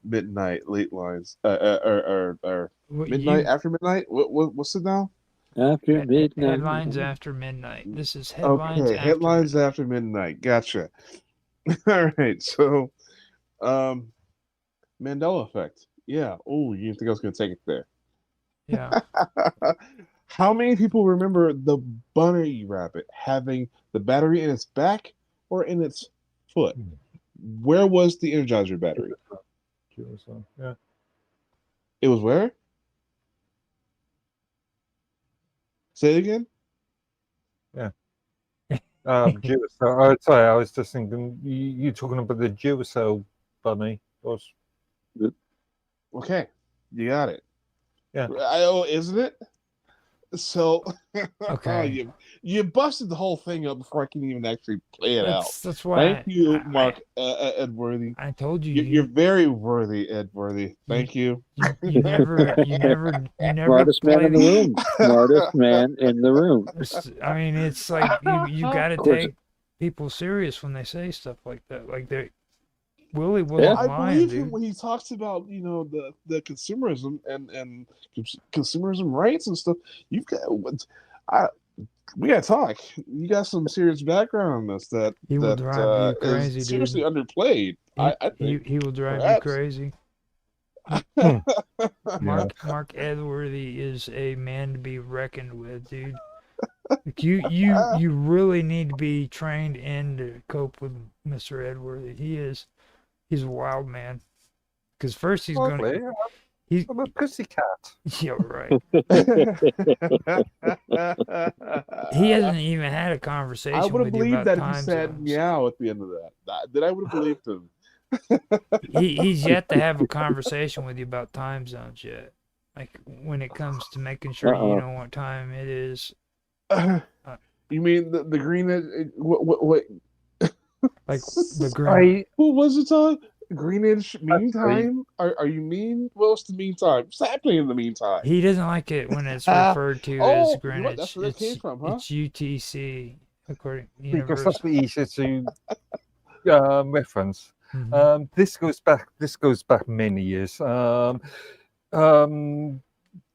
midnight late lines or midnight after midnight. What's it now? After midnight. Headlines after midnight. This is headlines. Okay, after headlines after midnight. Gotcha. All right, so Mandela effect. Yeah. Oh, you didn't think I was going to take it there? Yeah. How many people remember the bunny rabbit having the battery in its back or in its foot? Where was the Energizer battery? Yeah. It was where? Say it again. Yeah. Duracell. Sorry, I was just thinking you talking about the Duracell bunny. Okay, you got it. Yeah. Isn't it? So, okay, you busted the whole thing up before I can even actually play it out. That's why. Thank you, Mark Edworthy. I told you. You're very worthy, Edworthy. Thank you. You never Smartest man in the room. Smartest man in the room. I mean, it's like you got to take people serious when they say stuff like that. Like Willie wasn't lying, I believe dude. him when he talks about the consumerism and consumerism rights and stuff. We gotta talk. You got some serious background on this that he will drive you crazy, is seriously dude. underplayed. I think he will drive perhaps. you crazy. Mark Edworthy is a man to be reckoned with, dude. Like you really need to be trained in to cope with Mr. Edworthy. He's a wild man. Because first he's I'm a pussycat. Yeah, right. He hasn't even had a conversation I would have with you believed about that if time he said zones. meow at the end of that. Then I would have believed him. He's yet to have a conversation with you about time zones yet. Like when it comes to making sure you know what time it is. You mean the green? What? Like the green. What was the time? Greenwich Mean Time? Are you mean? What's the meantime? What's happening in the meantime? He doesn't like it when it's referred to as Greenwich. You know what? That's where that came from, huh? It's UTC, according to because that's the easier to reference. Mm-hmm. This goes back many years.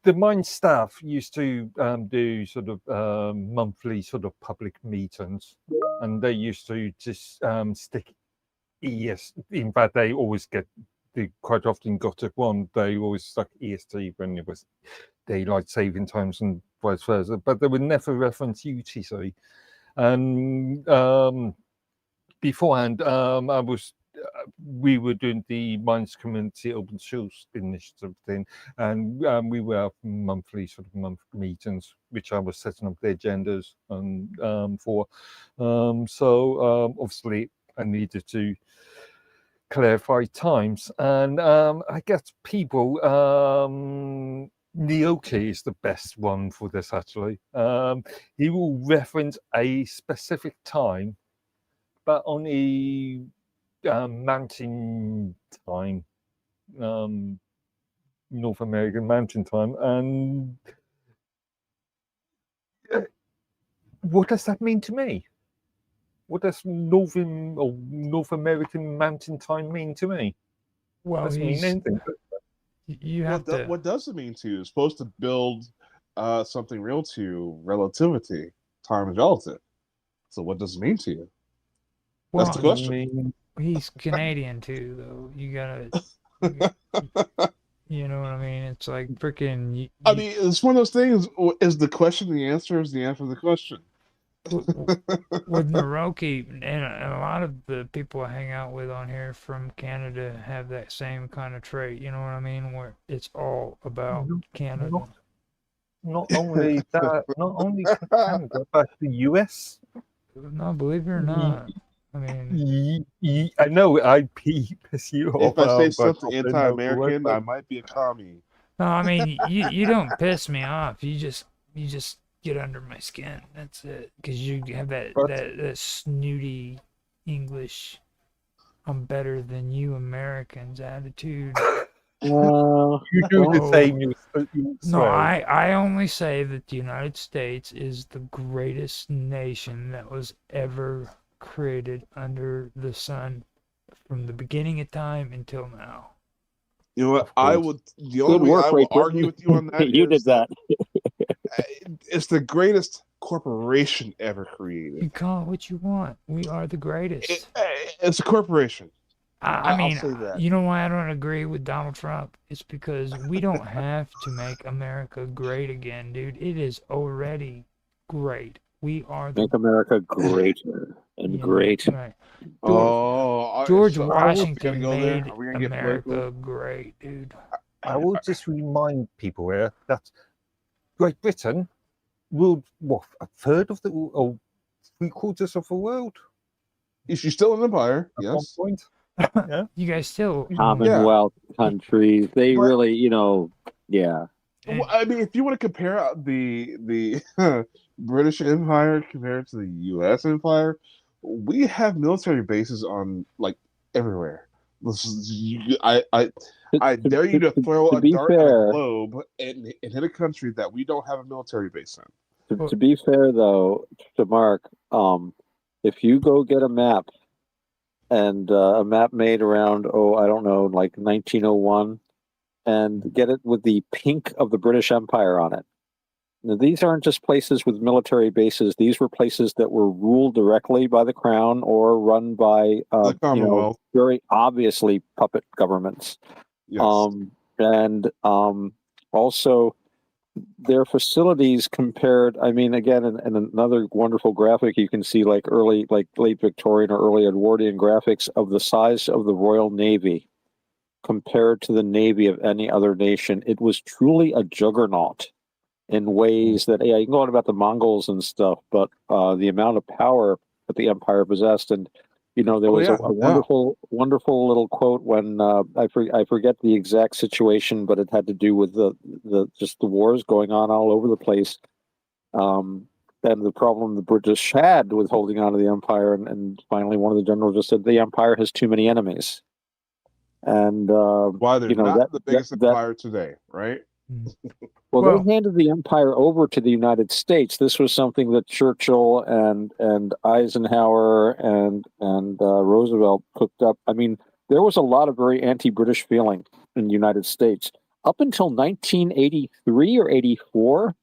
The mine staff used to do sort of monthly sort of public meetings, and they used to just stick ES. In fact, they quite often got it one. They always stuck EST when it was daylight saving times and vice versa, but they would never reference UTC. And beforehand, we were doing the Minds Community Open Source Initiative thing, and we were have monthly meetings, which I was setting up the agendas for. So obviously, I needed to clarify times, and I guess people. Nioki is the best one for this, actually. He will reference a specific time, but only mountain time, North American mountain time. And what does that mean to me? What does North American mountain time mean to me? Well, doesn't mean anything. You have to. What does it mean to you? It's supposed to build something real to you, relativity. Time is relative. So what does it mean to you? Well, that's the question. He's Canadian too, though. You gotta, you know what I mean? It's like freaking. I mean, it's one of those things. Is the question the answer? Is the answer the question? With Naroki, and a lot of the people I hang out with on here from Canada have that same kind of trait. You know what I mean? Where it's all about Canada. Not only that, not only Canada, but the US. No, believe it or not. I mean, I know I piss you off. If I say something anti-American, I might be a commie. No, I mean you don't piss me off. You just get under my skin. That's it. Because you have that snooty English, I'm better than you Americans attitude. You do the same. No, I only say that the United States is the greatest nation that was ever created under the sun from the beginning of time until now. You know what? I would. The only way I will argue with you on that. You did that. It's the greatest corporation ever created. You call it what you want. We are the greatest. It's a corporation. I mean, I'll say that. You know why I don't agree with Donald Trump? It's because we don't have to make America great again, dude. It is already great. We are Make America greater and great. Right. George Washington made America great, dude. I will just remind people here that Great Britain ruled a third of or 3/4 of the world. Is she still an empire? At yes. one point. Yeah. You guys still Commonwealth countries. They really, yeah. Well, I mean, if you want to compare the British Empire compared to the U.S. Empire, we have military bases on everywhere. I dare you to throw a dart at a globe and hit a country that we don't have a military base in. To be fair, though, to Mark, if you go get a map, and a map made around, 1901, and get it with the pink of the British Empire on it. Now, these aren't just places with military bases. These were places that were ruled directly by the crown or run by, very obviously puppet governments. Yes. Also, their facilities compared, I mean, again, in another wonderful graphic, you can see late Victorian or early Edwardian graphics of the size of the Royal Navy compared to the Navy of any other nation. It was truly a juggernaut in ways that, you can go on about the Mongols and stuff, but the amount of power that the empire possessed. And, there was a wonderful little quote when I forget the exact situation, but it had to do with the wars going on all over the place, and the problem the British had with holding on to the empire. And finally, one of the generals just said, "The empire has too many enemies." And why they're not the biggest empire today, right? Well, they handed the empire over to the United States. This was something that Churchill and Eisenhower and Roosevelt cooked up. I mean, there was a lot of very anti-British feeling in the United States. Up until 1983 or 84,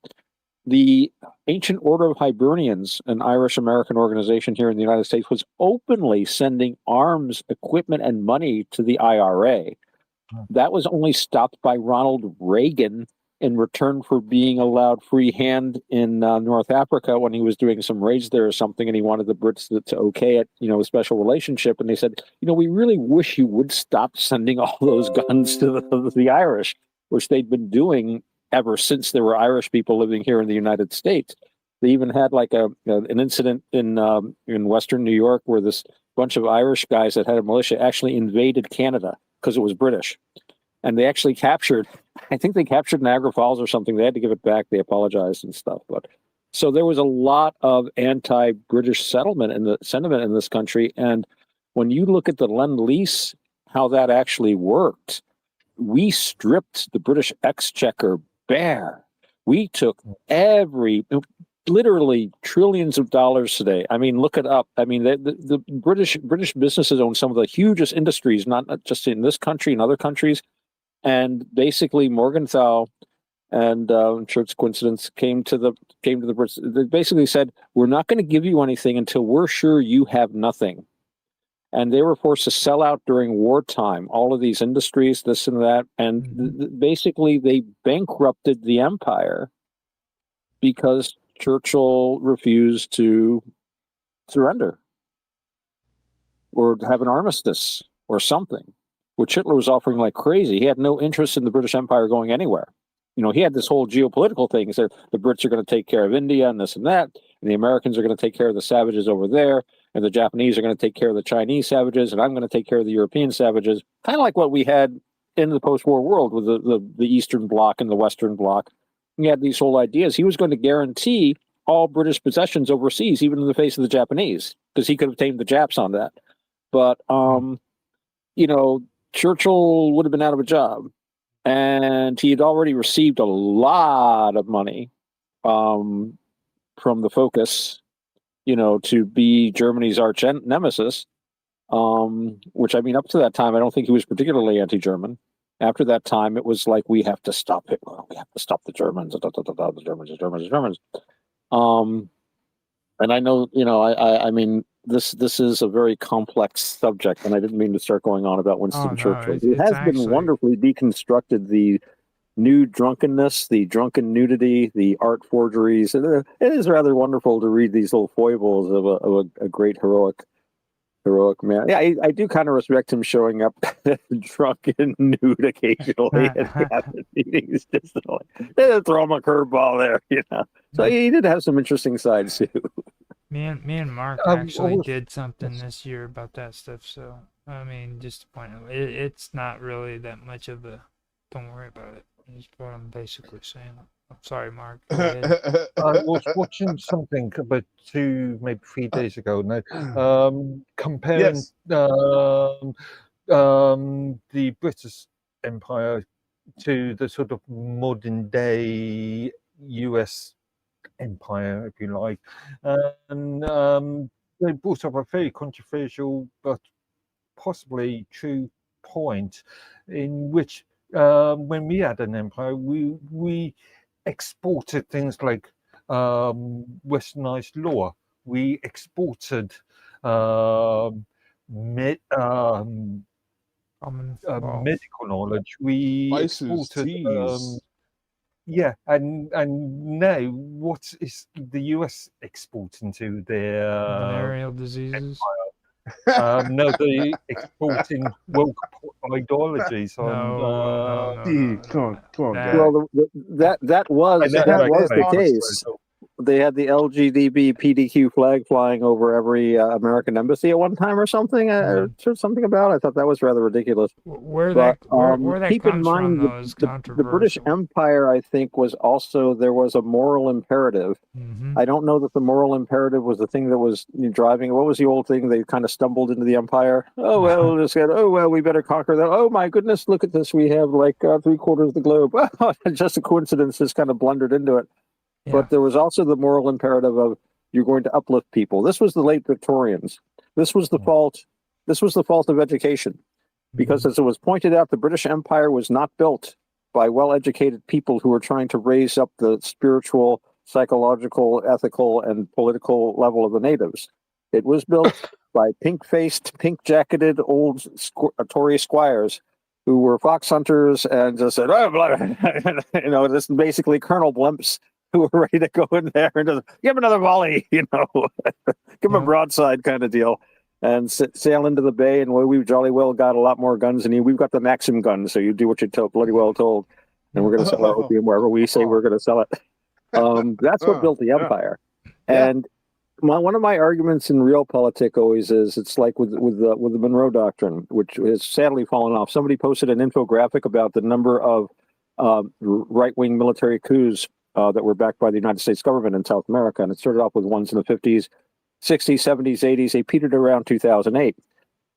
the Ancient Order of Hibernians, an Irish-American organization here in the United States, was openly sending arms, equipment, and money to the IRA. That was only stopped by Ronald Reagan in return for being allowed free hand in North Africa when he was doing some raids there or something, and he wanted the Brits to okay it, a special relationship. And they said, we really wish you would stop sending all those guns to the Irish, which they'd been doing ever since there were Irish people living here in the United States. They even had like an incident in Western New York where this bunch of Irish guys that had a militia actually invaded Canada because it was British. And they actually captured, I think they captured Niagara Falls or something. They had to give it back. They apologized and stuff. But so there was a lot of anti-British sentiment in this country. And when you look at the Lend-Lease, how that actually worked, we stripped the British exchequer bare. We took literally trillions of dollars today. I mean, look it up. I mean, the British businesses own some of the hugest industries, not just in this country, in other countries. And basically, Morgenthau and I'm sure it's a coincidence came to the Brits. They basically said, "We're not going to give you anything until we're sure you have nothing." And they were forced to sell out during wartime, all of these industries, this and that, and basically they bankrupted the empire because Churchill refused to surrender or have an armistice or something, which Hitler was offering like crazy. He had no interest in the British Empire going anywhere. He had this whole geopolitical thing. He said the Brits are going to take care of India and this and that, and the Americans are going to take care of the savages over there, and the Japanese are going to take care of the Chinese savages, and I'm going to take care of the European savages, kind of like what we had in the post-war world with the Eastern Bloc and the Western Bloc. He had these whole ideas. He was going to guarantee all British possessions overseas, even in the face of the Japanese, because he could have tamed the Japs on that. But, Churchill would have been out of a job. And he had already received a lot of money from the Focus, to be Germany's arch nemesis, which, I mean, up to that time, I don't think he was particularly anti-German. After that time, it was like, we have to stop Hitler. We have to stop the Germans. The Germans. And I know, I mean, this is a very complex subject, and I didn't mean to start going on about Winston Churchill. It has been wonderfully deconstructed, the nude drunkenness, the drunken nudity, the art forgeries. And it is rather wonderful to read these little foibles of a great heroic man. Yeah, I do kind of respect him showing up drunk and nude occasionally at cabinet meetings. Just like, throw him a curveball there, So he did have some interesting sides too. Me and Mark actually did something this year about that stuff. So I mean, just to point out, it's not really that much of a. Don't worry about it. That's what I'm basically saying. I'm sorry, Mark. Go ahead. I was watching something about 2, maybe 3 days ago now, comparing the British Empire to the sort of modern day US empire, if you like. And they brought up a very controversial but possibly true point in which when we had an empire, we exported things like westernized law. We exported medical knowledge. We exported and now what is the US exporting to their venereal diseases? No, they're exporting woke ideologies on. Come on, guys. Well, that was the case. They had the LGBT PDQ flag flying over every American embassy at one time or something. I heard something about it. I thought that was rather ridiculous. Where that keep comes in mind, from, though, is the British Empire, I think, was also, there was a moral imperative. Mm-hmm. I don't know that the moral imperative was the thing that was driving. What was the old thing? They kind of stumbled into the empire. Oh, well, just said, oh, well, we better conquer that. Oh, my goodness, look at this. We have like 3/4 of the globe. Just a coincidence, just kind of blundered into it. Yeah. But there was also the moral imperative of you're going to uplift people. This was the late Victorians. This was the fault. This was the fault of education, because as it was pointed out, the British Empire was not built by well-educated people who were trying to raise up the spiritual, psychological, ethical, and political level of the natives. It was built by pink-faced, pink-jacketed old Tory squires who were fox hunters and just said, oh, blah, you know, this is basically Colonel Blimps who were ready to go in there and just give him another volley, you know, give him a broadside kind of deal, and sail into the bay. And we jolly well got a lot more guns than you. We've got the Maxim gun, so you do what you're bloody well told, and we're going to sell our opium wherever we say we're going to sell it. That's what built the empire. Yeah. And one of my arguments in realpolitik always is it's like with the Monroe Doctrine, which has sadly fallen off. Somebody posted an infographic about the number of right-wing military coups that were backed by the United States government in South America, and it started off with ones in the 50s, 60s, 70s, 80s. They petered around 2008.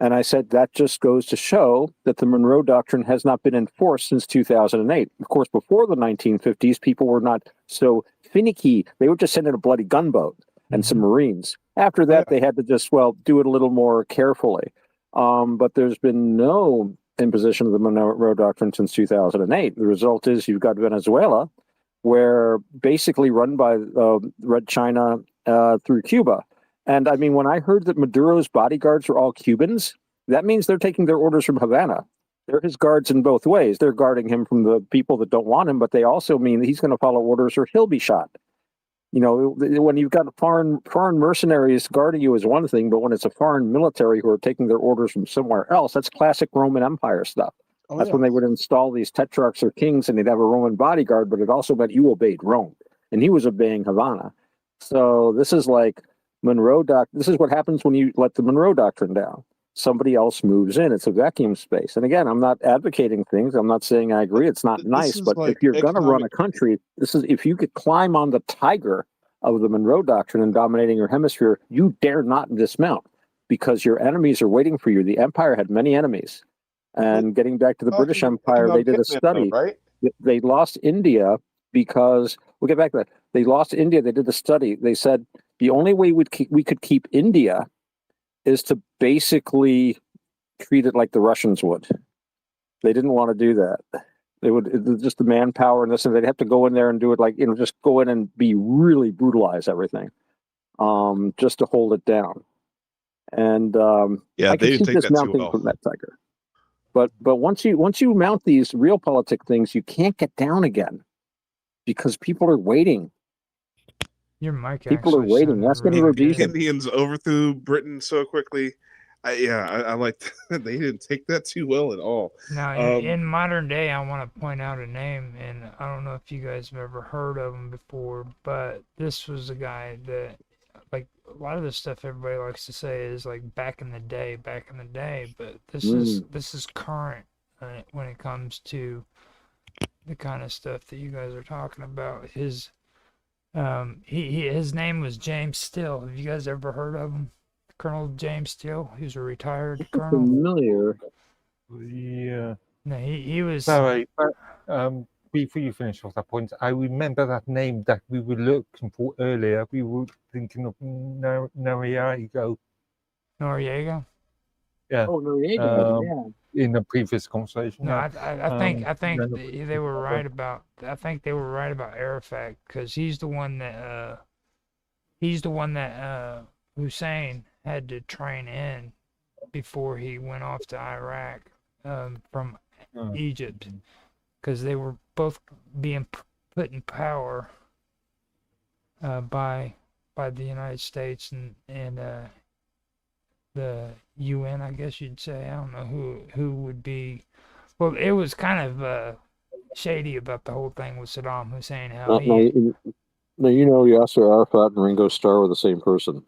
And I said that just goes to show that the Monroe Doctrine has not been enforced since 2008. Of course, before the 1950s, people were not so finicky. They would just send in a bloody gunboat and some Marines. After that, they had to just, do it a little more carefully. But there's been no imposition of the Monroe Doctrine since 2008. The result is you've got Venezuela, where basically run by Red China through Cuba. And I mean, when I heard that Maduro's bodyguards were all Cubans, that means they're taking their orders from Havana. They're his guards in both ways. They're guarding him from the people that don't want him, but they also mean that he's going to follow orders or he'll be shot. You know, when you've got foreign mercenaries guarding you is one thing, but when it's a foreign military who are taking their orders from somewhere else, that's classic Roman Empire stuff. That's when they would install these tetrarchs or kings and they'd have a Roman bodyguard, but it also meant you obeyed Rome. And he was obeying Havana. So this is like this is what happens when you let the Monroe Doctrine down. Somebody else moves in. It's a vacuum space. And again, I'm not advocating things. I'm not saying I agree. It's not nice. But if you're going to run a country, if you could climb on the tiger of the Monroe Doctrine and dominating your hemisphere, you dare not dismount because your enemies are waiting for you. The empire had many enemies. And getting back to the British Empire, they did a study. They lost India because we'll get back to that. They lost India. They did a study. They said the only way we could keep India is to basically treat it like the Russians would. They didn't want to do that. They would just the manpower and this, and they'd have to go in there and do it like, just go in and be really brutalize everything, just to hold it down. And I they can didn't see take this that too mounting well. from that tiger. But once you mount these realpolitik things, you can't get down again because people are waiting. Your mic People are actually waiting. sounded That's going really to good. Rhodesia. Indians overthrew Britain so quickly. I like that. They didn't take that too well at all. Now, in modern day, I want to point out a name, and I don't know if you guys have ever heard of him before, but this was a guy that, like, a lot of the stuff everybody likes to say is like back in the day, but this is current when it comes to the kind of stuff that you guys are talking about. His name was James Still. Have you guys ever heard of him? Colonel James Steele. He was a retired colonel. Familiar. Yeah. No, he was. Sorry, but before you finish off that point, I remember that name that we were looking for earlier. We were thinking of Noriega. Noriega? Yeah. Oh, Noriega. Yeah. In the previous conversation. No, I think they were right about. I think they were right about Arafat because he's the one that Hussein had to train in before he went off to Iraq from Egypt, because they were both being put in power by the United States and the UN, I guess you'd say. I don't know who would be. Well, it was kind of shady about the whole thing with Saddam Hussein. How he. No, Yasser Arafat and Ringo Starr were the same person.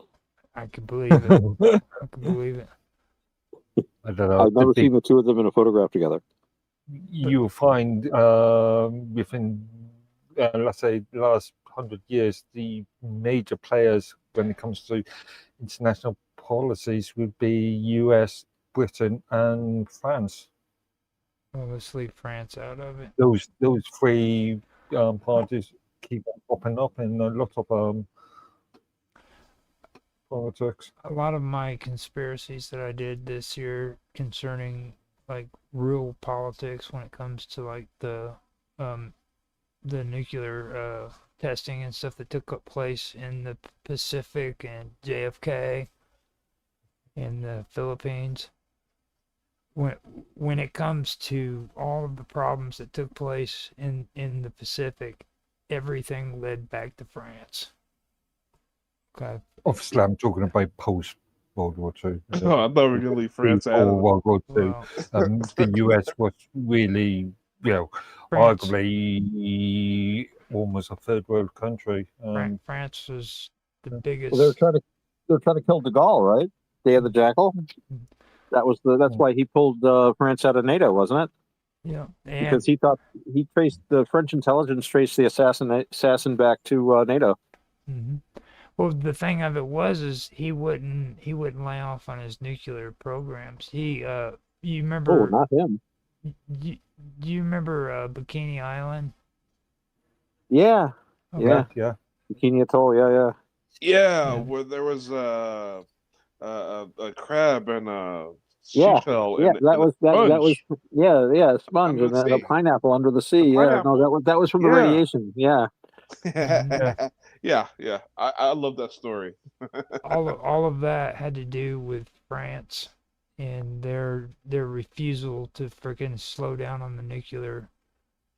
I could believe it. I could believe it. I don't know. I've never seen the two of them in a photograph together. You'll find within, let's say, the last 100 years, the major players when it comes to international policies would be US, Britain, and France. Well, let's leave France out of it. Those three parties keep popping up in a lot of politics. A lot of my conspiracies that I did this year concerning like real politics when it comes to like the nuclear testing and stuff that took place in the Pacific and JFK in the Philippines. when it comes to all of the problems that took place in the Pacific, everything led back to France. Okay. Obviously, I'm talking about post World War II. Oh, I thought we were going to leave France out of World War II. Well, The US was really, France. arguably almost a third world country. France was the biggest. Well, they're trying to kill de Gaulle, right? Day of the Jackal. That's why he pulled France out of NATO, wasn't it? Yeah, because he thought the French intelligence traced the assassin back to NATO. Mm-hmm. Well, the thing of it is he wouldn't lay off on his nuclear programs. You remember? Oh, not him. Do you remember Bikini Island? Yeah, Okay. Yeah. Bikini Atoll. Yeah. Yeah, where there was a crab and a seashell. Yeah, that was sponge, and a pineapple under the sea. Yeah, no, that was from the radiation. Yeah. Yeah. I love that story. all of that had to do with France and their refusal to freaking slow down on the nuclear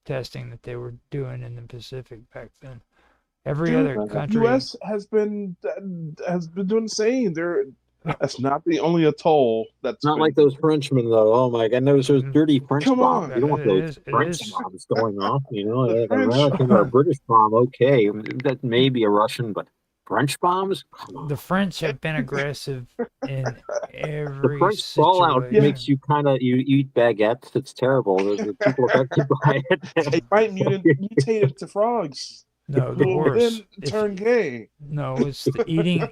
testing that they were doing in the Pacific back then. Every other country, the U.S. has been doing the same. That's not the only atoll that's not like those Frenchmen though. Oh my God, those dirty French Come bombs. on. You don't want those French bombs going off. An American or a British bomb, okay, that may be a Russian, but French bombs. Come on. The French have been aggressive in every The French situation. fallout makes you you eat baguettes. It's terrible. The people affected by it. It might mutate into frogs. No, the horse. Then turn gay. No, it's the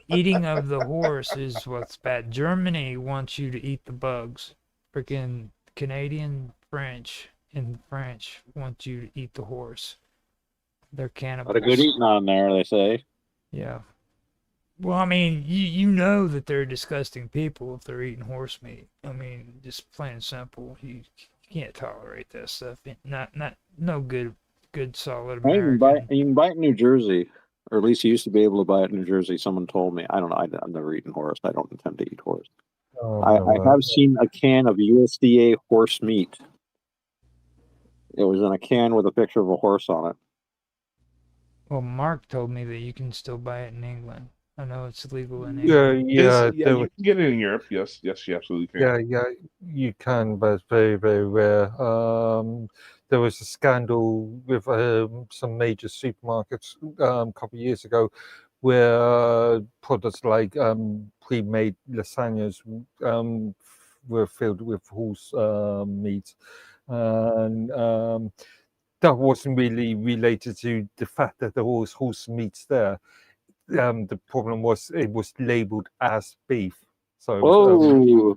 eating of the horse is what's bad. Germany wants you to eat the bugs. Freaking Canadian French want you to eat the horse. They're cannibals. What a good eating on there, they say. Yeah. Well, I mean, you know that they're disgusting people if they're eating horse meat. I mean, just plain and simple. You can't tolerate that stuff. No good solid American. You can buy it in New Jersey, or at least you used to be able to buy it in New Jersey. Someone told me. I don't know. I've never eaten horse. I don't intend to eat horse. I have seen a can of USDA horse meat. It was in a can with a picture of a horse on it. Well, Mark told me that you can still buy it in England. I know it's legal in England. You can get it in Europe. Yes, you absolutely can. Yeah, you can, but it's very, very rare. There was a scandal with some major supermarkets a couple of years ago where products like pre-made lasagnas were filled with horse meat. And that wasn't really related to the fact that there was horse meats there. The problem was it was labeled as beef. So it was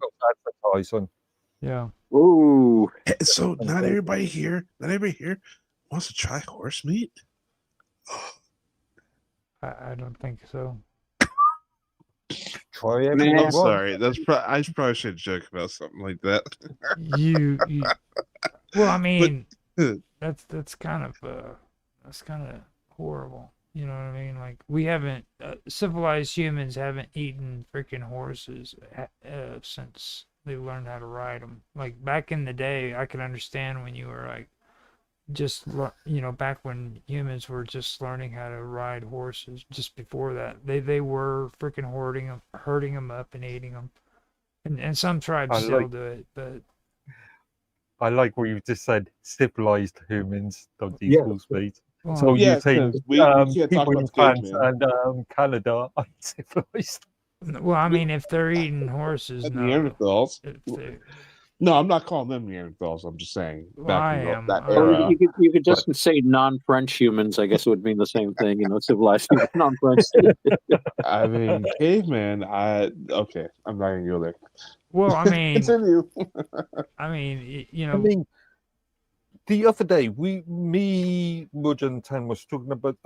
advertising. Yeah. Ooh. So not everybody here wants to try horse meat. I don't think so. Try it. I'm sorry. I probably should joke about something like that. you well, I mean, that's kind of horrible. You know what I mean? Like, we haven't civilized humans haven't eaten freaking horses since they learned how to ride them. Like, back in the day, I could understand when you were like back when humans were just learning how to ride horses. Just before that, they were freaking herding them up and eating them, and some tribes still do it. But I like what you just said. Civilized humans don't eat horse meat. Well, so you say people in France and Canada are civilized. Well, I mean, if they're eating horses, no. Neanderthals. No, I'm not calling them Neanderthals. I'm just saying back in that era. You could just say non-French humans. I guess it would mean the same thing. Civilized humans, non-French. I mean, caveman. Okay. I'm not gonna go there. Well, I mean, continue. I mean, I mean, the other day, Mudge and Tan was talking about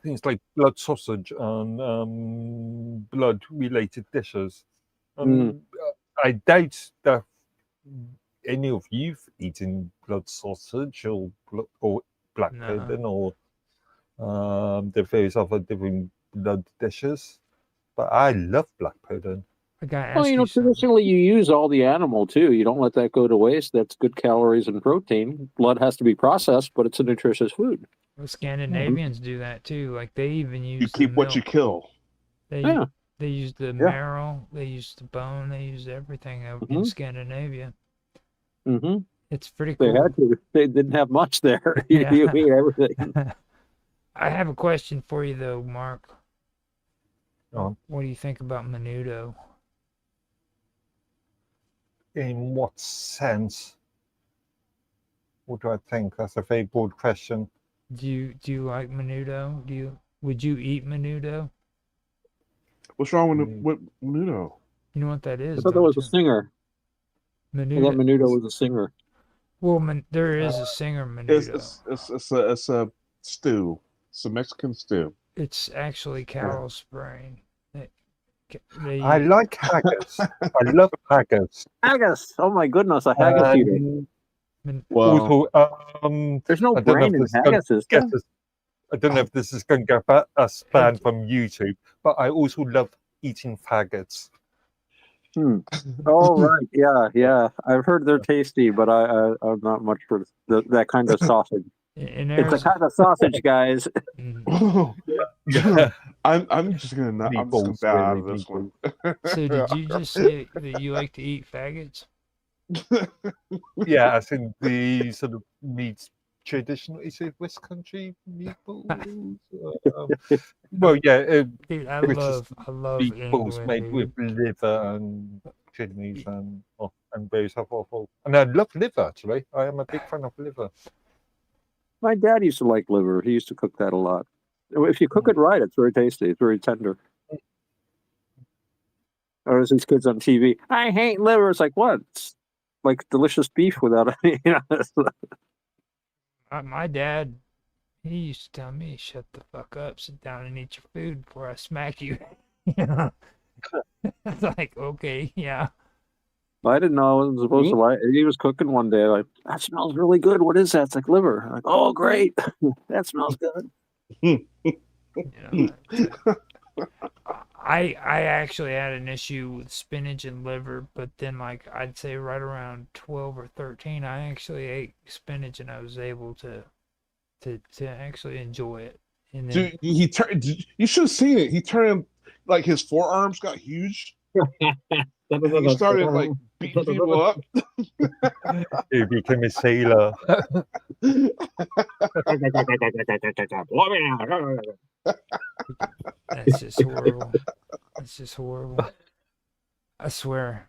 things like blood sausage and blood-related dishes. I doubt that any of you've eaten blood sausage or black pudding or the various other different blood dishes, but I love black pudding. I gotta Well, ask you something. traditionally you use all the animal too. You don't let that go to waste. That's good calories and protein. Blood has to be processed, but it's a nutritious food. Well, Scandinavians do that too. Like they even You use the keep what you milk. kill. Yeah. They use the Yeah. marrow. They use the bone. They use everything in Mhm. Scandinavia. Mm-hmm. It's pretty They cool. had to. They didn't have much there. Yeah. You eat everything. I have a question for you though, Mark. Go What do you think about menudo? In what sense? What do I think? That's a very broad question. Do you like menudo? Would you eat menudo? What's wrong with menudo? You know what that I is, thought that don't was a you? singer. I thought Menudo. Menudo was a singer. Well, there is a singer menudo. It's a stew. It's a Mexican stew. It's actually Carol Spring. They I like haggis. I love haggis. Haggis. Oh my goodness, a haggis eater. Also, There's no I don't know brain if in this is going haggis, to is get there? us. I don't know if this is going to get us banned from YouTube, but I also love eating faggots. Oh right, yeah. I've heard they're tasty, but I'm not much for that kind of sausage. It's a kind of sausage, guys. I'm just gonna bow out of this one. So did you just say that you like to eat faggots? Yeah, as in the sort of meats traditional. Is it West Country meatballs? Well, yeah, Dude, I British love meatballs England, made with dude. liver and kidneys and various other. And I love liver actually. I am a big fan of liver. My dad used to like liver. He used to cook that a lot. If you cook it right, it's very tasty. It's very tender. Or as these kids on TV, I hate liver. It's like, what? It's like delicious beef without any. My dad, he used to tell me, "Shut the fuck up, sit down and eat your food before I smack you." You know, it's like, okay, yeah. I didn't know I wasn't supposed to. He was cooking one day. Like, that smells really good. What is that? It's like liver. I'm like, oh, great. That smells good. You know, I actually had an issue with spinach and liver, but then like I'd say right around 12 or 13, I actually ate spinach and I was able to actually enjoy it. And then Dude, he turned. You should have seen it. He turned like his forearms got huge. And he started like beating people up. He became a sailor. That's just horrible. That's just horrible. I swear.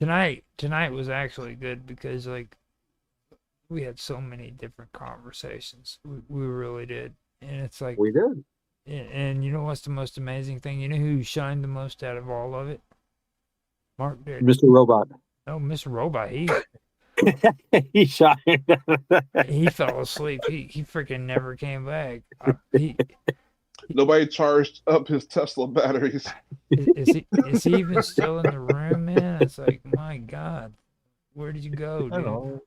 Tonight was actually good because like we had so many different conversations. We really did. And it's like we did. And you know what's the most amazing thing? You know who shined the most out of all of it? Mark did. Mr. Robot. Oh, Mr. Robot, he shined. He fell asleep. He freaking never came back. Nobody charged up his Tesla batteries. Is he even still in the room, man? It's like, my God, where did you go, dude? I don't know.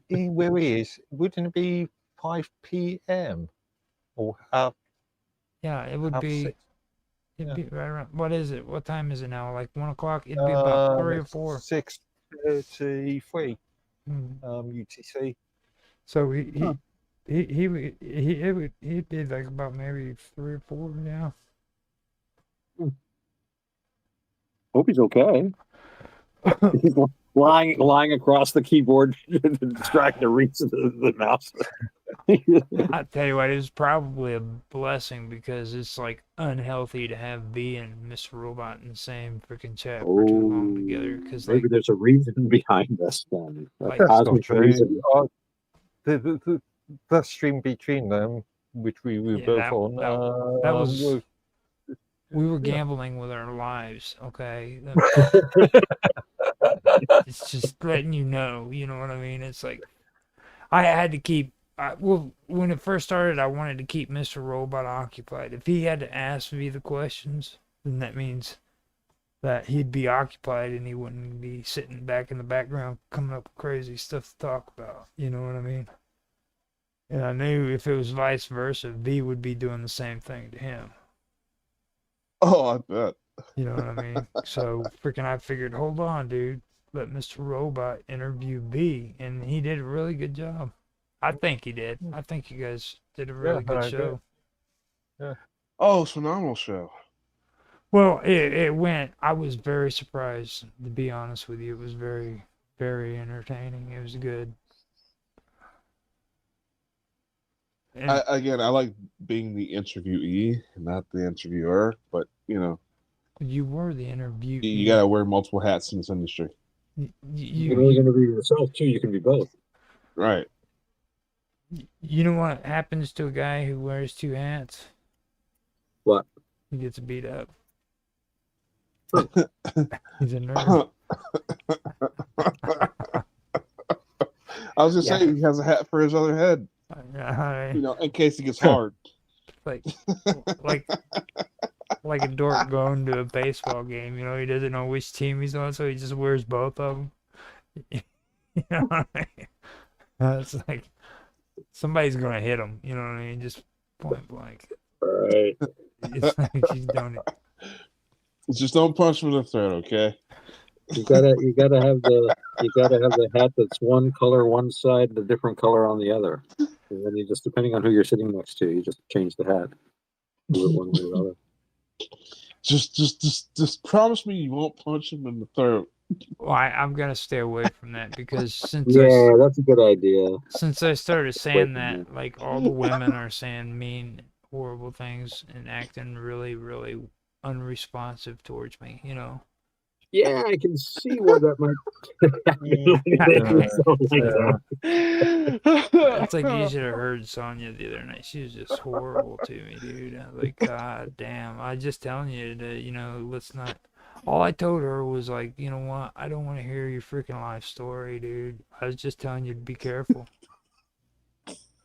Where he is, wouldn't it be 5 p.m. or half? Yeah, it would be. 6? It'd be right around. What is it? What time is it now? Like 1 o'clock? It'd be about 3 or 4. 6:33. UTC. So he'd be like about maybe 3 or 4 now. Hope he's okay. He's lying across the keyboard, trying to reach the mouse. I tell you what, it was probably a blessing because it's like unhealthy to have B and Mr. Robot in the same freaking chat for too long together. Because maybe like, there's a reason behind this. Then, like, that's not true. The stream between them, which we were both on, that was. We were gambling with our lives, okay? It's just letting you know what I mean? It's like, I had to keep, well, when it first started, I wanted to keep Mr. Robot occupied. If he had to ask me the questions, then that means that he'd be occupied and he wouldn't be sitting back in the background coming up with crazy stuff to talk about. You know what I mean? And I knew if it was vice versa, V would be doing the same thing to him. Oh, I bet. You know what I mean? So freaking I figured, hold on, dude. Let Mr. Robot interview B, and he did a really good job. I think he did. I think you guys did a really good show. Yeah. Oh, it's a phenomenal show. Well, it went. I was very surprised, to be honest with you. It was very, very entertaining. It was good. And I like being the interviewee, not the interviewer. But you were the interview. you gotta wear multiple hats in this industry. You can always interview yourself too. You can be both. Right. You know what happens to a guy who wears two hats? What? He gets beat up. He's a nerd. I was gonna say he has a hat for his other head. In case he gets hard. like a dork going to a baseball game. He doesn't know which team he's on, so he just wears both of them. It's like somebody's gonna hit him. You know what I mean? Just point blank. Right. It's like she's done it. Just don't punch with a threat, okay? You gotta have the hat that's one color one side, the different color on the other. And then you just, depending on who you're sitting next to, you just change the hat. Do it one way or the other. Just promise me you won't punch him in the throat. Well, I'm gonna stay away from that because since that's a good idea. Since I started saying that, like all the women are saying mean, horrible things and acting really, really unresponsive towards me. Yeah, I can see where that might. It's like you should have heard Sonya the other night. She was just horrible to me, dude. I was like, God damn. I was just telling you that, let's not. All I told her was like, you know what? I don't want to hear your freaking life story, dude. I was just telling you to be careful.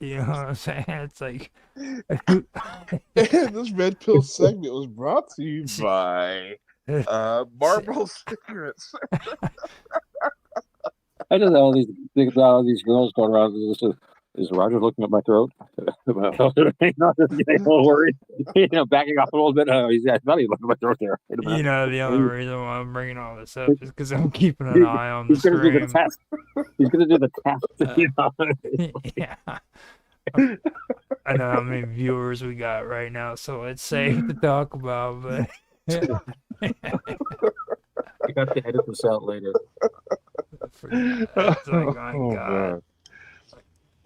You know what I'm saying? It's like. This Red Pill segment was brought to you by Marlboro cigarettes. I just all these girls going around. Is Roger looking at my throat? Not getting a little worried. Backing off a little bit. He's not even looking at my throat there. The only reason why I'm bringing all this up is because I'm keeping an eye on the stream. He's going to do the test. Yeah. I know how many viewers we got right now, so it's safe to talk about, but you got to edit this out later. It's like, my God.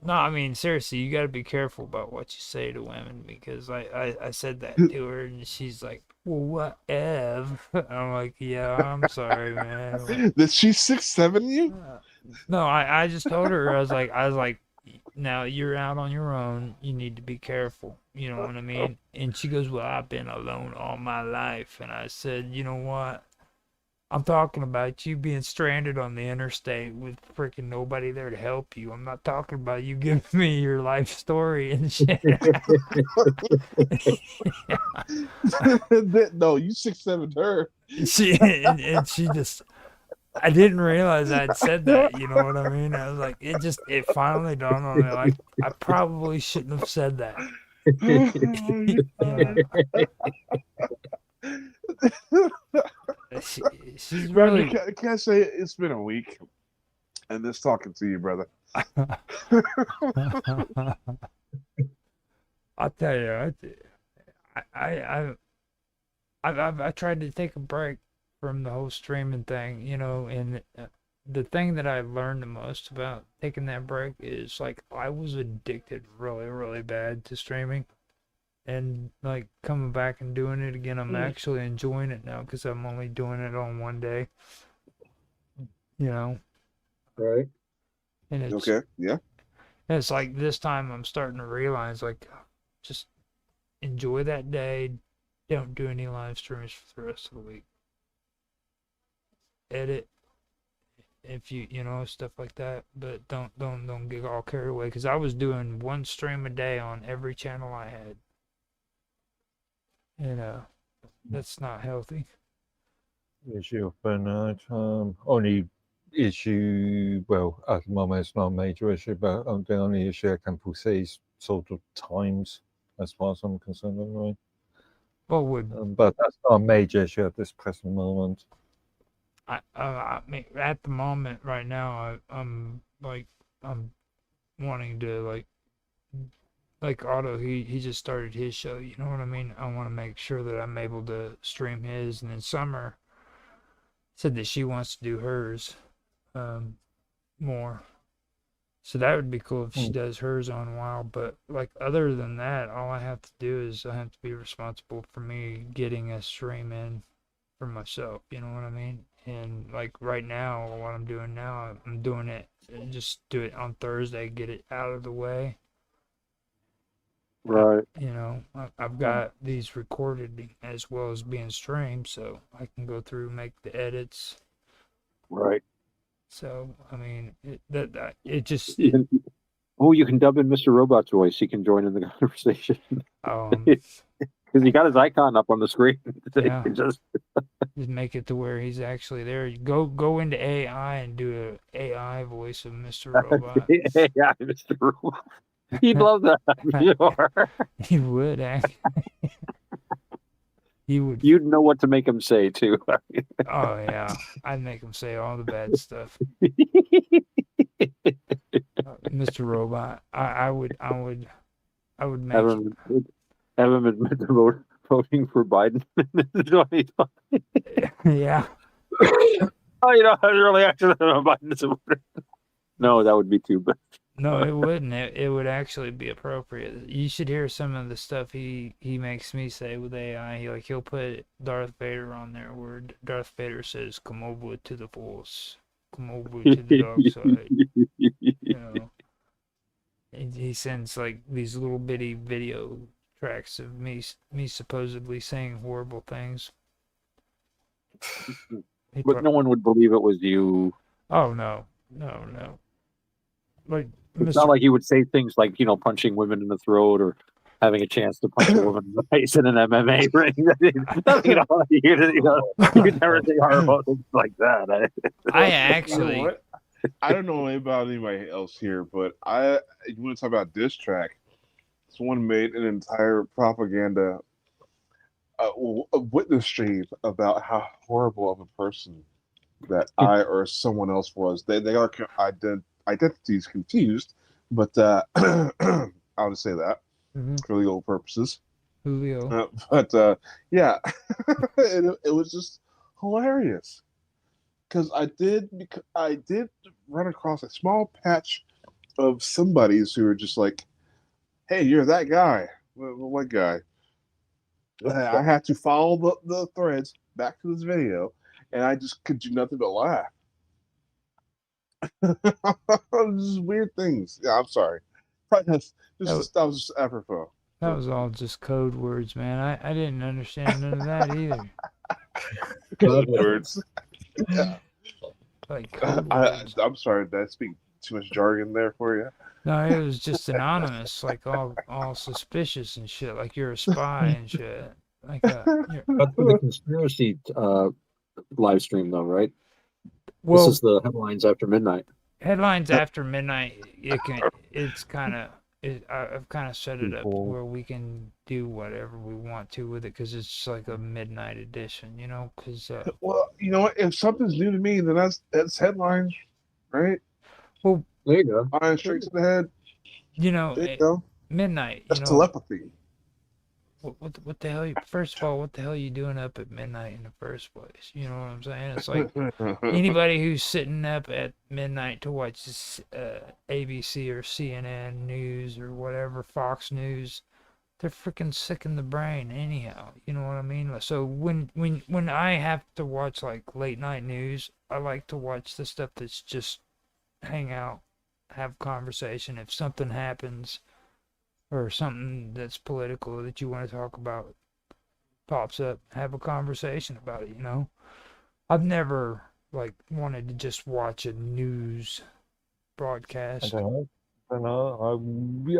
No, I mean, seriously, you got to be careful about what you say to women because I said that to her and she's like, well, whatever. I'm like, yeah, I'm sorry, man. Did she 6'7" you? No, I just told her, I was like, now you're out on your own. You need to be careful. You know what I mean? And she goes, well, I've been alone all my life. And I said, you know what? I'm talking about you being stranded on the interstate with freaking nobody there to help you. I'm not talking about you giving me your life story and shit. No, you 6'7" her. And she just, I didn't realize I'd said that. You know what I mean? I was like, it finally dawned on me. Like, I probably shouldn't have said that. She's really. Can I say it's been a week, and this talking to you, brother. I'll tell you, I tried to take a break from the whole streaming thing, and the thing that I learned the most about taking that break is like I was addicted really, really bad to streaming. And like coming back and doing it again, I'm actually enjoying it now because I'm only doing it on one day. Right. And it's okay, yeah. And it's like this time I'm starting to realize like just enjoy that day. Don't do any live streams for the rest of the week. Edit if you stuff like that, but don't get all carried away because I was doing one stream a day on every channel I had. That's not healthy. Issue of burnout. Only issue, well, at the moment it's not a major issue, but the only issue I can foresee is sort of times, as far as I'm concerned, anyway. What would? But that's not a major issue at this present moment. I mean, at the moment, right now, I'm wanting to like Otto. He just started his show. You know what I mean? I want to make sure that I'm able to stream his, and then Summer said that she wants to do hers more. So that would be cool if she does hers on a while. But like other than that, all I have to do is I have to be responsible for me getting a stream in for myself. You know what I mean? And like right now, what I'm doing now, I'm doing it. Just do it on Thursday, get it out of the way. Right. You know, I've got these recorded as well as being streamed, so I can go through, make the edits. Right. So I mean, it just. You can dub in Mr. Robot's voice. He can join in the conversation. Because he got his icon up on the screen. Yeah. Just make it to where he's actually there. Go into AI and do a AI voice of Mr. Robot. Yeah, Mr. Robot. He'd love that, I'm sure. He would, actually. He would. You'd know what to make him say too. Oh yeah, I'd make him say all the bad stuff. Mr. Robot, I would make have him admit to voting for Biden in 2020. Yeah. Oh, I was really actually a Biden supporter. No, that would be too bad. No, it wouldn't. It would actually be appropriate. You should hear some of the stuff he makes me say with AI. He'll put Darth Vader on there, where Darth Vader says, "Come over to the Force, come over to the dark side." You know, he sends like these little bitty video tracks of me supposedly saying horrible things. But no one would believe it was you. Oh no. Like it's not like you would say things like punching women in the throat or having a chance to punch a woman in the face in an MMA ring. You could never say horrible things like that. I actually, you know what? I don't know about anybody else here, but you want to talk about diss track? Someone made an entire propaganda a witness stream about how horrible of a person that I or someone else was. They are identities confused, but I'll just say that for legal purposes. Julio. Yeah, it was just hilarious because I did run across a small patch of somebodies who were just like, "Hey, you're that guy." What guy? I had to follow the threads back to this video, and I just could do nothing but laugh. Just weird things. Yeah, I'm sorry. That was just apropos. That was all just code words, man. I didn't understand none of that either. Code words. Yeah. Like code words. I'm sorry. Did I speak too much jargon there for you? No, it was just anonymous, like all suspicious and shit, like you're a spy and shit. Like that's for the conspiracy live stream, though, right? Well, this is the headlines after midnight. Headlines after midnight. It's kind of. I've kind of set it up where we can do whatever we want to with it because it's like a midnight edition, Because well, you know what? If something's new to me, then that's headlines, right? Well, there you go. Straight to the head. There you go. Midnight. That's telepathy. What the hell? First of all, what the hell are you doing up at midnight in the first place? You know what I'm saying? It's like anybody who's sitting up at midnight to watch ABC or CNN News or whatever, Fox News, they're freaking sick in the brain anyhow. You know what I mean? So when I have to watch like late night news, I like to watch the stuff that's just hang out, have conversation. If something happens or something that's political that you want to talk about pops up, have a conversation about it, I've never wanted to just watch a news broadcast. I don't know.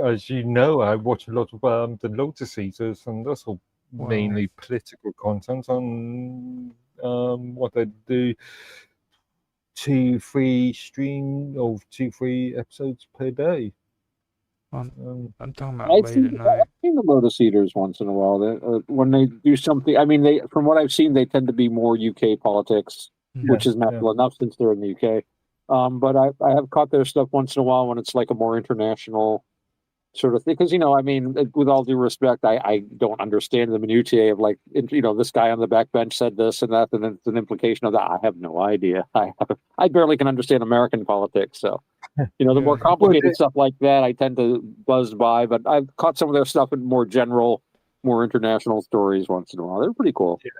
As you know, I watch a lot of the Lotus Eaters, and that's all mainly political content on what they do. 2-3 episodes per day. I'm talking about I've late seen, at night. I've seen the Lotus Eaters once in a while. When they do something, I mean, they from what I've seen, they tend to be more UK politics, which is natural enough since they're in the UK. But I have caught their stuff once in a while when it's like a more international sort of thing. Because, I mean, with all due respect, I don't understand the minutiae of like, this guy on the back bench said this and that, and it's an implication of that. I have no idea. I barely can understand American politics. So, the more complicated stuff like that, I tend to buzz by. But I've caught some of their stuff in more general, more international stories once in a while. They're pretty cool. Yeah,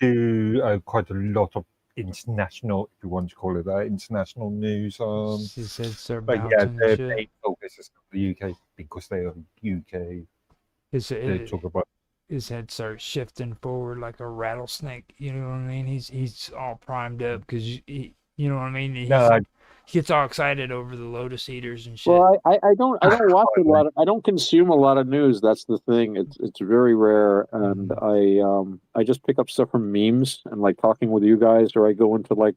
they do quite a lot of international, if you want to call it that, international news. She said start But yeah, bouncing and their shit. main focus is the UK because they are UK. They talk about. His head starts shifting forward like a rattlesnake. You know what I mean? He's all primed up because you know what I mean. He gets all excited over the Lotus Eaters and shit. Well, I don't watch a lot. I don't consume a lot of news. That's the thing. It's very rare, and I just pick up stuff from memes and like talking with you guys, or I go into like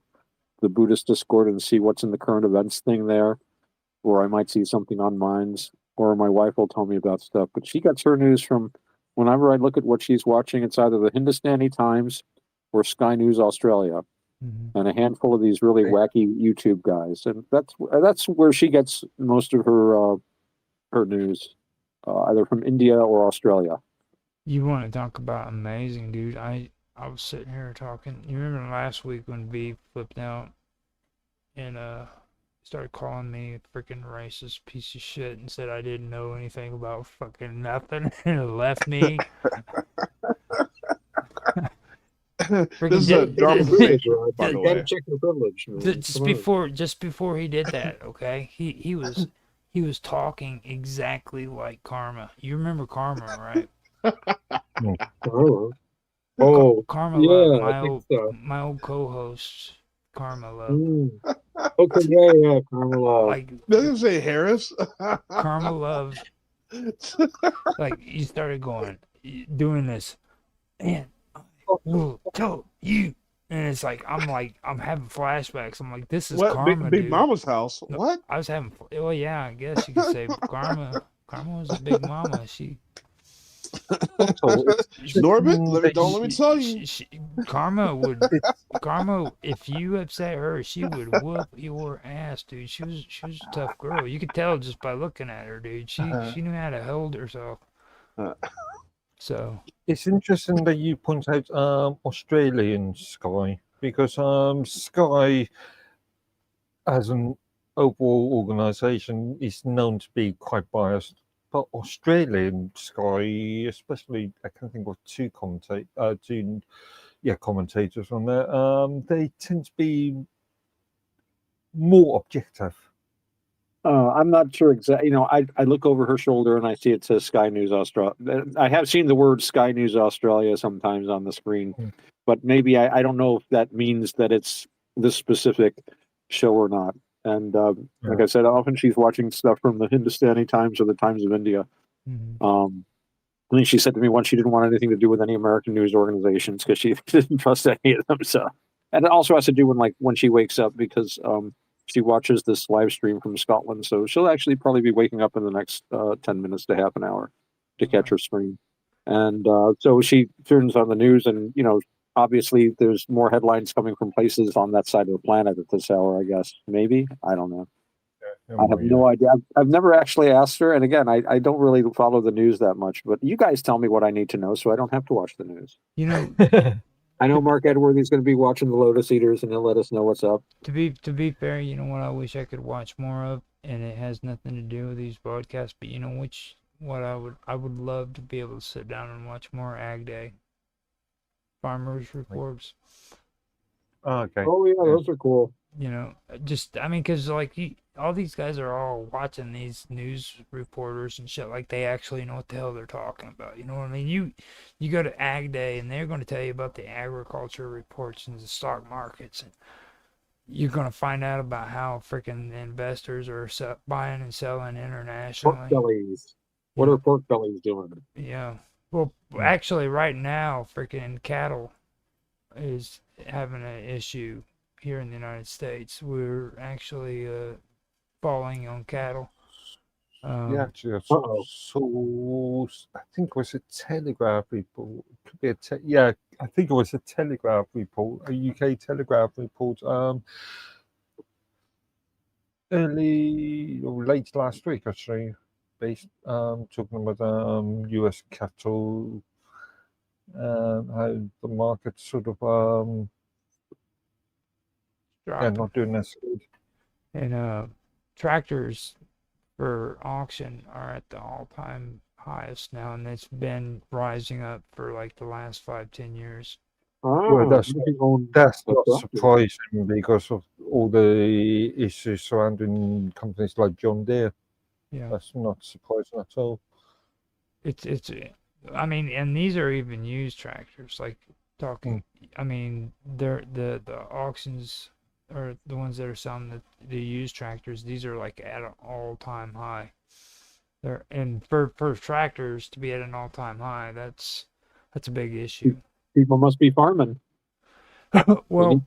the Buddhist Discord and see what's in the current events thing there, or I might see something on Minds, or my wife will tell me about stuff. But she gets her news from whenever I look at what she's watching. It's either the Hindustani Times or Sky News Australia. And a handful of these really wacky YouTube guys, and that's where she gets most of her news, either from India or Australia. You want to talk about amazing, dude? I was sitting here talking. You remember last week when B flipped out and started calling me a freaking racist piece of shit and said I didn't know anything about fucking nothing and left me. This is a dark privilege, by the way. Check your privilege. Just before he did that, okay, he was talking exactly like Karma. You remember Karma, right? Karma Love, my old co-host, Karma Love. Okay, yeah, Karma Love. Like, doesn't say Harris. Karma Love. Like, you started doing this, and will tell you, and it's like I'm having flashbacks. I'm like, this is what? Karma, Big dude. Mama's house. No, What? I was having. Well, yeah, I guess you could say Karma was a Big Mama. She. Norbit, don't let me tell you. Karma, if you upset her, she would whoop your ass, dude. She was a tough girl. You could tell just by looking at her, dude. She knew how to hold herself. So it's interesting that you point out Australian Sky, because Sky as an overall organisation is known to be quite biased. But Australian Sky, especially, I can think of two commentators on there. They tend to be more objective. I'm not sure exactly. I look over her shoulder and I see it says Sky News Australia. I have seen the word Sky News Australia sometimes on the screen, but maybe I don't know if that means that it's this specific show or not. And like I said, often she's watching stuff from the Hindustani Times or the Times of India. I think she said to me once she didn't want anything to do with any American news organizations because she didn't trust any of them. So, and it also has to do when she wakes up, because she watches this live stream from Scotland. So she'll actually probably be waking up in the next 10 minutes to half an hour to catch her stream. And so she turns on the news, and obviously there's more headlines coming from places on that side of the planet at this hour, I guess. Maybe. I don't know. I have no idea. I've never actually asked her. And again, I don't really follow the news that much, but you guys tell me what I need to know so I don't have to watch the news. I know Mark Edworthy's going to be watching the Lotus Eaters, and he'll let us know what's up. To be fair, you know what I wish I could watch more of, and it has nothing to do with these broadcasts, but what I would love to be able to sit down and watch more Ag Day. Farmers reports. Oh, okay. Oh yeah, those are cool. Because all these guys are all watching these news reporters and shit like they actually know what the hell they're talking about. You know what I mean? You go to Ag Day and they're going to tell you about the agriculture reports and the stock markets, and you're going to find out about how freaking investors are buying and selling internationally. Pork bellies. What are pork bellies doing? Yeah. Well, actually, right now, freaking cattle is having an issue here in the United States. We're actually falling on cattle. Yeah, actually, I think it was a Telegraph report. Could be I think it was a Telegraph report, a UK Telegraph report. Early or late last week, actually, based talking about US cattle, how the market sort of not doing as good. And tractors for auction are at the all-time highest now, and it's been rising up for like the last 5-10 years. Well, that's not surprising because of all the issues surrounding companies like John Deere. Yeah. That's not surprising at all. I mean, and these are even used tractors. Like talking, I mean, they're the auctions or the ones that are selling the used tractors. These are like at an all-time high. And for tractors to be at an all-time high, that's a big issue. People must be farming. Well,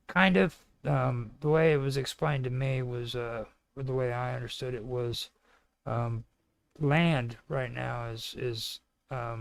kind of. The way it was explained to me was, or the way I understood it was, land right now is a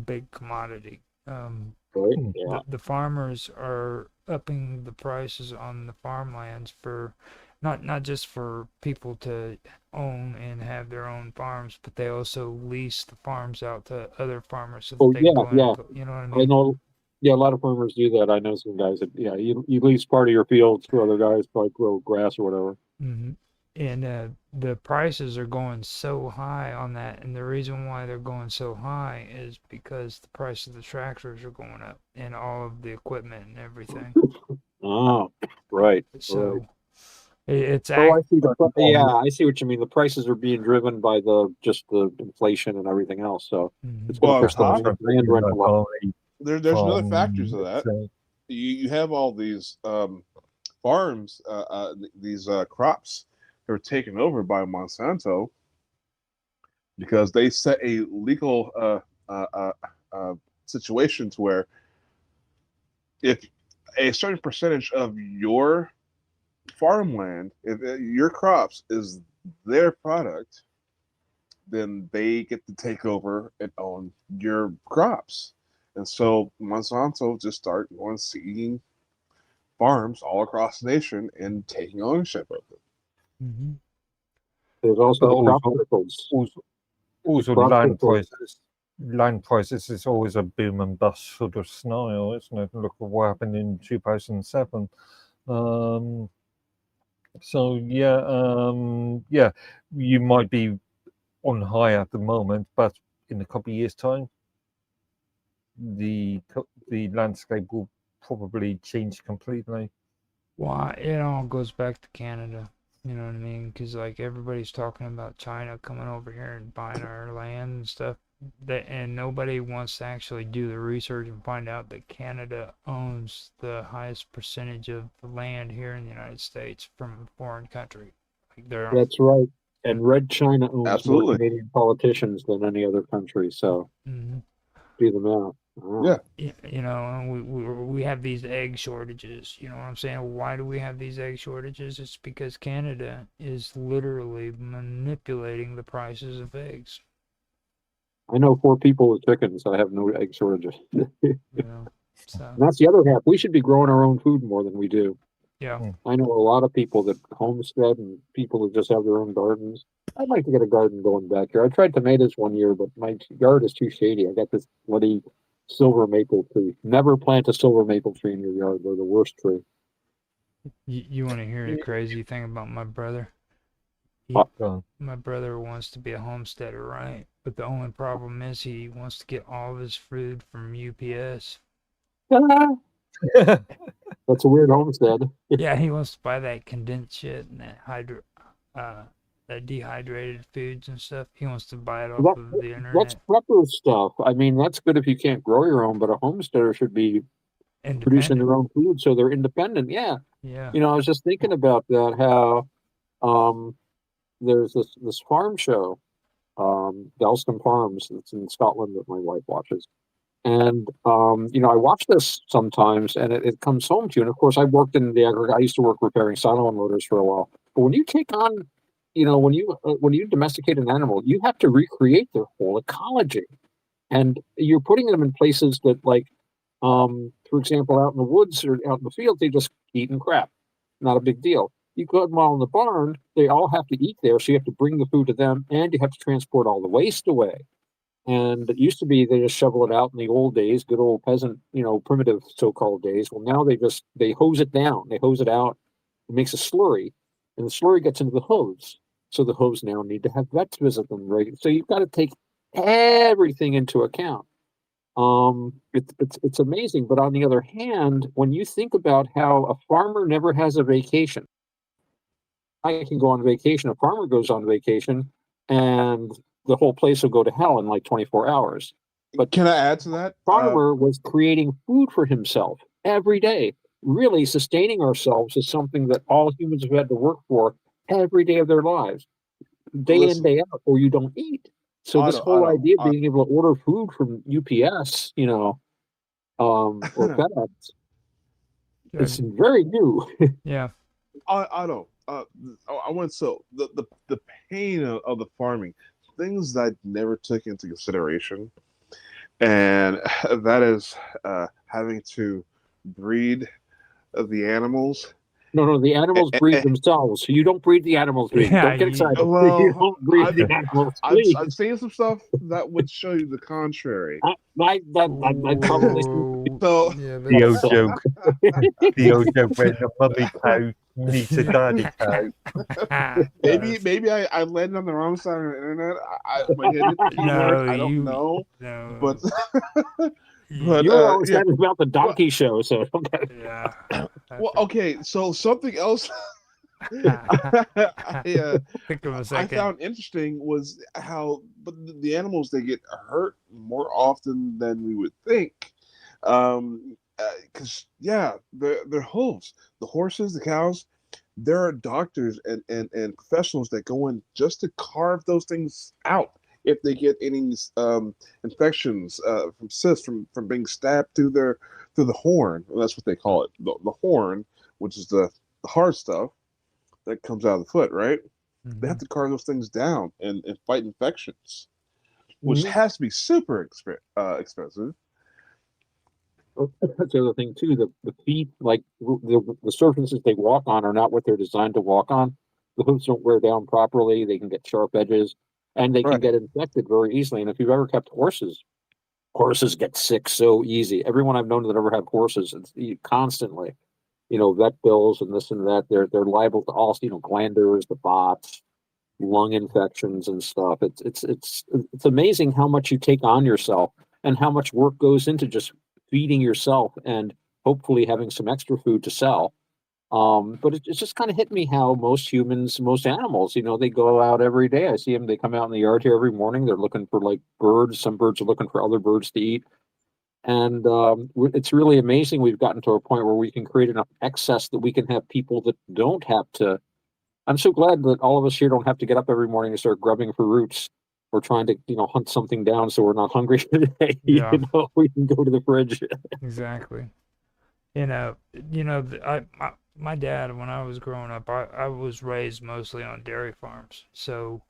big commodity. The farmers are upping the prices on the farmlands for not just for people to own and have their own farms, but they also lease the farms out to other farmers so that they can go in and you know what I mean? I know. Yeah, a lot of farmers do that. I know some guys that you lease part of your fields to other guys, like grow grass or whatever. Mm-hmm. And the prices are going so high on that, and the reason why they're going so high is because the price of the tractors are going up and all of the equipment and everything. Oh, right. So right. It's I see I see what you mean. The prices are being driven by just the inflation and everything else. So it's going to push the land rent a lot. There's another factor to that. You have all these farms, these crops that were taken over by Monsanto because they set a legal situation to where if a certain percentage of your farmland, if your crops is their product, then they get to take over and own your crops. And so Monsanto just started going seeding farms all across the nation and taking ownership of it. Mm-hmm. There's also the crop circles. Also land prices is always a boom and bust sort of scenario, isn't it? Look at what happened in 2007. So you might be on high at the moment, but in a couple of years' time, the landscape will probably change completely. Well, it all goes back to Canada. You know what I mean? Because like everybody's talking about China coming over here and buying our land and stuff. And nobody wants to actually do the research and find out that Canada owns the highest percentage of the land here in the United States from a foreign country. That's right. And Red China owns more Canadian politicians than any other country. So do the math. Yeah. You know, and we have these egg shortages. You know what I'm saying? Why do we have these egg shortages? It's because Canada is literally manipulating the prices of eggs. I know 4 people with chickens. I have no egg shortages. And that's the other half. We should be growing our own food more than we do. Yeah. I know a lot of people that homestead and people who just have their own gardens. I'd like to get a garden going back here. I tried tomatoes one year, but my yard is too shady. I got this bloody silver maple tree. Never plant a silver maple tree in your yard. They're the worst tree. You want to hear the crazy thing about my brother? My brother wants to be a homesteader, right? But the only problem is he wants to get all of his food from UPS. That's a weird homestead. Yeah, he wants to buy that condensed shit and that dehydrated foods and stuff. He wants to buy it off of the internet. That's prepper stuff. I mean, that's good if you can't grow your own, but a homesteader should be producing their own food so they're independent. Yeah. Yeah. You know, I was just thinking about that, how there's this farm show, Delston Farms, that's in Scotland that my wife watches. And, you know, I watch this sometimes and it comes home to you. And of course, I worked in I used to work repairing silo unloaders for a while. But when you take on when you domesticate an animal, you have to recreate their whole ecology, and you're putting them in places that, like, for example, out in the woods or out in the field, they just eating crap, not a big deal. You put them all in the barn, they all have to eat there, so you have to bring the food to them, and you have to transport all the waste away. And it used to be they just shovel it out in the old days, good old peasant, primitive so-called days. Well, now they hose it down, they hose it out, it makes a slurry, and the slurry gets into the hose. So the hose now need to have vets visit them, right? So you've got to take everything into account. It's amazing, but on the other hand, when you think about how a farmer never has a vacation, I can go on vacation. A farmer goes on vacation, and the whole place will go to hell in like 24 hours. But can I add to that? Farmer was creating food for himself every day. Really, sustaining ourselves is something that all humans have had to work for every day of their lives, day in, day out, or you don't eat. So this whole idea of being able to order food from UPS, or FedEx, it's very new. Yeah. Otto, I want the pain of the farming, things that I never took into consideration, and that is having to breed the animals. No, the animals breed themselves. So you don't breed the animals. Yeah, don't get excited. Well, you don't breed the animals. I'm saying some stuff that would show you the contrary. I probably so the old joke. The old joke when the mummy cow meets a daddy cow. Maybe I landed on the wrong side of the internet. My head hit the keyword. I don't know. No. But you were always talking about the donkey show, so yeah. Well, okay, so something else I found interesting was how, but the animals, they get hurt more often than we would think, because they're hooves. The horses, the cows, there are doctors and professionals that go in just to carve those things out if they get any infections from cysts from being stabbed through the horn. Well, that's what they call it, the horn, which is the hard stuff that comes out of the foot, right? Mm-hmm. They have to carve those things down and fight infections, which has to be super expensive. That's the other thing too. The feet, like the surfaces they walk on, are not what they're designed to walk on. The hooves don't wear down properly. They can get sharp edges, and they can get infected very easily. And if you've ever kept horses get sick so easy. Everyone I've known that ever had horses, it's constantly, vet bills and this and that. They're liable to all, glanders, the bots, lung infections and stuff. It's amazing how much you take on yourself and how much work goes into just feeding yourself and hopefully having some extra food to sell. But it's just kind of hit me how most humans, most animals, they go out every day. I see them, they come out in the yard here every morning. They're looking for like birds. Some birds are looking for other birds to eat. And it's really amazing. We've gotten to a point where we can create enough excess that we can have people that don't have to. I'm so glad that all of us here don't have to get up every morning and start grubbing for roots or trying to, hunt something down so we're not hungry today. Yeah. We can go to the fridge. Exactly. My dad, when I was growing up, I was raised mostly on dairy farms. So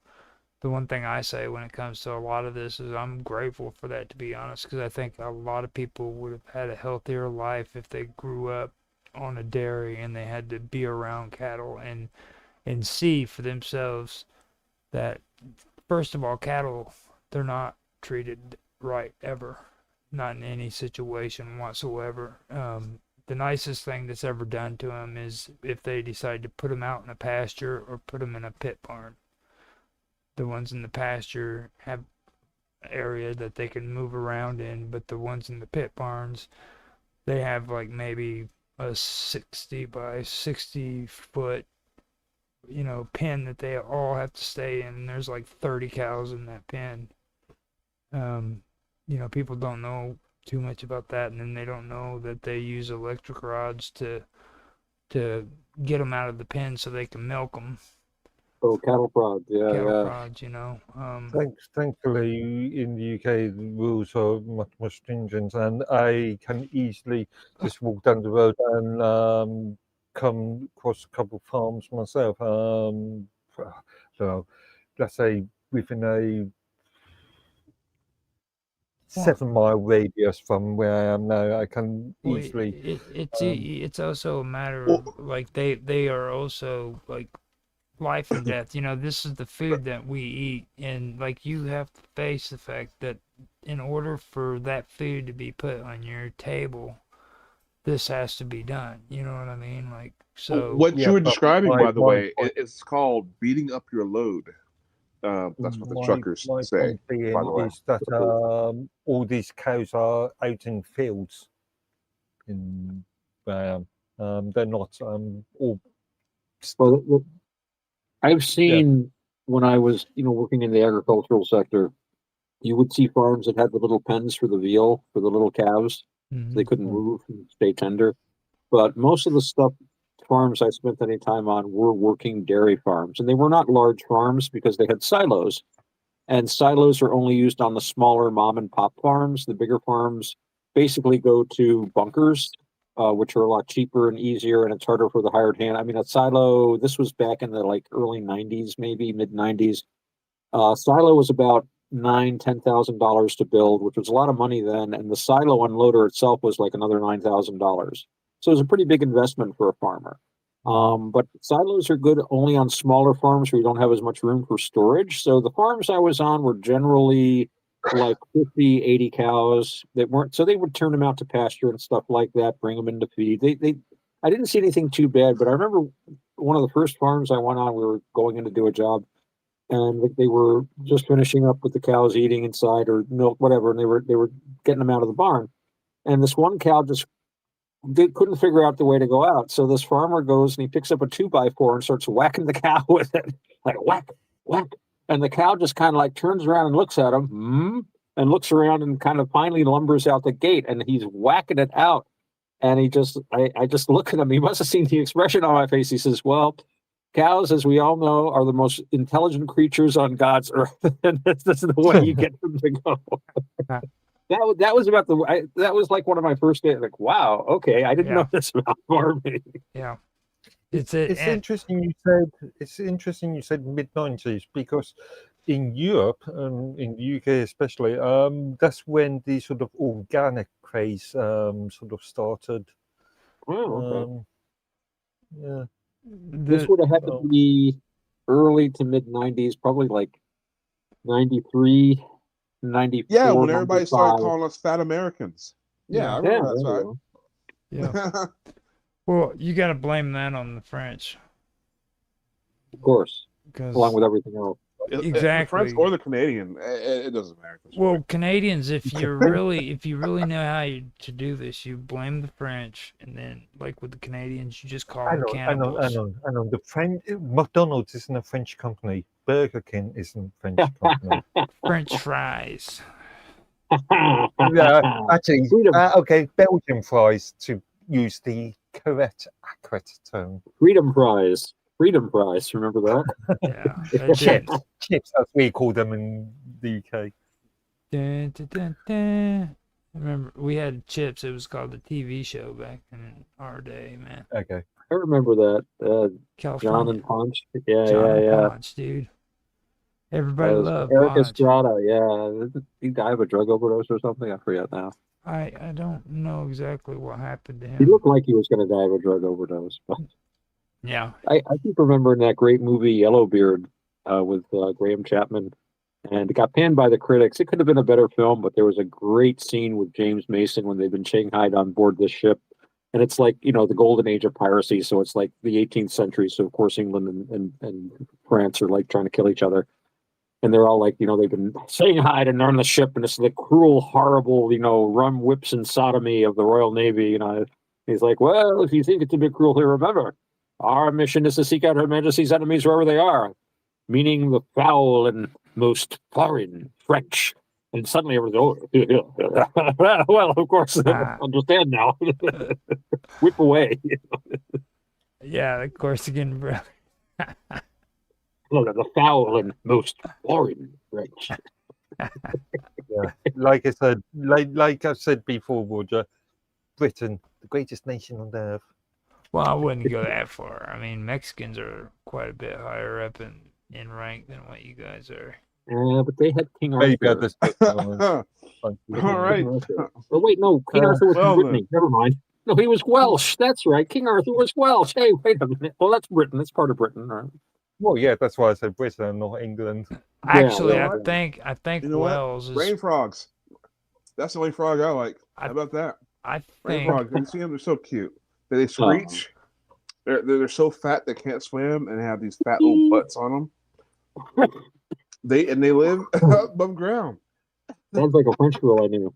the one thing I say when it comes to a lot of this is I'm grateful for that, to be honest, because I think a lot of people would have had a healthier life if they grew up on a dairy and they had to be around cattle and see for themselves that, first of all, cattle, they're not treated right ever, not in any situation whatsoever. The nicest thing that's ever done to them is if they decide to put them out in a pasture or put them in a pit barn. The ones in the pasture have area that they can move around in, but the ones in the pit barns, they have like maybe a 60 by 60 foot, pen that they all have to stay in. There's like 30 cows in that pen. People don't know too much about that, and then they don't know that they use electric rods to get them out of the pen so they can milk them. Oh, cattle prods, cattle prods, Thankfully, in the UK, the rules are much more stringent, and I can easily just walk down the road and come across a couple of farms myself. So let's say within a Well, 7-mile radius from where I am now, I can well, easily. it's also a matter Well, of like they are also like life and death. You know, this is the food that we eat, and like you have to face the fact that in order for that food to be put on your table, this has to be done. You know what I mean? Like, so what Yeah, you were but describing, my by the my way, point, it's called beating up your load. That's what the my truckers my say, point by being the way. is that all these cows are out in fields in where I am. They're not all. Well, I've Yeah. seen when I was, working in the agricultural sector, you would see farms that had the little pens for the veal, for the little calves, so they couldn't Mm. move and stay tender. But most of the farms I spent any time on were working dairy farms, and they were not large farms because they had silos. And silos are only used on the smaller mom and pop farms. The bigger farms basically go to bunkers, which are a lot cheaper and easier, and it's harder for the hired hand. I mean, a silo, this was back in the like early 90s, maybe mid 90s. Silo was about $10,000 to build, which was a lot of money then, and the silo unloader itself was like another $9,000. So it was a pretty big investment for a farmer. But silos are good only on smaller farms where you don't have as much room for storage. So the farms I was on were generally like 50, 80 cows that weren't, so they would turn them out to pasture and stuff like that, bring them into feed. I didn't see anything too bad, but I remember one of the first farms I went on, we were going in to do a job, and they were just finishing up with the cows eating inside or milk, whatever, and they were getting them out of the barn. And this one cow just they couldn't figure out the way to go out. So this farmer goes and he picks up a 2x4 and starts whacking the cow with it, like whack, whack. And the cow just kind of like turns around and looks at him, and looks around and kind of finally lumbers out the gate, and he's whacking it out. And I just look at him. He must have seen the expression on my face. He says, "Well, cows, as we all know, are the most intelligent creatures on God's earth, and this is the way you get them to go." That was about that was like one of my first days. Like, wow, okay, I didn't know this about farming. Yeah, It's interesting you said mid-90s because in Europe, in the UK especially, that's when the sort of organic craze sort of started. Oh, okay. Yeah. This would have had to be early to mid 90s, probably like 93, 94. Yeah, when everybody started 95. calling us fat Americans. Yeah, I Yeah, remember that there time. Yeah. Well, you got to blame that on the French. Of course, 'Cause- along with everything else. Exactly. The French or the Canadian, it doesn't matter. Well, Canadians, if you really know how to do this, you blame the French, and then like with the Canadians, you just call them cannibals. I know. The French McDonald's isn't a French company. Burger King isn't a French company. French fries. Yeah, actually, okay, Belgian fries to use the correct, accurate term. Freedom fries. Freedom fries. Remember that? Yeah. Chips, as we call them in the UK. Dun, dun, dun, dun. Remember, we had chips. It was called the TV show back in our day, man. Okay. I remember that. John California. and Punch. Yeah, John yeah. and Punch, dude. Everybody loved Eric Punch. Estrada. Yeah, did he die of a drug overdose or something? I forget now. I don't know exactly what happened to him. He looked like he was going to die of a drug overdose. But Yeah. I keep remembering that great movie Yellowbeard with Graham Chapman, and it got panned by the critics. It could have been a better film, but there was a great scene with James Mason when they've been shanghaied on board this ship. And it's like, the golden age of piracy. So it's like the 18th century. So, of course, England and France are like trying to kill each other. And they're all like, they've been shanghaied and they're on the ship. And it's the cruel, horrible, rum whips and sodomy of the Royal Navy. He's like, well, if you think it's a bit cruel here, remember, our mission is to seek out Her Majesty's enemies wherever they are, meaning the foul and most foreign French. And suddenly everyone's, well, of course, understand now. Whip away. Yeah, of course, again, bro. The foul and most foreign French. Yeah, like I said before, Roger, Britain, the greatest nation on earth. Well, I wouldn't go that far. I mean, Mexicans are quite a bit higher up in in rank than what you guys are. Yeah, but they had King Maybe Arthur. this. All right. Oh wait, no, King Arthur was from Well Brittany. Never mind. No, he was Welsh. That's right. King Arthur was Welsh. Hey, wait a minute. Well, that's Britain. That's part of Britain, right? Well, yeah, that's why I said Britain, not England. Actually, yeah. I think You know what? Wales is. Rain frogs. That's the only frog I like. How about that? I Rain think. frogs. You see them? They're so cute. They screech. They're so fat they can't swim and have these fat little butts on them. They live above ground. Sounds like a French girl I knew.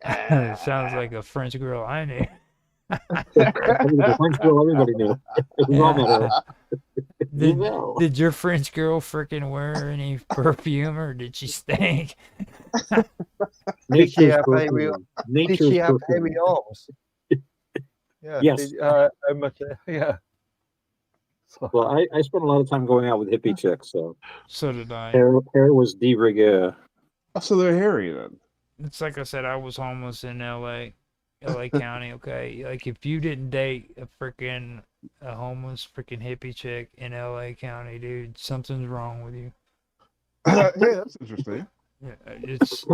It sounds like a French girl I knew. The French girl everybody knew. It was all matter. Did your French girl freaking wear any perfume or did she stink? Did she have hairy arms? Yeah. Yes. Yeah. Well, I spent a lot of time going out with hippie chicks, so. So did I. Hair was de rigueur. Oh, so they're hairy then. It's like I said, I was homeless in LA County, okay? Like, if you didn't date a homeless freaking hippie chick in LA County, dude, something's wrong with you. Yeah, that's interesting. Yeah, it's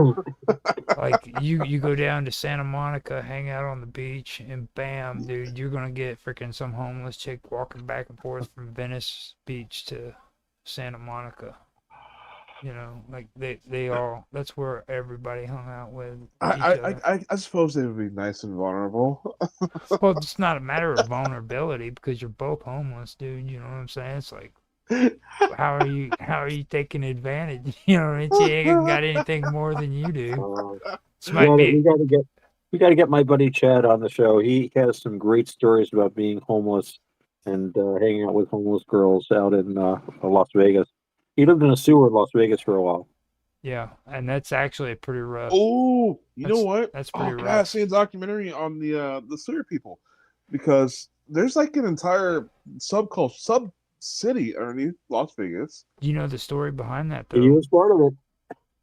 like you go down to Santa Monica, hang out on the beach, and bam, dude, you're gonna get freaking some homeless chick walking back and forth from Venice Beach to Santa Monica. You know, like they all. That's where everybody hung out with each other. I suppose they would be nice and vulnerable. Well, it's not a matter of vulnerability because you're both homeless, dude. You know what I'm saying? It's like, how are you taking advantage? You know, and she ain't got anything more than you do. We got to get my buddy Chad on the show. He has some great stories about being homeless and hanging out with homeless girls out in Las Vegas. He lived in a sewer in Las Vegas for a while. Yeah, and that's actually pretty rough. Oh, you know what? That's pretty rough. I see a documentary on the sewer people, because there's like an entire sub city underneath Las Vegas. You know the story behind that, though. He was part of it.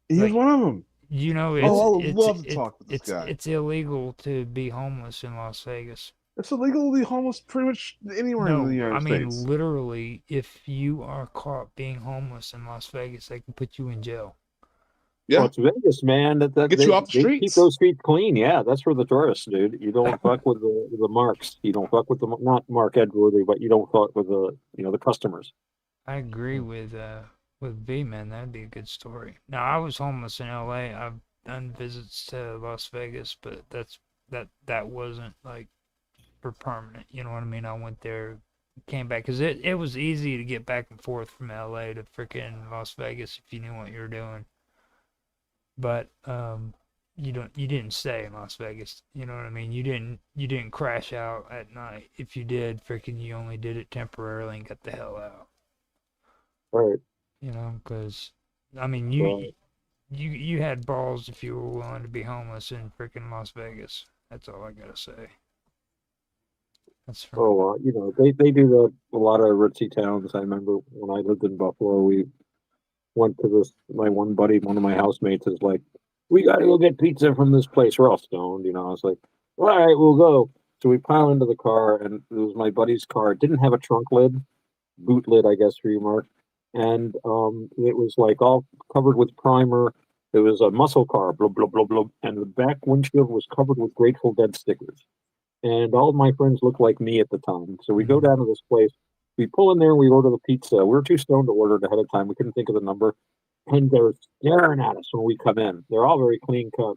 He was one of them. You know, I would love to talk with this guy. It's illegal to be homeless in Las Vegas. It's illegal to be homeless pretty much anywhere in the United States. I mean, literally, if you are caught being homeless in Las Vegas, they can put you in jail. Yeah, well, it's Vegas, man. Get you off the streets. Keep those streets clean. Yeah, that's for the tourists, dude. You don't fuck with the marks. You don't fuck with not Mark Edworthy, but you don't fuck with the customers. I agree with V, man. That'd be a good story. Now, I was homeless in LA. I've done visits to Las Vegas, but that wasn't like for permanent. You know what I mean? I went there, came back, because it was easy to get back and forth from LA to freaking Las Vegas if you knew what you were doing. But you didn't stay in Las Vegas. You know what I mean? You didn't crash out at night. If you did, freaking, you only did it temporarily and got the hell out. Right. You know, because I mean, you had balls if you were willing to be homeless in freaking Las Vegas. That's all I gotta say. That's from... they do that a lot of ritzy towns. I remember when I lived in Buffalo, we went to this. My one buddy, one of my housemates, is like, "We got to go get pizza from this place. We're all stoned." You know, I was like, "All right, we'll go." So we pile into the car, and it was my buddy's car. It didn't have a trunk lid, boot lid, I guess, for you, Mark. And it was like all covered with primer. It was a muscle car, blah blah blah blah, and the back windshield was covered with Grateful Dead stickers. And all of my friends looked like me at the time. So we go down to this place. We pull in there and we order the pizza. We were too stoned to order it ahead of time. We couldn't think of the number. And they're staring at us when we come in. They're all very clean cut.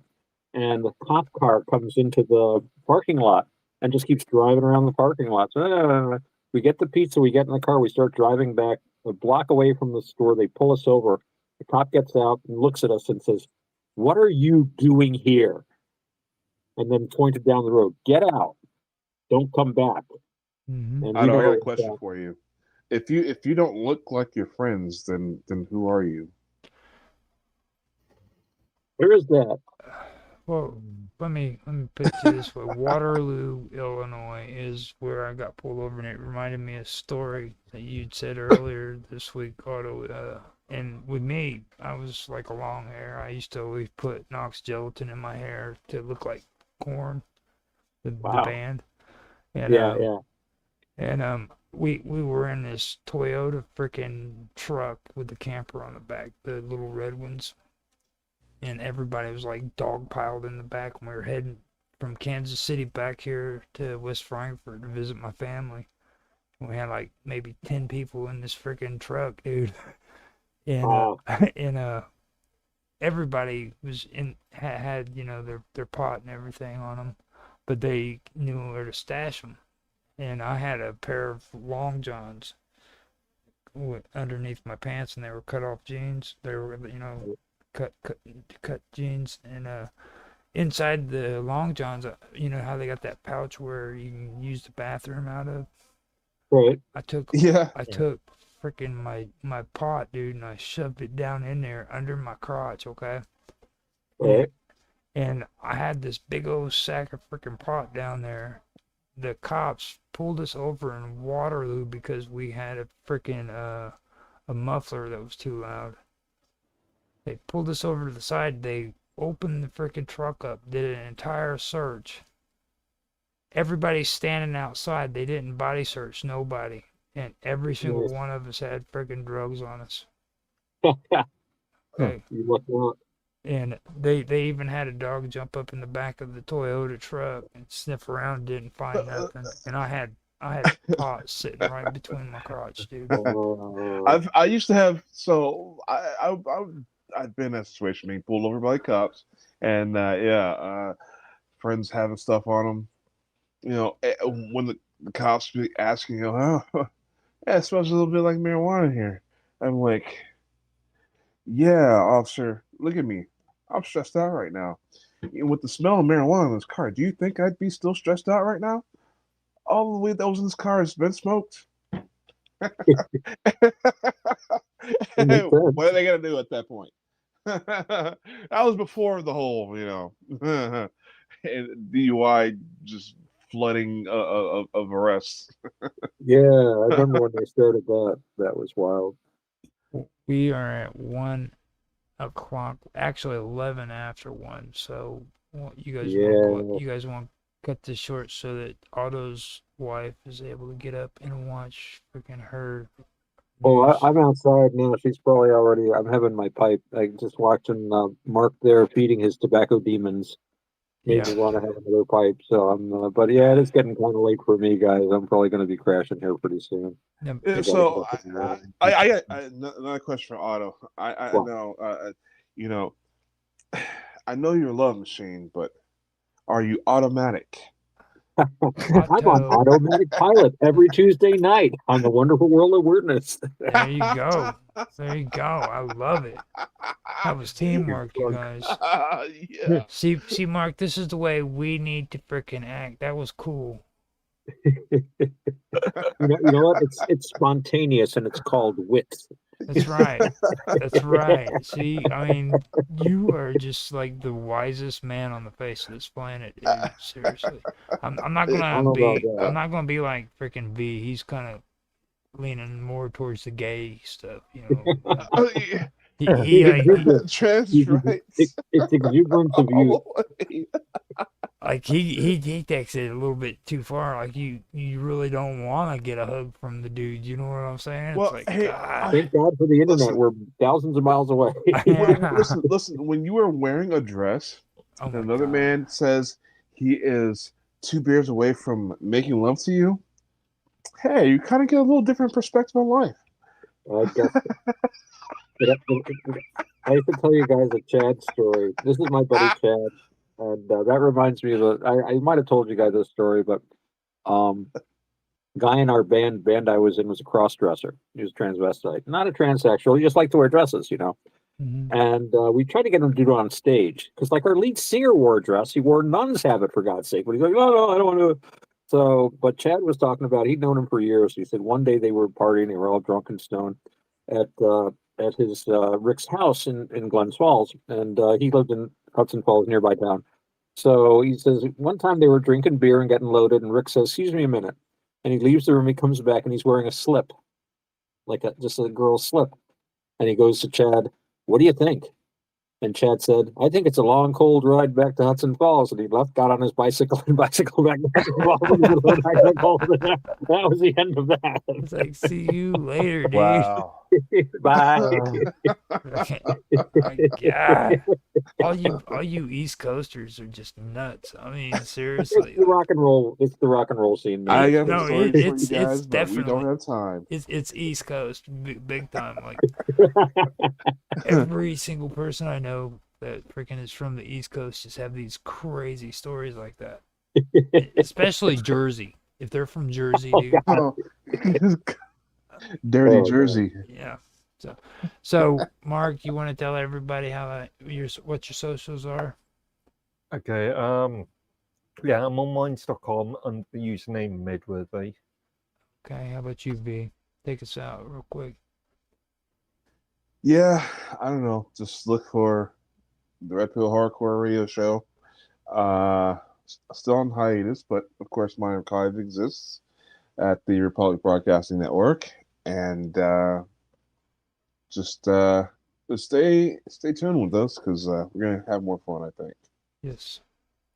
And the cop car comes into the parking lot and just keeps driving around the parking lot. So, we get the pizza. We get in the car. We start driving back a block away from the store. They pull us over. The cop gets out and looks at us and says, "What are you doing here?" And then pointed down the road. "Get out. Don't come back." Mm-hmm. And I got a question for you. If you don't look like your friends, then who are you? Where is that? Well, let me put it to this way. Waterloo, Illinois is where I got pulled over, and it reminded me of a story that you'd said earlier this week, Otto. And with me, I was like a long hair. I used to always put Knox gelatin in my hair to look like Korn, the band. And, yeah. And we were in this Toyota freaking truck with the camper on the back, the little red ones, and everybody was like dog piled in the back. And we were heading from Kansas City back here to West Frankfort to visit my family. We had like maybe 10 people in this freaking truck, dude. And and everybody was had their pot and everything on them, but they knew where to stash them. And I had a pair of long johns underneath my pants, and they were cut off jeans. They were cut jeans, and inside the long johns, how they got that pouch where you can use the bathroom out of. Right. I took freaking my pot, dude, and I shoved it down in there under my crotch, okay? Right. And I had this big old sack of freaking pot down there. The cops pulled us over in Waterloo because we had a freaking a muffler that was too loud. They pulled us over to the side. They opened the freaking truck up, did an entire search. Everybody's standing outside. They didn't body search nobody. And every single one of us had freaking drugs on us. Okay. You lucked out. And they even had a dog jump up in the back of the Toyota truck and sniff around, didn't find nothing. And I had pot sitting right between my crotch, dude. I used to have I've been in that situation, being pulled over by cops, and friends having stuff on them. When the cops be asking, yeah, it smells a little bit like marijuana here. I'm like, yeah, officer, look at me. I'm stressed out right now. With the smell of marijuana in this car, do you think I'd be still stressed out right now? All the weed that was in this car has been smoked. What are they going to do at that point? That was before the whole, DUI just flooding of arrests. Yeah, I remember when they started that. That was wild. We are at 1 o'clock, actually 11 after 1. So you guys want to cut this short so that Otto's wife is able to get up and watch freaking her. Oh, I'm outside now. She's probably already. I'm having my pipe. I'm just watching Mark there feeding his tobacco demons. Made me want to have another pipe. So I'm. But yeah, it's getting kind of late for me, guys. I'm probably going to be crashing here pretty soon. So I got another question for Otto. I know, I know you're a love machine, but are you automatic? I'm on automatic pilot every Tuesday night on the Wonderful World of Weirdness. There you go. There you go. I love it. That was teamwork, you guys. Yeah. See, Mark, this is the way we need to freaking act. That was cool. You know what? It's spontaneous and it's called wit. That's right. That's right. See, I mean, you are just like the wisest man on the face of this planet, dude. Seriously. I'm not gonna be like freaking V. He's kind of leaning more towards the gay stuff, Trans rights. It's exuberance of youth. Like he takes it a little bit too far. Like you really don't want to get a hug from the dude. You know what I'm saying? Well, it's like, thank God for the internet. We're thousands of miles away. Listen. When you are wearing a dress, and another man says he is 2 beers away from making love to you, hey, you kind of get a little different perspective on life. I guess. I have to tell you guys a Chad story. This is my buddy Chad. And that reminds me of I might have told you guys this story, but guy in our band I was in was a cross-dresser. He was a transvestite. Not a transsexual. He just liked to wear dresses, Mm-hmm. And we tried to get him to do it on stage. Because like our lead singer wore a dress. He wore nun's habit, for God's sake. But he's like, no, I don't want to. So, but Chad was talking about, he'd known him for years. He said one day they were partying. They were all drunk and stoned at his Rick's house in Glens Falls. And he lived in Hudson Falls, nearby town. So he says one time they were drinking beer and getting loaded, and Rick says, "Excuse me a minute," and he leaves the room. He comes back and he's wearing a slip, like just a girl's slip, and he goes to Chad, "What do you think?" And Chad said, I think it's a long, cold ride back to Hudson Falls. And he got on his bicycle and bicycled back to Hudson Falls. That was the end of that. It's like, see you later, dude. Wow. Bye. My God. All you East Coasters are just nuts. I mean, seriously. It's the rock and roll. It's the rock and roll scene. Man. I got No, stories for you it's guys, but we definitely don't have time. it's East Coast big time. Like every single person I know that freaking is from the East Coast just have these crazy stories like that. Especially Jersey. If they're from Jersey, dude. Oh, dirty Jersey. Yeah. So Mark, you want to tell everybody what your socials are? Okay. Yeah, I'm on minds.com under the username Midworthy. Okay, how about you, V? Take us out real quick. Yeah, I don't know. Just look for the Red Pill Hardcore Radio Show. Still on hiatus, but of course my archive exists at the Republic Broadcasting Network, and just stay tuned with us because we're gonna have more fun, I think. Yes.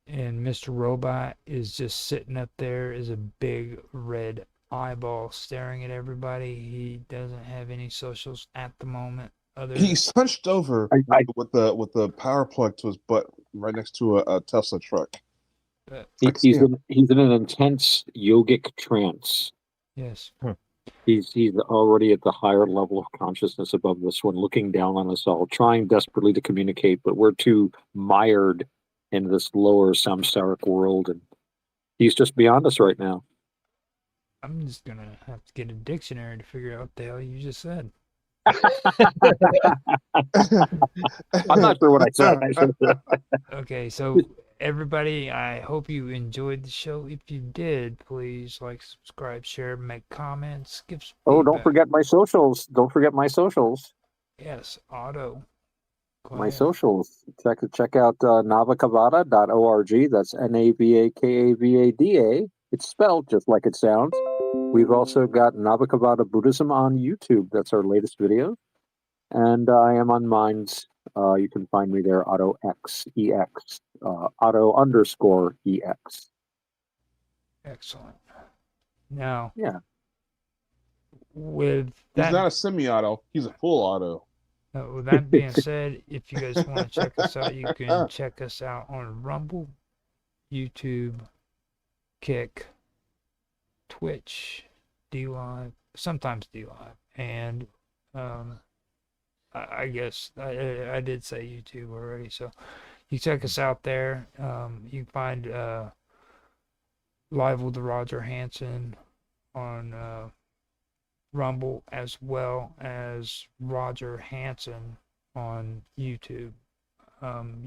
And Mr. Robot is just sitting up there as a big red eyeball staring at everybody. He doesn't have any socials at the moment. He's hunched over with the power plug to his butt right next to a Tesla truck. He's in an intense yogic trance. Yes. He's already at the higher level of consciousness above this one, looking down on us all, trying desperately to communicate, but we're too mired in this lower samsaric world, and he's just beyond us right now. I'm just gonna have to get a dictionary to figure out what the hell you just said. I'm not sure what I said. Okay, so everybody, I hope you enjoyed the show. If you did, please like, subscribe, share, make comments, give some Oh, feedback. don't forget my socials. Don't forget my socials. Yes, Otto. My socials. Check out navakavada.org. That's NAVAKAVADA. It's spelled just like it sounds. We've also got Navakavada Buddhism on YouTube. That's our latest video. And I am on Minds. You can find me there, Otto X EX, Otto_EX. Excellent. Now, yeah, with He's that, not a semi-auto. He's a full auto. with that being said, if you guys want to check us out, you can check us out on Rumble, YouTube, Kick, Twitch, DLive, sometimes DLive, and I guess I did say YouTube already, so you check us out there. You can find Live with Roger Hansen on Rumble, as well as Roger Hansen on YouTube.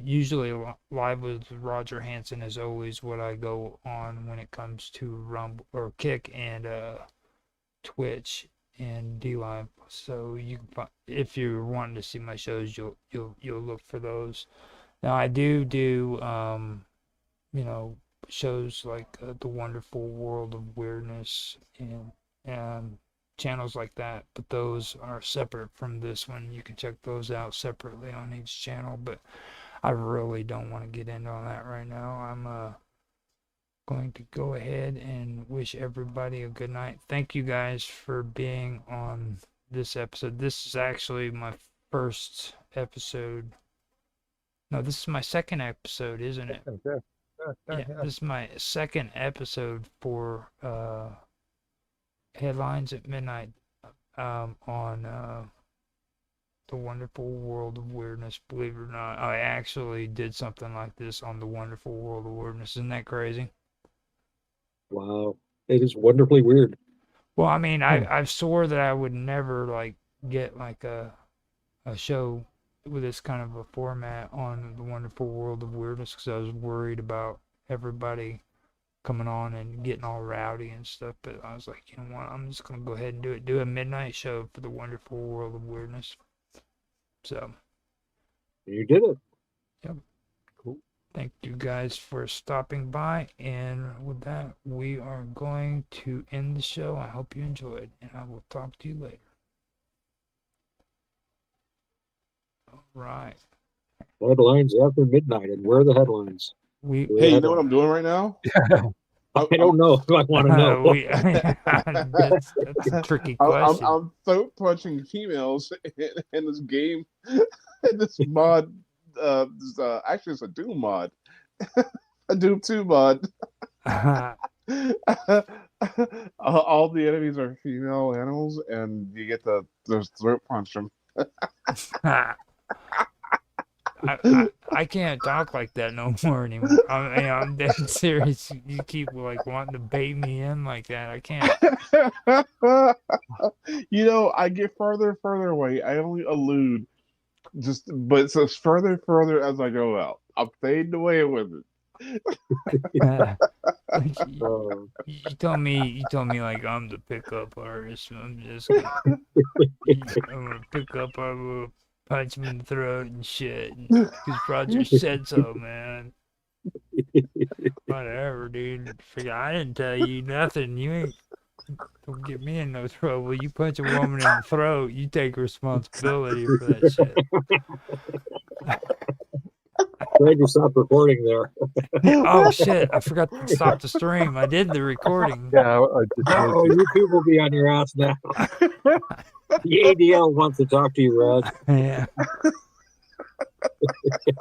Usually Live with Roger Hansen is always what I go on when it comes to Rumble or Kick and Twitch and DLive. So you can find, if you're wanting to see my shows, you'll look for those. Now I do shows like The Wonderful World of Weirdness and channels like that, but those are separate from this one. You can check those out separately on each channel, but I really don't want to get into all that right now. I'm going to go ahead and wish everybody a good night. Thank you guys for being on this episode. This is actually my first episode. No, this is my second episode, isn't it? Yeah, this is my second episode for Headlines at Midnight on The Wonderful World of Weirdness. Believe it or not, I actually did something like this on The Wonderful World of Weirdness. Isn't that crazy? Wow, it is wonderfully weird. Well, I mean, I swore that I would never like get like a show with this kind of a format on The Wonderful World of Weirdness because I was worried about everybody coming on and getting all rowdy and stuff. But I was like, you know what? I'm just gonna go ahead and do a midnight show for The Wonderful World of Weirdness. So you did it. Yep. Cool. Thank you guys for stopping by. And with that, we are going to end the show. I hope you enjoyed, and I will talk to you later. All right. Headlines after midnight, and where are the headlines? Hey, you know what I'm doing right now? I don't know. I want to know. That's a tricky question. I'm throat punching females in this game. This mod, actually, it's a Doom mod, a Doom 2 mod. All the enemies are female animals, and you get to throat punch them. I can't talk like that no more anymore. I'm dead serious. You keep like wanting to bait me in like that. I can't. I get further and further away. I only allude, but it's further and further as I go out. I'm fading away with it. You told me like I'm the pickup artist. I'm gonna pick up. I'm gonna punch him in the throat and shit. Because Roger said so, man. Whatever, dude. I didn't tell you nothing. You ain't. Don't get me in no trouble. You punch a woman in the throat, you take responsibility for that shit. Glad you stopped recording there. Oh shit! I forgot to stop the stream. I did the recording. Yeah, YouTube will be on your ass now. The ADL wants to talk to you, Raj. Yeah.